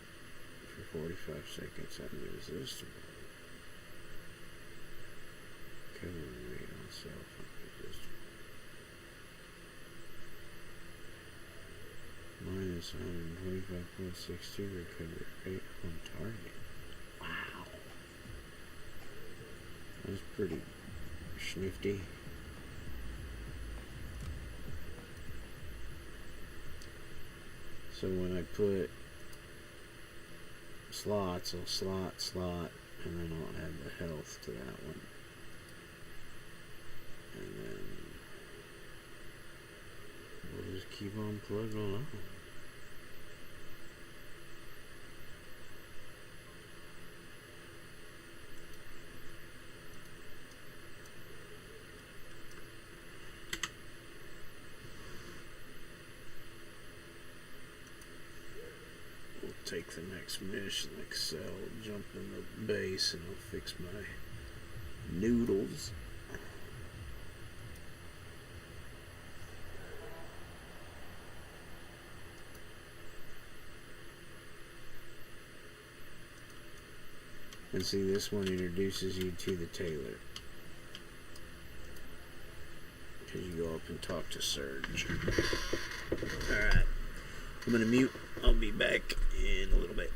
for 45 seconds unresistible. Recovery rate on self unresistible. Minus 125.62 recovery rate on target. Wow. That's pretty snifty. So when I put slots, I'll slot, and then I'll add the health to that one. And then we'll just keep on plugging along. Take the next mission, Excel, jump in the base, and I'll fix my noodles. And see, this one introduces you to the tailor. Because you go up and talk to Surge. Alright. I'm gonna mute. I'll be back in a little bit.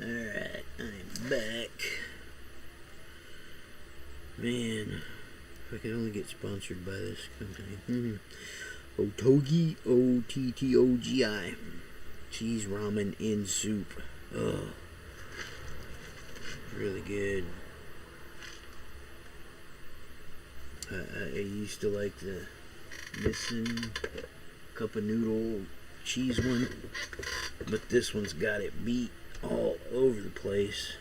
Alright, I'm back. Man, if I could only get sponsored by this company. Otogi, O-T-T-O-G-I. Cheese ramen in soup. Oh, really good. I used to like the Nissan cup of noodle cheese one, but this one's got it beat all over the place.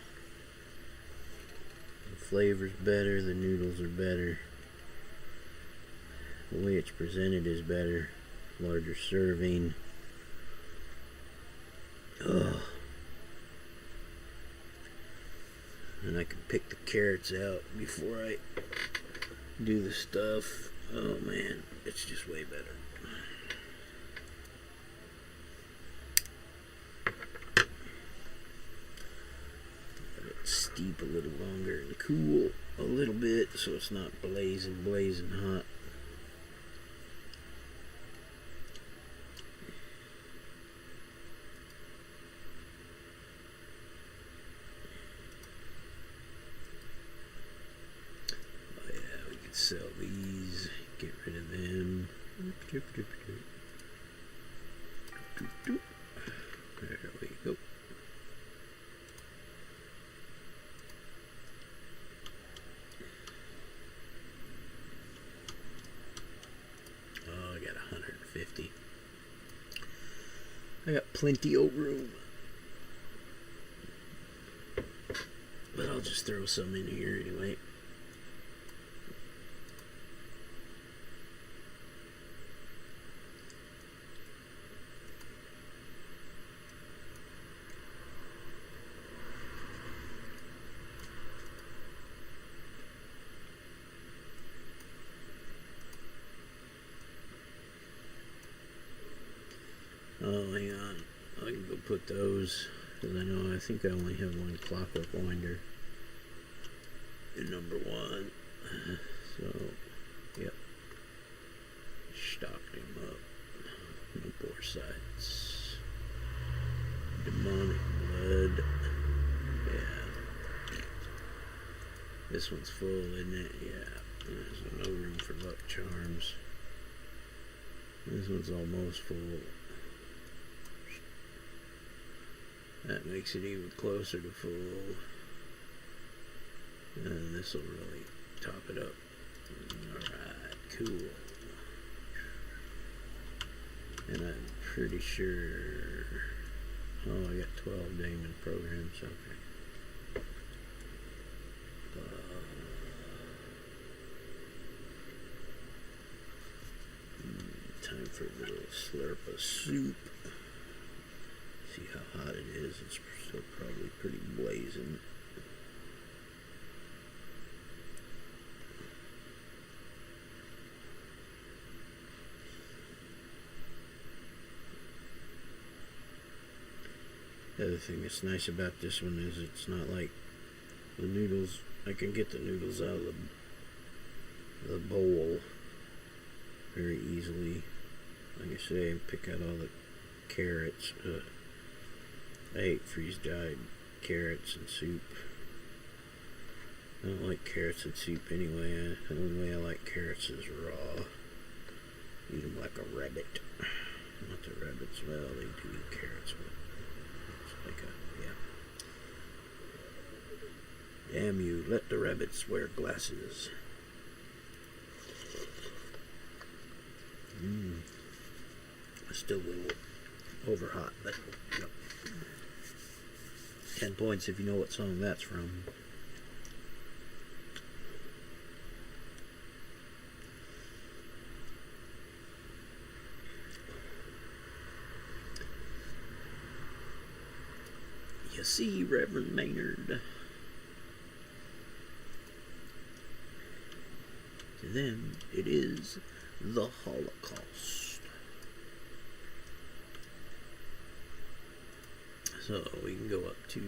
The flavor's better, the noodles are better, the way it's presented is better, larger serving. Ugh. And I can pick the carrots out before I do the stuff. Oh man, it's just way better. Let it steep a little longer and cool a little bit so it's not blazing hot. Sell these, get rid of them. There we go. Oh, I got 150. I got plenty of room. But I'll just throw some in here anyway. Oh, hang on. I can go put those, because I think I only have one clockwork winder in number 1. So, yep. Stocked him up. No bore sights. Demonic blood. Yeah. This one's full, isn't it? Yeah. There's no room for luck charms. This one's almost full. That makes it even closer to full. And this will really top it up. Alright, cool. And I'm pretty sure... Oh, I got 12 Damon programs. Okay. Time for a little slurp of soup. See how hot it is. It's still probably pretty blazing. The other thing that's nice about this one is it's not like the noodles. I can get the noodles out of the bowl very easily. Like I say, and pick out all the carrots. I hate freeze-dried carrots and soup. I don't like carrots in soup anyway. The only way I like carrots is raw. Eat them like a rabbit. Not the rabbits. Well, they do eat carrots, but it's like a, yeah. Damn you, let the rabbits wear glasses. Still a little over hot, but yep. 10 points if you know what song that's from. You see, Reverend Maynard. To them, it is the Holocaust. So we can go up to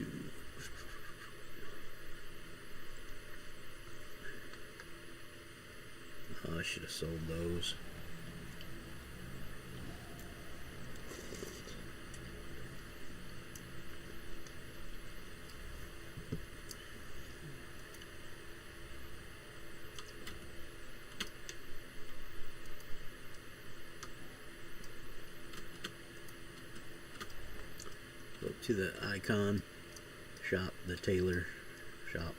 I should have sold those. to the icon shop, the tailor shop.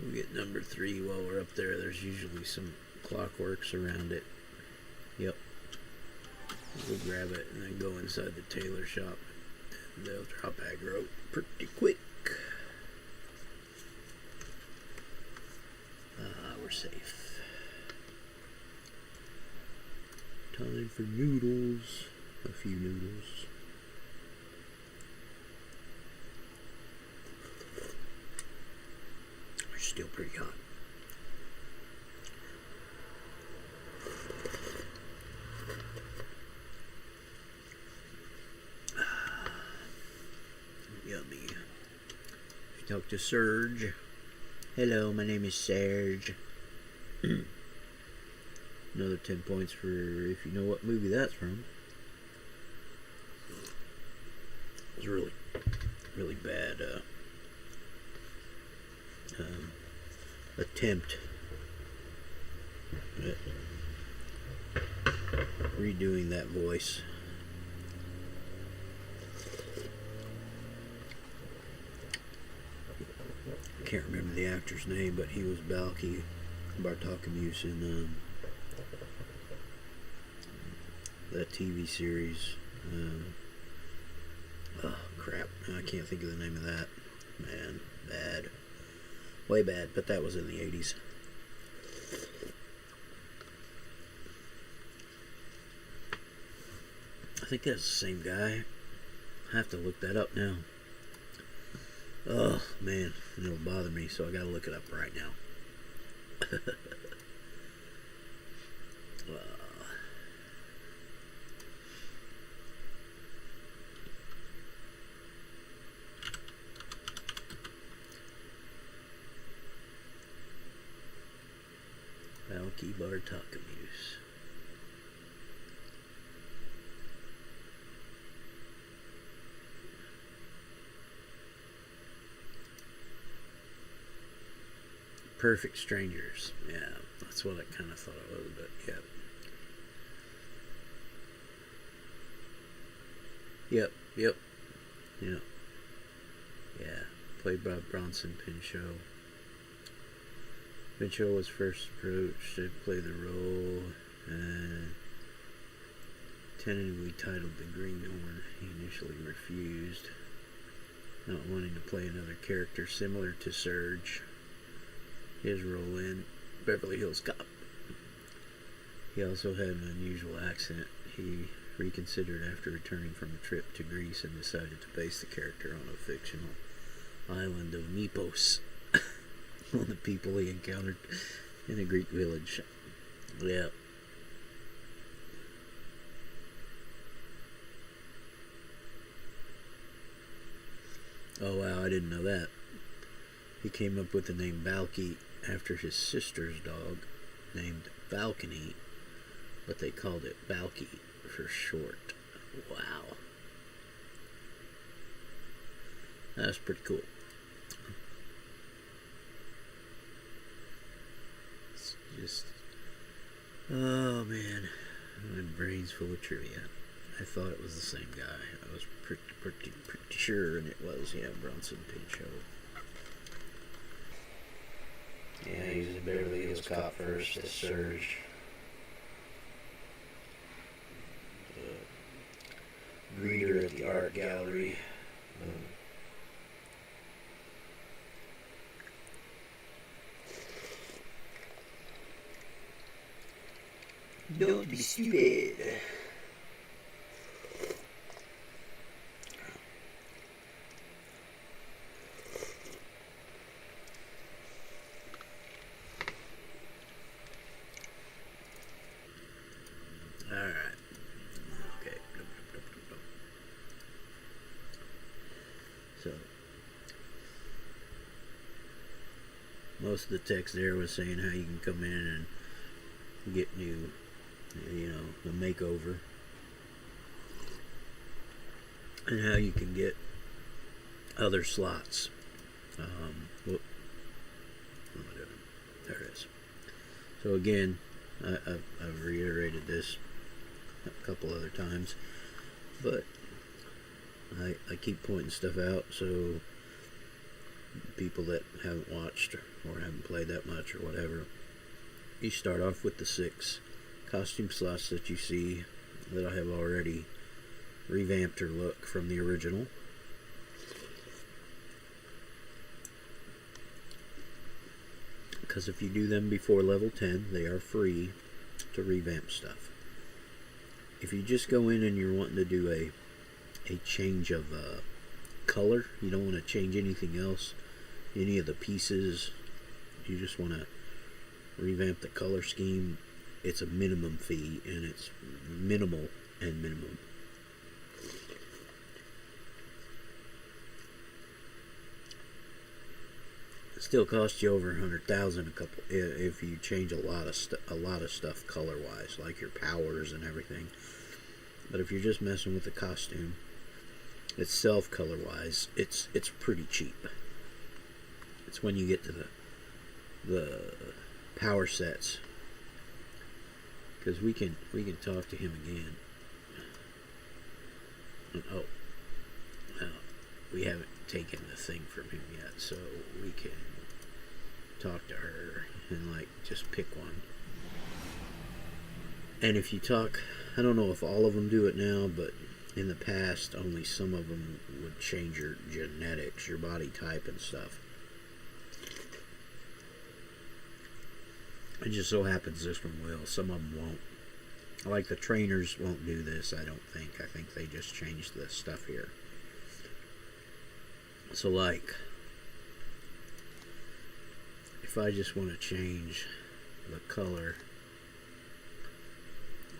We'll get number 3 while we're up there. There's usually some clockworks around it. Yep. We'll grab it and then go inside the tailor shop. They'll drop aggro pretty quick. We're safe. Time for noodles. A few noodles. They're still pretty hot. Yummy. Talk to Serge. Hello, my name is Serge. Another 10 points for if you know what movie that's from. It was really, really bad attempt at redoing that voice. I can't remember the actor's name, but he was Balky Bartolomeusz in that TV series. Oh crap! I can't think of the name of that. Man, bad, way bad. But that was in the 80s. I think that's the same guy. I have to look that up now. Oh man, it'll bother me, so I gotta look it up right now. Balky Bartolomeusz. Perfect Strangers. Yeah, that's what I kind of thought it was, but yeah. Yep. Yeah. Played by Bronson Pinchot. Pinchot was first approached to play the role and tentatively titled The Greenhorn. He initially refused, not wanting to play another character similar to Serge. His role in Beverly Hills Cop. He also had an unusual accent. He reconsidered after returning from a trip to Greece and decided to base the character on a fictional island of Nepos, on the people he encountered in a Greek village. Yeah. Oh wow, I didn't know that. He came up with the name Balky after his sister's dog, named Balcony, but they called it Balky for short. Wow. That's pretty cool. It's just... oh man, my brain's full of trivia. I thought it was the same guy. I was pretty sure, and it was, yeah, Bronson Pinchot. Yeah, he was in Beverly Hills Cop first as Serge. Greeter at the art gallery. Don't be stupid. Most of the text there was saying how you can come in and get new, the makeover, and how you can get other slots. What am I doing? There it is. So again, I've reiterated this a couple other times, but I keep pointing stuff out so people that haven't watched or haven't played that much or whatever, you start off with the 6 costume slots that you see that I have already revamped her look from the original. Because if you do them before level 10, they are free to revamp stuff. If you just go in and you're wanting to do a change of color, you don't want to change anything else, any of the pieces, you just want to revamp the color scheme, it's a minimum fee, and it's minimal and minimum. It still costs you over 100,000 if you change a lot of stuff color wise, like your powers and everything. But if you're just messing with the costume itself color wise, it's pretty cheap. It's when you get to the power sets, because we can talk to him again. Oh, well, we haven't taken the thing from him yet, so we can talk to her and like just pick one. And if you talk, I don't know if all of them do it now, but in the past only some of them would change your genetics, your body type and stuff. It just so happens this one will. Some of them won't. Like the trainers won't do this, I don't think. I think they just changed the stuff here. So like, if I just want to change the color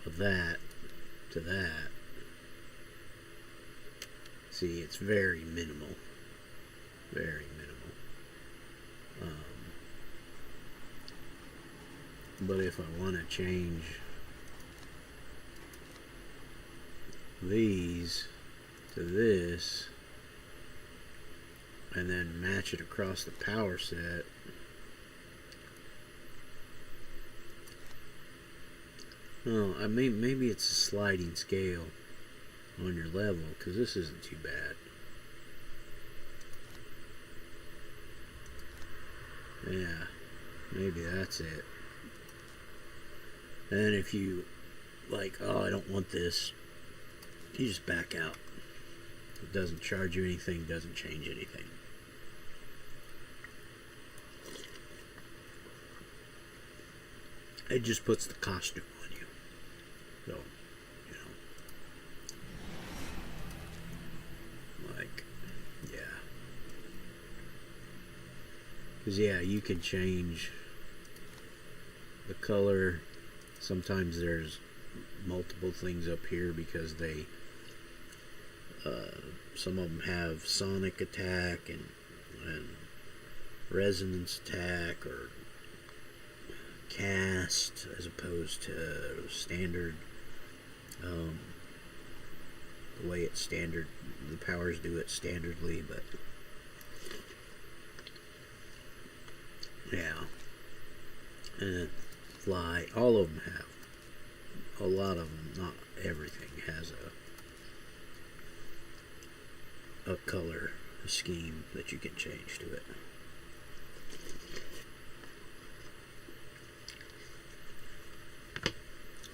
of that to that, see, it's very minimal. Very minimal. But if I want to change these to this and then match it across the power set, well, I mean, maybe it's a sliding scale on your level, because this isn't too bad. Yeah, maybe that's it. And if you like, oh, I don't want this, you just back out. It doesn't charge you anything, doesn't change anything. It just puts the costume on you. So, you know, like, yeah. Because, yeah, you can change the color. Sometimes there's multiple things up here because they, some of them have sonic attack and resonance attack, or cast as opposed to standard. The way it's standard, the powers do it standardly, but yeah. And fly, all of them have. A lot of them, not everything, has a color scheme that you can change to it.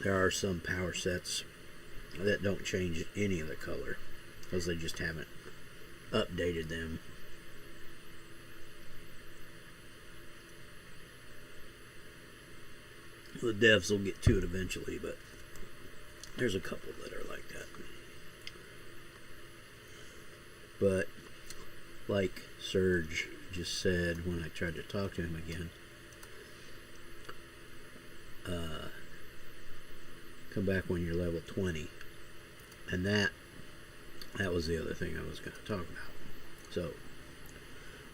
There are some power sets that don't change any of the color because they just haven't updated them. The devs will get to it eventually, but there's a couple that are like that. But like Serge just said when I tried to talk to him again, come back when you're level 20. And that was the other thing I was going to talk about. So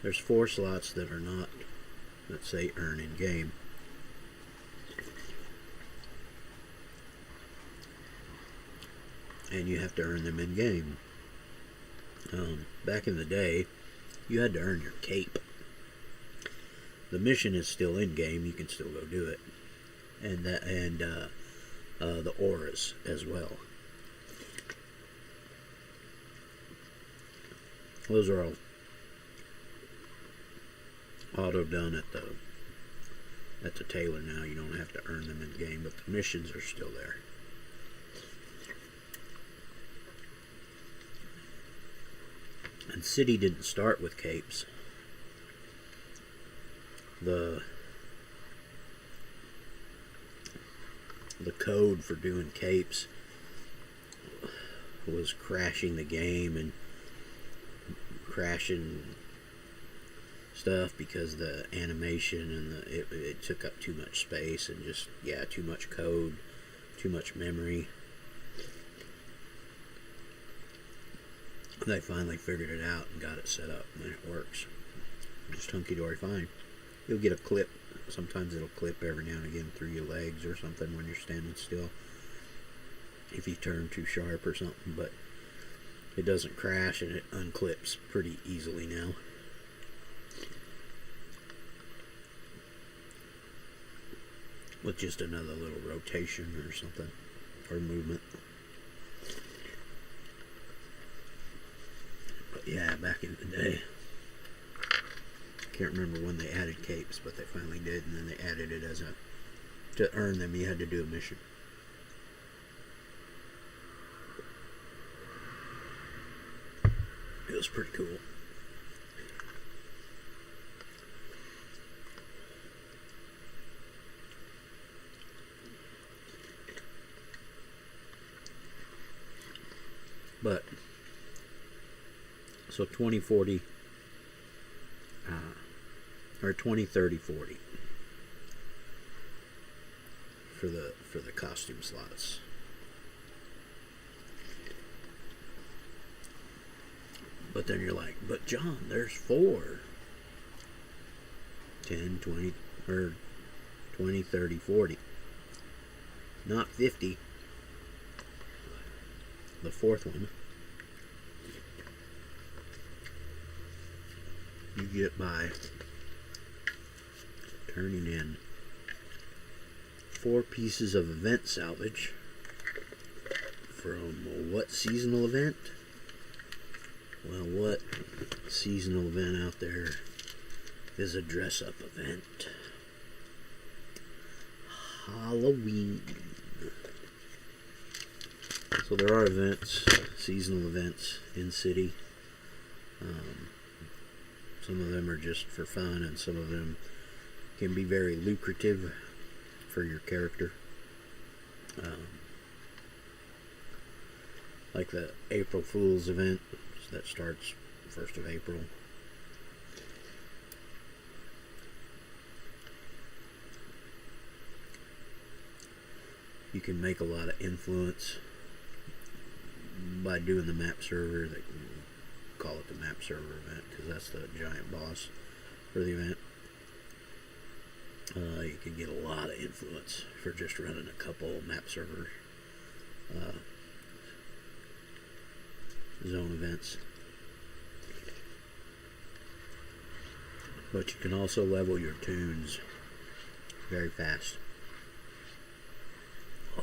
there's 4 slots that are not, let's say, earn in game. And you have to earn them in game. Back in the day, you had to earn your cape. the mission is still in game. You can still go do it, and the auras as well. Those are all auto done at the tailor now. You don't have to earn them in game, but the missions are still there. And City didn't start with capes. The code for doing capes was crashing the game and crashing stuff because the animation and it took up too much space and just too much code, too much memory. They finally figured it out and got it set up and it works just hunky-dory fine. You'll get a clip. Sometimes it'll clip every now and again through your legs or something when you're standing still if you turn too sharp or something, but it doesn't crash and it unclips pretty easily now. With just another little rotation or something, or movement. But yeah, back in the day, can't remember when they added capes, but they finally did, and then they added it to earn them you had to do a mission. It was pretty cool. But so 2040 or 2030 40 for the costume slots. But then you're like, but John, there's 4. 10, 20, or 20, 30, 40. Not 50. The 4th one you get by turning in 4 pieces of event salvage from what seasonal event? Well, what seasonal event out there is a dress-up event? Halloween. So there are events, seasonal events in City. Some of them are just for fun, and some of them can be very lucrative for your character. Like the April Fool's event that starts 1st of April. You can make a lot of influence by doing the map server. They call it the map server event because that's the giant boss for the event. You can get a lot of influence for just running a couple map server zone events. But you can also level your tunes very fast.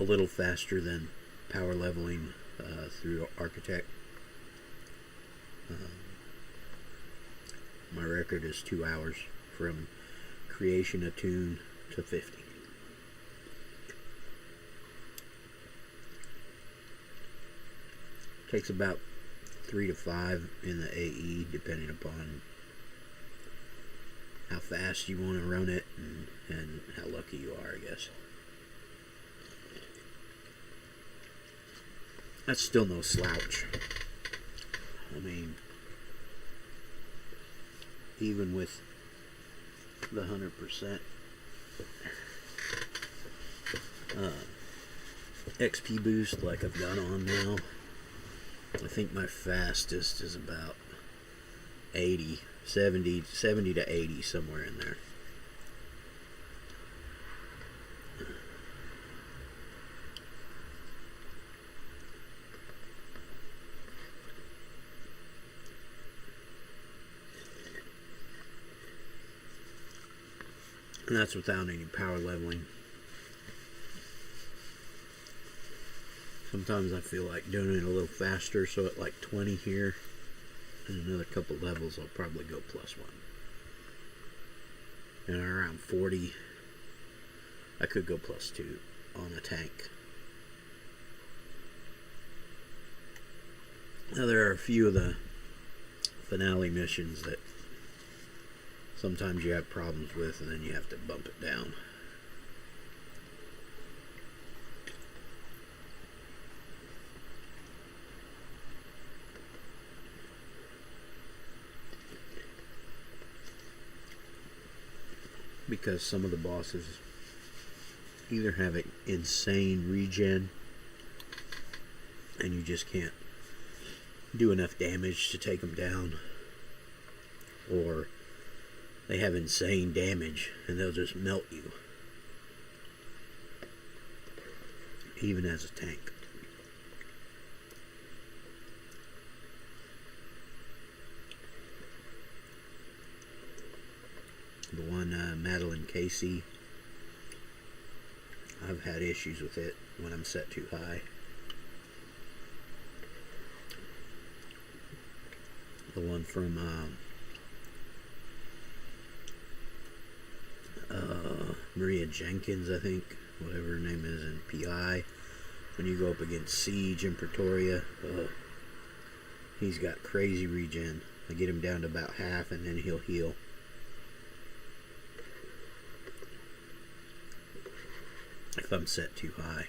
A little faster than power leveling through Architect. My record is 2 hours from creation of tune to 50. Takes about 3 to 5 in the AE, depending upon how fast you want to run it and how lucky you are, I guess. That's still no slouch. I mean, even with the 100% XP boost like I've got on now, I think my fastest is about 80, 70 to 80, somewhere in there. And that's without any power leveling. Sometimes I feel like doing it a little faster, so at like 20 here, and another couple levels, I'll probably go +1. And around 40, I could go +2 on a tank. Now there are a few of the finale missions that sometimes you have problems with, and then you have to bump it down. Because some of the bosses either have an insane regen and you just can't do enough damage to take them down, or they have insane damage and they'll just melt you, even as a tank. The one Madeline Casey, I've had issues with it when I'm set too high. The one from Maria Jenkins, I think, whatever her name is, in PI, when you go up against Siege in Pretoria, he's got crazy regen. I get him down to about half and then he'll heal. If I'm set too high.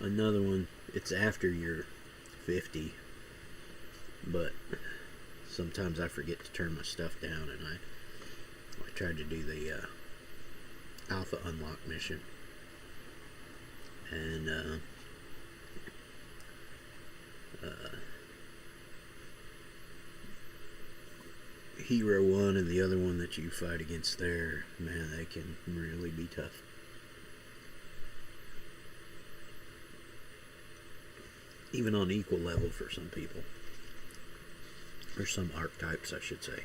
Another one, it's after you're 50, but sometimes I forget to turn my stuff down, and I tried to do the Alpha Unlock mission, and Hero 1 and the other one that you fight against there, man, they can really be tough. Even on equal level for some people. Or some archetypes, I should say.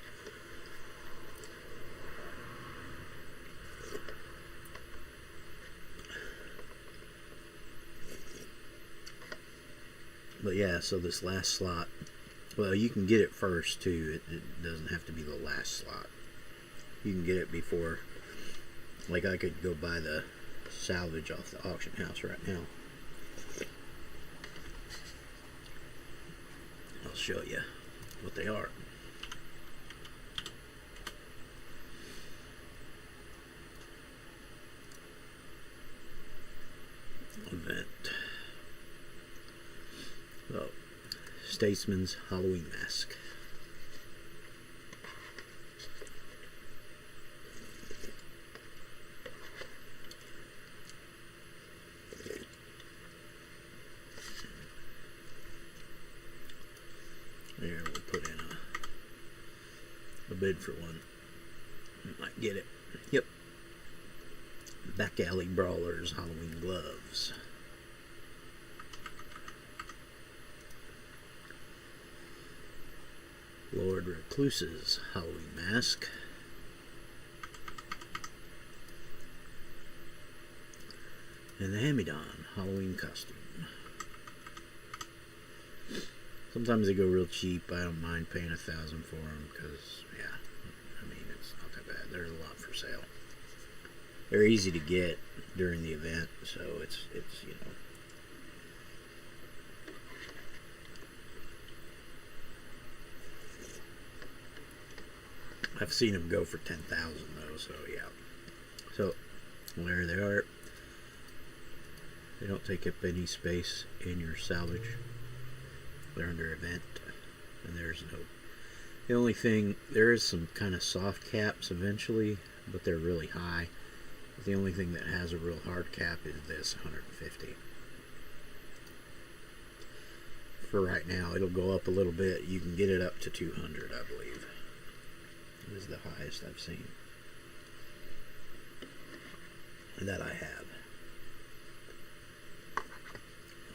But yeah, so this last slot, well, you can get it first too. It doesn't have to be the last slot. You can get it before. Like, I could go buy the salvage off the auction house right now. I'll show you what they are. Event. So, Statesman's Halloween Mask. There, we'll put in a bid for one. Might get it. Yep. Back Alley Brawlers Halloween Gloves. Lord Recluse's Halloween Mask. And the Hamidon Halloween Costume. Sometimes they go real cheap. I don't mind paying $1,000 for them because, yeah, I mean, it's not that bad. There's a lot for sale. They're easy to get during the event, so it's you know. I've seen them go for $10,000 though, so yeah. So there they are. They don't take up any space in your salvage. They're under event, and there's no. The only thing, there is some kind of soft caps eventually, but they're really high. The only thing that has a real hard cap is this 150. For right now, it'll go up a little bit. You can get it up to 200, I believe. This is the highest I've seen that I have.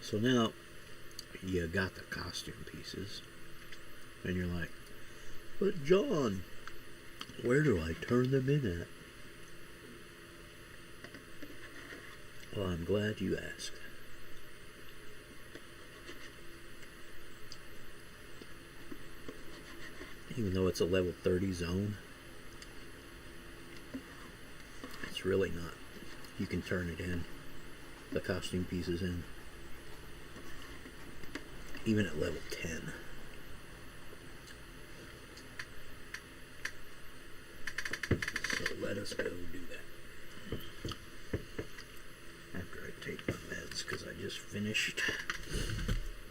So now you got the costume pieces, and you're like, but John, where do I turn them in at? Well, I'm glad you asked. Even though it's a level 30 zone, it's really not. You can turn it in, the costume pieces in, even at level 10. So let us go do that. After I take my meds, because I just finished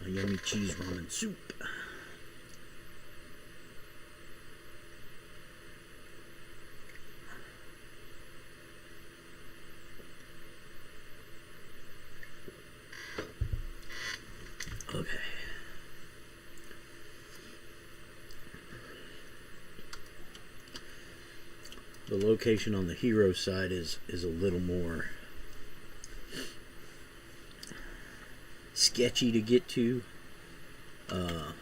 a yummy cheese ramen soup. Okay. The location on the hero side is a little more sketchy to get to, but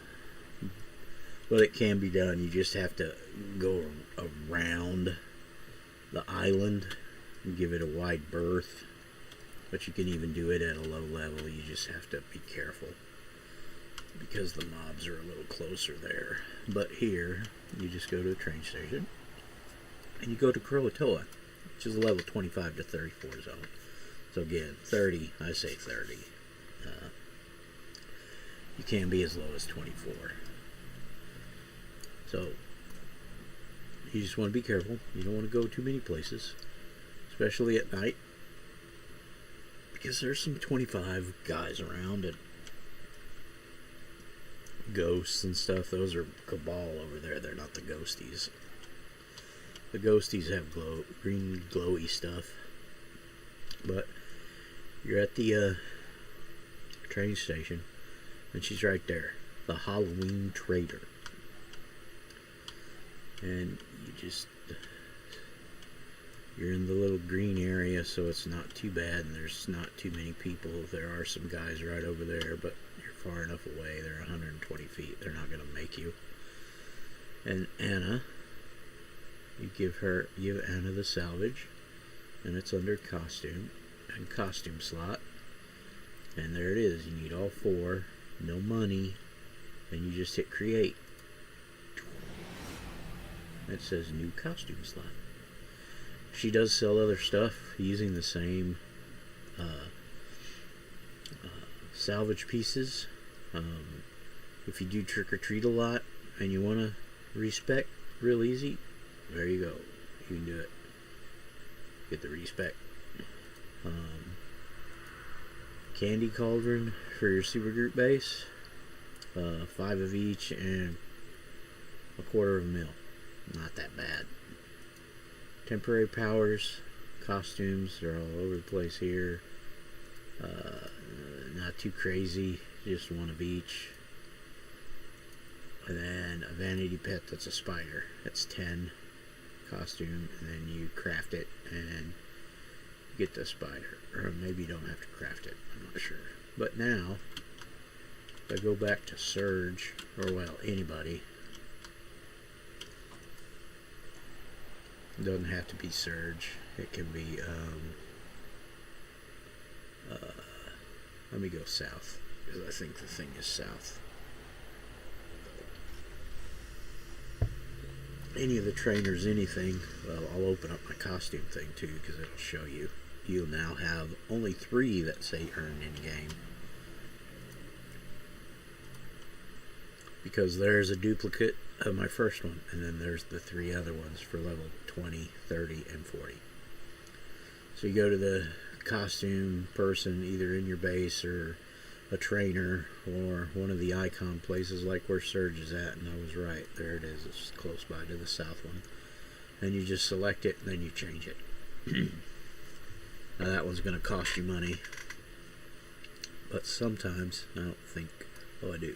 it can be done. You just have to go around the island and give it a wide berth, but you can even do it at a low level. You just have to be careful because the mobs are a little closer there. But here you just go to a train station and you go to Croatoa, which is a level 25 to 34 zone. So again, 30, I say 30. You can be as low as 24. So you just want to be careful. You don't want to go too many places, especially at night, because there's some 25 guys around and ghosts and stuff. Those are Cabal over there. They're not the ghosties. The ghosties have green glowy stuff. But you're at the train station, and she's right there, the Halloween Trader. And you're in the little green area, so it's not too bad, and there's not too many people. There are some guys right over there, but you're far enough away. They're 120 feet. They're not going to make you. And Anna, you give Anna the salvage, and it's under costume and costume slot. And there it is. You need all 4, no money, and you just hit create. It says new costume slot. She does sell other stuff using the same salvage pieces. If you do trick or treat a lot and you want to respec real easy, there you go. You can do it. Get the respec. Candy cauldron for your supergroup base. 5 of each and a quarter of a mil. Not that bad. Temporary powers, costumes, they're all over the place here. Not too crazy, just 1 of each. And then a vanity pet that's a spider. That's 10 costume, and then you craft it and get the spider. Or maybe you don't have to craft it, I'm not sure. But now, if I go back to Surge, or well, anybody. It doesn't have to be Surge. It can be, let me go south, because I think the thing is south. Any of the trainers, anything, well, I'll open up my costume thing too, because it'll show you. You'll now have only 3 that say earned in game. Because there's a duplicate of my first one, and then there's the 3 other ones for level 20, 30, and 40. So you go to the costume person, either in your base or a trainer or one of the icon places like where Surge is at, and I was right, there it is. It's close by to the south one, and you just select it and then you change it. Now that one's going to cost you money, but sometimes I don't think, oh I do,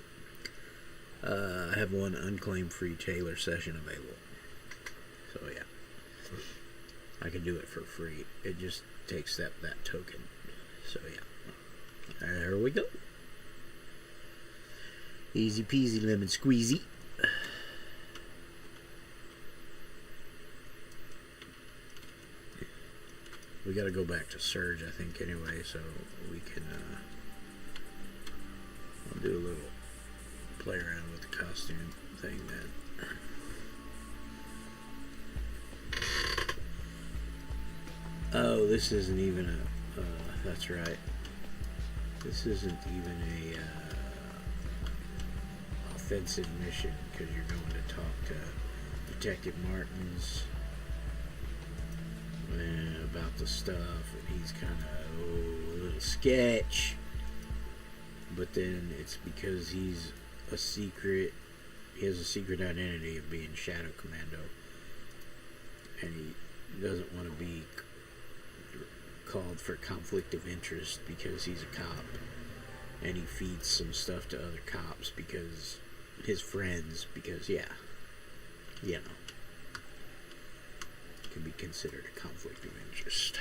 I have one unclaimed free tailor session available, so yeah, I can do it for free. It just takes that token. So yeah, there we go. Easy peasy lemon squeezy. We gotta go back to Surge, I think, anyway, so we can, I'll do a little play around with the costume thing then. Oh, this isn't even a, that's right. This isn't even a, offensive mission, because you're going to talk to Detective Martins about the stuff, and he's kind of a little sketch. But then it's because he's a secret. He has a secret identity of being Shadow Commando, and he doesn't want to be called for conflict of interest because he's a cop, and he feeds some stuff to other cops because his friends, because you know, can be considered a conflict of interest.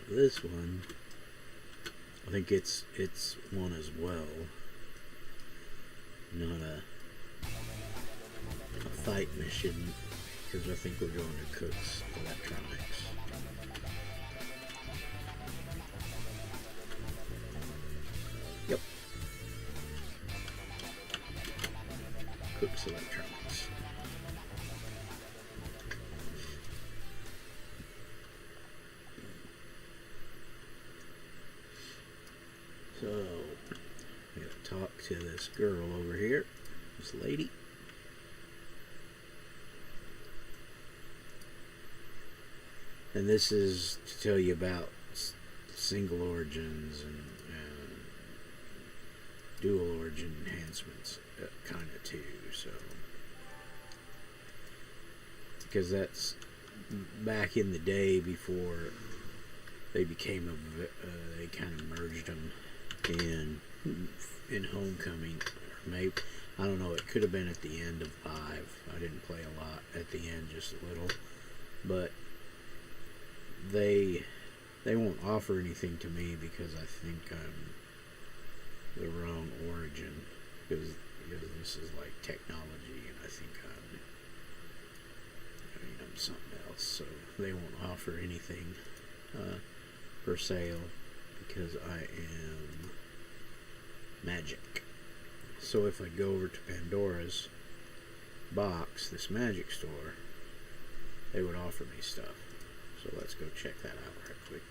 This one, I think it's one as well. Not a fight mission, because I think we're going to Cook's Electronics. Yep. Cook's Electronics. So, I'm going to talk to this girl over here, this lady. And this is to tell you about single origins and dual origin enhancements, kind of too. So, because that's back in the day before they became they kind of merged them in Homecoming, or maybe, I don't know. It could have been at the end of 5. I didn't play a lot at the end, just a little, but they won't offer anything to me because I think I'm the wrong origin, because this is like technology, and I think I'm something else. So they won't offer anything for sale because I am magic. So if I go over to Pandora's box, this magic store, they would offer me stuff. So let's go check that out right quick.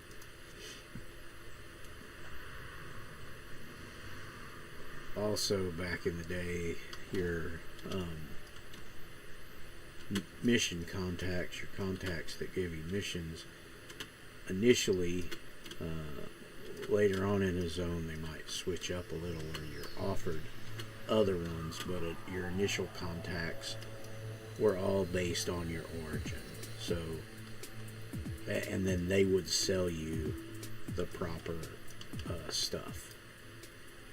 Also, back in the day, your mission contacts, your contacts that gave you missions, initially, later on in a zone, they might switch up a little, or you're offered other ones, but your initial contacts were all based on your origin. So, and then they would sell you the proper stuff.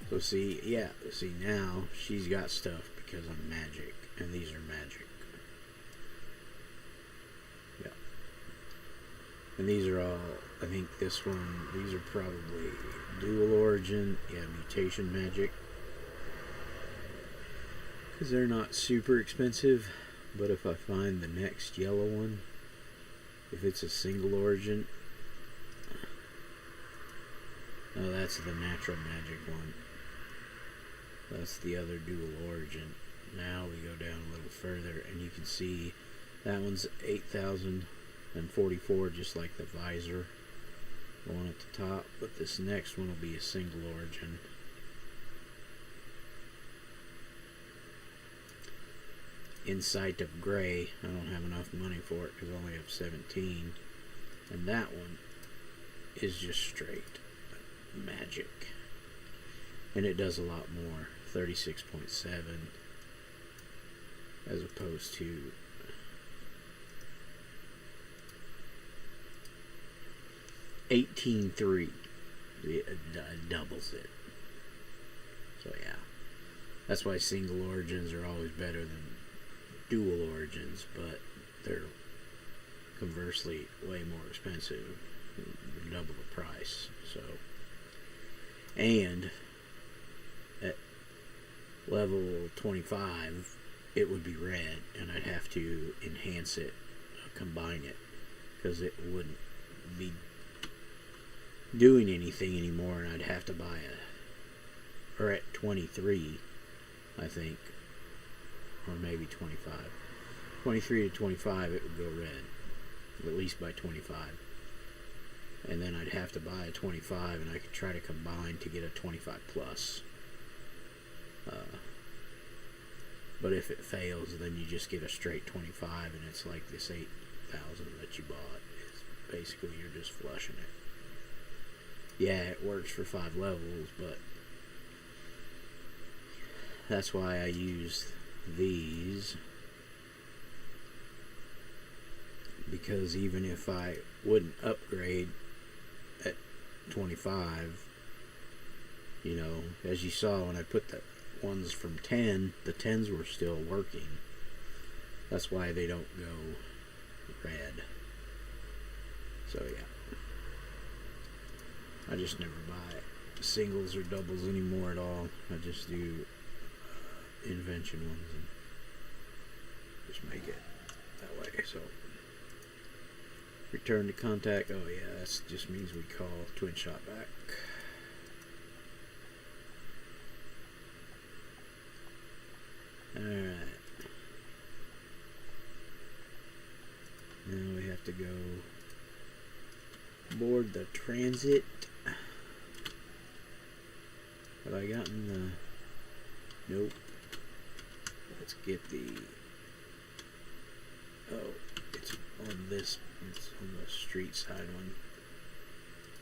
So see now she's got stuff because I'm magic, and these are magic. Yeah. And these are all, I think this one, these are probably dual origin, yeah, mutation magic. Because they're not super expensive, but if I find the next yellow one, if it's a single origin, oh, that's the natural magic one. That's the other dual origin. Now we go down a little further, and you can see that one's 8,044, just like the visor, the one at the top. But this next one will be a single origin. Insight of Gray, I don't have enough money for it because I only have 17. And that one is just straight magic. And it does a lot more, 36.7, as opposed to 18.3. It doubles it. So yeah, that's why single origins are always better than dual origins, but they're conversely way more expensive, double the price. So, and at level 25, it would be red, and I'd have to enhance it, combine it, because it wouldn't be doing anything anymore, and I'd have to buy or at 23, I think, or maybe 25. 23 to 25, it would go red, at least by 25. And then I'd have to buy a 25, and I could try to combine to get a 25 plus. But if it fails, then you just get a straight 25, and it's like this 8,000 that you bought. It's basically, you're just flushing it. Yeah, it works for 5 levels, but that's why I use these. Because even if I wouldn't upgrade at 25, you know, as you saw when I put the ones from 10, the 10s were still working. That's why they don't go red. So yeah, I just never buy singles or doubles anymore at all. I just do invention ones and just make it that way. So return to contact. Oh yeah, that just means we call twin shot back. Alright. Now we have to go board the transit. Have I gotten the... Nope. Let's get the... Oh, it's on this. It's on the street side one.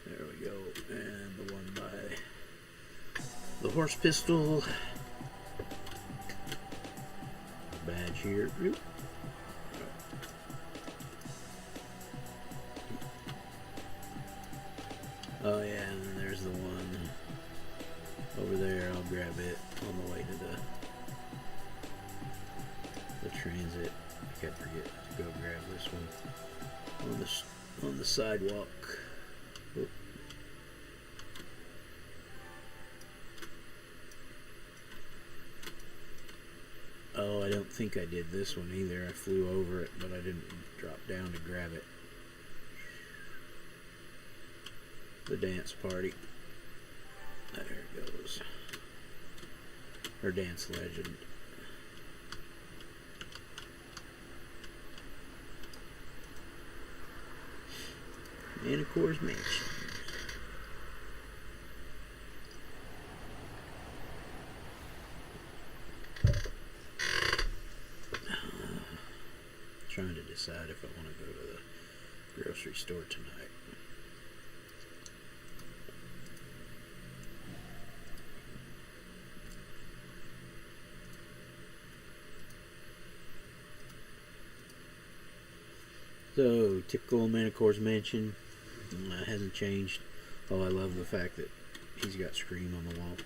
There we go. And the one by the horse pistol. Badge here. Oop. Oh yeah, and then there's the one over there. I'll grab it on the way to the transit. I can't forget to go grab this one on the sidewalk. Oop. Oh, I don't think I did this one either. I flew over it, but I didn't drop down to grab it. The dance party. There it goes. Her dance legend. And of course, mansion. Trying to decide if I want to go to the grocery store tonight. So, typical Manicore's mansion hasn't changed. Oh, I love the fact that he's got Scream on the wall.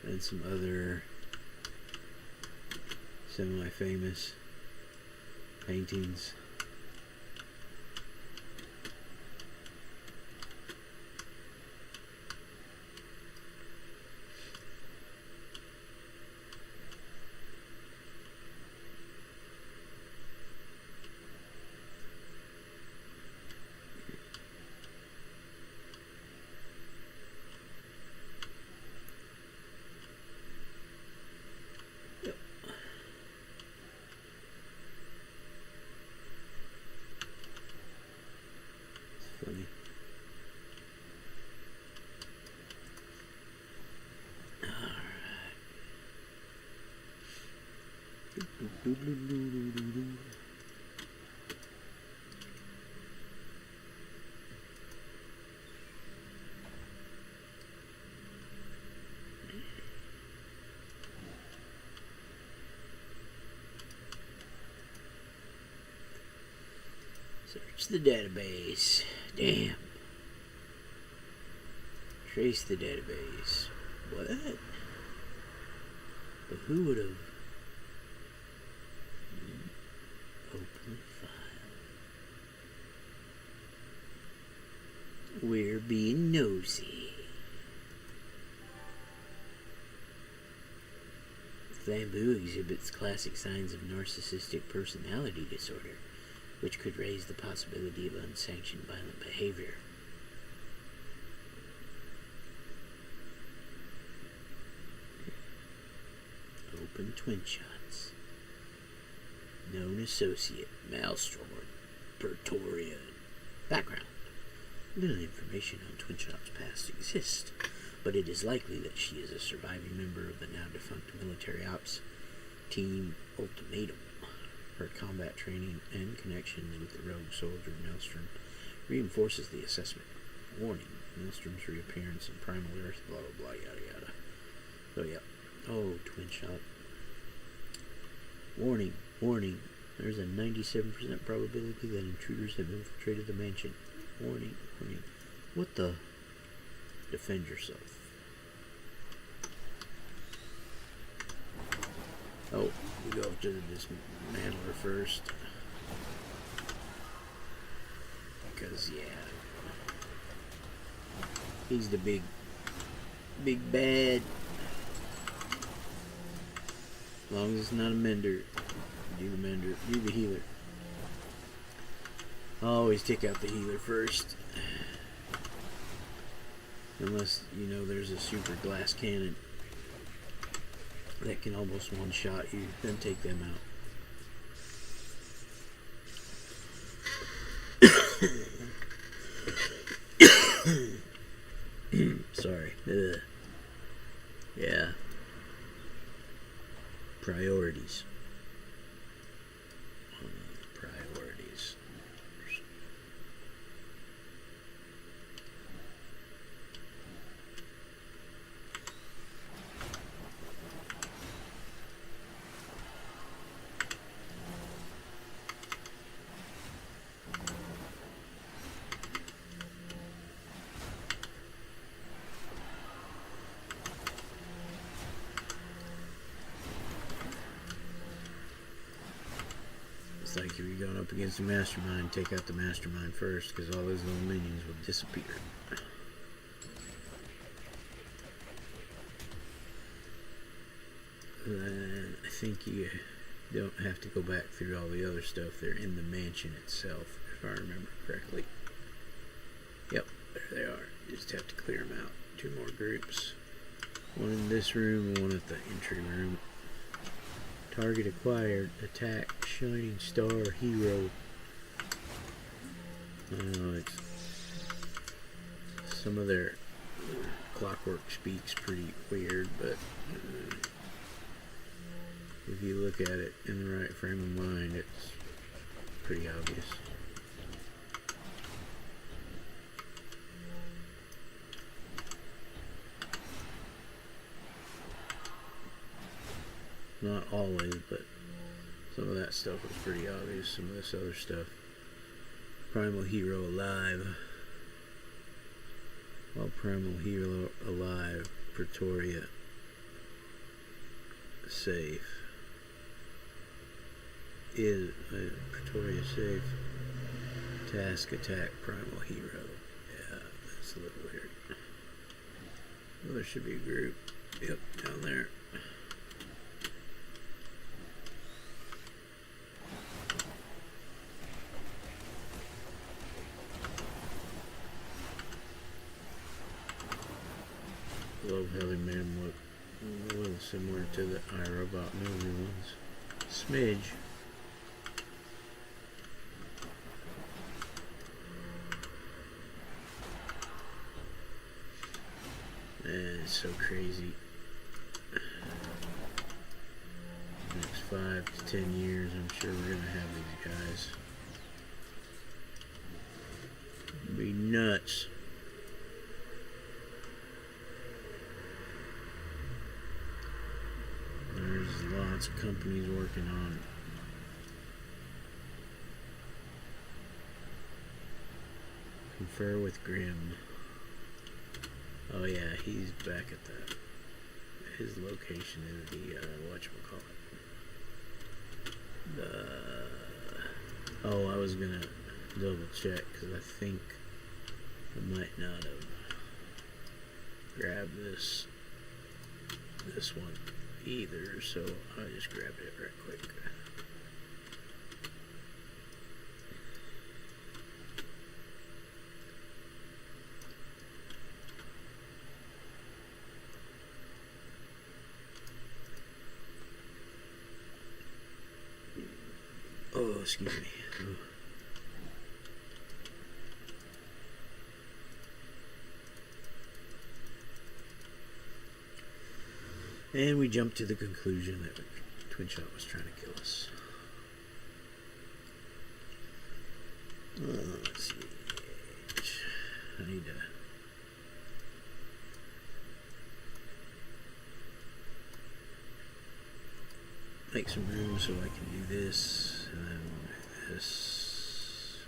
And some other semi-famous paintings. Funny. Search the database. Damn. Trace the database. What? But who would have We're being nosy. Flambeau exhibits classic signs of narcissistic personality disorder, which could raise the possibility of unsanctioned violent behavior. Open twin shots. Known associate, Maelstrom, Pretoria. Background. Little information on Twin Shot's past exists, but it is likely that she is a surviving member of the now-defunct military ops team Ultimatum. Her combat training and connections with the rogue soldier Maelstrom reinforces the assessment. Warning, Maelstrom's reappearance in Primal Earth, blah blah blah, yada yada. So yeah. Oh, Twin Shot. Warning, warning. There's a 97% probability that intruders have infiltrated the mansion. Warning, warning. What the? Defend yourself. Oh, we go to the dismantler first. Because, yeah. He's the big bad. As long as it's not a mender. Do the mender. Do the healer. Always take out the healer first. Unless, you know, there's a super glass cannon that can almost one-shot you. Then take them out. Sorry. Ugh. Yeah. Priorities. Priorities. It's like if you're going up against a mastermind, take out the mastermind first, because all those little minions will disappear. Then I think you don't have to go back through all the other stuff. They're in the mansion itself, if I remember correctly. Yep, there they are. You just have to clear them out. 2 more groups. One in this room and one at the entry room. Target acquired. Attack. Shining Star Hero. It's some of their clockwork speaks pretty weird, but if you look at it in the right frame of mind, it's pretty obvious. Not always, but some of that stuff was pretty obvious. Some of this other stuff. Primal Hero alive. While Primal Hero alive, Pretoria safe. Is Pretoria safe? Task attack Primal Hero. Yeah, that's a little weird. Well, there should be a group. Yep, down there. Love how they made them look a little similar to the iRobot movie ones. Smidge. Man, it's so crazy. Next 5 to 10 years, I'm sure we're gonna have these guys. It'll be nuts. There's lots of companies working on Confer with Grimm. Oh yeah, he's back at the his location is the whatchamacallit. I was gonna double check because I think I might not have grabbed this one either, so I just grabbed it right quick. Oh, excuse me. Oh. And we jumped to the conclusion that Twin Shot was trying to kill us. Let's see. I need to make some room so I can do this, and then this,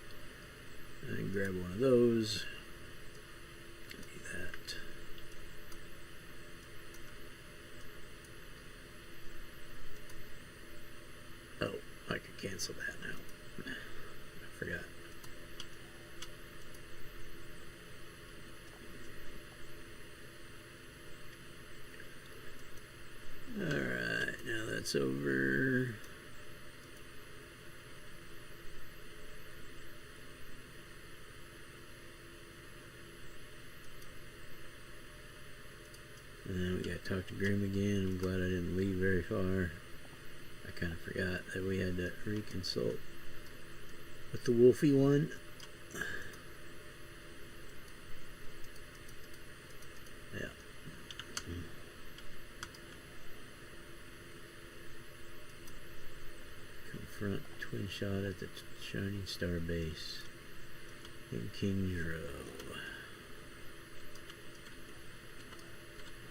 and then grab one of those. Do that. Oh, I could cancel that now. I forgot. Alright, now that's over. And then we got to talk to Grim again. I'm glad I didn't leave very far. I kind of forgot that we had to reconsult with the Wolfie one. Yeah. Confront Twin Shot at the Shining Star base in Kings Row.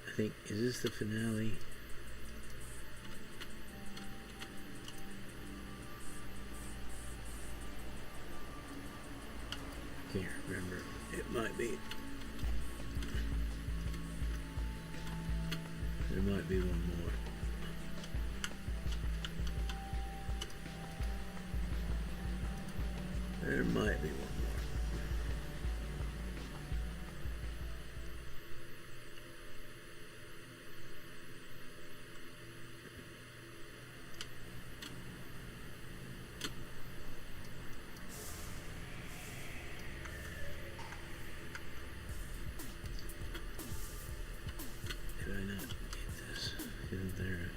I think, is this the finale? Can't remember. It might be. There might be one more. There might be one more. Did I not get this? Isn't there a...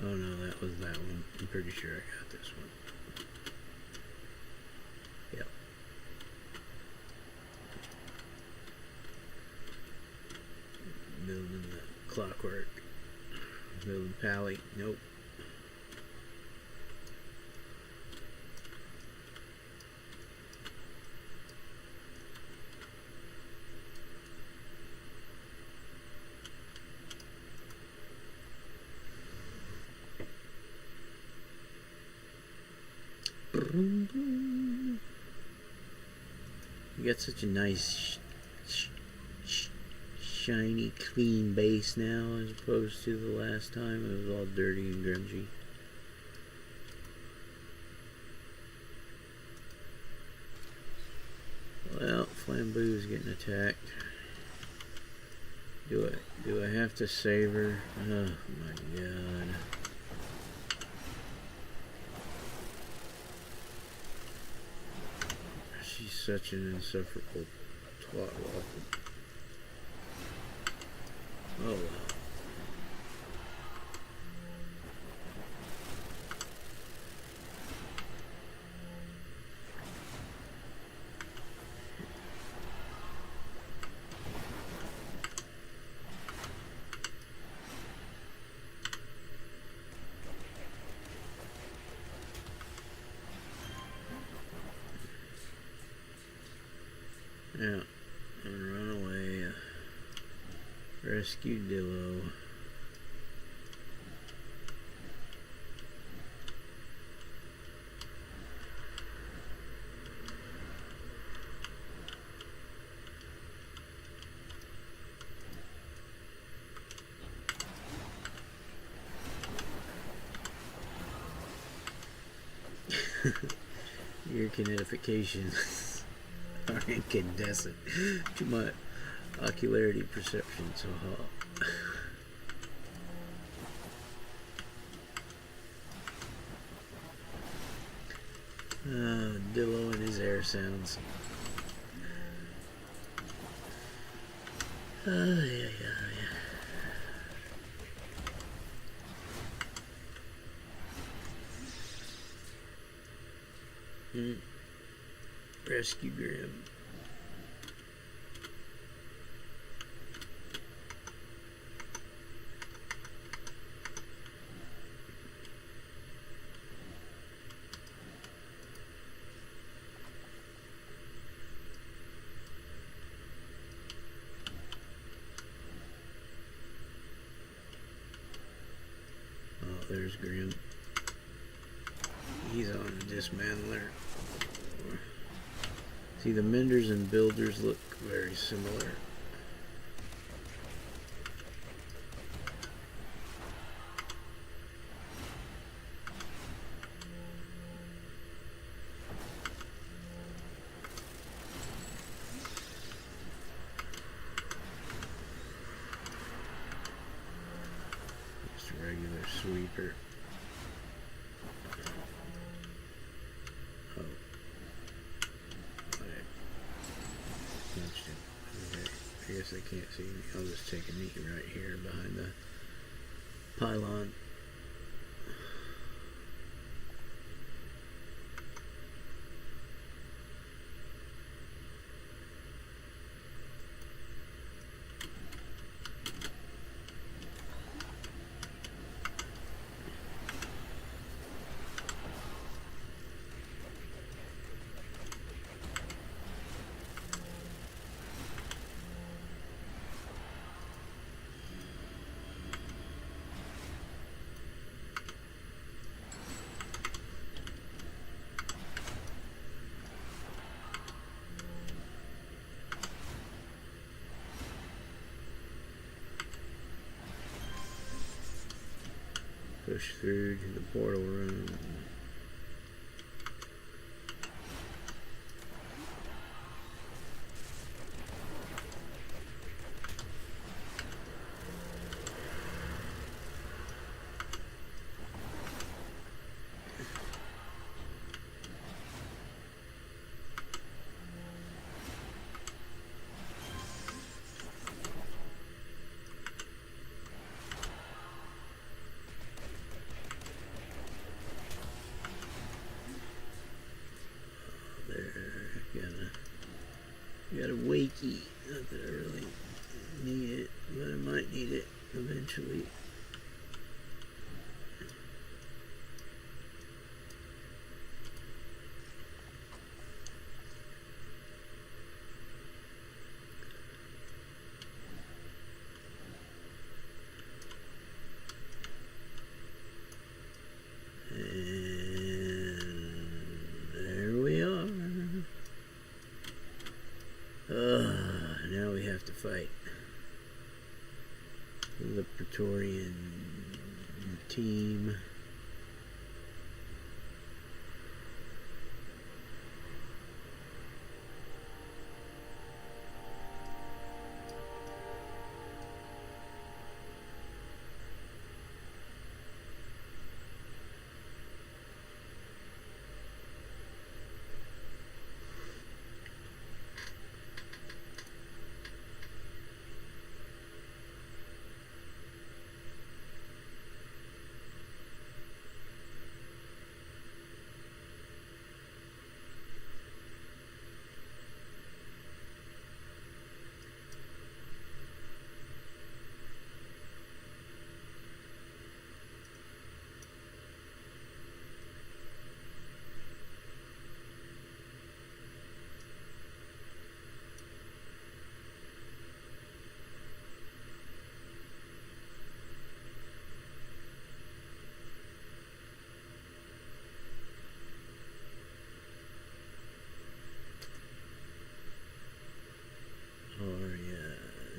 Oh no, that was that one. I'm pretty sure I got this one. Yep. Building the clockwork. Building Pally. Nope. You got such a nice shiny clean base now as opposed to the last time it was all dirty and grungy. Well, Flambeau's getting attacked. Do I have to save her? Oh my god. She's such an insufferable twat. Oh well. Yeah, and run away. Rescue Dillo.
Your identification are incandescent to my ocularity perception, so Dillo and his air sounds. Yeah. Rescue Grim. Oh, there's Grim. He's on the dismantler. See, the menders and builders look very similar. Just a regular sweeper. I guess they can't see me. I'll just take a knee right here behind the pylon. Push through to the portal room. Got a wakey. Not that I really need it, but I might need it eventually. Now we have to fight the Praetorian team.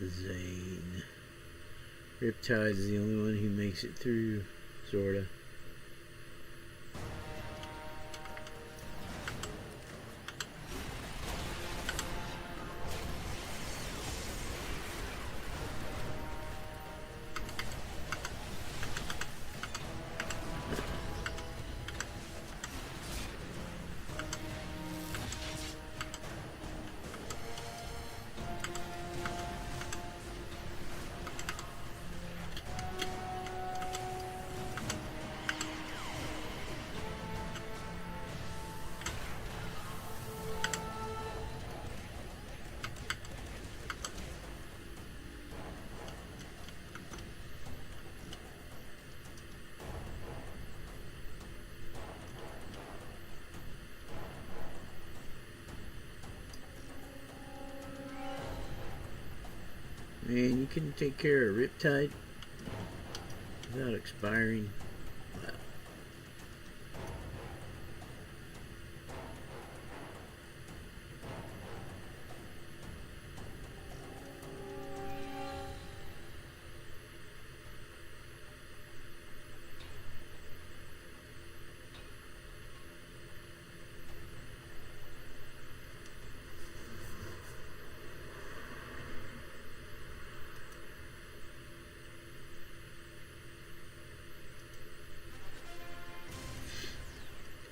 Zane. Riptide's the only one who makes it through, sorta.
Man, you couldn't take care of Riptide without expiring. Wow.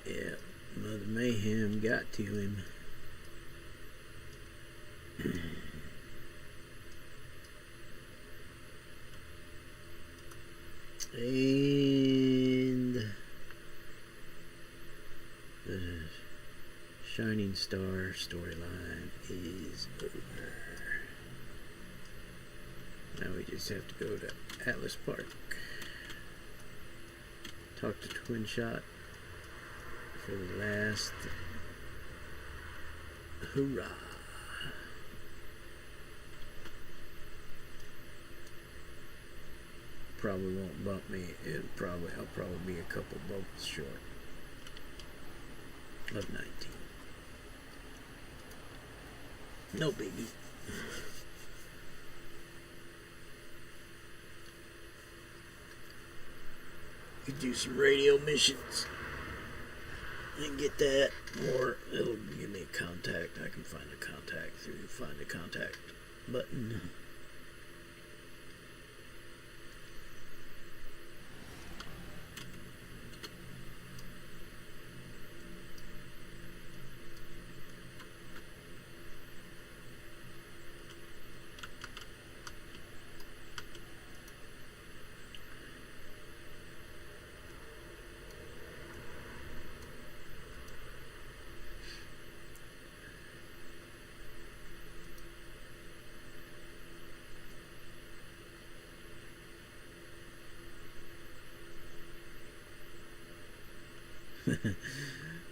Yeah, Mother Mayhem got to him. And the Shining Star storyline is over. Now we just have to go to Atlas Park. Talk to Twin Shot for the last hoorah. Probably won't bump me. I'll probably be a couple bumps short of 19. No biggie. Could do some radio missions and get that, or it'll give me a contact. I can find a contact through the find a contact button.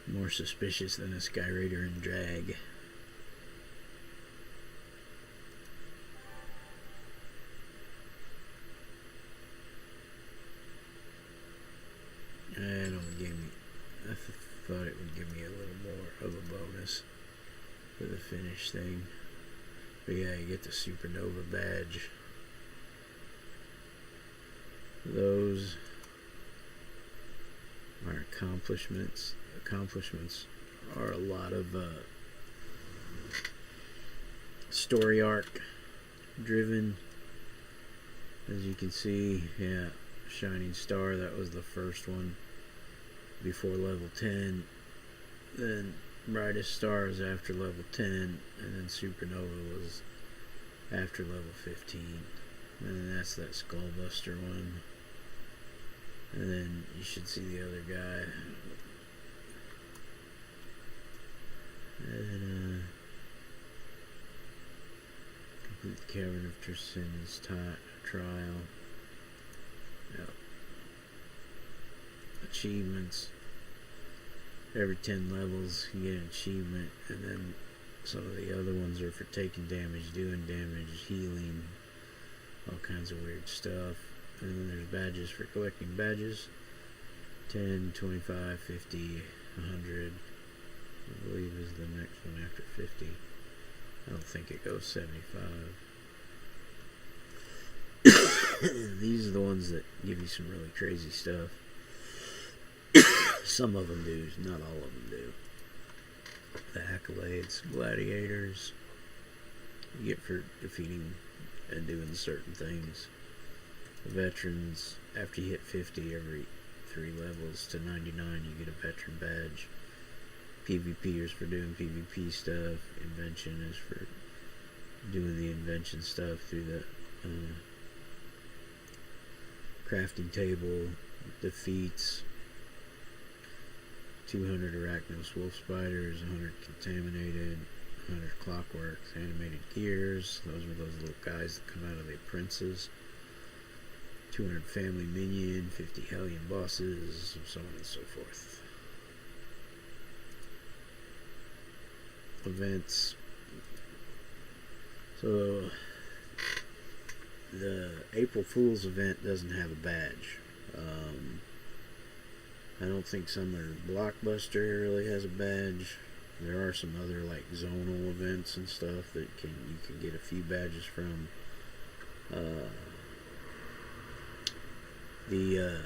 More suspicious than a Sky Raider in drag. It only gave me, I thought it would give me a little more of a bonus for the finish thing. But yeah, you get the Supernova badge. Those are accomplishments. Accomplishments are a lot of story arc driven. As you can see, yeah, Shining Star, that was the first one before level 10. Then Brightest Star is after level 10, and then Supernova was after level 15. And then that's that Skullbuster one. And then you should see the other guy. And complete the Cavern of Trisind's trial. Yep. Achievements. Every 10 levels you get an achievement, and then some of the other ones are for taking damage, doing damage, healing, all kinds of weird stuff. And then there's badges for collecting badges. 10, 25, 50, 100. I believe is the next one after 50. I don't think it goes 75. These are the ones that give you some really crazy stuff. Some of them do, not all of them do. The accolades, gladiators, you get for defeating and doing certain things. The veterans, after you hit 50 every 3 levels to 99, you get a veteran badge. PvPers for doing PvP stuff. Invention is for doing the invention stuff through the crafting table. Defeats 200 arachnos wolf spiders, 100 contaminated, 100 clockworks, animated gears. Those were those little guys that come out of the apprentices. 200 family minion, 50 Hellion bosses, so on and so forth. Events. So the April Fool's event doesn't have a badge. I don't think Summer Blockbuster really has a badge. There are some other like zonal events and stuff that you can get a few badges from. The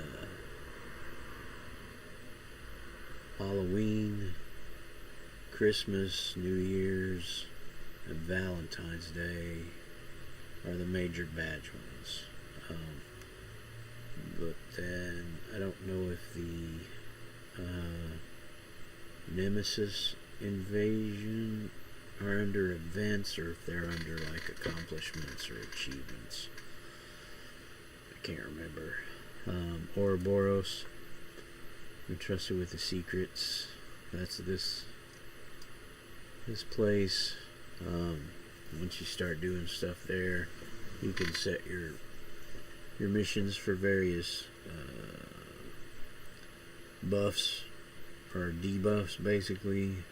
Halloween, Christmas, New Year's, and Valentine's Day are the major badge ones. But then I don't know if the Nemesis Invasion are under events or if they're under like accomplishments or achievements. I can't remember. Ouroboros, entrusted with the secrets. That's this place. Once you start doing stuff there, you can set your missions for various buffs or debuffs, basically.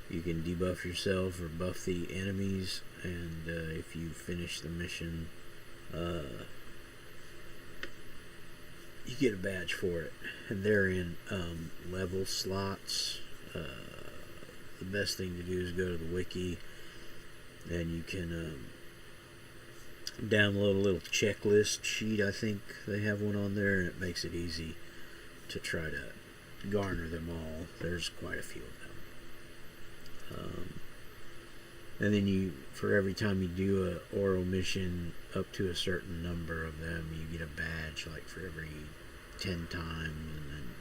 You can debuff yourself or buff the enemies, and if you finish the mission, you get a badge for it. And they're in level slots. The best thing to do is go to the wiki, and you can download a little checklist sheet. I think they have one on there, and it makes it easy to try to garner them all. There's quite a few of them. And then for every time you do a oral mission up to a certain number of them, you get a badge, like for every 10 times, and then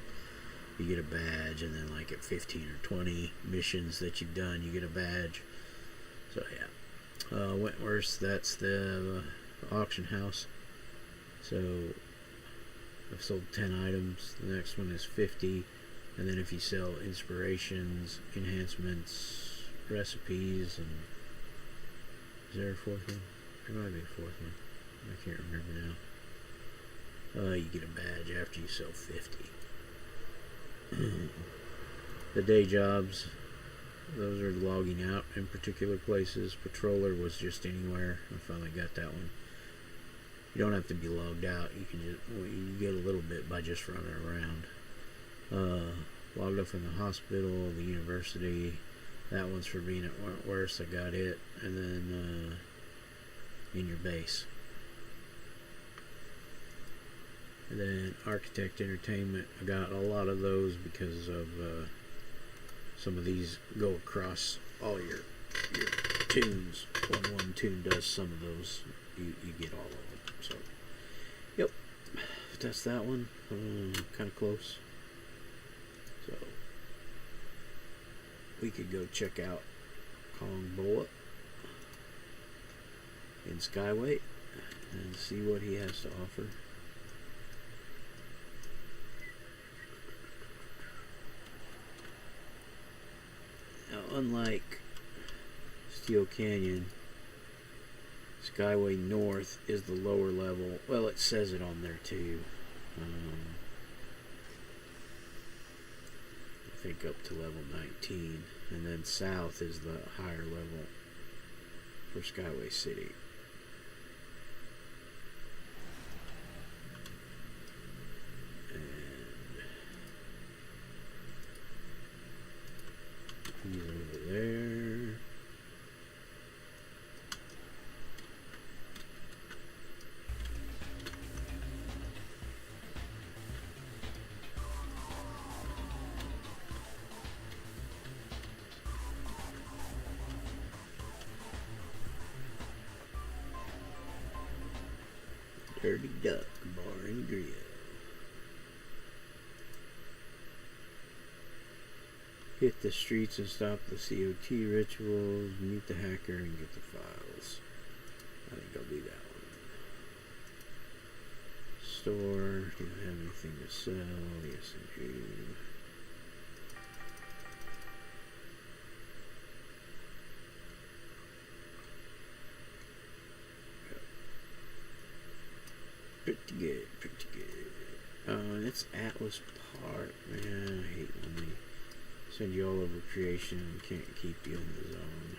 you get a badge, and then like at 15 or 20 missions that you've done, you get a badge. So yeah. Wentworth's, that's the auction house. So I've sold 10 items. The next one is 50. And then if you sell inspirations, enhancements, recipes, and is there a fourth one? There might be a fourth one. I can't remember now. You get a badge after you sell 50. The day jobs, those are logging out in particular places. Patroller was just anywhere. I finally got that one. You don't have to be logged out. You can just you get a little bit by just running around. Logged up in the hospital, the university. That one's for being at Wentworth. I got it. And then in your base. And then Architect Entertainment. I got a lot of those because of some of these go across all your tunes. When one tune does some of those, you get all of them. So, yep. That's that one. Kind of close. So, we could go check out Kong Boa in Skyway and see what he has to offer. Now, unlike Steel Canyon, Skyway North is the lower level. Well, it says it on there too. I think up to level 19, and then south is the higher level for Skyway City. And he's over there. Dirty Duck Bar and Grill. Hit the streets and stop the COT rituals, meet the hacker and get the files. I think I'll do that one. Store, do I have anything to sell? Yes I do. Pretty good, pretty good. It's Atlas Park, man. I hate when they send you all over creation and can't keep you in the zone.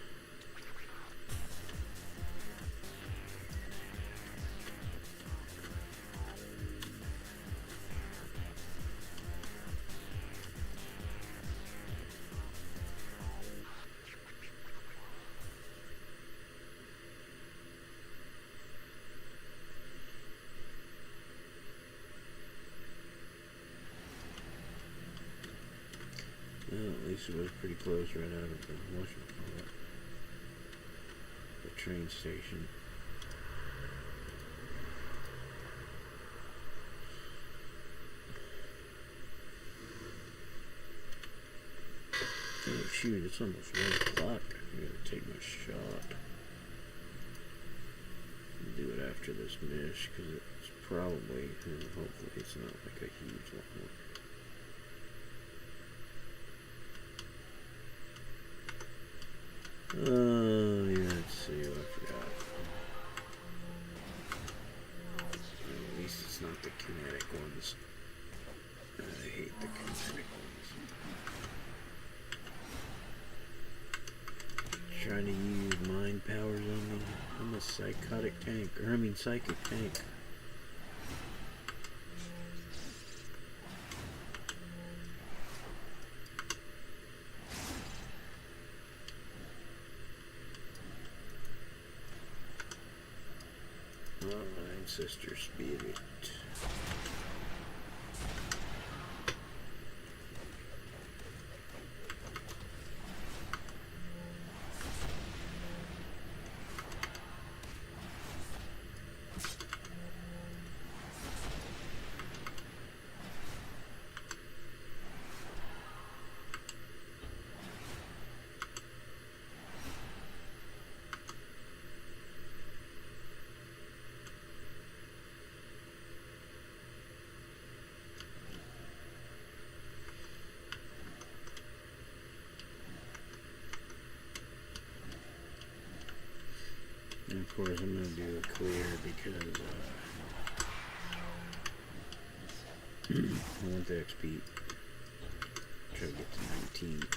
least it was pretty close right out of the whatchamacallit, the train station. Oh shoot, it's almost 1 o'clock. I gotta take my shot. Do it after this mish, because it's probably, hopefully it's not like a huge long one. Oh, yeah, let's see, I forgot. At least it's not the kinetic ones. I hate the kinetic ones. Trying to use mind powers on me. I'm a psychotic tank, or I mean psychic tank. Alright, Sister Spirit. And of course I'm going to do a clear because I want the XP. Try to get to 19.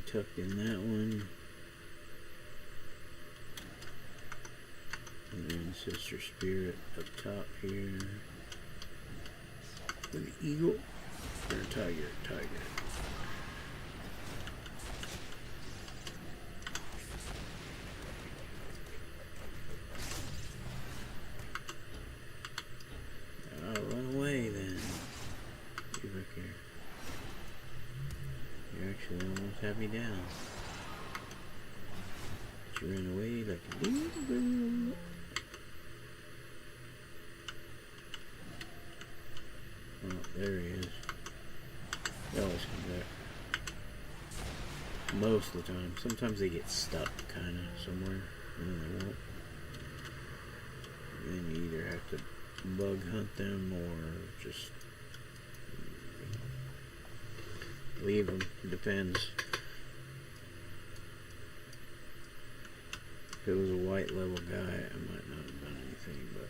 Tucked in that one. And then Sister Spirit up top here. With an eagle. Or a tiger. I'll run away then. Get back here. You actually almost had me down. But you ran away like a little girl. Oh, there he is. They always come back. Most of the time. Sometimes they get stuck kind of somewhere and then they won't. And then you either have to bug hunt them or just leave them. It depends. If it was a white level guy, I might not have done anything, but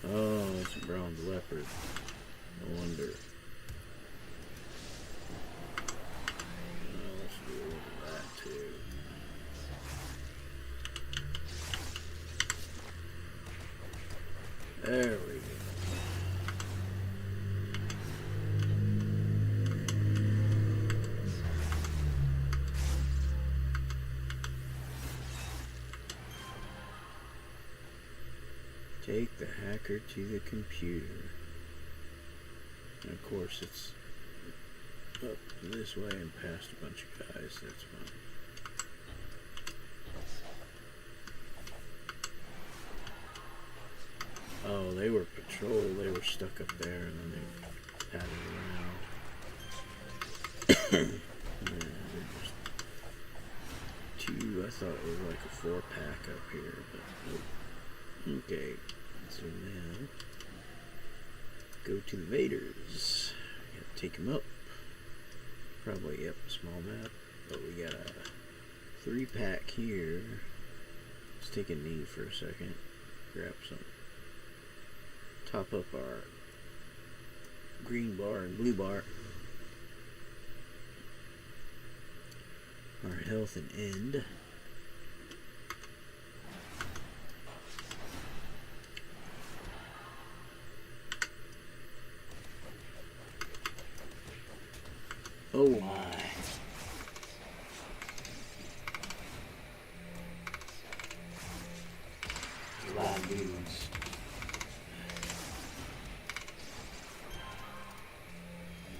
oh, it's a bronze leopard. No wonder. Well, let's do a little of that too. There we go. Take the hacker to the computer. And of course it's up this way and past a bunch of guys, that's fine. Oh, they were patrolling. stuck up there, and then they had it around. They're just two. I thought it was like a 4-pack up here, but nope. Okay, so now go to the Vaders. Gotta take them up. Probably, yep, small map. But we got a 3-pack here. Let's take a knee for a second. Grab some. Top up our green bar and blue bar. Our health and end. Oh my. A lot of dudes.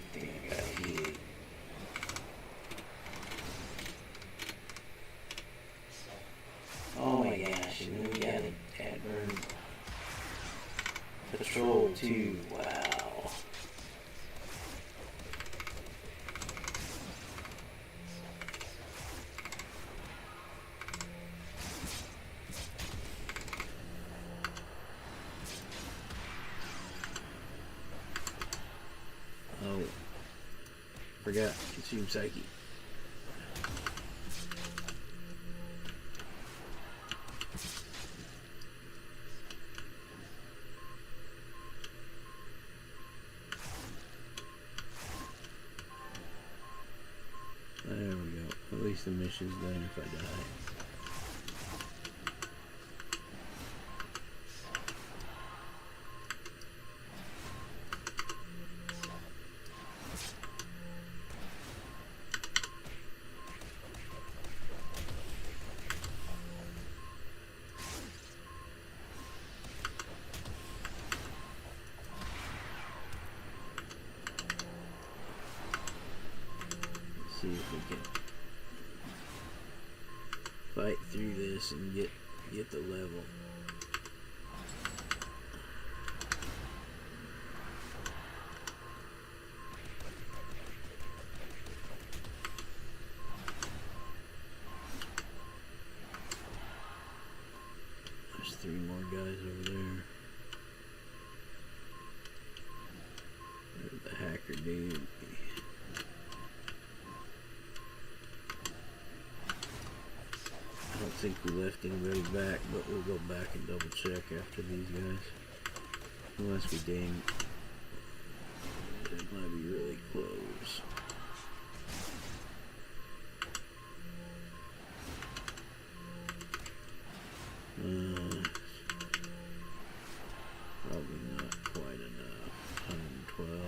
I think I got hit. Oh my gosh, and then we got an Adburn Patrol too. Wow. Oh, forgot, consume psyche. There we go. At least the mission's done if I die. See if we can fight through this and get the level. There's 3 more guys over there. There's the hacker dude. I don't think we left anybody back, but we'll go back and double check after these guys. Unless we dang. It might be really close. Probably not quite enough. 112.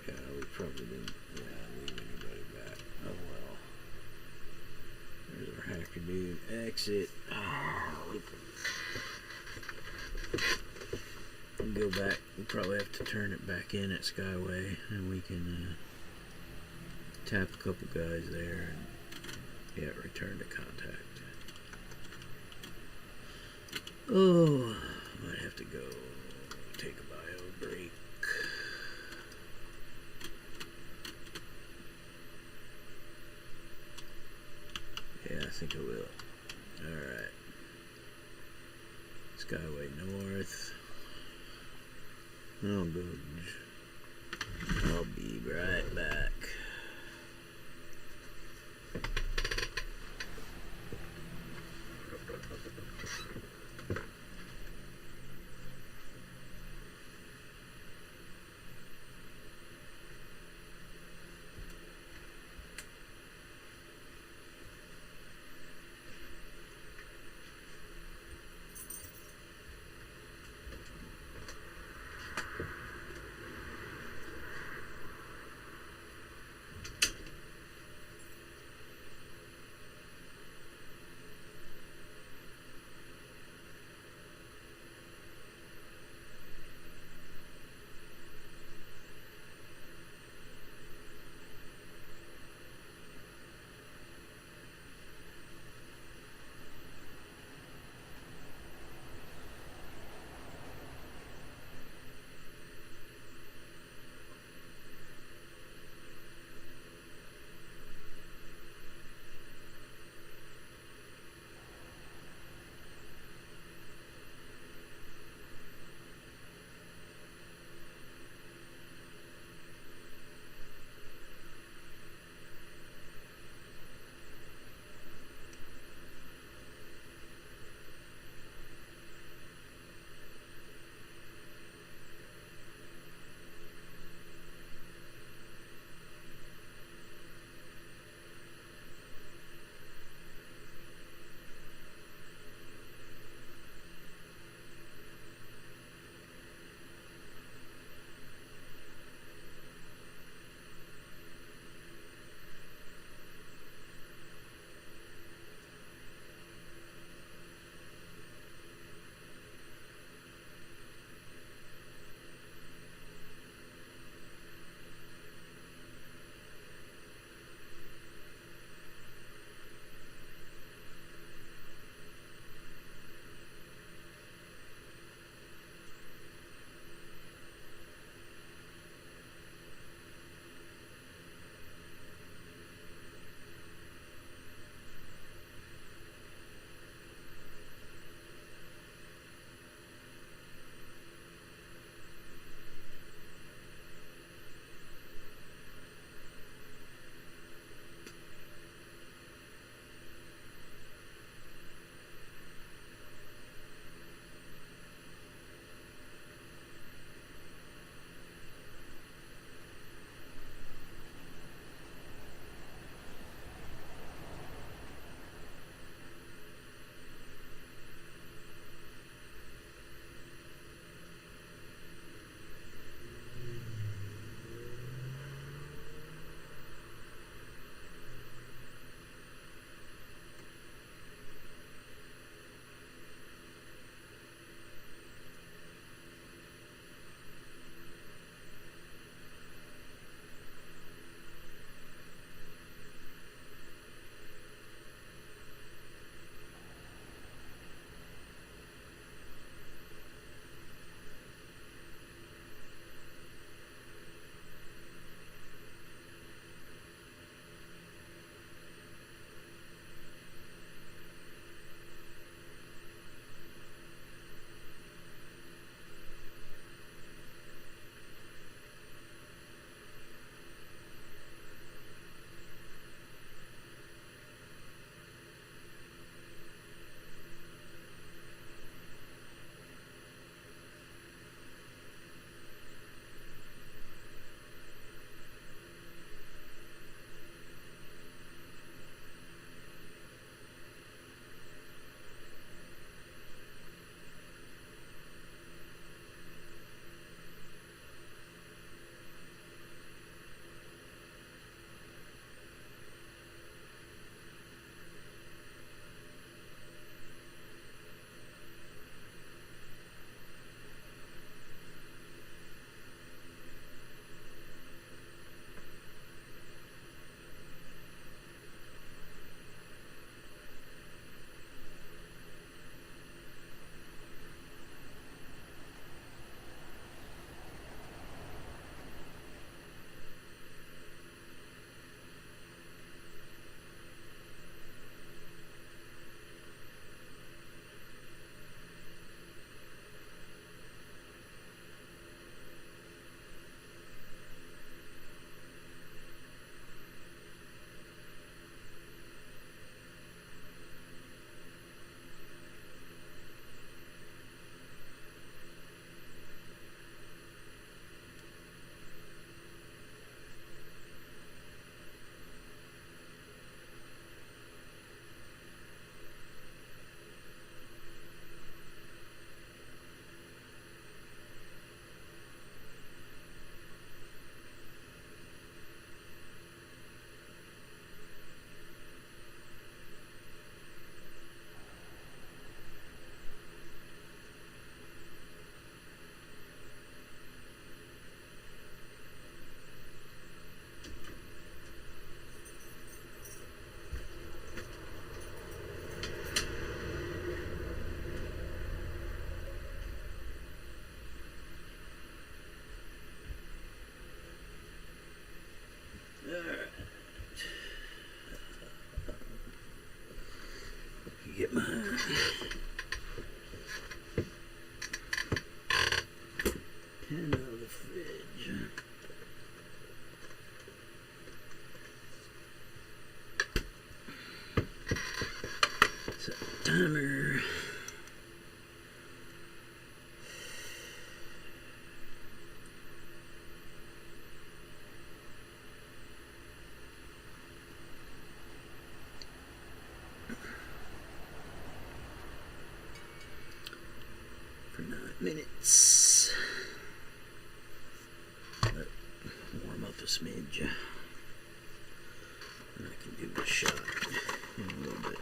Yeah, we probably didn't leave anybody back. Oh well. There's our hacker dude. Exit. We'll go back. We'll probably have to turn it back in at Skyway, and we can tap a couple guys there and return to contact. Oh, might have to go take a bio break. Yeah, I think I will. Alright. Skyway North. Oh, good. I'll be right back.
9 minutes. But warm up a smidge. And I can do a shot in a little bit.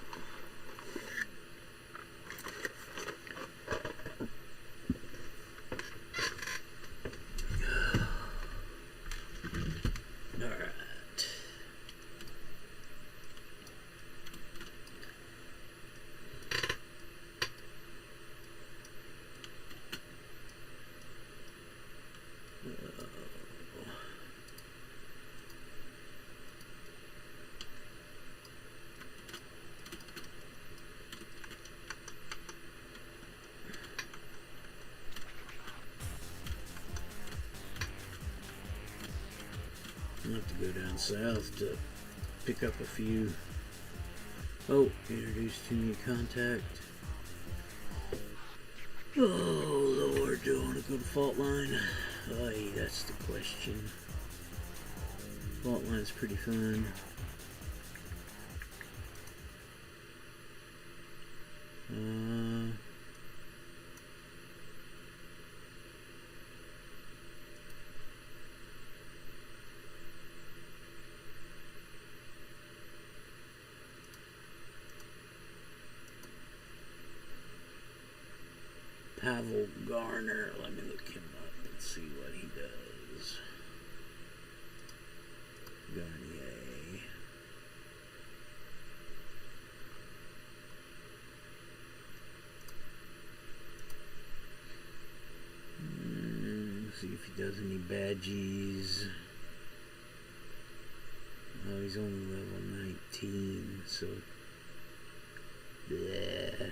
I'll have to go down south to pick up a few. Oh, introduce to new contact. Oh Lord, do I want to go to fault line? Aye, that's the question. Fault line's pretty fun. Pavel Garner. Let me look him up and see what he does. Garnier. See if he does any badges. Oh, he's only level 19, so bleh.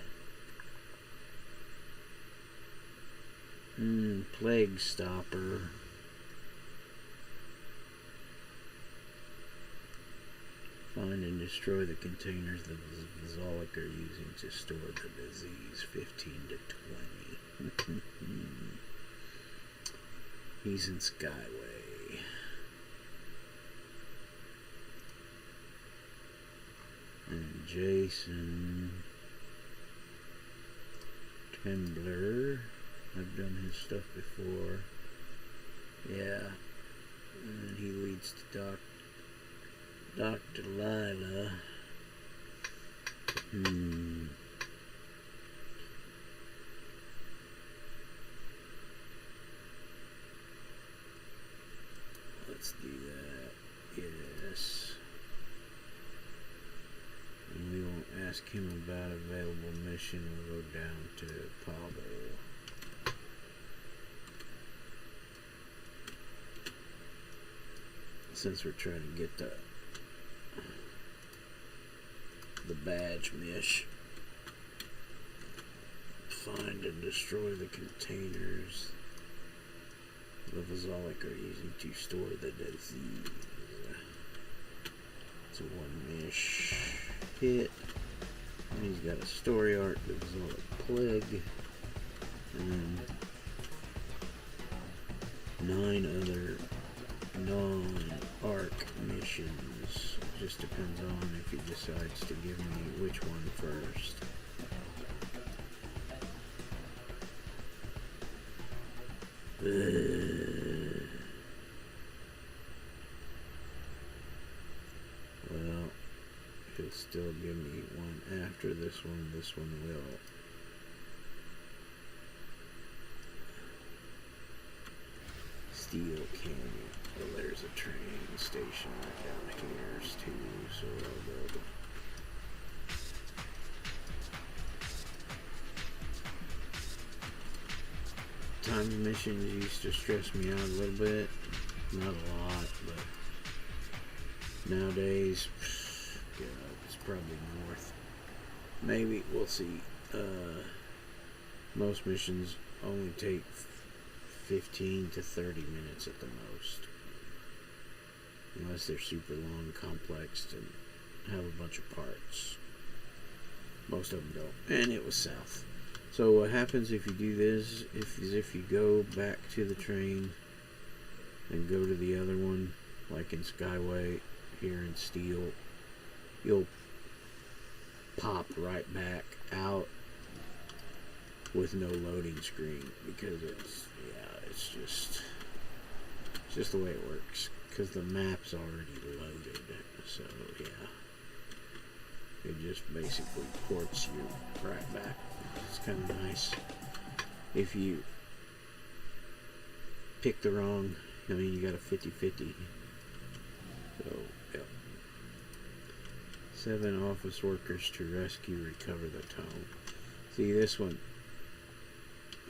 Plague Stopper. Find and destroy the containers the Zolok are using to store the disease. 15 to 20. He's in Skyway. And Jason Tembler. I've done his stuff before. Yeah. And he leads to Dr. Lila. Let's do that. Yes. And we won't ask him about available mission. We'll go down to Pavel. Since we're trying to get the badge mish. Find and destroy the containers the Vazolic are using to store the disease. It's a one mish hit. And he's got a story arc, the Vazolic Plague, and 9 other non-arc missions. It just depends on if he decides to give me which one first. Well, he'll still give me one after this one. This one will. Steel Canyon. Well, there's a train station right down here too, so I'll go. Time missions used to stress me out a little bit. Not a lot, but nowadays, God, it's probably north. Maybe, we'll see. Most missions only take 15 to 30 minutes at the most. Unless they're super long, complex, and have a bunch of parts. Most of them don't. And it was south. So what happens if you do this is if you go back to the train and go to the other one, like in Skyway, here in Steel, you'll pop right back out
with no loading screen, because it's just the way it works, because the map's already loaded. So yeah, it just basically ports you right back. It's kind of nice. If you pick the wrong, I mean, you got a 50-50. So, yep. 7 office workers to rescue, recover the tome. See, this one.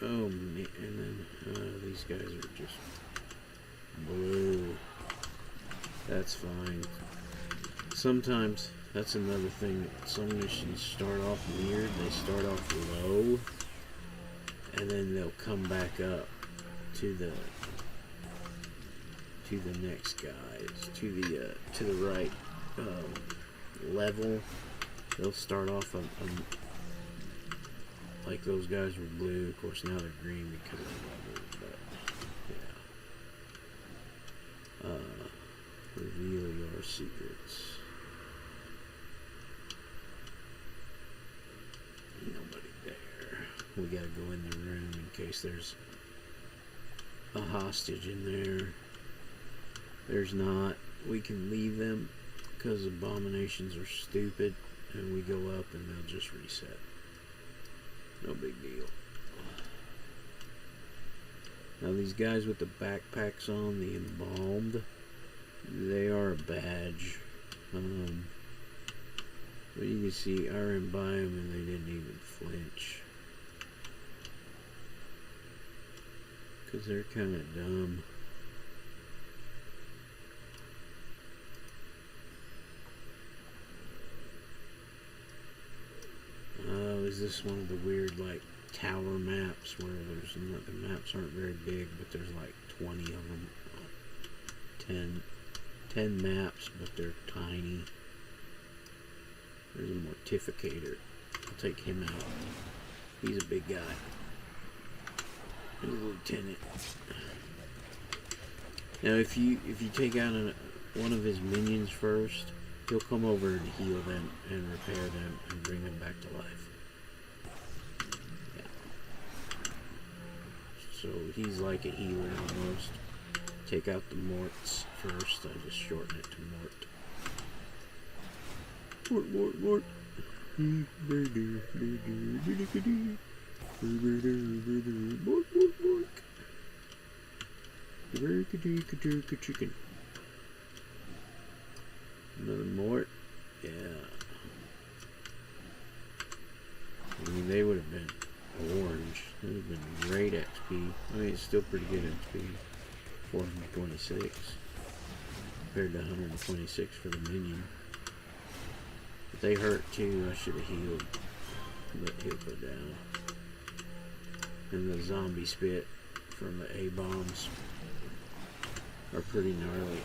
Oh, man. And then these guys are just blue. That's fine. Sometimes, that's another thing. Some missions start off weird. They start off low, and then they'll come back up to the next guys, to the right level. They'll start off like those guys were blue. Of course, now they're green because of the level. But yeah, reveal your secrets. Nobody there. We gotta go in the room in case there's a hostage in there. There's not. We can leave them because abominations are stupid, and we go up and they'll just reset. No big deal. Now these guys with the backpacks on, the embalmed, they are a badge. But you can see I ran by them and they didn't even flinch. Because they're kind of dumb. Is this one of the weird, like, tower maps where there's not, the maps aren't very big, but there's like 20 of them. 10 maps, but they're tiny. There's a mortificator. I'll take him out. He's a big guy. He's a lieutenant. Now, if you take out one of his minions first, he'll come over and heal them and repair them and bring them back to life. So he's like a healer almost. Take out the morts first. I just shorten it to mort. Mort. Mort. Chicken. Another mort. Yeah. I mean, they would have been orange. That would have been great XP. I mean, it's still pretty good XP. 426 compared to 126 for the minion. But they hurt too. I should have healed. But he'll go down. And the zombie spit from the A-bombs are pretty gnarly.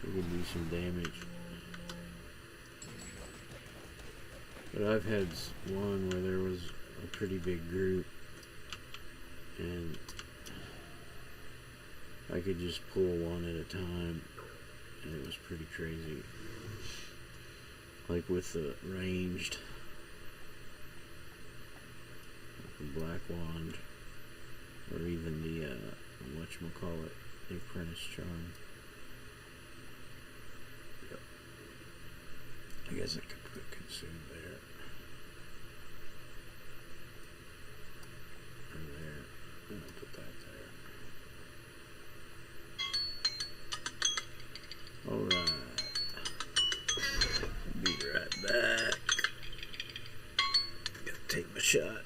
They can do some damage. But I've had one where there was a pretty big group and I could just pull one at a time and it was pretty crazy. Like with the ranged, like the black wand, or even the whatchamacallit, the apprentice charm. Yep. I guess I could put consume there. Or there. I'm gonna put that there. Alright. Be right back. Gotta take my shot.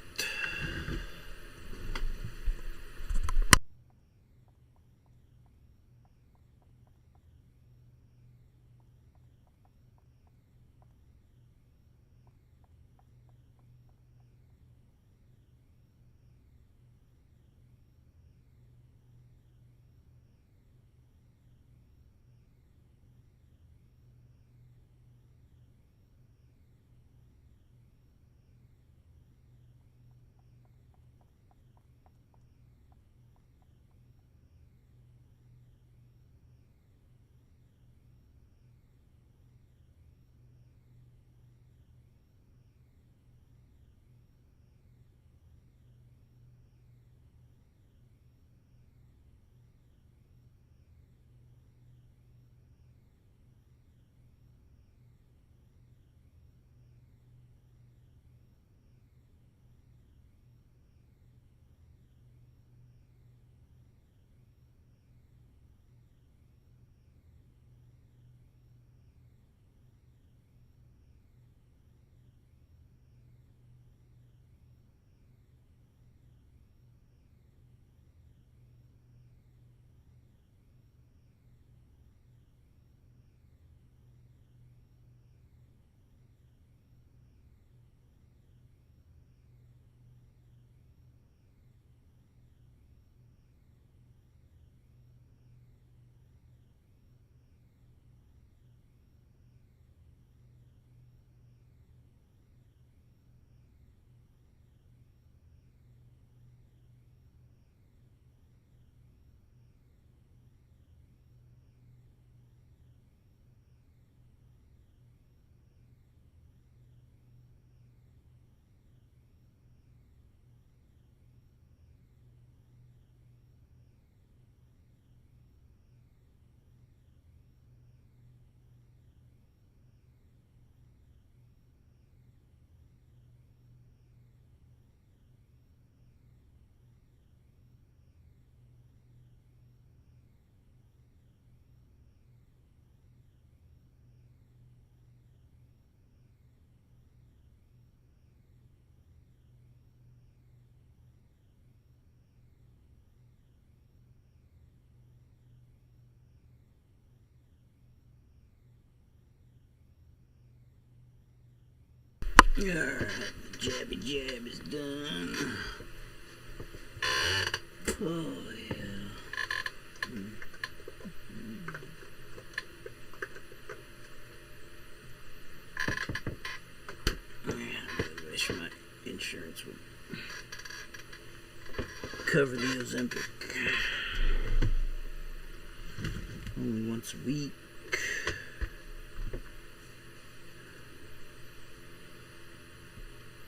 Alright, the jabby jab is done. Oh, yeah. I really wish my insurance would cover the Ozempic. Only once a week.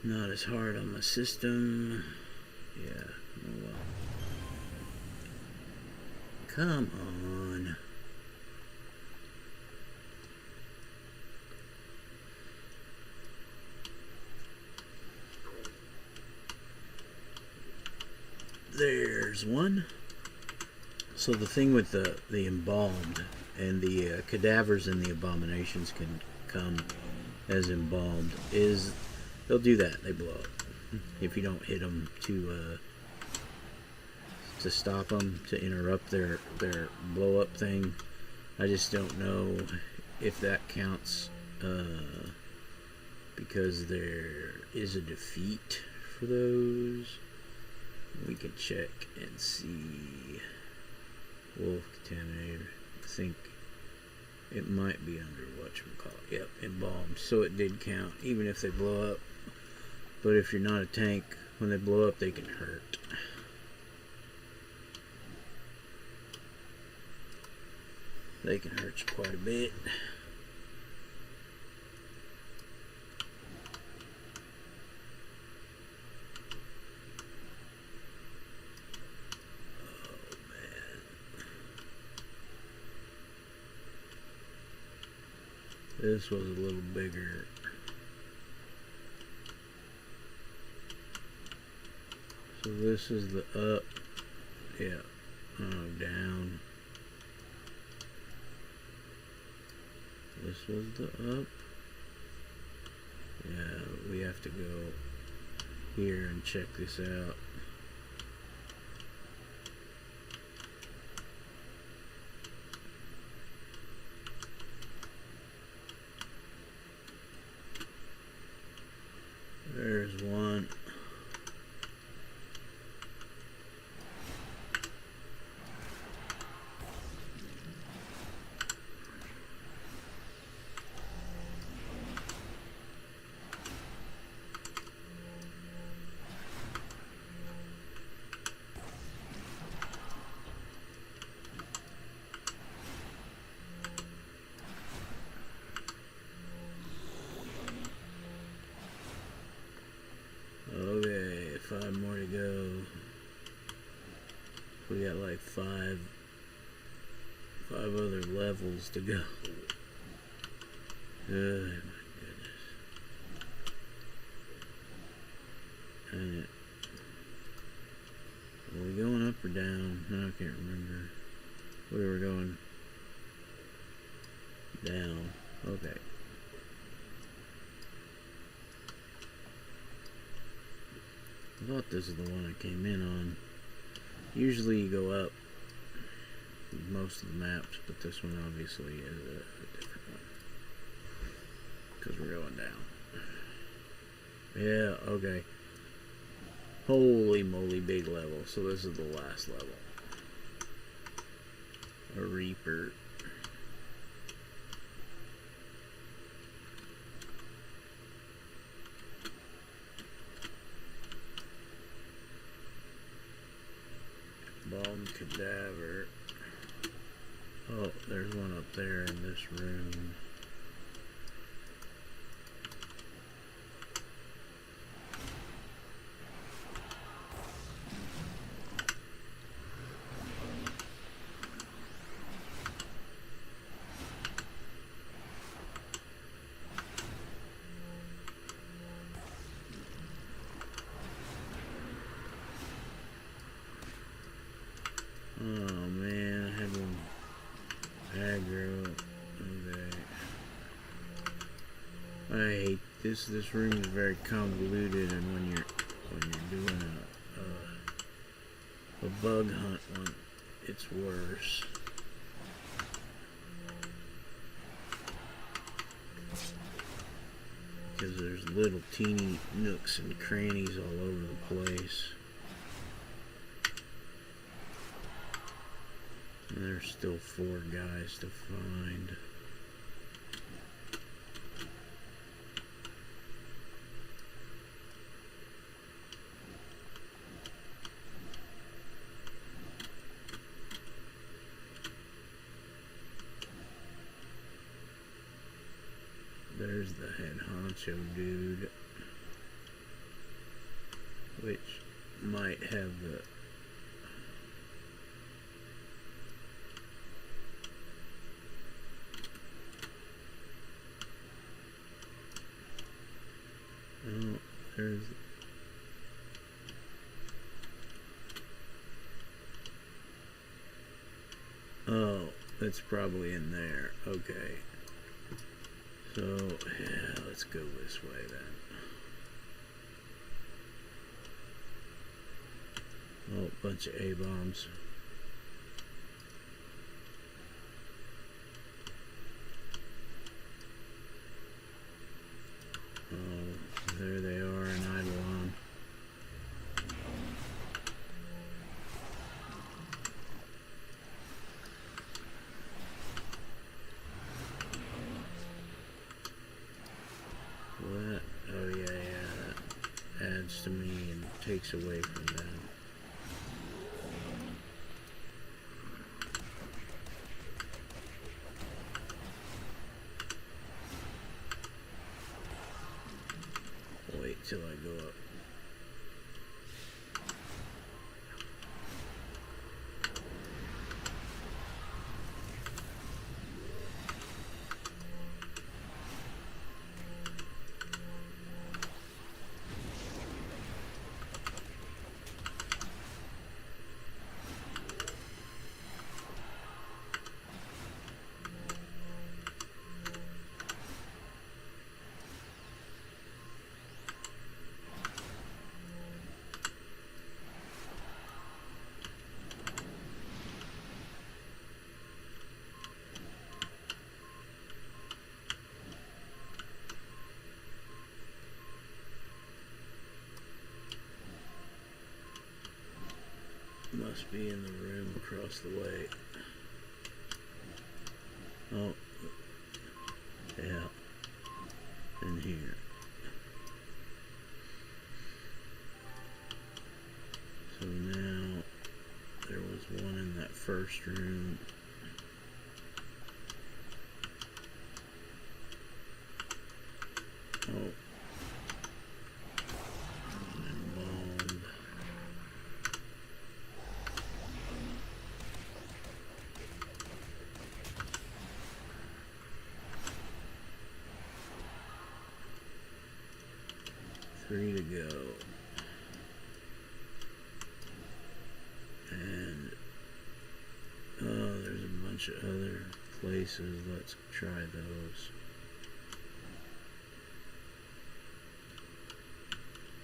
Not as hard on my system. Yeah, oh well. Come on. There's one. So the thing with the embalmed and the cadavers and the abominations can come as embalmed is they'll do that. They blow up if you don't hit them to stop them, to interrupt their blow up thing. I just don't know if that counts because there is a defeat for those. We can check and see. Wolf contaminated. I think it might be under whatchamacallit. Yep, embalmed. So it did count, even if they blow up. But if you're not a tank, when they blow up, they can hurt. They can hurt you quite a bit. This was a little bigger. So this is the up. Yeah. Oh, down. This was the up. Yeah, we have to go here and check this out. There's one. Okay, 5 more to go. We got like five other levels to go. Oh my goodness. And were we going up or down? No, I can't remember. We were going down. Okay. I thought this is the one I came in on. Usually you go up with most of the maps, but this one obviously is a different one. Because we're going down. Yeah, okay. Holy moly, big level. So this is the last level. A Reaper. Bomb cadaver. Oh, there's one up there in this room. Oh man, I had one aggro. Okay. I hate this. This room is very convoluted, and when you're doing a bug hunt one, it's worse.
because there's little teeny nooks and crannies all over the place. And there's still 4 guys to find. There's the head honcho dude, which might have the there's it's probably in there. Okay. So, yeah, let's go this way then. Oh, bunch of A-bombs. Oh, there they are in Eidolon. What? Oh yeah, that adds to me and takes away from them. Wait till I go up. Must be in the room across the way. Oh, yeah, in here. So now there was one in that first room. Oh. And 3 to go. And there's a bunch of other places. Let's try those.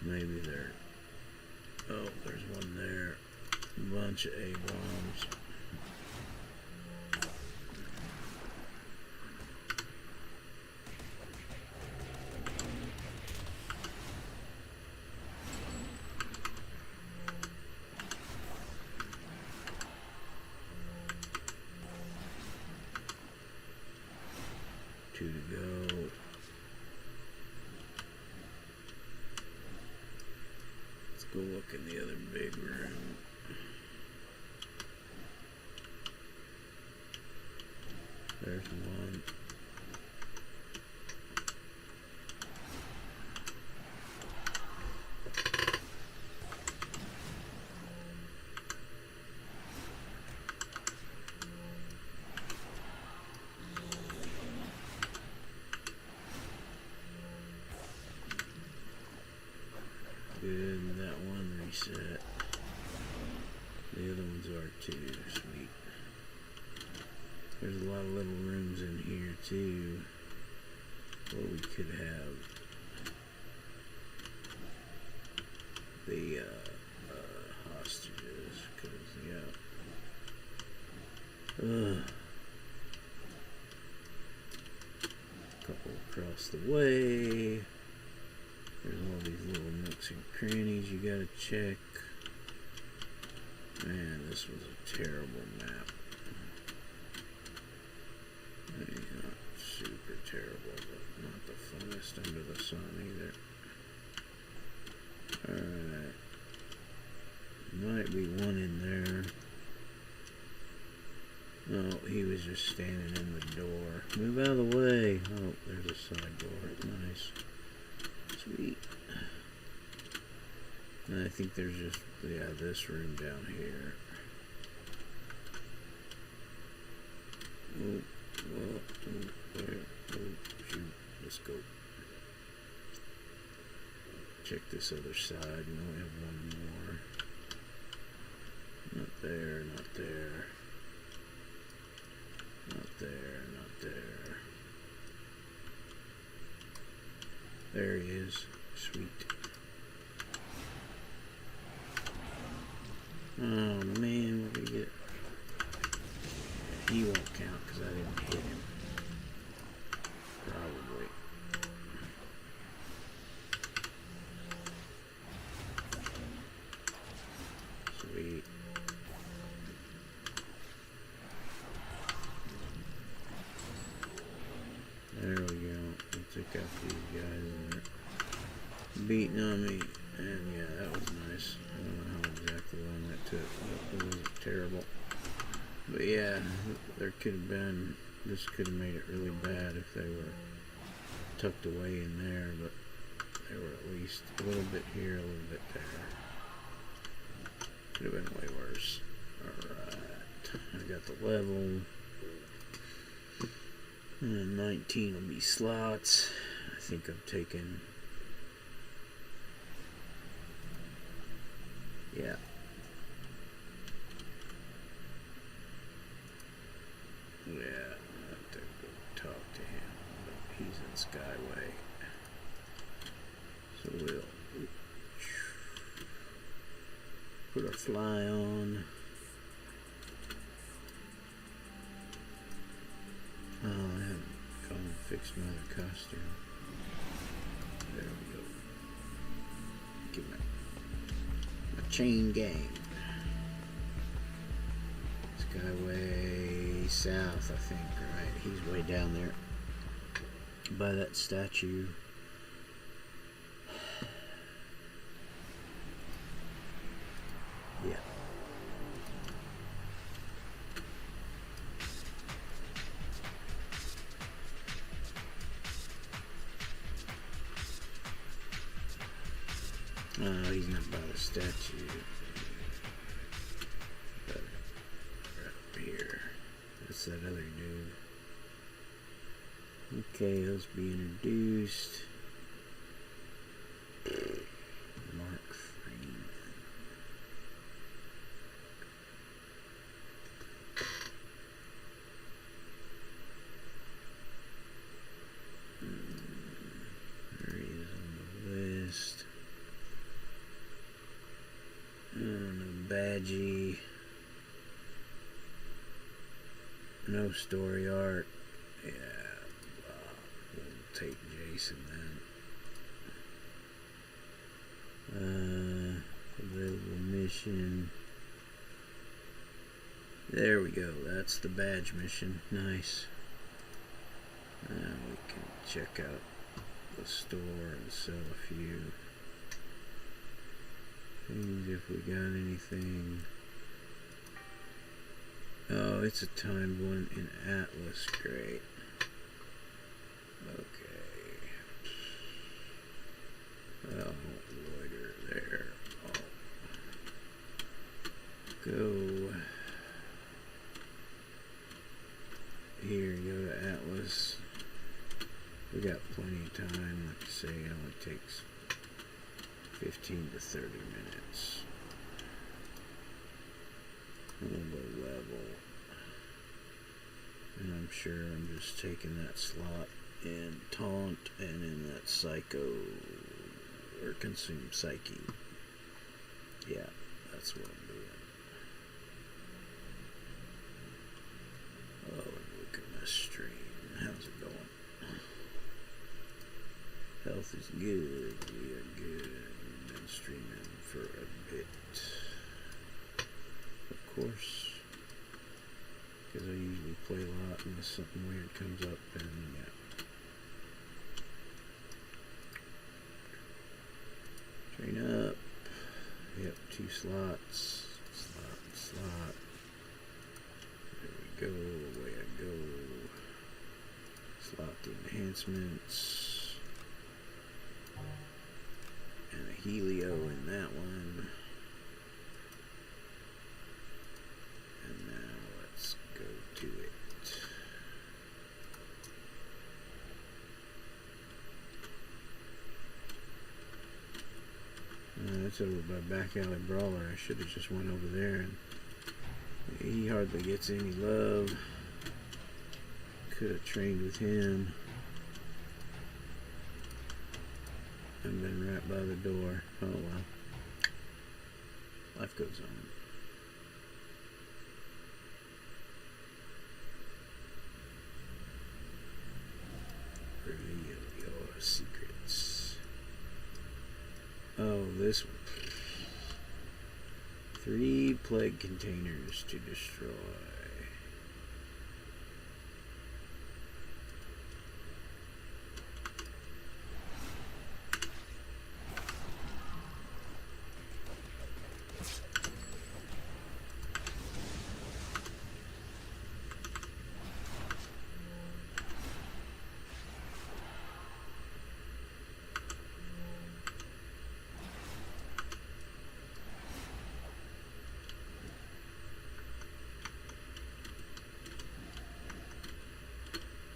Maybe there. Oh, there's one there. A bunch of A-bombs. Two to go. Let's go look in the other big room. There's one. Good, that one reset. The other ones are too. Sweet. There's a lot of little rooms in here too where we could have the hostages, because couple across the way. nooks and crannies you gotta check. Man, this was a terrible map. I mean, not super terrible, but not the funnest under the sun either. Alright. Might be one in there. No, he was just standing in the door. Move out of the way. Oh, there's a side door. Nice. Sweet. And I think there's just, yeah, this room down here. Oh, where? Oh, shoot. Let's go. Check this other side. We only have one more. Not there, not there. Not there, not there. There he is. Sweet. Oh man, what did we get? He won't count because I didn't hit him. Probably. Sweet. There we go. We took out these guys that are beating on me. And yeah, that was nice. I don't know how exactly long that took, but it was terrible. But yeah, there could have been, this could have made it really bad if they were tucked away in there, but they were at least a little bit here, a little bit there. Could have been way worse. Alright, I got the level. And 19 will be slots. I think I'm taking, yeah. Yeah, I'll have to go talk to him, but he's in Skyway. So we'll put our fly on. Oh, I haven't gone and fixed my other costume. There we go. Get my chain gang. Skyway south, I think, right? He's way down there by that statue. Yeah. Oh, he's not by the statue. But right up here. That's that other dude. Okay, let's be introduced. Mark Freeman. There he is on the list. No badgie. No story art. Yeah, we'll take Jason then. Available mission. There we go. That's the badge mission. Nice. Now we can check out the store and sell a few things if we got anything. Oh, it's a timed one in Atlas. Great. Okay. Well, I won't loiter there. I'll go here, go to Atlas. We got plenty of time. Like I say, it only takes 15 to 30 minutes. We'll go level. And I'm sure I'm just taking that slot in Taunt and in that Psycho or Consume Psyche. Yeah, that's what I'm doing. Oh, and look at my stream. How's it going? Health is good. We are good. streaming for a bit. Of course, because I usually play a lot unless something weird comes up, and yeah. Train up. Yep, 2 slots. Slot. There we go. Away I go. Slot the enhancements. And a Helio in that one. And now let's go to it. That's over by Back Alley Brawler. I should have just went over there, and he hardly gets any love. Could have trained with him. And been right by the door. Oh well. Life goes on. Reveal your secrets. Oh, this one. 3 plague containers to destroy.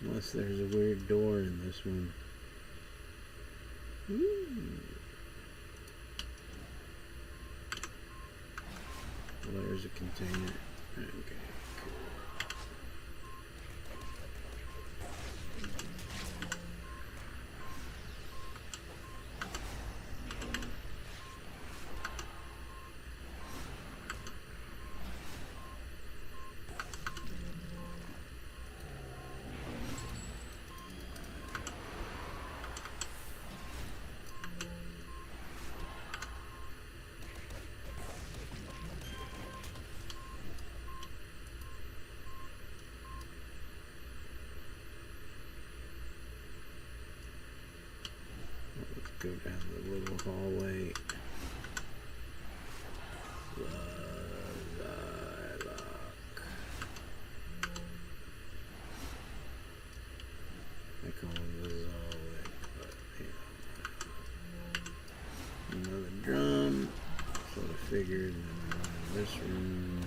Unless there's a weird door in this one. Ooh. Well, there's a container. Okay, cool. Go down the little hallway. I call him the Zolek, but you know. Another drum. Sort of figured. And then in this room.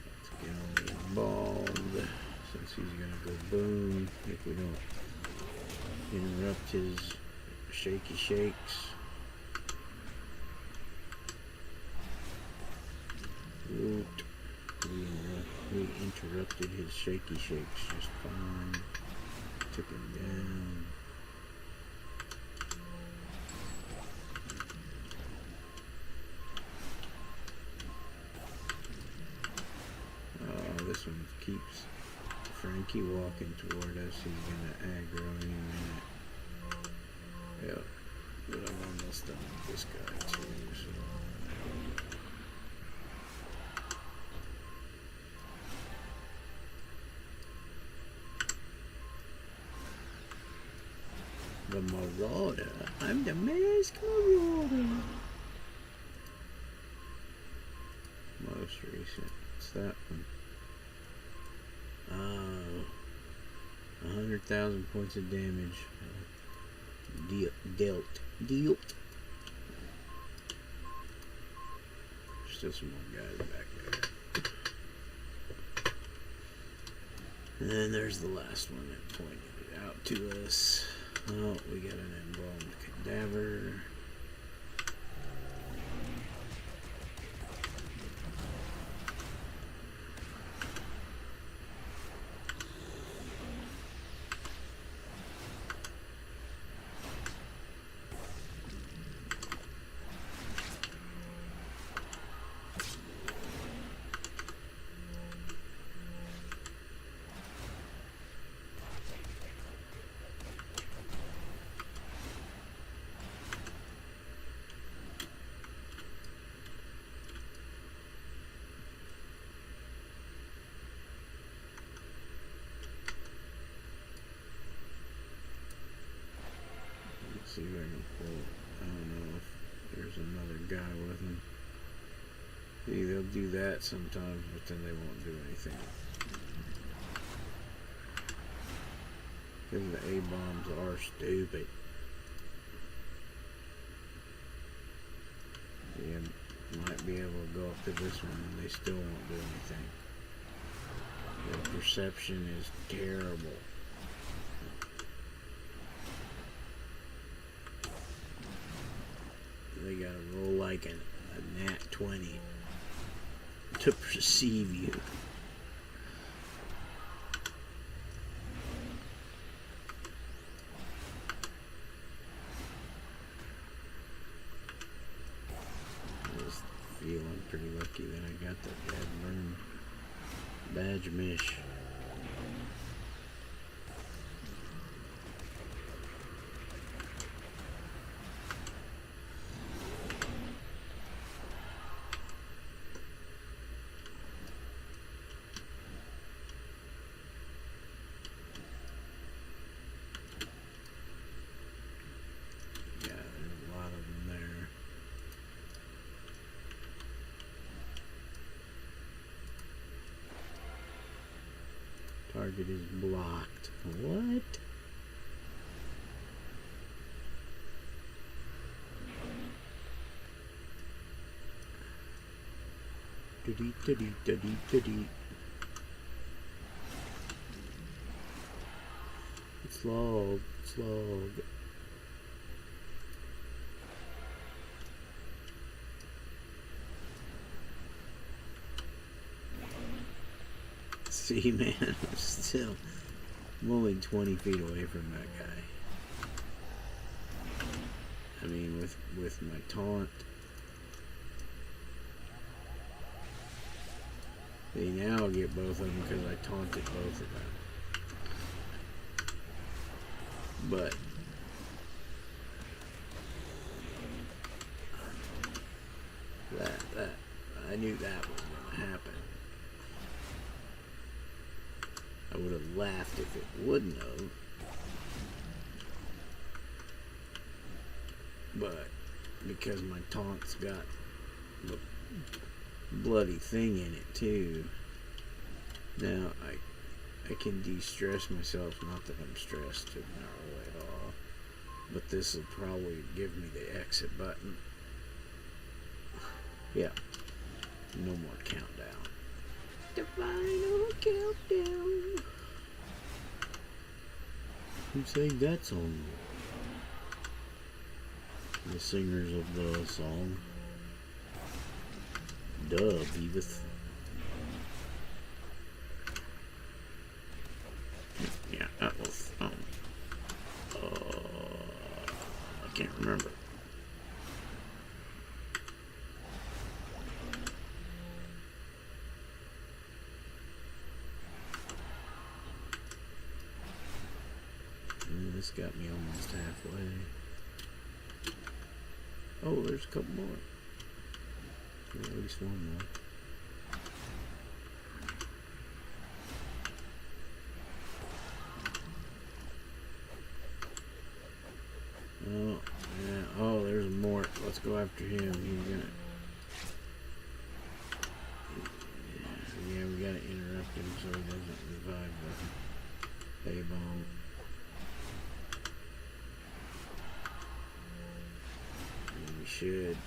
Let's get on the involved. Since he's gonna go boom if we don't interrupt his shaky shakes. Woot. We interrupted his shaky shakes just fine. Took him down. Oh, this one keeps Frankie walking toward us. He's gonna aggro any minute. Yep. But I'm almost done with this guy too, so. The Marauder. I'm the masked Marauder. Most recent. It's that one. 100,000 points of damage. Dealt. Still some more guys back there. And then there's the last one that pointed it out to us. Oh, we got an embalmed cadaver. see if I can pull. I don't know if there's another guy with him. See, they'll do that sometimes, but then they won't do anything. Because the A-bombs are stupid. You might be able to go up to this one and they still won't do anything. Their perception is terrible. They gotta roll like a nat 20 to perceive you. I'm pretty lucky that I got that bad burn badge mish. Yeah, there's a lot of them there. Target is blocked. What? It's log. It's log. See, man, I'm only 20 feet away from that guy. I mean, with my taunt. See, now I'll get both of them because I taunted both of them. But that I knew that was going to happen. I would have laughed if it wouldn't have. But because my taunt's got the bloody thing in it too. Now I can de-stress myself, not that I'm stressed, not really at all. But this will probably give me the exit button. Yeah. No more countdown. The final countdown. Who sang that song? The singers of the song. Duh, Beavis. Yeah, that was, I can't remember. This got me almost halfway. Oh, there's a couple more. Or at least one more. Oh, yeah. Oh, there's more. Let's go after him. He's gonna. Yeah, we gotta interrupt him so he doesn't revive the A-bomb. We should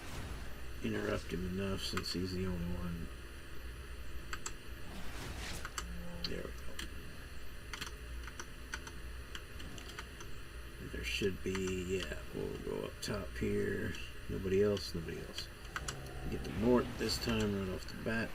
interrupt him enough since he's the only one. There we go. There should be, yeah, we'll go up top here. Nobody else, nobody else. Get the Mort this time right off the bat.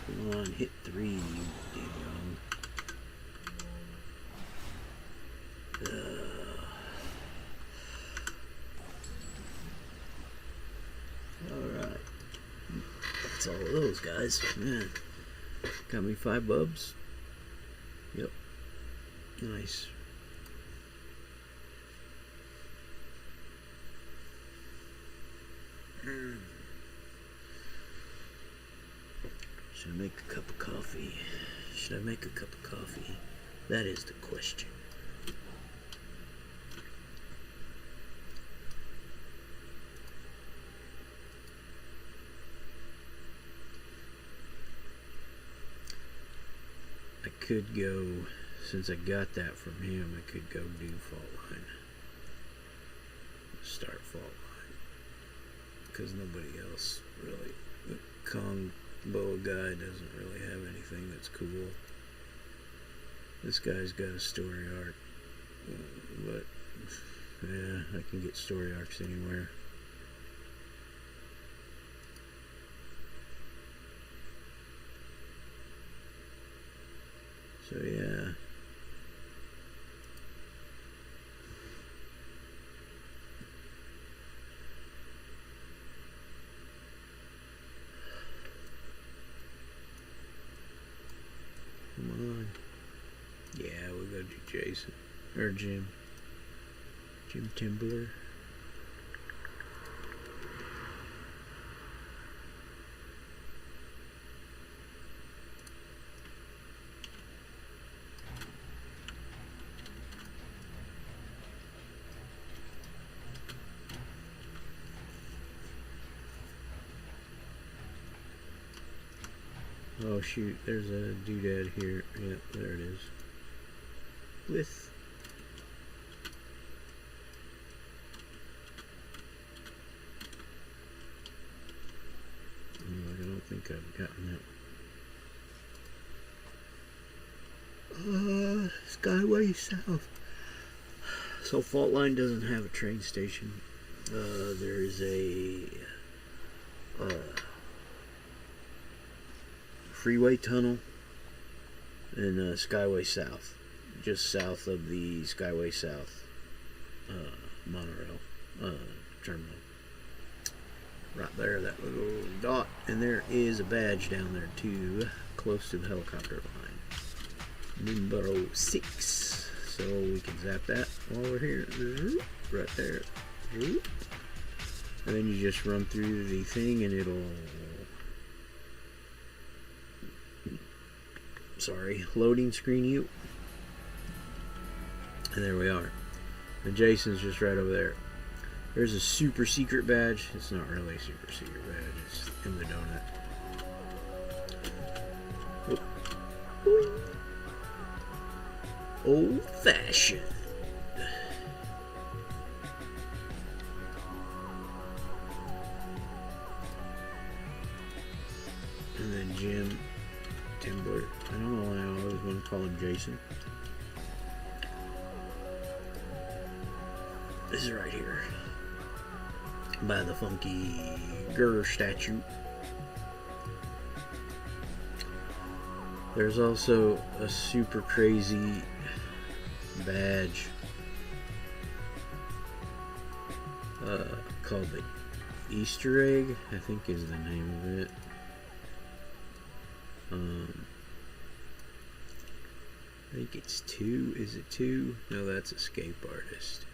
Come on, hit 3, you damn. Alright. That's all of those guys. Man. Got me 5 bubs. Yep. Nice.
Should I make a cup of coffee? Should I make a cup of coffee? That is the question. I could go, since I got that from him, I could go do Fault Line. Start Fault Line. Because nobody else really, the combo guy doesn't really have anything that's cool. This guy's got a story arc, but yeah, I can get story arcs anywhere. So yeah. Come on. Yeah, we'll go do Jason. Or Jim. Jim Timbler. Oh shoot, there's a doodad here. Yep, there it is. With I don't think I've gotten that. Skyway South. So Fault Line doesn't have a train station. There is a freeway tunnel in Skyway South, just south of the Skyway South monorail terminal. Right there, that little dot, and there is a badge down there too, close to the helicopter line. Number 6. So we can zap that while we're here. Right there. And then you just run through the thing and it'll... loading screen you. And there we are. And Jason's just right over there. There's a super secret badge. It's not really a super secret badge. It's in the donut. Oh. Old fashioned. And then Jim Timbler. I don't know why I always want to call him Jason. This is right here. By the funky Grr statue. There's also a super crazy badge called the Easter egg, I think is the name of it. I think it's 2. Is it 2? No, that's Escape Artist.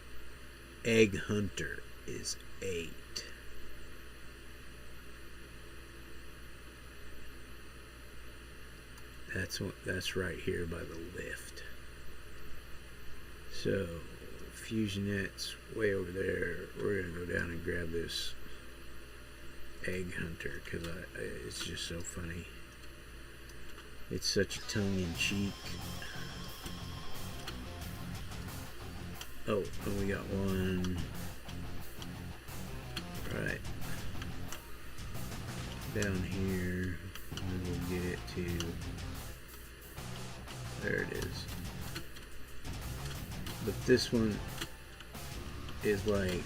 Egg Hunter is 8. That's right here by the lift. So Fusionette's way over there. We're gonna go down and grab this Egg Hunter because it's just so funny. It's such a tongue-in-cheek. Oh, and we got one right down here. And we'll get it to... There it is. But this one is like,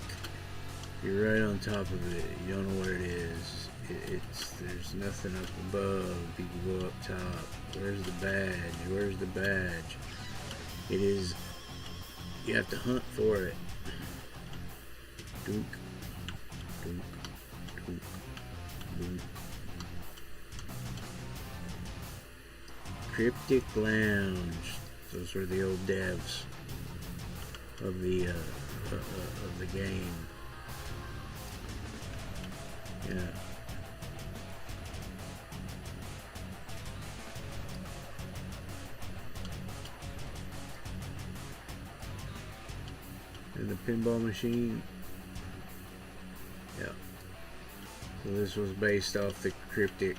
you're right on top of it. You don't know where it is. There's nothing up above. People go up top. Where's the badge? Where's the badge? It is... You have to hunt for it. Dunk, dunk, dunk, dunk. Cryptic Lounge. Those were the old devs of the game.
Yeah. And the pinball machine. Yeah. So this was based off the Cryptic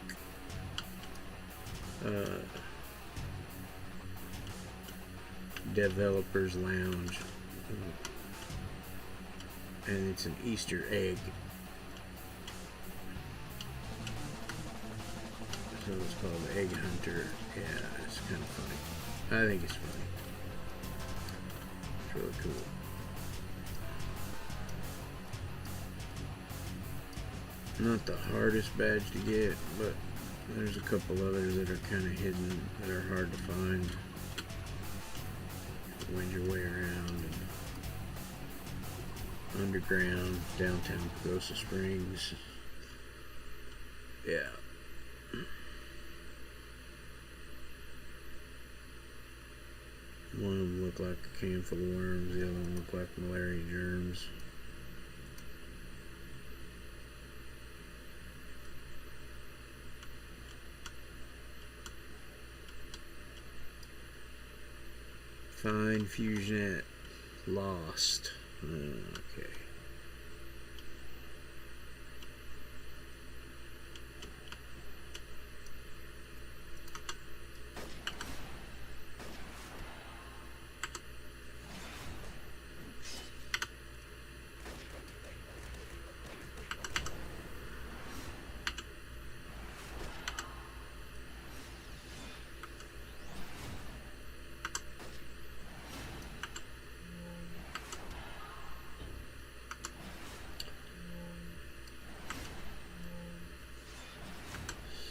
Developers Lounge. And it's an Easter egg. So it's called the Egg Hunter. Yeah, it's kind of funny. I think it's funny. It's really cool. Not the hardest badge to get, but there's a couple others that are kind of hidden that are hard to find. Wind your way around and underground, downtown Pagosa Springs. Yeah. One of them looked like a can full of worms, the other one looked like malaria germs. Fine Fusionette. Lost. Okay.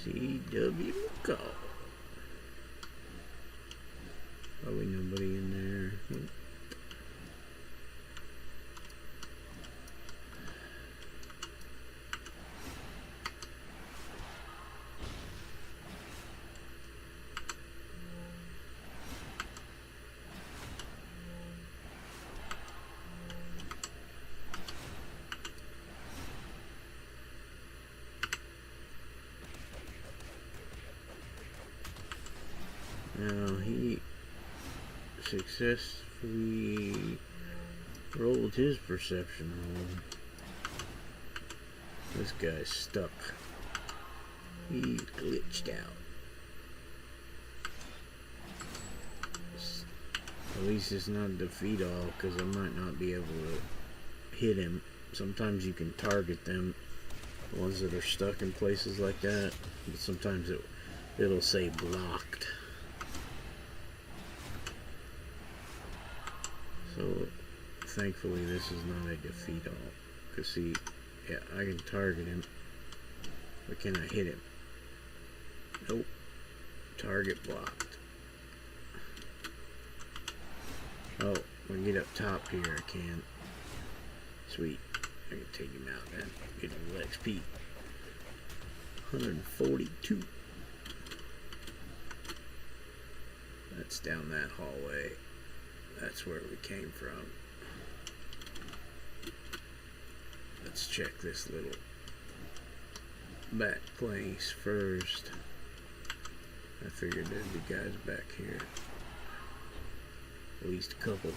CW call. Probably nobody in there. Now he successfully rolled his perception roll. This guy's stuck. He's glitched out. At least it's not defeat all, because I might not be able to hit him. Sometimes you can target them, the ones that are stuck in places like that, but sometimes it'll say blocked. So thankfully this is not a defeat all. Cause see, yeah, I can target him, but can I hit him? Nope. Target blocked. Oh, when I get up top here I can. Sweet. I can take him out then. Get a little XP. 142. That's down that hallway. That's where we came from. Let's check this little back place first. I figured there'd be guys back here. At least a couple.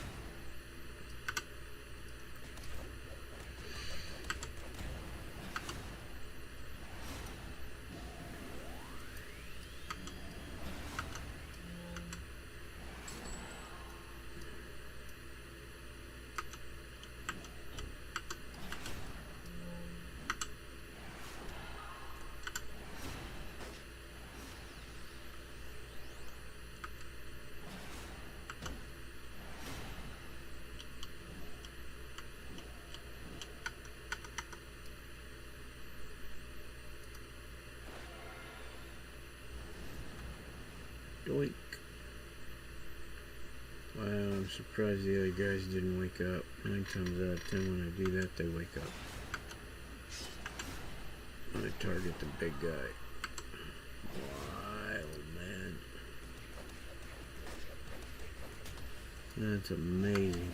Doink. Wow, I'm surprised the other guys didn't wake up. 9 times out of 10 when I do that, they wake up. I target the big guy. Wild, man. That's amazing.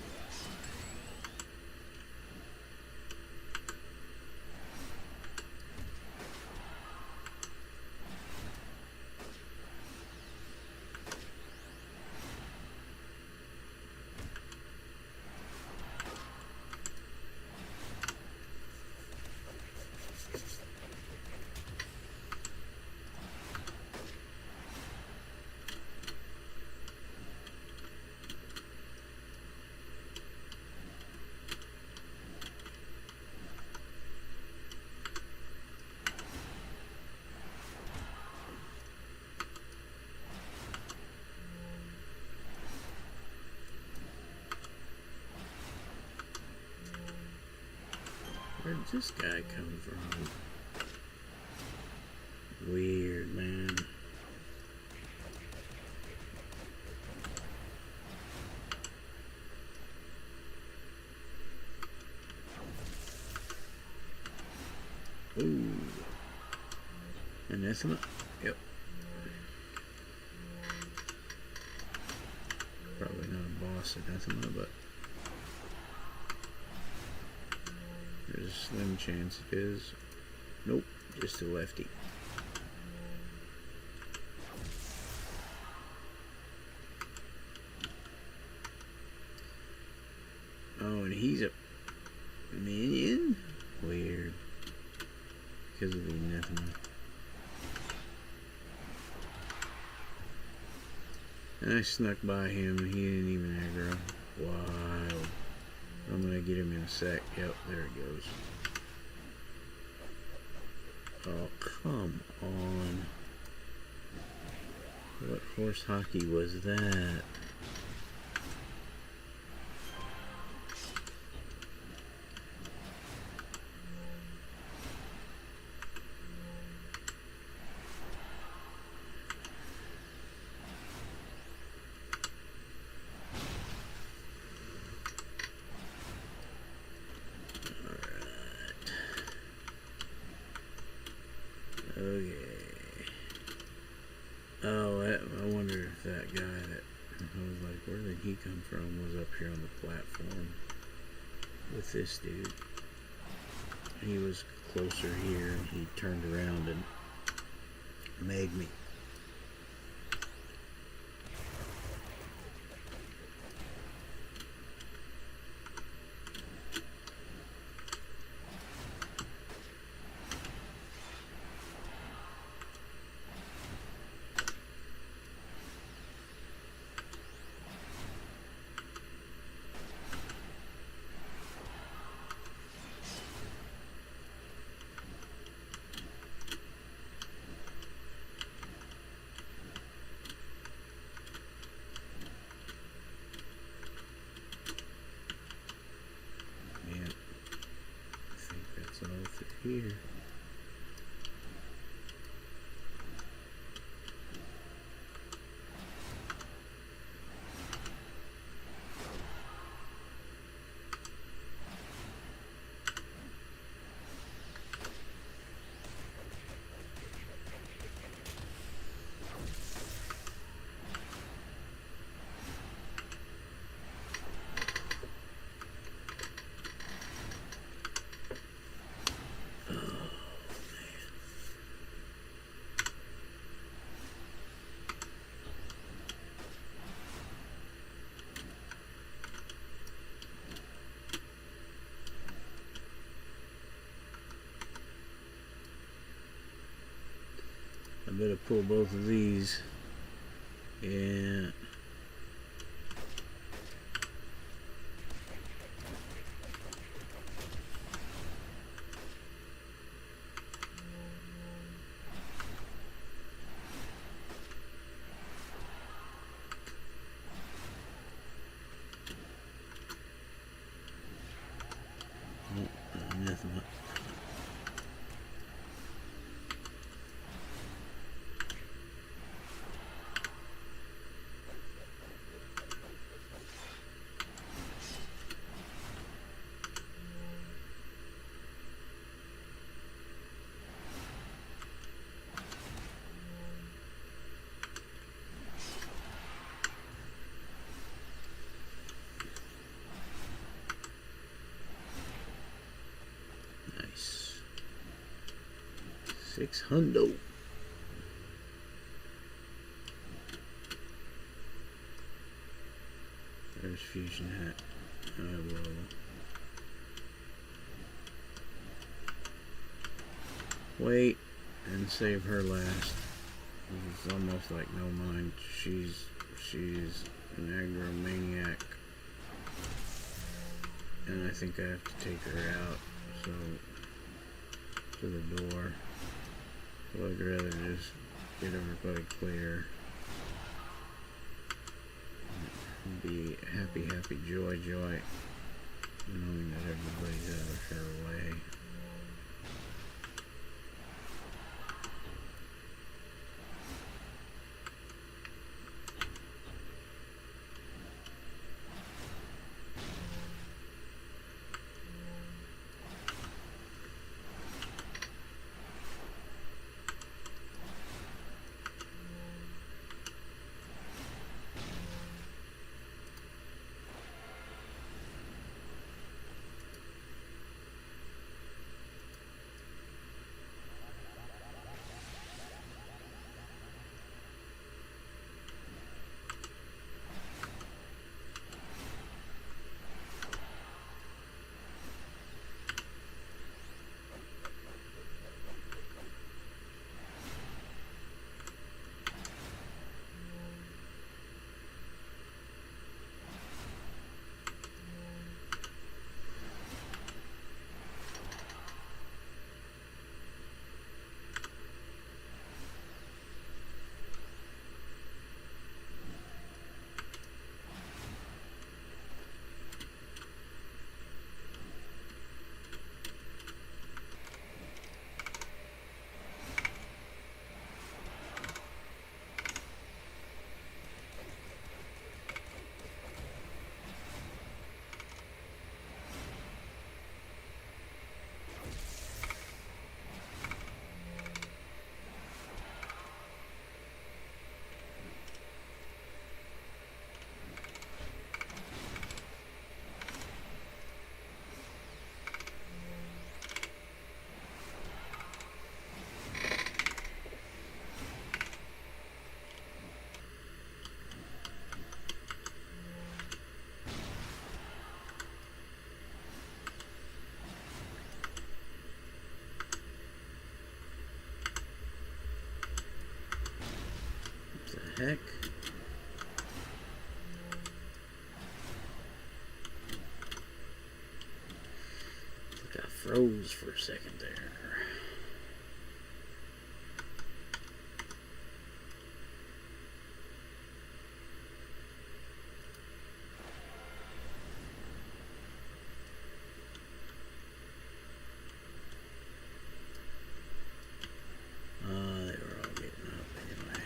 Where'd this guy come from? Weird, man. Ooh. Anathema? Yep. Probably not a boss anathema, but there's a slim chance it is. Nope, just a lefty. Oh, and he's a minion? Weird. Because of the anathema. And I snuck by him and he didn't even aggro. Wild. I'm gonna get him in a sec. Yep, there he goes. Oh, come on. What horse hockey was that? Okay. Oh, I wonder if that guy that I was like, where did he come from, was up here on the platform with this dude. He was closer here and he turned around and made me. Here. I better pull both of these. Yeah. Nothing. Nice. 600. There's fusion hat. I will wait and save her last. It's almost like no mind. She's an aggro maniac, and I think I have to take her out. So to the door. So I'd rather just get everybody clear. Be happy, happy, joy, joy, knowing that everybody's out of her way.
heck? I think I froze for a second there. They were all getting up anyway.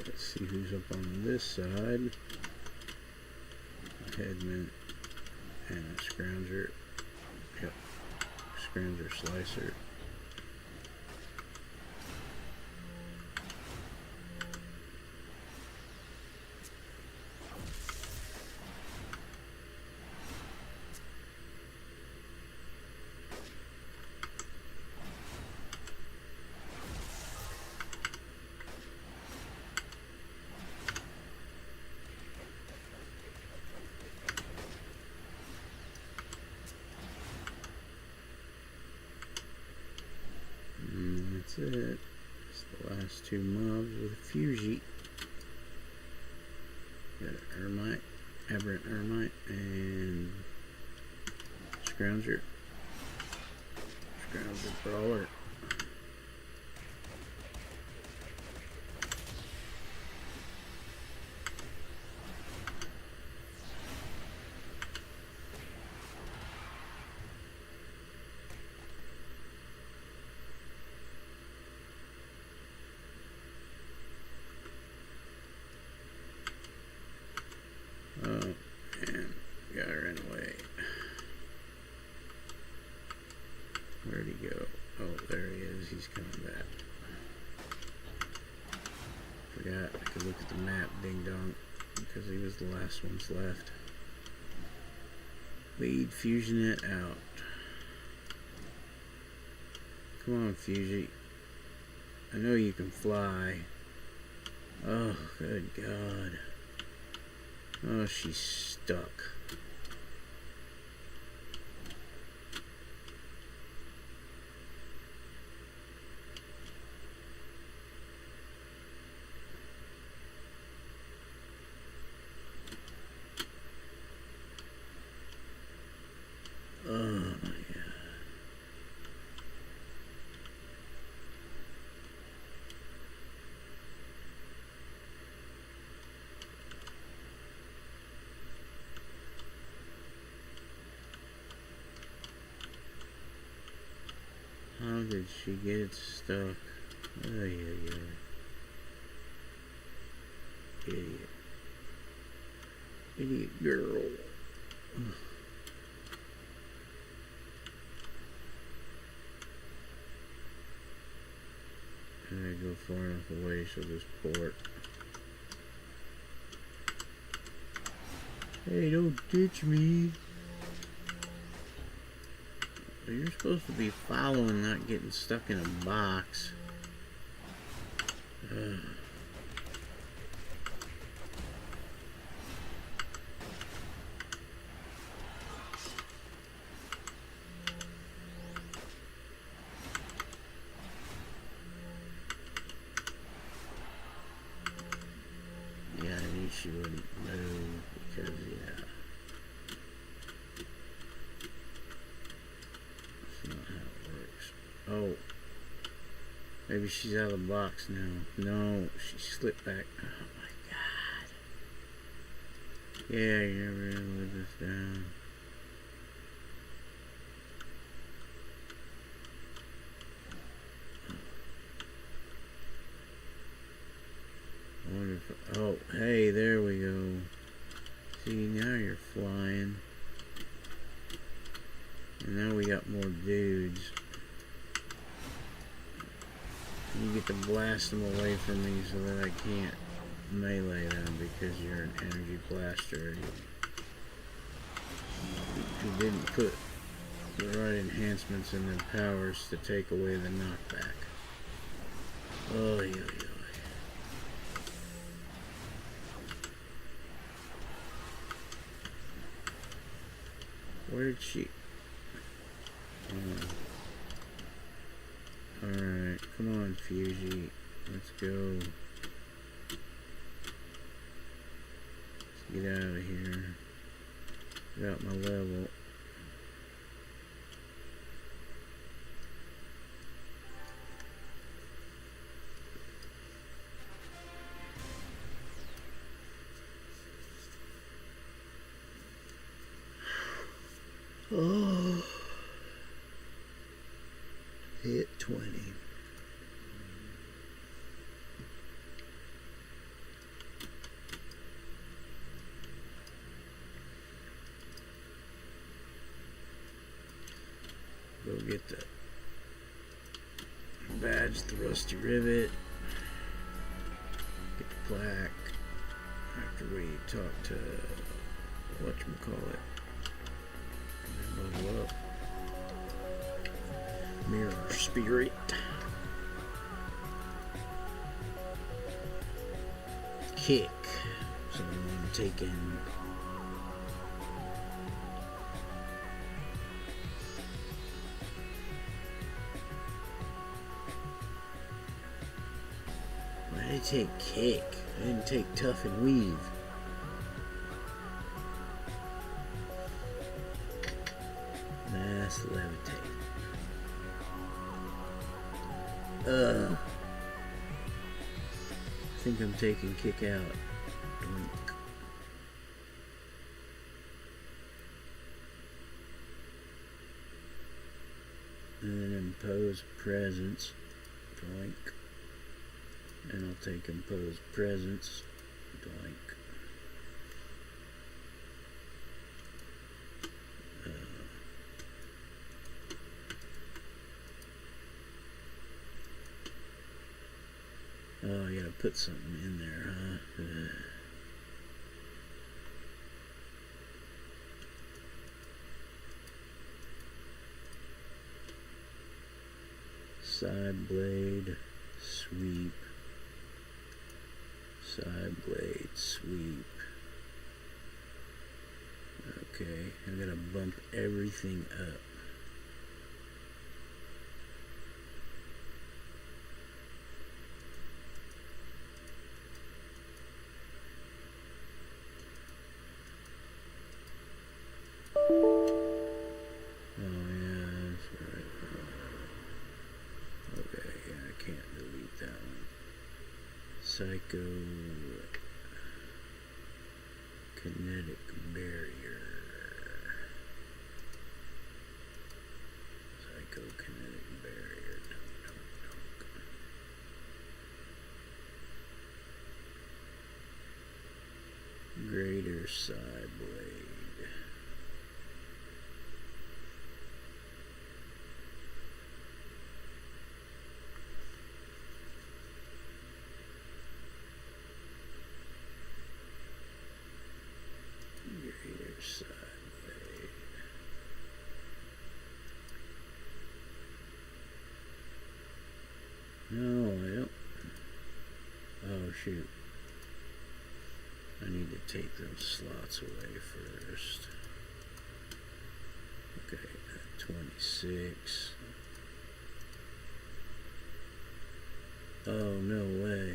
Let's see who's up on this side. Headman and a scrounger. Yep. Scrounger slicer. That's it. It's the last two mobs with a Fugie. Got an Ermite, Aberrant Ermite, and Scrounger. Scrounger Brawler. Oh, and guy ran away. Where'd he go? Oh, there he is. He's coming back. Forgot I could look at the map, ding dong, because he was the last ones left. Lead Fusion it out. Come on, Fugie. I know you can fly. Oh, good God. Oh, she's stuck. Oh my God. How did she get stuck? Oh, yeah. Idiot. Idiot girl. I go far enough away so this port. Hey, don't ditch me. You're supposed to be following, not getting stuck in a box.
she wouldn't move because, yeah. That's not how it works. Oh. Maybe she's out of the box now. No, she slipped back. Oh my god. Yeah, you're never gonna live this down. I wonder if, oh, hey, there we go. See, now you're flying. And now we got more dudes. You get to blast them away from me so that I can't melee them because you're an energy blaster. You didn't put the right enhancements in the powers to take away the knockback. Oh, yeah. Where did she? Alright, come on, Fuji. Let's go. Let's get out of here. Get out my level. Oh. Hit 20. Go get the badge, the rusty rivet. Get the plaque. After we talk to whatchamacallit. And then level up. Mirror spirit. Kick. So I'm taking why did I take kick? I didn't take tough and weave. Mass levitate. I think I'm taking kick out. Doink. And then impose presence. Doink. And I'll take impose presence. Doink. Oh, I gotta put something in there, huh? Side blade, sweep. Side blade, sweep. Okay, I'm gonna bump everything up. Psycho kinetic barrier. Psycho kinetic barrier. Greater side blade. Side blade. No, I don't. Oh, shoot. I need to take those slots away first. Okay, 26. Oh, no way.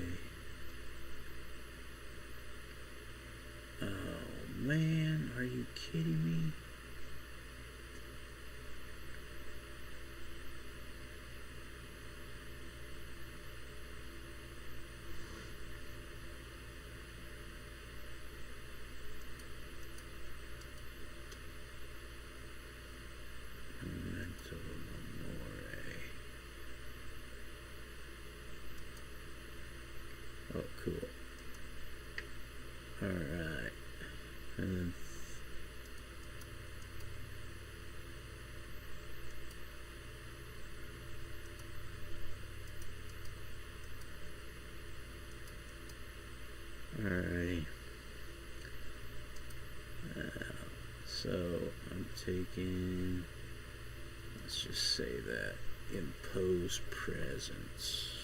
man, are you kidding me? Oh, cool. Alright. And then alrighty. So I'm taking, let's just say that, impose presence.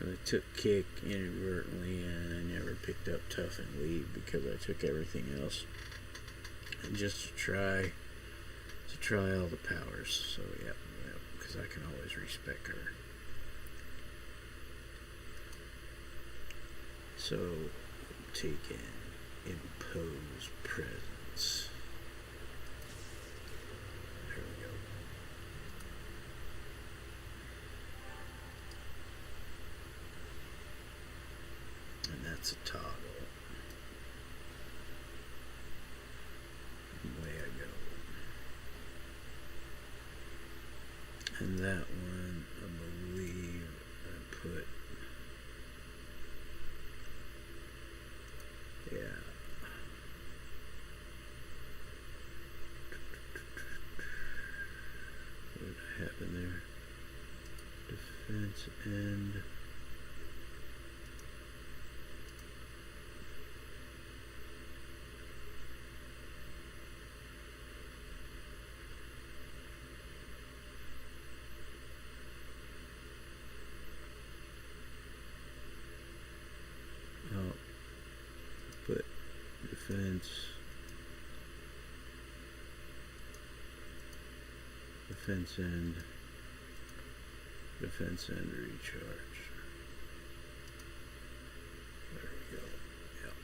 I took kick inadvertently, and I never picked up tough and lead because I took everything else. And just to try all the powers. So yeah, because I can always respec her. So I'm taking impose presence. There we go. And that's a toggle. Away I go. And that one, I believe I put, yeah. What happened there? Defense end. Oh, put defense end recharge. There we go. Yep.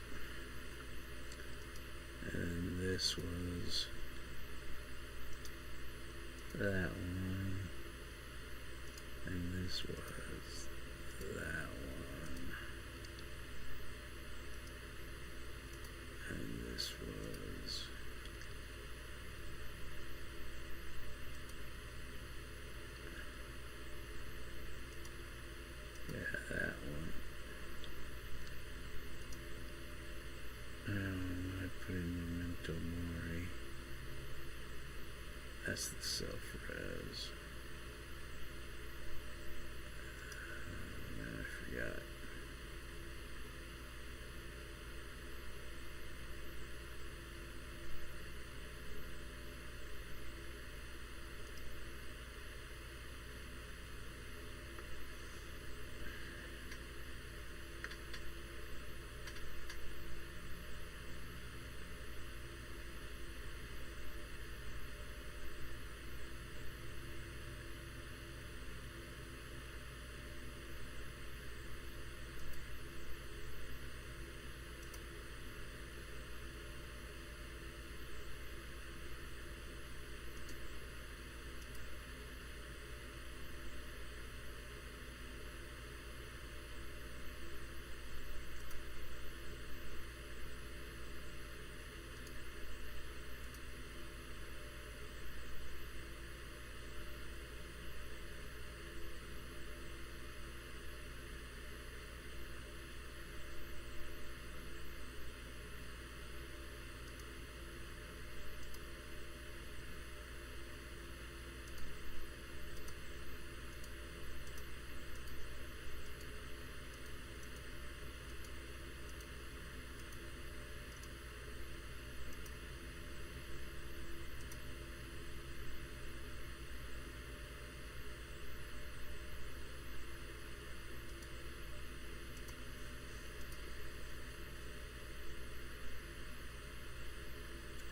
And this was that one, and this was that one, and this was that one. I put in Memento Mori. That's the self-res. Man, I forgot.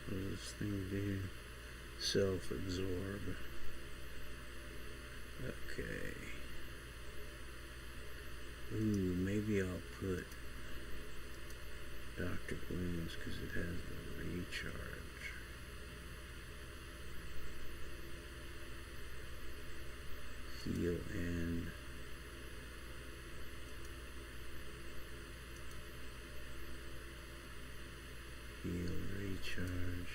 What does this thing do? Self-absorb. Okay. Ooh, maybe I'll put
Dr. Wounds because it has the recharge. Heal and heal, recharge.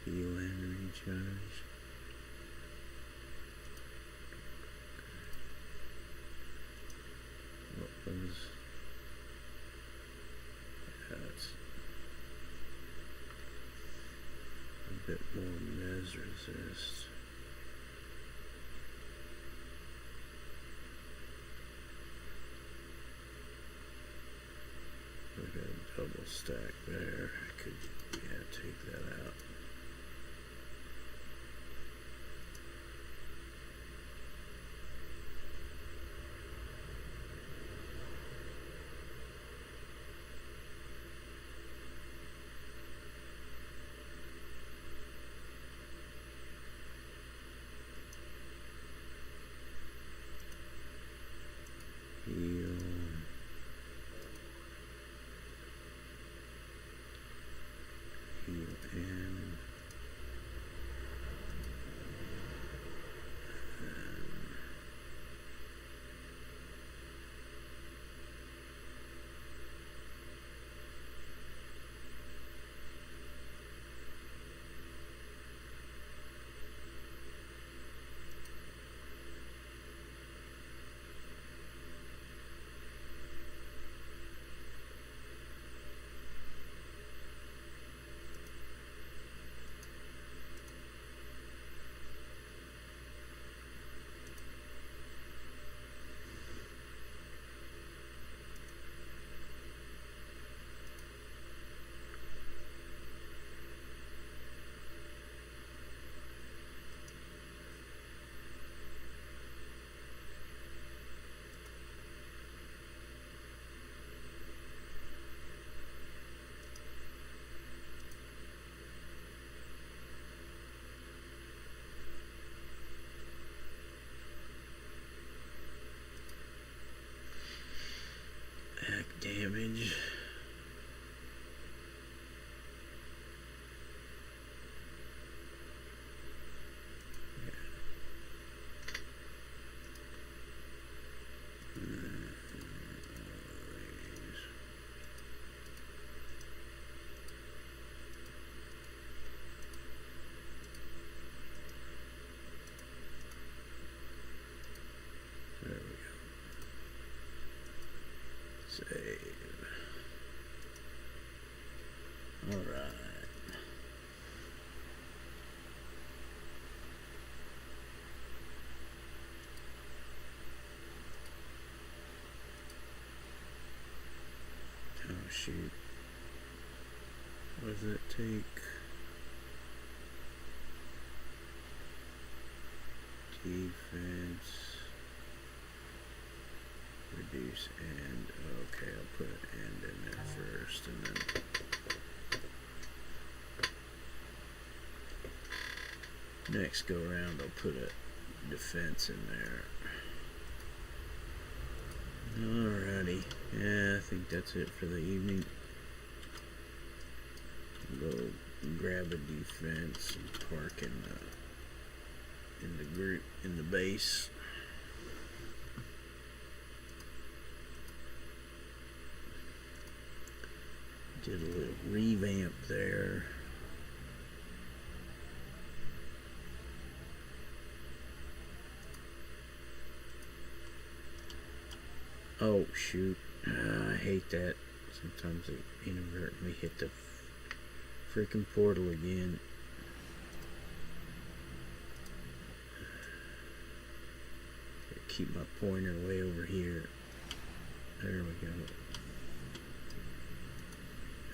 Heal and recharge. What was that's a bit more mes resist. We got a double stack there. I could, yeah, take that out. Heal. Heal in. Act damage. There we go. Save. Alright. Oh shoot. What does it take? Defense. Reduce and. Okay, I'll put an and in there first and then. Next go around, I'll put a defense in there. Alrighty. Yeah, I think that's it for the evening. Go grab a defense and park in the group in the base. Did a little revamp there. Oh shoot, I hate that. Sometimes it inadvertently hit the freaking portal again. Keep my pointer way over here. There we go.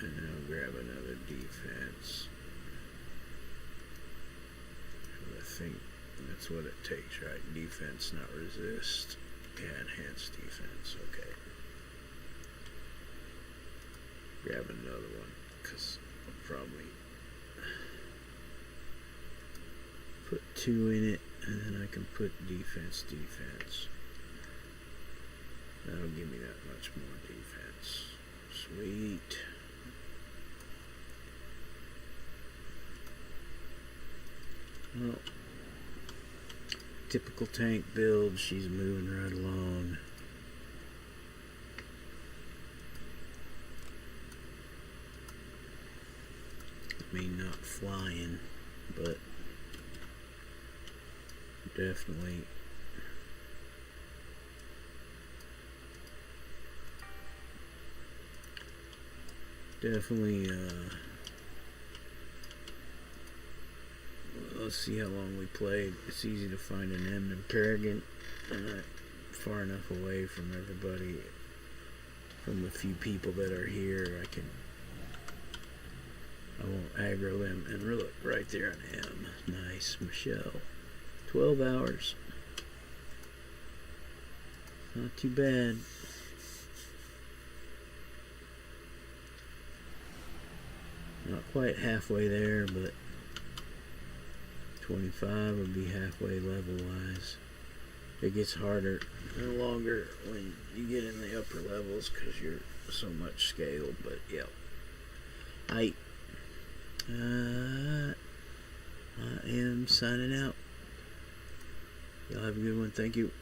And now grab another defense. I think that's what it takes, right? Defense, not resist. Yeah, enhanced defense, okay. grab another one, because I'll probably put 2 in it, and then I can put defense. That'll give me that much more defense. Sweet. Well, typical tank build. She's moving right along. I mean, not flying, but definitely let's see how long we played. It's easy to find an M and Paragon, far enough away from everybody, from the few people that are here. I won't aggro them. And look, right there on M. Nice, Michelle. 12 hours. Not too bad. Not quite halfway there, but 25 would be halfway level-wise. It gets harder and longer when you get in the upper levels because you're so much scaled, but yeah. I am signing out. Y'all have a good one. Thank you.